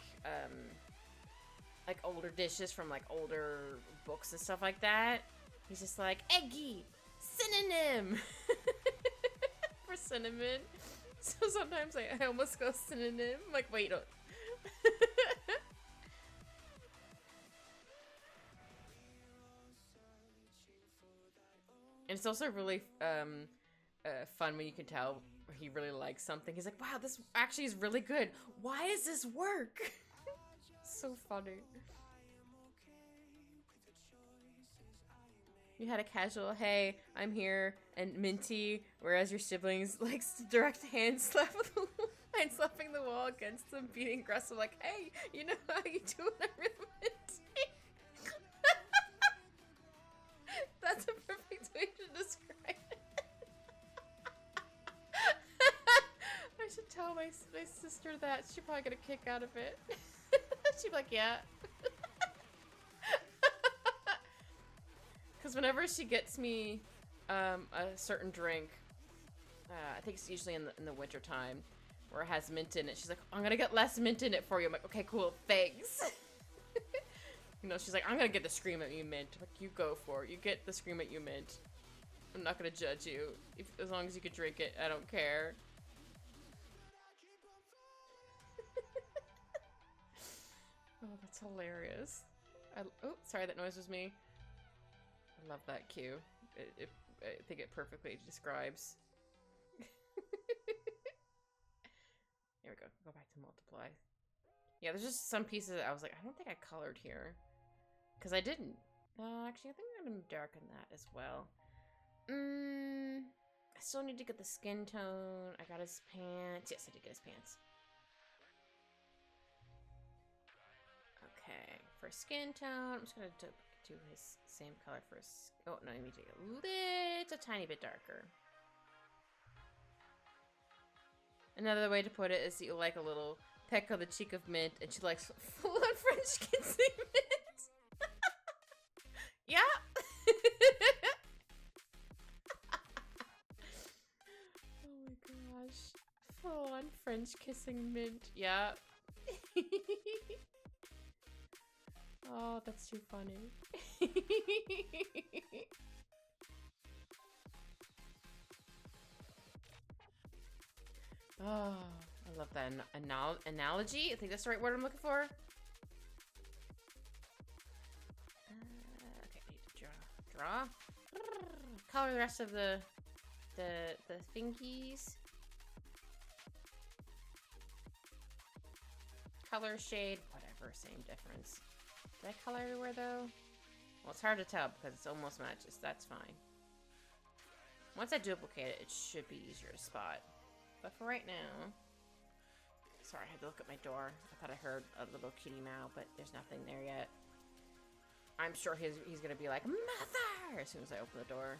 older dishes from like older books and stuff like that. He's just like, eggy, synonym for cinnamon. So sometimes I almost go synonym. I'm like, wait. And it's also really fun when you can tell he really likes something. He's like, wow, this actually is really good. Why does this work? So funny. You had a casual, hey, I'm here, and minty, whereas your siblings like direct hand slapping the wall against them, beating aggressive, like, hey, you know how you do when I'm really minty? That's a perfect way to describe it. I should tell my sister that. She'd probably get a kick out of it. She'd be like, yeah. Because whenever she gets me a certain drink, I think it's usually in the winter time, where it has mint in it, she's like, I'm gonna get less mint in it for you. I'm like, okay, cool, thanks. You know, she's like, I'm gonna get the scream at you mint. I'm like, you go for it. You get the scream at you mint. I'm not gonna judge you. As long as you can drink it, I don't care. Oh, that's hilarious. Oh, sorry, that noise was me. I love that cue. I think it perfectly describes. Here we go. Go back to multiply. Yeah, there's just some pieces that I was like, I don't think I colored here. Because I didn't. Actually, I think I'm going to darken that as well. I still need to get the skin tone. I got his pants. Yes, I did get his pants. Okay, for skin tone, I'm just going to do his same color for his... Oh, no, let me take a tiny bit darker. Another way to put it is that you like a little peck on the cheek of mint, and she likes full-on French kissing mint. Yeah. Oh my gosh. Full-on French kissing mint. Yeah. Oh, that's too funny. Oh, I love that analogy. I think that's the right word I'm looking for. Okay, I need to draw. Color the rest of the thingies. Color, shade, whatever, same difference. Did I color everywhere though? Well, it's hard to tell because it's almost matches. That's fine. Once I duplicate it, it should be easier to spot. But for right now... Sorry, I had to look at my door. I thought I heard a little kitty meow, but there's nothing there yet. I'm sure he's going to be like, Mother! As soon as I open the door.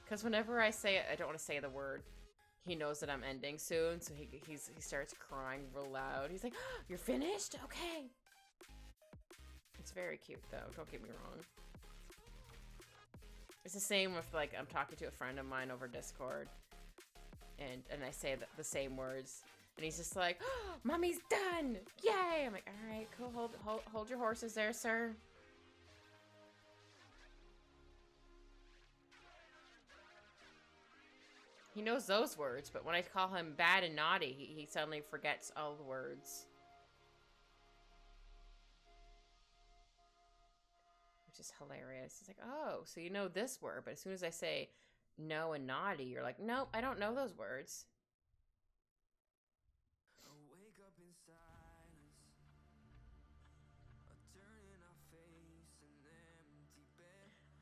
Because whenever I say it, I don't want to say the word. He knows that I'm ending soon, so he starts crying real loud. He's like, oh, you're finished? Okay. It's very cute, though. Don't get me wrong. It's the same with, like, I'm talking to a friend of mine over Discord. And I say the same words. And he's just like, oh, Mommy's done! Yay! I'm like, alright, cool. Hold your horses there, sir. He knows those words, but when I call him bad and naughty, he suddenly forgets all the words. Which is hilarious. He's like, oh, so you know this word, but as soon as I say no and naughty, you're like, nope, I don't know those words.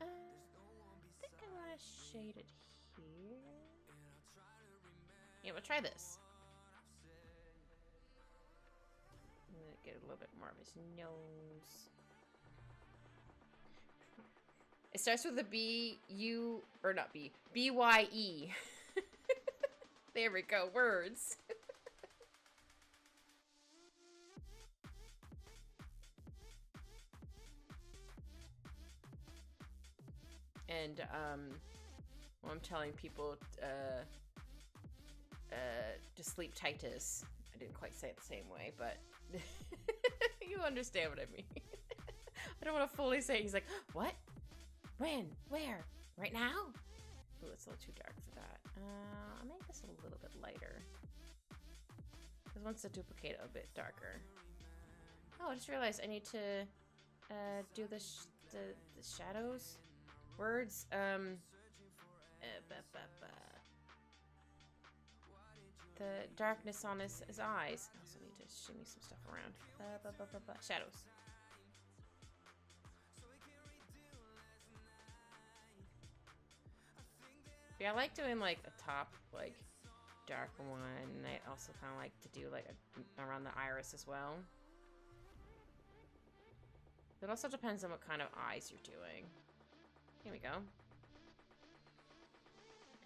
I think I want to shade it here. Yeah, we'll try this. I'm gonna get a little bit more of his nose. It starts with a B, U, or not B, B-Y-E. There we go, words. And, well, I'm telling people, to sleep tightus. I didn't quite say it the same way, but you understand what I mean. I don't want to fully say it. He's like, what? When? Where? Right now? Ooh, it's a little too dark for that. I'll make this a little bit lighter. Because once I duplicate it, a bit darker. Oh, I just realized I need to do the shadows words. The darkness on his eyes. I also need to shimmy some stuff around. Shadows. Yeah, I like doing like a top, like, dark one. And I also kind of like to do like around the iris as well. It also depends on what kind of eyes you're doing. Here we go.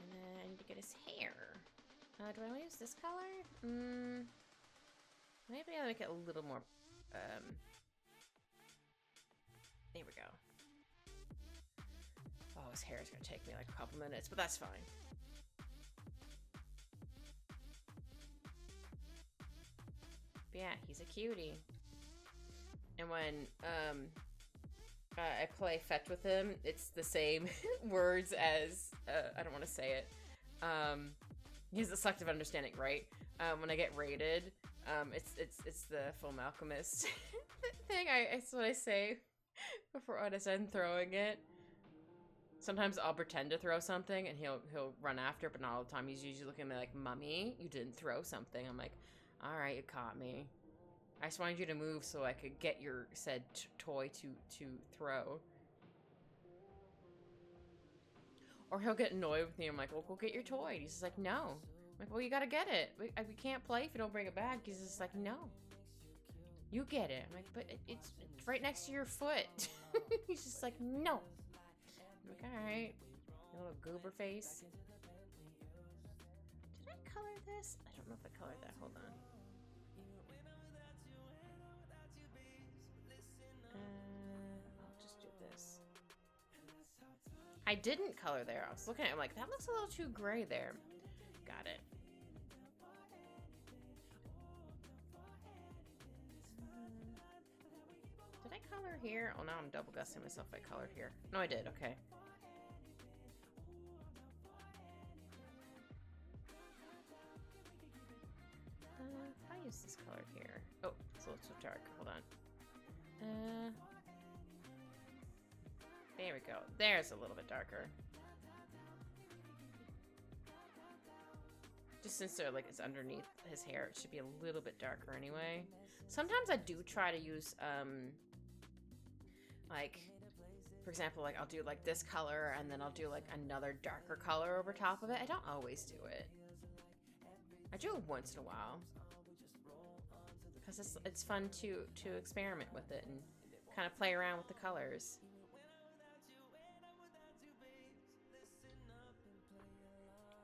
And then I need to get his hair. Do I want to use this color? Maybe I'll make it a little more, there we go. Oh, his hair is going to take me like a couple minutes, but that's fine. But yeah, he's a cutie. And when, I play fetch with him, it's the same words as, I don't want to say it, he has a selective understanding, right? When I get raided, it's the Full Alchemist thing. It's what I say before I start throwing it. Sometimes I'll pretend to throw something and he'll run after, but not all the time. He's usually looking at me like, Mummy, you didn't throw something. I'm like, all right, you caught me. I just wanted you to move so I could get your said toy to throw. Or he'll get annoyed with me. I'm like, well, go get your toy. And he's just like, no. I'm like, well, you gotta get it. We can't play if you don't bring it back. He's just like, no. You get it. I'm like, but it's right next to your foot. He's just like, no. I'm like, alright. Little goober face. Did I color this? I don't know if I colored that. Hold on. I'll just do this. I didn't color there. I was looking at it, I'm like, that looks a little too gray there. Got it. Did I color here? Oh, now I'm double guessing myself if I colored here. No, I did. Okay. If I use this color here. Oh, it's a little too dark. Hold on. There we go. There's a little bit darker. Just since they're like it's underneath his hair, it should be a little bit darker anyway. Sometimes I do try to use like for example, like I'll do like this color and then I'll do like another darker color over top of it. I don't always do it. I do it once in a while because it's fun to experiment with it and kind of play around with the colors.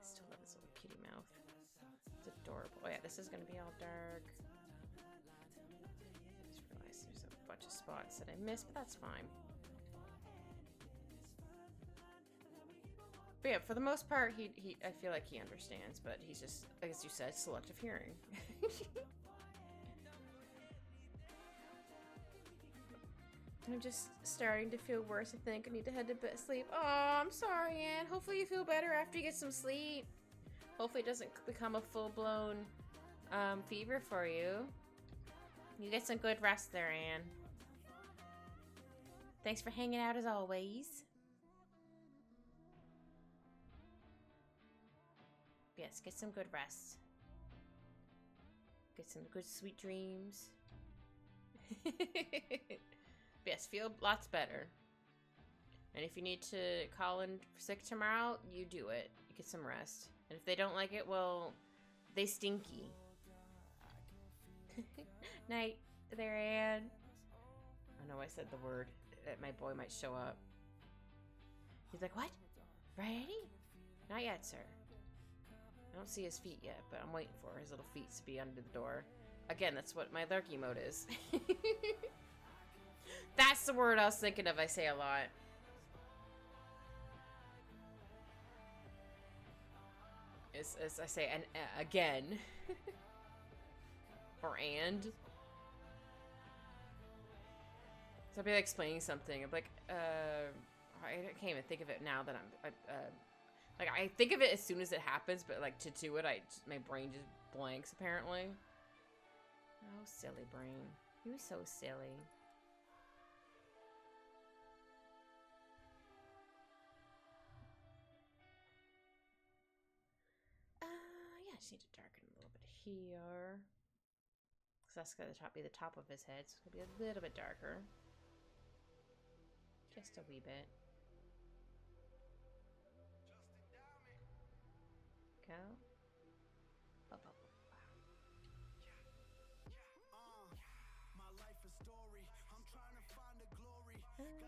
I still love this little kitty mouth. It's adorable. Oh yeah, this is gonna be all dark. I just realized there's a bunch of spots that I missed, but that's fine. But yeah, for the most part, I feel like he understands, but he's just, as you said, selective hearing. I'm just starting to feel worse. I think I need to head to bed, sleep. Oh, I'm sorry, Anne. Hopefully you feel better after you get some sleep. Hopefully it doesn't become a full-blown fever for you. You get some good rest there, Anne. Thanks for hanging out as always. Yes, get some good rest. Get some good sweet dreams. Yes, feel lots better. And if you need to call in sick tomorrow, you do it. You get some rest. And if they don't like it, well, they stinky. Night there, Anne. I know I said the word. My boy might show up. He's like, what? Ready? Not yet, sir. I don't see his feet yet, but I'm waiting for his little feet to be under the door. Again, that's what my lurky mode is. That's the word I was thinking of. I say a lot. As I say, and again. Or and. So I'll be like explaining something. I'm like, I can't even think of it now that like I think of it as soon as it happens, but like to do it, my brain just blanks apparently. Oh, silly brain. You're so silly. Yeah, I just need to darken a little bit here. Because that's going to be the top of his head, so it's going to be a little bit darker. Just a wee bit. Go.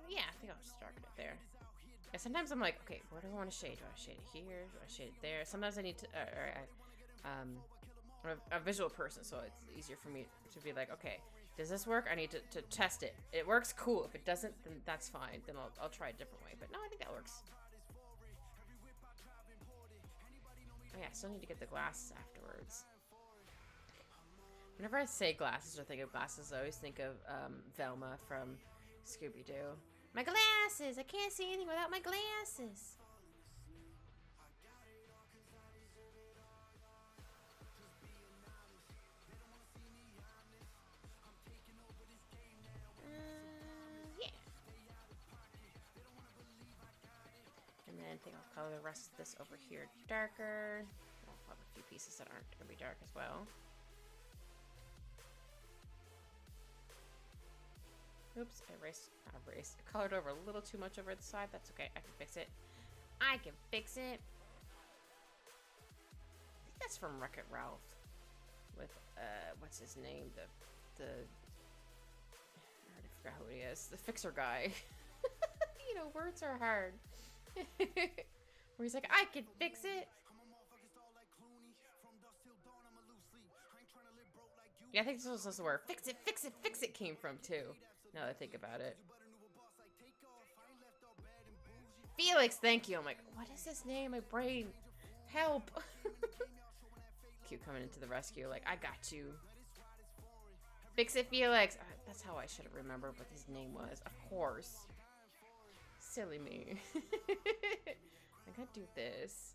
Yeah, I think I'll just darken it there. Yeah, sometimes I'm like, okay, where do I want to shade? Do I shade it here? Do I shade it there? Sometimes I need to, I'm a visual person, so it's easier for me to be like, okay, does this work? I need to test it. It works, cool. If it doesn't, then that's fine. Then I'll try a different way. But no, I think that works. Oh yeah, I still need to get the glasses afterwards. Whenever I say glasses or think of glasses, I always think of Velma from Scooby-Doo. My glasses! I can't see anything without my glasses! Yeah. And then I think I'll color the rest of this over here darker. I'll have a few pieces that aren't going to be dark as well. Oops, I erased. I colored over a little too much over the side. That's okay. I can fix it. I can fix it. I think that's from Wreck-It Ralph. With, what's his name? I already forgot who he is. The fixer guy. You know, words are hard. Where he's like, I can fix it. Yeah, I think this was where fix it, fix it, fix it came from, too. Now that I think about it. Felix, thank you. I'm like, what is his name? My brain. Help. Q coming into the rescue. Like, I got you. Fix it, Felix. That's how I should have remembered what his name was. Of course. Silly me. I gotta do this.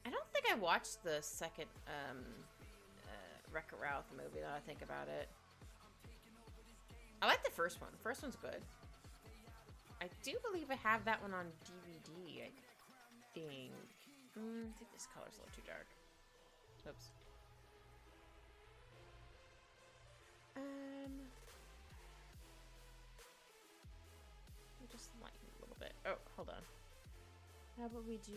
I don't think I watched the second Wreck-It Ralph movie, now I think about it. I like the first one. The first one's good. I do believe I have that one on DVD, I think. I think this color's a little too dark. Oops. Just lighten a little bit. Oh, hold on. How about we do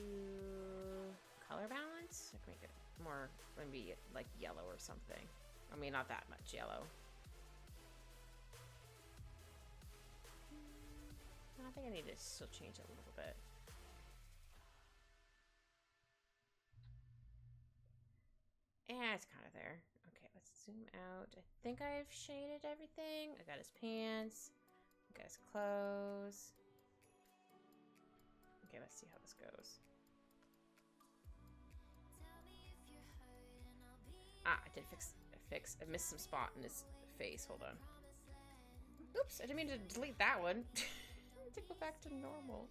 color balance? Like make it more, maybe like yellow or something. I mean, not that much yellow. I think I need to still change it a little bit. Yeah, it's kind of there. Okay, let's zoom out. I think I've shaded everything. I got his pants. I got his clothes. Okay, let's see how this goes. Ah, I did fix. I missed some spot in his face. Hold on. Oops, I didn't mean to delete that one. To go back to normal.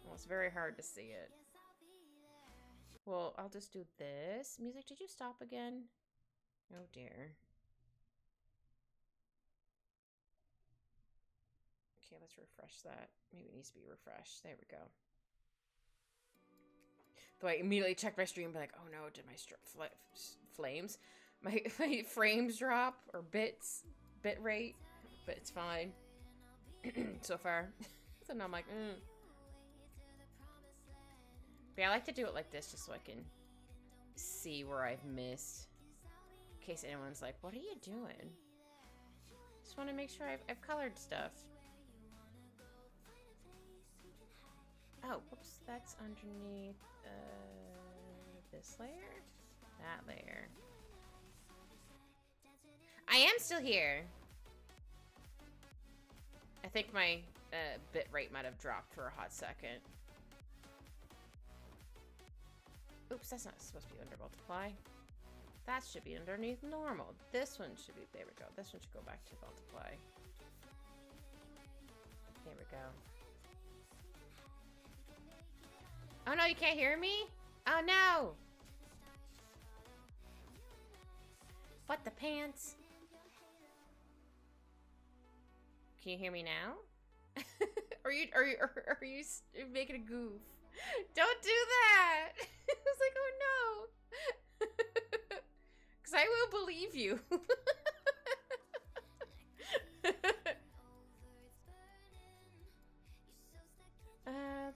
Well, it's very hard to see it. Well, I'll just do this. Music, did you stop again? Oh dear. Okay, let's refresh that. Maybe it needs to be refreshed. There we go. Though I immediately checked my stream and be like, oh no, did my flames? My frames drop or bit rate? But it's fine. So far. So now I'm like, But yeah, I like to do it like this just so I can see where I've missed. In case anyone's like, what are you doing? Just want to make sure I've colored stuff. Oh, whoops, that's underneath this layer? That layer. I am still here. I think my bit rate might have dropped for a hot second. Oops, that's not supposed to be under multiply. That should be underneath normal. This one should be, there we go. This one should go back to multiply. There we go. Oh no, you can't hear me? Oh no! What the pants? Can you hear me now? Are you making a goof? Don't do that! I was like, oh no! Because I will believe you.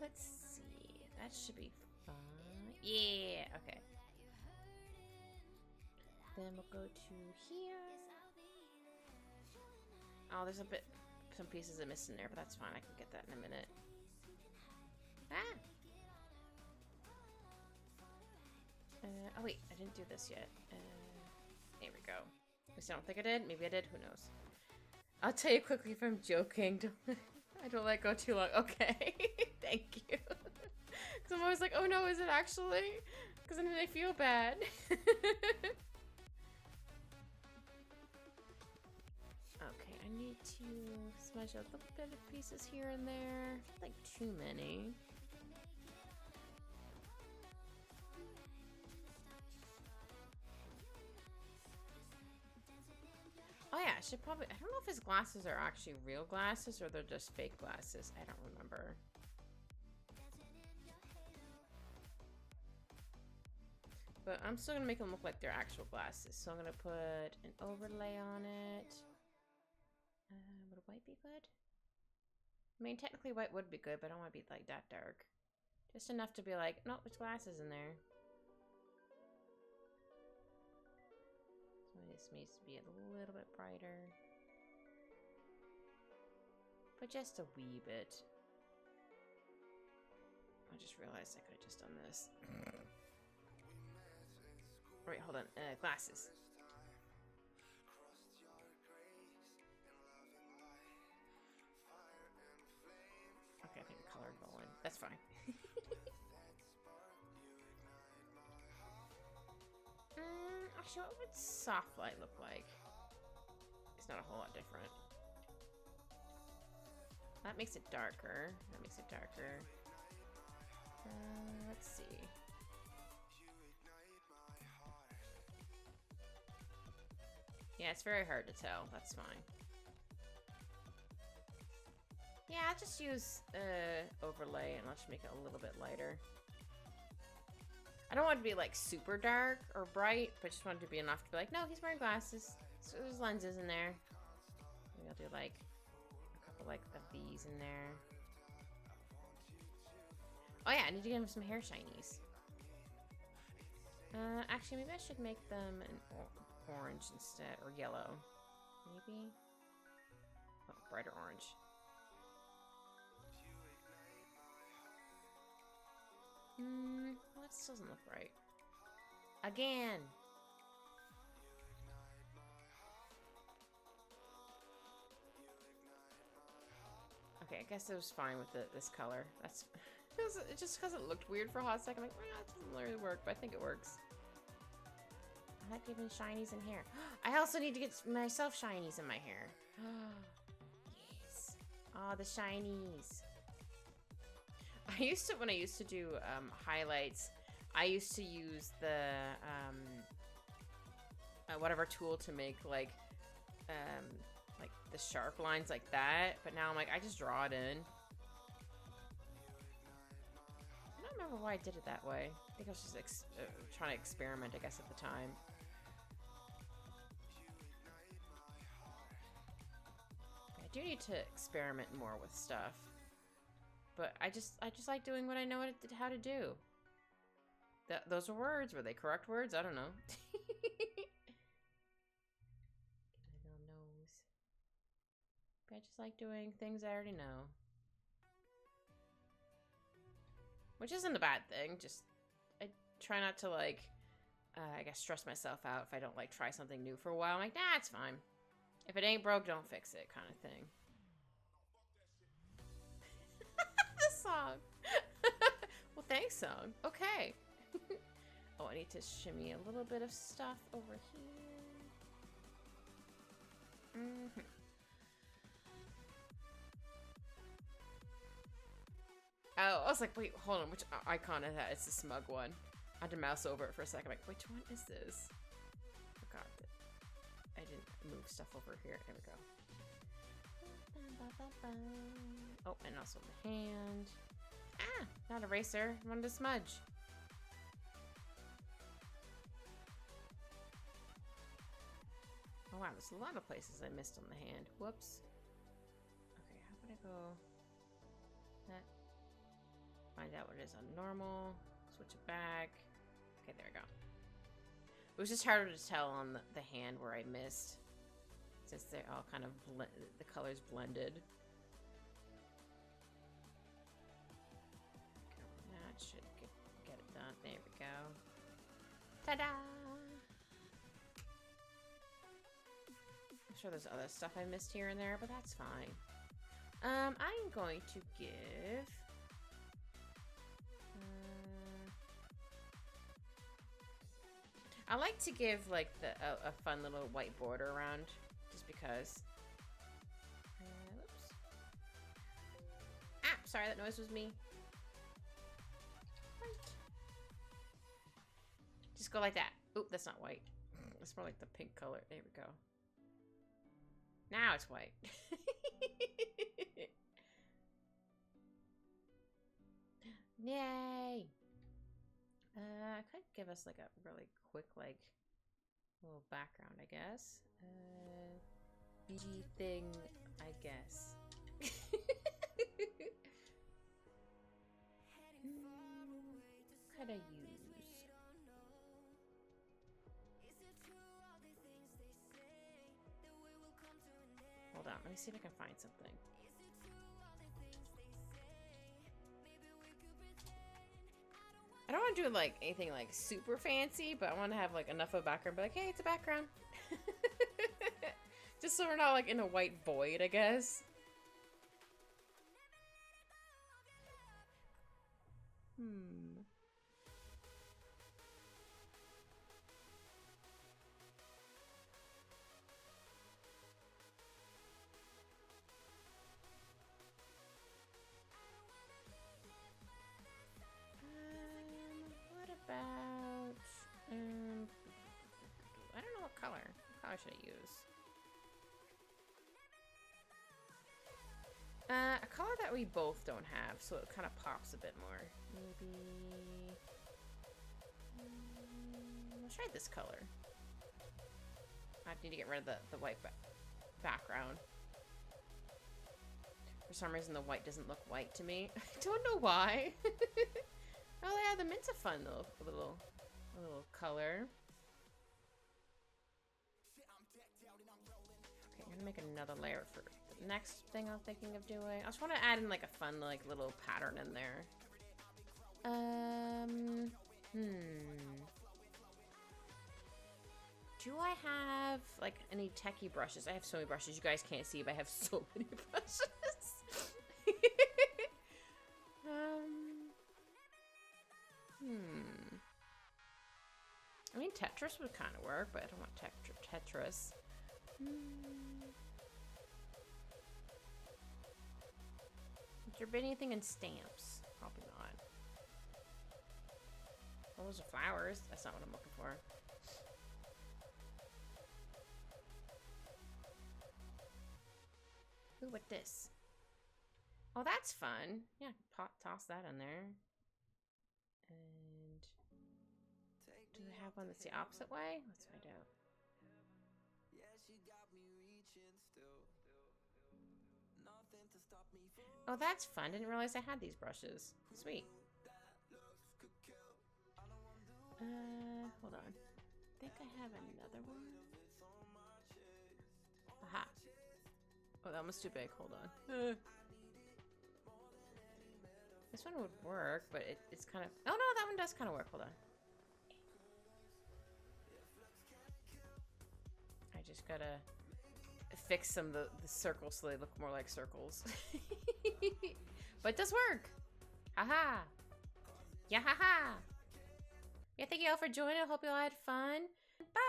Let's see. That should be fine. Yeah, okay. Then we'll go to here. Oh, there's some pieces are missing there, but that's fine. I can get that in a minute. Ah! Oh wait, I didn't do this yet. There we go. At least I don't think I did. Maybe I did. Who knows? I'll tell you quickly if I'm joking. I don't let it go too long. Okay. Thank you. Because I'm always like, oh no, is it actually? Because then I feel bad. Okay, I need to smudge a little bit of pieces here and there. Not like too many. Oh yeah, I should probably, I don't know if his glasses are actually real glasses or they're just fake glasses. I don't remember. But I'm still gonna make them look like they're actual glasses. So I'm gonna put an overlay on it. Would white be good? I mean, technically white would be good, but I don't want to be like that dark. Just enough to be like, no, there's glasses in there. So this needs to be a little bit brighter. But just a wee bit. I just realized I could have just done this. Wait, hold on. Glasses. Okay, I think I colored all in. That's fine. Actually, what would soft light look like? It's not a whole lot different. That makes it darker. That makes it darker. Let's see. Yeah, it's very hard to tell. That's fine. Yeah, I'll just use overlay and let's make it a little bit lighter. I don't want it to be like super dark or bright, but just want it to be enough to be like, no, he's wearing glasses. So there's lenses in there. Maybe I'll do like a couple like of these in there. Oh yeah, I need to get him some hair shinies. Actually, maybe I should make them an orange instead, or yellow. Maybe? Oh, brighter orange. Well, that still doesn't look right. Again! Okay, I guess it was fine with this color. That's just because it looked weird for a hot second. I'm like, it doesn't really work, but I think it works. I like giving shinies in hair. I also need to get myself shinies in my hair. Yes. Oh, the shinies. When I used to do highlights, I used to use the whatever tool to make like the sharp lines like that. But now I'm like, I just draw it in. I don't remember why I did it that way. I think I was just trying to experiment, I guess, at the time. I do need to experiment more with stuff. But I just like doing what I know how to do. Those are words. Were they correct words? I don't know. Nose. But I just like doing things I already know. Which isn't a bad thing. Just, I try not to like, I guess stress myself out if I don't like try something new for a while. I'm like, nah, it's fine. If it ain't broke, don't fix it, kind of thing. Song. Well, thanks, song. Okay. Oh, I need to shimmy a little bit of stuff over here. Oh, I was like, wait, hold on. Which icon is that? It's the smug one. I had to mouse over it for a second. I'm like, which one is this? Forgot that I didn't move stuff over here. There we go. Oh, and also the hand. Ah, not eraser. I wanted to smudge. Oh wow, there's a lot of places I missed on the hand. Whoops. Okay, how would I go? That. Find out what it is on normal. Switch it back. Okay, there we go. It was just harder to tell on the hand where I missed, since they're all kind of the colors blended. That should get it done. There we go. Ta-da! I'm sure there's other stuff I missed here and there, but that's fine. I'm going to give... I like to give like a fun little white border around, just because. Oops. Ah, sorry, that noise was me. White. Just go like that. Oop, that's not white. That's more like the pink color. There we go. Now it's white. Yay! I could give us like a really quick like little background, I guess. BG thing, I guess. What could I use? Hold on, let me see if I can find something. I don't want to do like anything like super fancy, but I want to have like enough of a background, but like, hey, it's a background. Just so we're not like in a white void, I guess. What about I don't know what color. What color should I use? A color that we both don't have, so it kind of pops a bit more. Maybe... I'll try this color. I need to get rid of the white background. For some reason, the white doesn't look white to me. I don't know why. Oh yeah, the mint's a fun little color. Okay, I'm gonna make another layer for the next thing I'm thinking of doing. I just want to add in like a fun like little pattern in there. Do I have like any techie brushes? I have so many brushes. You guys can't see, but I have so many brushes. I mean, Tetris would kind of work, but I don't want Tetris. Has there been anything in stamps? Probably not. Oh, those are flowers. That's not what I'm looking for. Ooh, what this? Oh, that's fun. Yeah, toss that in there. And do we have one that's the opposite way? Let's find out. Oh, that's fun. Didn't realize I had these brushes. Sweet. Hold on. I think I have another one. Aha. Oh, that was too big. Hold on. This one would work, but it's kind of... Oh, no, that one does kind of work. Hold on. I just gotta fix some of the circles so they look more like circles. But it does work. Haha. Yeah, haha. Yeah, thank you all for joining. I hope you all had fun. Bye.